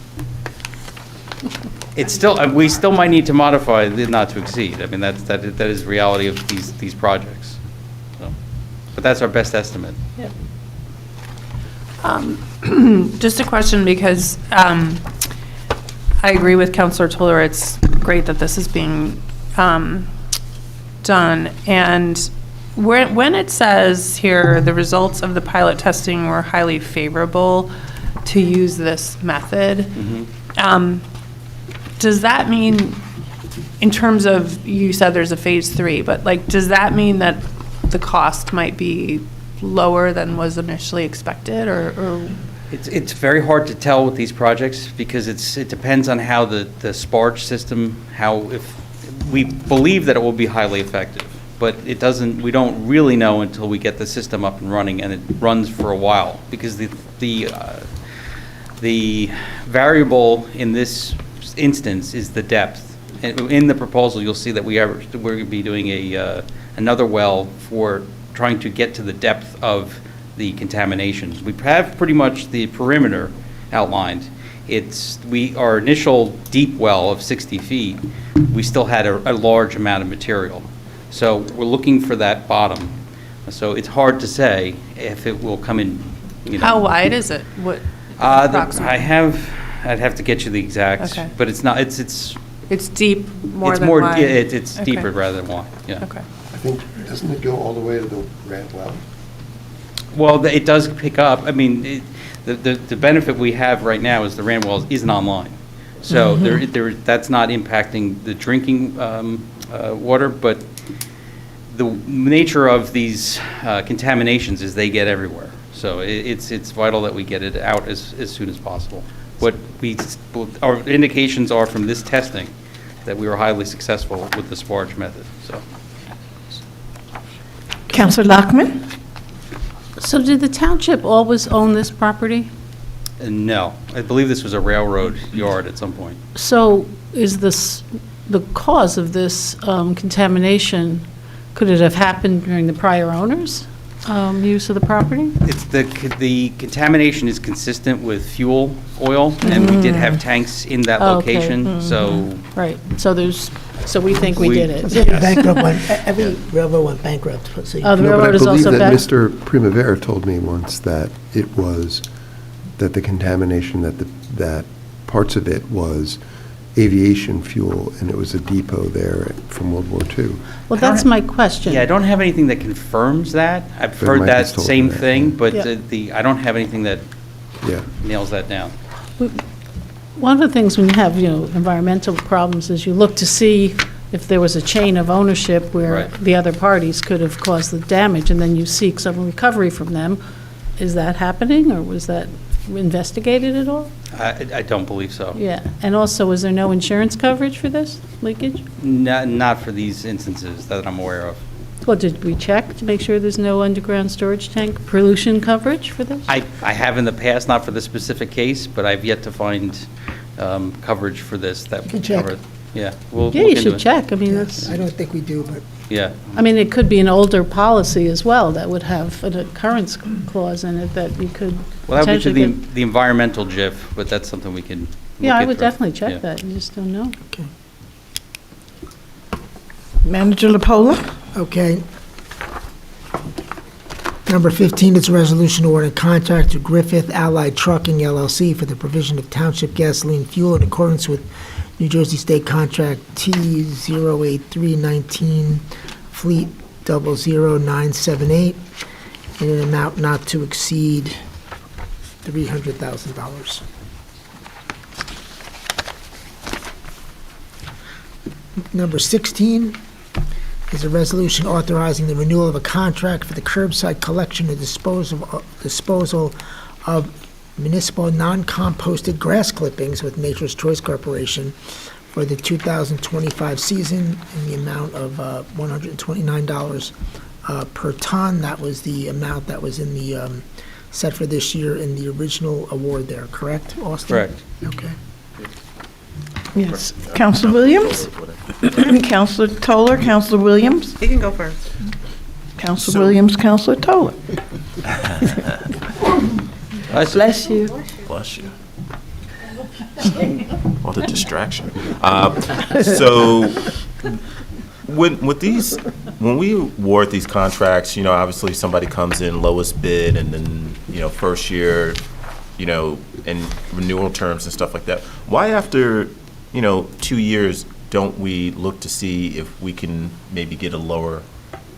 It's still, we still might need to modify the not to exceed. I mean, that is reality of these projects. So, but that's our best estimate.
Just a question, because I agree with Councilor Toller. It's great that this is being done. And when it says here, the results of the pilot testing were highly favorable to use this method, does that mean, in terms of, you said there's a phase 3, but like, does that mean that the cost might be lower than was initially expected, or?
It's very hard to tell with these projects because it depends on how the sparge system, if we believe that it will be highly effective, but we don't really know until we get the system up and running, and it runs for a while, because the variable in this instance is the depth. In the proposal, you'll see that we're going to be doing another well for trying to get to the depth of the contaminations. We have pretty much the perimeter outlined. Our initial deep well of 60 feet, we still had a large amount of material. So we're looking for that bottom. So it's hard to say if it will come in,
How wide is it? What?
I'd have to get you the exact,
Okay.
but it's not, it's
deep more
it's
than
more,
wide?
yeah, it's
Okay.
deeper rather than wide, yeah.
Okay.
I think, doesn't it go all the way to the ramp well?
Well, it does pick up, I mean, the benefit we have right now is the ram well isn't online. So that's not impacting the drinking water, but the nature of these contaminations is they get everywhere. So it's vital that we get it out as soon as possible. Our indications are from this testing that we were highly successful with the sparge method, so.
Councilor Lockman?
So did the township always own this property?
No, I believe this was a railroad yard at some point.
So is this, the cause of this contamination, could it have happened during the prior owner's use of the property?
It's the contamination is consistent with fuel oil, and we did have tanks in that
Okay.
location, so.
Right, so we think we did it.
Every railroad went bankrupt, so
Oh, the
No, but I
railroad is
believe
also
that
back?
Mr. Primavera told me once that it was, that the contamination, that parts of it was aviation fuel, and it was a depot there from World War II.
Well, that's my question.
Yeah, I don't have anything that confirms that. I've
But
heard
Mike
that
has told me
same
that,
thing,
yeah.
but
Yeah.
I don't have anything that
Yeah.
nails that down.
One of the things when you have, environmental problems is you look to see if there was a chain of ownership where
Right.
the other parties could have caused the damage, and then you seek some recovery from them. Is that happening, or was that investigated at all?
I don't believe so.
Yeah, and also, is there no insurance coverage for this leakage?
Not for these instances that I'm aware of.
Well, did we check to make sure there's no underground storage tank pollution coverage for this?
I have in the past, not for the specific case, but I've yet to find coverage for this that
can
would
check.
cover it. Yeah, we'll
Yeah,
look
you
into
should
it.
check. I mean, that's,
I don't think we do, but
Yeah,
I mean, it could be an older policy as well that would have an occurrence clause in it that you could
well, that would be
potentially
to
get.
the environmental JIF, but that's something we can
Yeah,
look
I would
into.
definitely
Yeah.
check that. You just don't know.
okay.
Manager LaPola?
Okay. Number 15 is a resolution awarding contract to Griffith Allied Trucking LLC for the provision of township gasoline fuel in accordance with New Jersey State Contract T008319 Fleet 00978 in an amount not to exceed $300,000. Number 16 is a resolution authorizing the renewal of a contract for the curbside collection and disposal of municipal non-composted grass clippings with Nature's Choice Corporation for the 2025 season in the amount of $129 per ton. That was the amount that was in the, set for this year in the original award there, correct, Austin?
Correct.
Okay.
Yes. Counselor Williams? Counselor Toller, Counselor Williams?
He can go first.
Counselor Williams, Counselor Toller. Bless you.
Bless you. What a distraction. So, when we award these contracts, obviously somebody comes in lowest bid, and then, first year, and renewal terms and stuff like that. Why after, 2 years, don't we look to see if we can maybe get a lower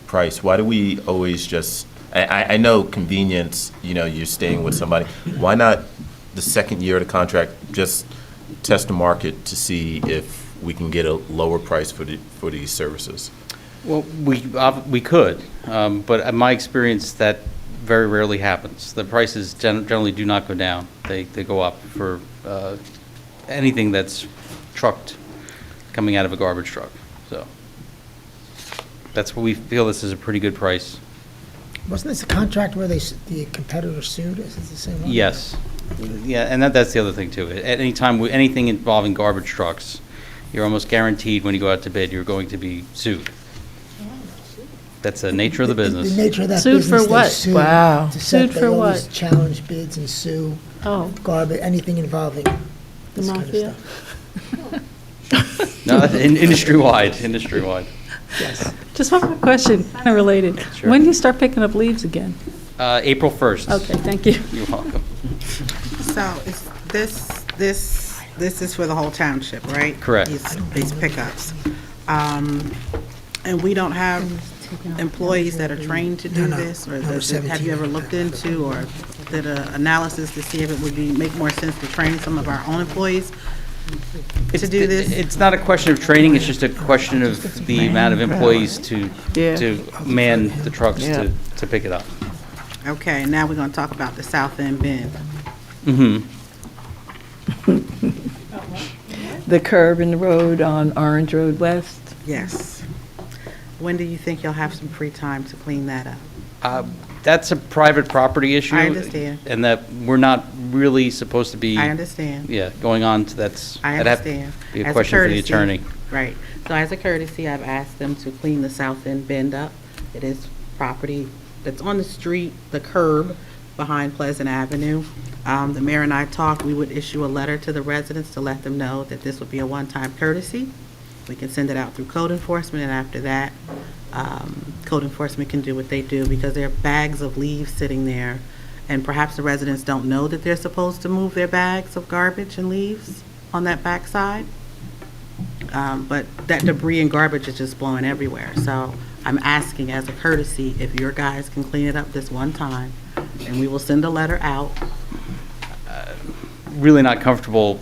price? Why do we always just, I know convenience, you're staying with somebody. Why not the second year of the contract, just test the market to see if we can get a lower price for these services?
Well, we could, but in my experience, that very rarely happens. The prices generally do not go down. They go up for anything that's trucked, coming out of a garbage truck. So that's what we feel this is a pretty good price.
Wasn't this a contract where the competitor sued? Is it the same one?
Yes. Yeah, and that's the other thing, too. At any time, anything involving garbage trucks, you're almost guaranteed when you go out to bid, you're going to be sued. That's the nature of the business.
The nature of that
Sued
business.
for what?
They sue
Wow.
to set-
Sued for
they always
what?
challenge bids and sue
Oh,
garbage, anything involving
the
this kind of
mafia?
stuff.
No, that's industry-wide.
Yes.
Just one more question, kind of related.
Sure.
When do you start picking up leaves again?
April 1st.
Okay, thank you.
You're welcome.
So is this is for the whole township, right?
Correct.
These pickups. And we don't have employees that are trained to do
No, no.
this? Or
Number
have
17.
you ever looked into or did an analysis to see if it would make more sense to train some of our own employees to do this?
It's not a question of training, it's just a question of the amount of employees to man the trucks to pick it up.
Okay, now we're going to talk about the South End Bend.
Mm-hmm.
The curb in the road on Orange Road West.
Yes. When do you think you'll have some free time to clean that up?
That's a private property issue.
I understand.
And that we're not really supposed to be.
I understand.
Yeah, going on to
I
that'd have to
understand.
be a
As
question for the
courtesy-
attorney.
Right. So as a courtesy, I've asked them to clean the South End Bend up. It is property that's on the street, the curb behind Pleasant Avenue. The mayor and I talked, we would issue a letter to the residents to let them know that this would be a one-time courtesy. We can send it out through code enforcement, and after that, code enforcement can do what they do, because there are bags of leaves sitting there, and perhaps the residents don't know that they're supposed to move their bags of garbage and leaves on that backside. But that debris and garbage is just blowing everywhere. So I'm asking as a courtesy if your guys can clean it up this one time, and we will send a letter out.
Really not comfortable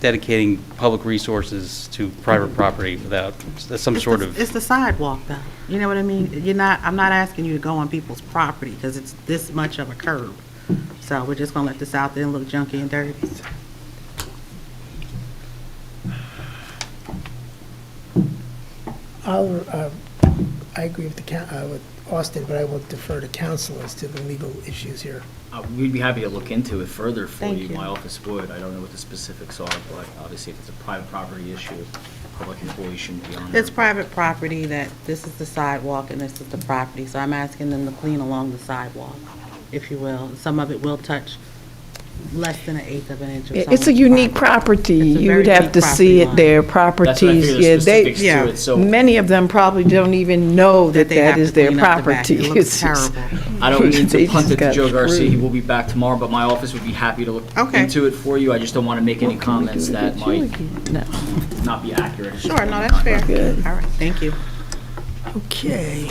dedicating public resources to private property without some sort of.
It's the sidewalk, though. You know what I mean? I'm not asking you to go on people's property, because it's this much of a curb. So we're just gonna let the south end look junky and dirty.
I agree with with Austin, but I will defer to counsel as to the legal issues here.
We'd be happy to look into it further for
Thank
you.
you.
My office would. I don't know what the specifics are, but obviously if it's a private property issue, public employees shouldn't be on
It's
there.
private property that this is the sidewalk and this is the property, so I'm asking them to clean along the sidewalk, if you will. Some of it will touch less than 1/8 of an inch of
It's a
someone's
unique
property.
property.
It's a
You
very
would have
unique
to see
property
it,
line.
their
That's what I
properties.
figured,
Yeah,
the specifics
Yeah.
to it, so
many of them probably don't even know that
they
that
have
is
to
their
clean up the back.
property.
It
It's
looks
just-
terrible.
I don't mean
They
to punt
just
it to
got
Joe Garcia, he
screwed.
will be back tomorrow, but my office would be happy to look
Okay.
into it for you. I just don't want to make any comments that might
No.
not be accurate.
Sure, no, that's fair. All right, thank you.
Okay.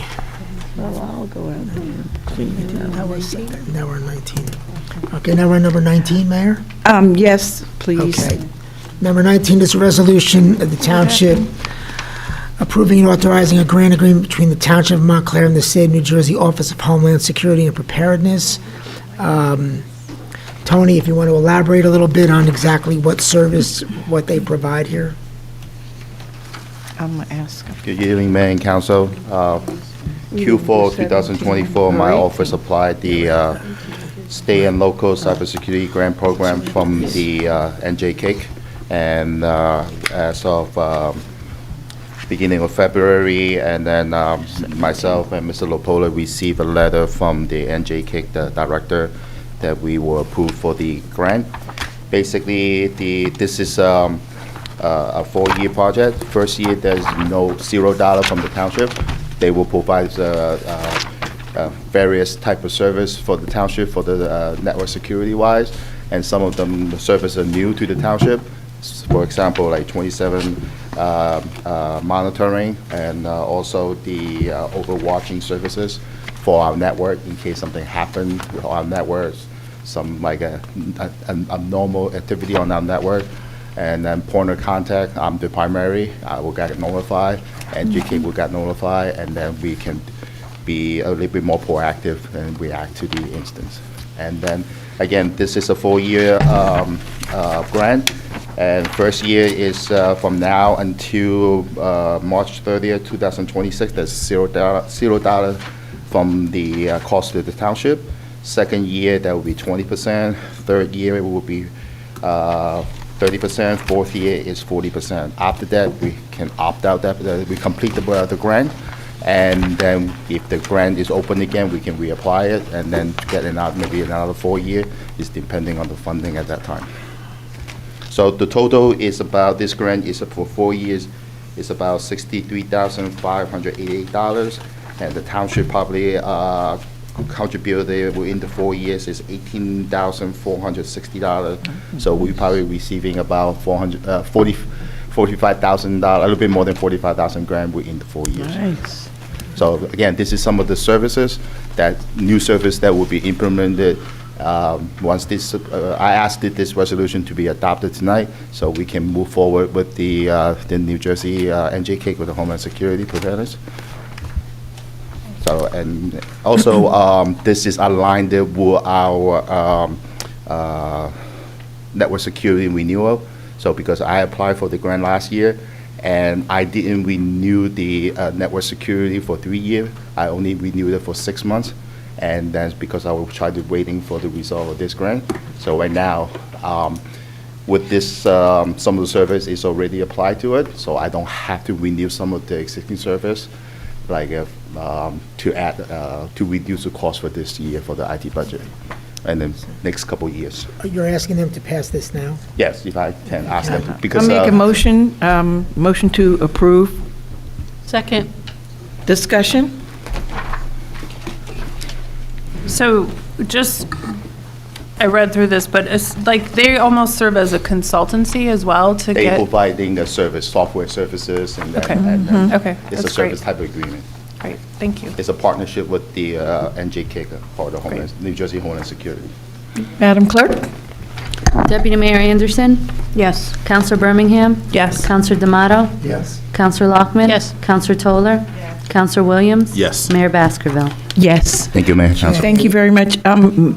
Well, I'll go out there and clean it up.
Now we're on 19. Okay, now we're on number 19, Mayor?
Yes, please.
Okay. Number 19 is a resolution of the Township approving and authorizing a grant agreement between the Township of Montclair and the State of New Jersey Office of Homeland Security and Preparedness. Tony, if you want to elaborate a little bit on exactly what service, what they provide here?
I'm going to ask him.
Good evening, Mayor and Council. Q4 2024, my office applied the state and local cybersecurity grant program from the NJ and as of beginning of February, and then myself and Mr. Lopola received a letter from the NJ the director, that we were approved for the grant. Basically, this is a 4-year project. First year, there's $0 from the township. They will provide various type of service for the township for the network security wise, and some of them, the services are new to the township. For example, like 27 monitoring, and also the overwatching services for our network in case something happened with our networks, some like a abnormal activity on our network. And then point of contact, I'm the primary, I will get notified, and GK will get notified, and then we can be a little bit more proactive and react to the instance. And then, again, this is a 4-year grant, and first year is from now until March 30th, 2026, there's $0 from the cost of the township. Second year, that will be 20%. Third year, it will be 30%, fourth year is 40%. After that, we can opt out, that we complete the grant, and then if the grant is open again, we can reapply it, and then get maybe another 4 year, is depending on the funding at that time. So the total is about, this grant is for 4 years, is about $63,588, and the township probably contributed within the 4 years is $18,460. So we're probably receiving about $45,000, a little bit more than 45,000 grand within the 4 years.
Nice.
So again, this is some of the services, that new service that will be implemented once this, I asked this resolution to be adopted tonight, so we can move forward with the New Jersey NJ with the Homeland Security Preparedness. So, and also, this is aligned with our network security renewal. So because I applied for the grant last year, and I didn't renew the network security for 3 years, I only renewed it for 6 months. And that's because I was trying to waiting for the result of this grant. So right now, with this, some of the service is already applied to it, so I don't have to renew some of the existing service, like to add, to reduce the cost for this year for the IT budget, and then next couple years.
You're asking them to pass this now?
Yes, if I can ask them, because.
I'll make a motion, motion to approve.
Second.
Discussion?
So just, I read through this, but it's like they almost serve as a consultancy as well to
They
get.
providing the service, software services, and then.
Okay.
and then
Okay,
It's a
that's
service
great.
type of agreement.
Great, thank you.
It's a partnership with the NJ for the Homeland, New Jersey Homeland Security.
Madam Clerk?
Deputy Mayor Anderson?
Yes.
Counselor Birmingham?
Yes.
Counselor D'Amato?
Yes.
Counselor Lockman?
Yes.
Counselor Toller? Counselor Williams?
Yes.
Mayor Baskerville?
Yes.
Thank you, Mayor. Council.
Thank you very much.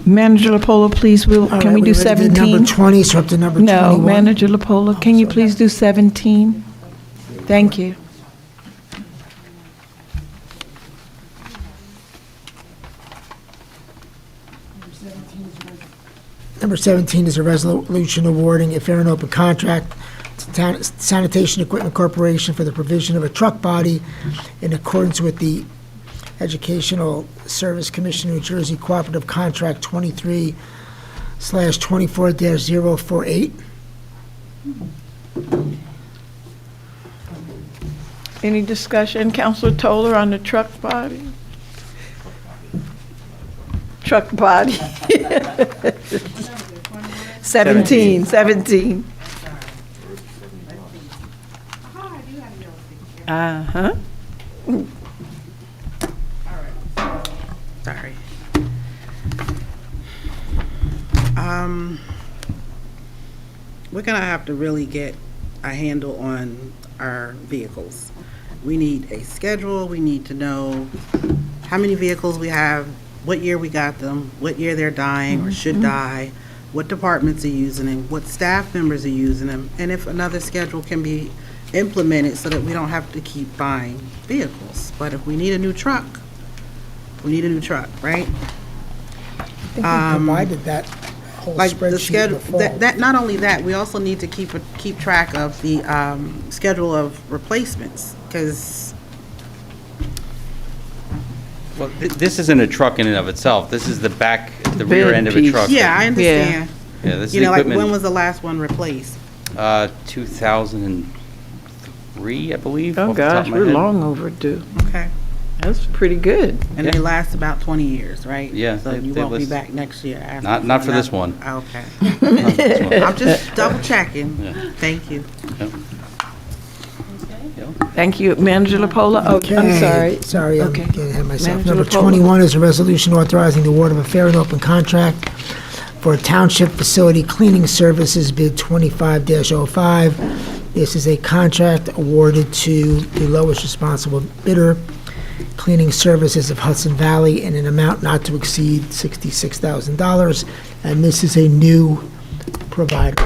Manager Lapola, please,
All
can
right,
we do
already did
17?
Number 20, so up to number 21.
No, Manager Lapola, can you please do 17? Thank you.
Number 17 is a resolution awarding a fair and open contract Sanitation Equipment Corporation for the provision of a truck body in accordance with the Educational Service Commission, New Jersey Cooperative Contract 23/24-048.
Any discussion, Counselor Toller, on the truck body? Truck body. 17. Uh-huh.
Sorry. We're gonna have to really get a handle on our vehicles. We need a schedule, we need to know how many vehicles we have, what year we got them, what year they're dying or should die, what departments are using them, what staff members are using them, and if another schedule can be implemented so that we don't have to keep buying vehicles. But if we need a new truck, we need a new truck, right?
I think we provided that whole
Like the
spreadsheet
schedule,
before.
that, not only that, we also need to keep track of the schedule of replacements, because
Well, this isn't a truck in and of itself. This is the rear end of a
piece.
truck.
yeah, I understand.
Yeah, this is
You know, like, when
equipment,
was the last one replaced?
2003, I believe.
Oh,
off the top
gosh,
of my
we're
head.
long overdue.
Okay.
That's pretty good.
And they last about 20 years, right?
Yeah,
So
they-
you
they
won't be
list-
back next year after.
Not for this one.
Okay.
Not for this one.
I'm just double checking.
Yeah.
Thank you.
Yep.
Thank you. Manager LaPola? Oh, I'm sorry.
Sorry, I'm
Okay.
getting ahead of myself.
Manager
Number
LaPola.
21 is a resolution authorizing the award of a fair and open contract for Township Facility Cleaning Services bid 25-05. This is a contract awarded to the lowest responsible bidder, Cleaning Services of Hudson Valley, in an amount not to exceed $66,000, and this is a new provider.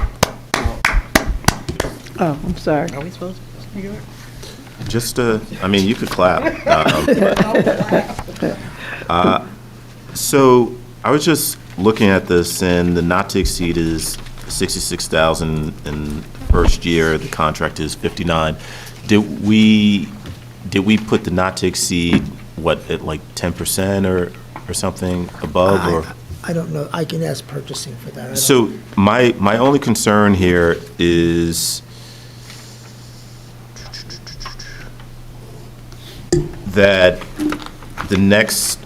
Oh, I'm sorry.
Are we supposed to?
Just, I mean, you could clap. So I was just looking at this, and the not to exceed is 66,000 in the first year. The contract is 59. Did we put the not to exceed, what, at like 10% or something above, or?
I don't know. I can ask purchasing for that. I don't-
So my only concern here is that the next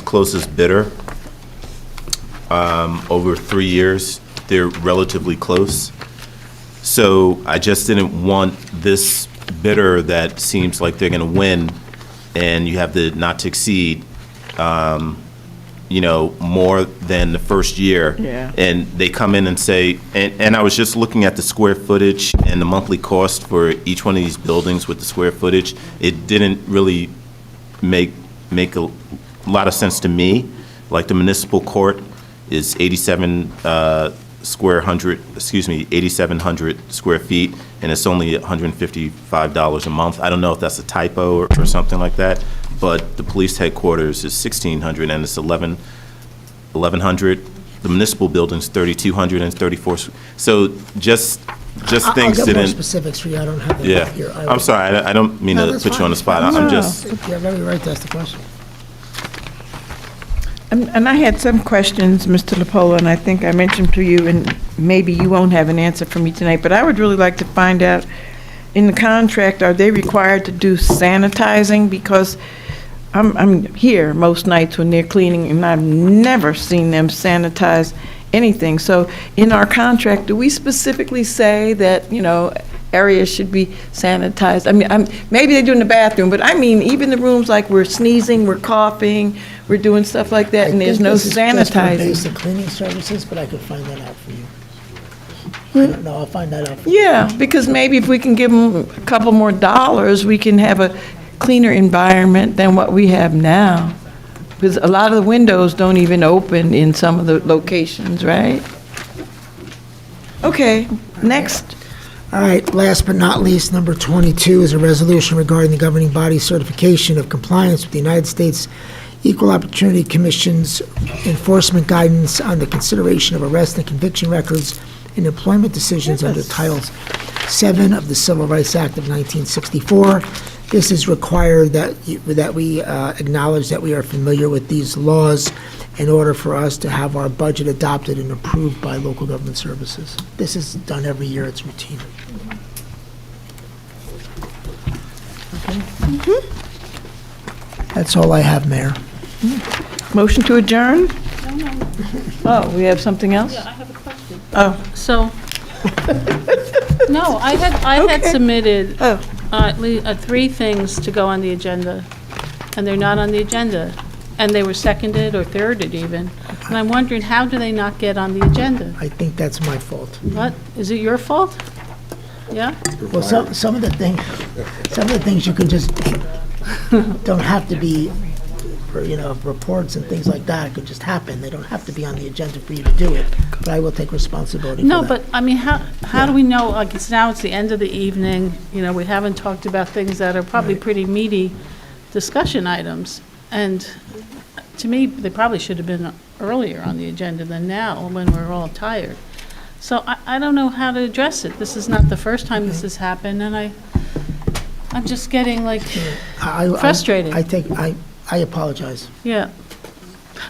closest bidder, over 3 years, they're relatively close. So I just didn't want this bidder that seems like they're gonna win, and you have the not to exceed, more than the first year.
Yeah.
And they come in and say, and I was just looking at the square footage and the monthly cost for each one of these buildings with the square footage. It didn't really make a lot of sense to me. Like the municipal court is 8,700 square feet, and it's only $155 a month. I don't know if that's a typo or something like that, but the police headquarters is 1,600 and it's 1,100. The municipal building's 3,200 and 34. So just things
I'll get more
didn't.
specifics for you. I don't have them
Yeah,
here.
I'm sorry. I don't mean
No,
to
that's
put you
fine.
on the spot.
No,
I'm
no,
just.
You have every right to ask the question.
And I had some questions, Mr. LaPola, and I think I mentioned to you, and maybe you won't have an answer for me tonight, but I would really like to find out, in the contract, are they required to do sanitizing? Because I'm here most nights when they're cleaning, and I've never seen them sanitize anything. So in our contract, do we specifically say that, areas should be sanitized? I mean, maybe they do in the bathroom, but I mean, even the rooms, like we're sneezing, we're coughing, we're doing stuff like that, and there's no
I think this is just for
sanitizing.
basic cleaning services, but I could find that out for you. I don't know. I'll find that out for you.
Yeah, because maybe if we can give them a couple more dollars, we can have a cleaner environment than what we have now. Because a lot of the windows don't even open in some of the locations, right? Okay, next.
All right, last but not least, number 22 is a resolution regarding the governing body certification of compliance with the United States Equal Opportunity Commission's enforcement guidance on the consideration of arrest and conviction records and employment decisions under Titles 7 of the Civil Rights Act of 1964. This is required that we acknowledge that we are familiar with these laws in order for us to have our budget adopted and approved by local government services. This is done every year, it's routine. That's all I have, Mayor.
Motion to adjourn? Oh, we have something else?
Yeah, I have a question.
Oh,
So, no, I had submitted
Oh.
at least 3 things to go on the agenda, and they're not on the agenda. And they were seconded or thirded even. And I'm wondering, how do they not get on the agenda?
I think that's my fault.
What? Is it your fault? Yeah?
Well, some of the things you can just, don't have to be, reports and things like that could just happen. They don't have to be on the agenda for you to do it, but I will take responsibility for that.
No, but, I mean, how do we know, like, it's the end of the evening, we haven't talked about things that are probably pretty meaty discussion items. And to me, they probably should have been earlier on the agenda than now, when we're all tired. So I don't know how to address it. This is not the first time this has happened, and I'm just getting, like, frustrated.
I apologize.
Yeah.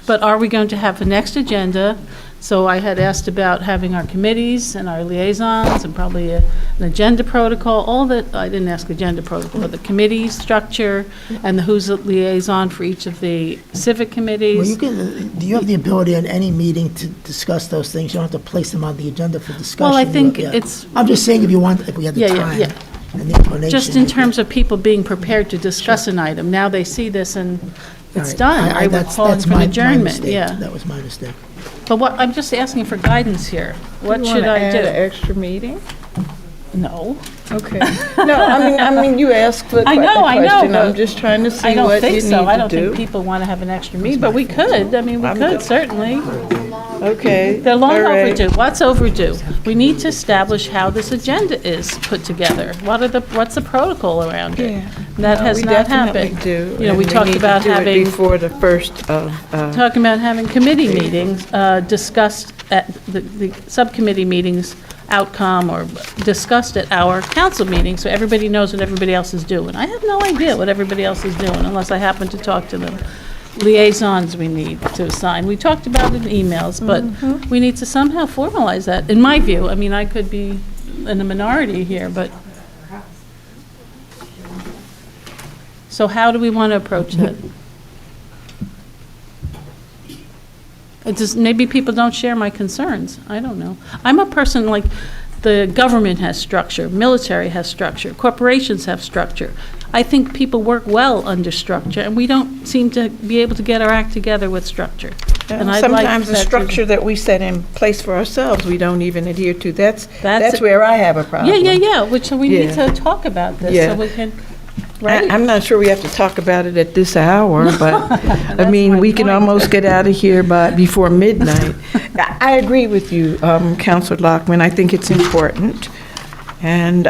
But are we going to have the next agenda? So I had asked about having our committees and our liaisons and probably an agenda protocol, all that, I didn't ask agenda protocol, but the committee structure and who's a liaison for each of the civic committees.
Well, do you have the ability in any meeting to discuss those things? You don't have to place them on the agenda for discussion.
Well, I think
Yeah.
it's.
I'm just saying if we had the time.
Yeah.
And the inclination.
Just in terms of people being prepared to discuss an item. Now they see this and it's
All
done.
right.
I would call it for an adjournment,
mistake.
yeah.
That was my mistake.
But I'm just asking for guidance here. What should I do?
add an extra meeting?
No.
Okay. No, I mean, you asked the
I know,
question.
but
I'm just trying to see
I don't
what you
think
need
so. I
to
don't think
do.
people want to have an extra meeting, but we could. I mean, we could, certainly.
Okay.
They're long
all right.
overdue. What's overdue? We need to establish how this agenda is put together. What's the protocol around it?
Yeah.
That has not happened.
We definitely do.
You know, we
and
talked
need to
about
do it
having,
before the first of,
talking about having committee meetings, discussed at the subcommittee meetings, outcome or discussed at our council meeting, so everybody knows what everybody else is doing. I have no idea what everybody else is doing unless I happen to talk to them. Liaisons we need to assign. We talked about it in emails, but we need to somehow formalize that, in my view. I mean, I could be in the minority here, but. So how do we want to approach it? It just, maybe people don't share my concerns. I don't know. I'm a person like, the government has structure, military has structure, corporations have structure. I think people work well under structure, and we don't seem to be able to get our act together with structure. And I'd like
sometimes the
that to-
structure that we set in place for ourselves, we don't even adhere to. That's where I have a problem.
Yeah, which we need
Yeah.
to talk about this,
Yeah.
so we can, right?
I'm not sure we have to talk about it at this hour, but, I mean, we can almost get out of here before midnight. I agree with you, Counselor Lockman. I think it's important. And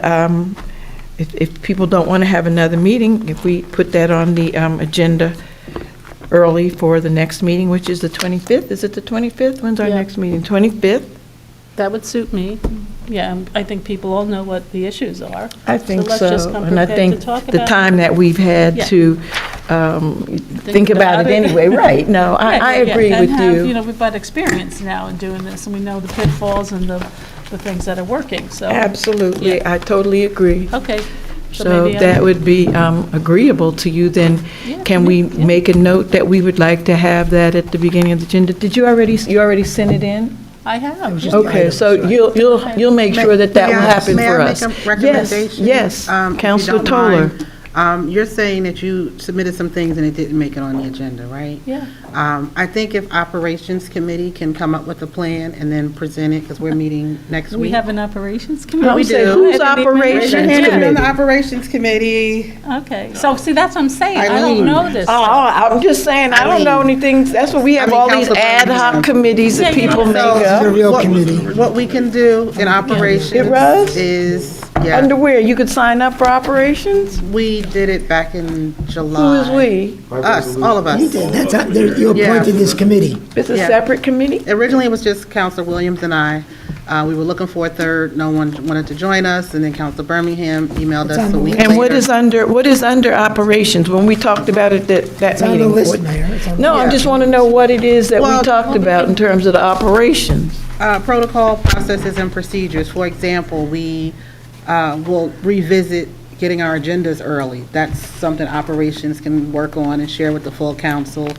if people don't want to have another meeting, if we put that on the agenda early for the next meeting, which is the 25th. Is it the 25th? When's our
Yeah.
next meeting? 25th?
That would suit me. Yeah, I think people all know what the issues are.
I think
let's just
so.
come
And I
prepared to
think
talk
the
about
time that we've had
Yeah.
to think about it anyway, right? No, I agree with
And
you.
have, we've got experience now in doing this, and we know the pitfalls and the things that are working, so.
Absolutely,
Yeah.
I totally agree.
Okay.
So
maybe
that would be agreeable to you, then can we make a note that we would like to have that at the beginning of the agenda? Did you already send it in?
I have.
Okay, so you'll make sure that will happen for us.
May I make a recommendation?
Yes,
if you
Counselor
don't
Toller.
mind? You're saying that you submitted some things and it didn't make it on the agenda, right?
Yeah.
I think if Operations Committee can come up with a plan and then present it, because we're meeting next week.
We have an operations committee?
We do. Who's
Raise your
Operations
hand if you're on
Committee?
the Operations Committee.
Okay, so see, that's what I'm saying, I don't
Eileen.
know this.
Oh, I'm just saying, I don't know anything, that's what we have all these
Council
ad hoc
President.
committees that people make
So,
This is a
up.
real committee.
What we can do in Operations
It was?
is,
Under where? You could sign up for operations?
we did it back in July.
Who is we?
Us, all of us.
You did, you appointed this committee.
It's a
Yeah.
separate committee?
Originally, it was just Counselor Williams and I, We were looking for a third, no one wanted to join us, and then Council Birmingham emailed us a week later.
And what is under operations, when we talked about it that
It's on
meeting?
the list,
what-
Mayor. It's on the-
No, I just want to know what it is that we
Well-
talked about in terms of the operations.
Protocol, processes, and procedures. For example, we will revisit getting our agendas early. That's something operations can work on and share with the full council.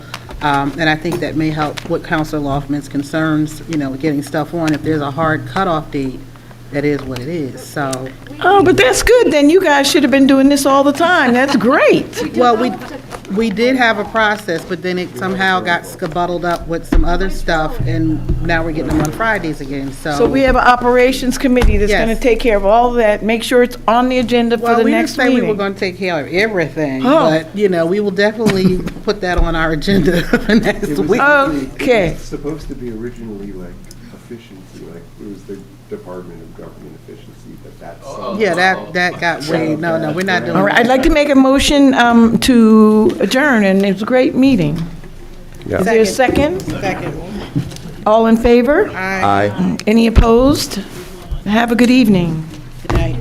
And I think that may help with Councilor Loftman's concerns, with getting stuff on. If there's a hard cutoff date, that is what it is, so.
Oh, but that's good, then you guys should have been doing this all the time, that's great.
Well, we did have a process, but then it somehow got skebuddled up with some other stuff, and now we're getting them on Fridays again, so.
So we have an operations committee that's going to
Yes.
take care of all of that, make sure it's on the agenda for
Well,
the
we didn't
next
say we were
meeting.
going to take care of everything,
Oh.
but, we will definitely put that on our agenda for next week.
Okay.
It was supposed to be originally like efficiency, like it was the Department of Government Efficiency, but that's.
Yeah, that got way, no, we're not doing
All right,
that.
I'd like to make a motion to adjourn, and it was a great meeting. Is there a second?
Second.
All in favor?
Aye.
Any opposed? Have a good evening.
Good night.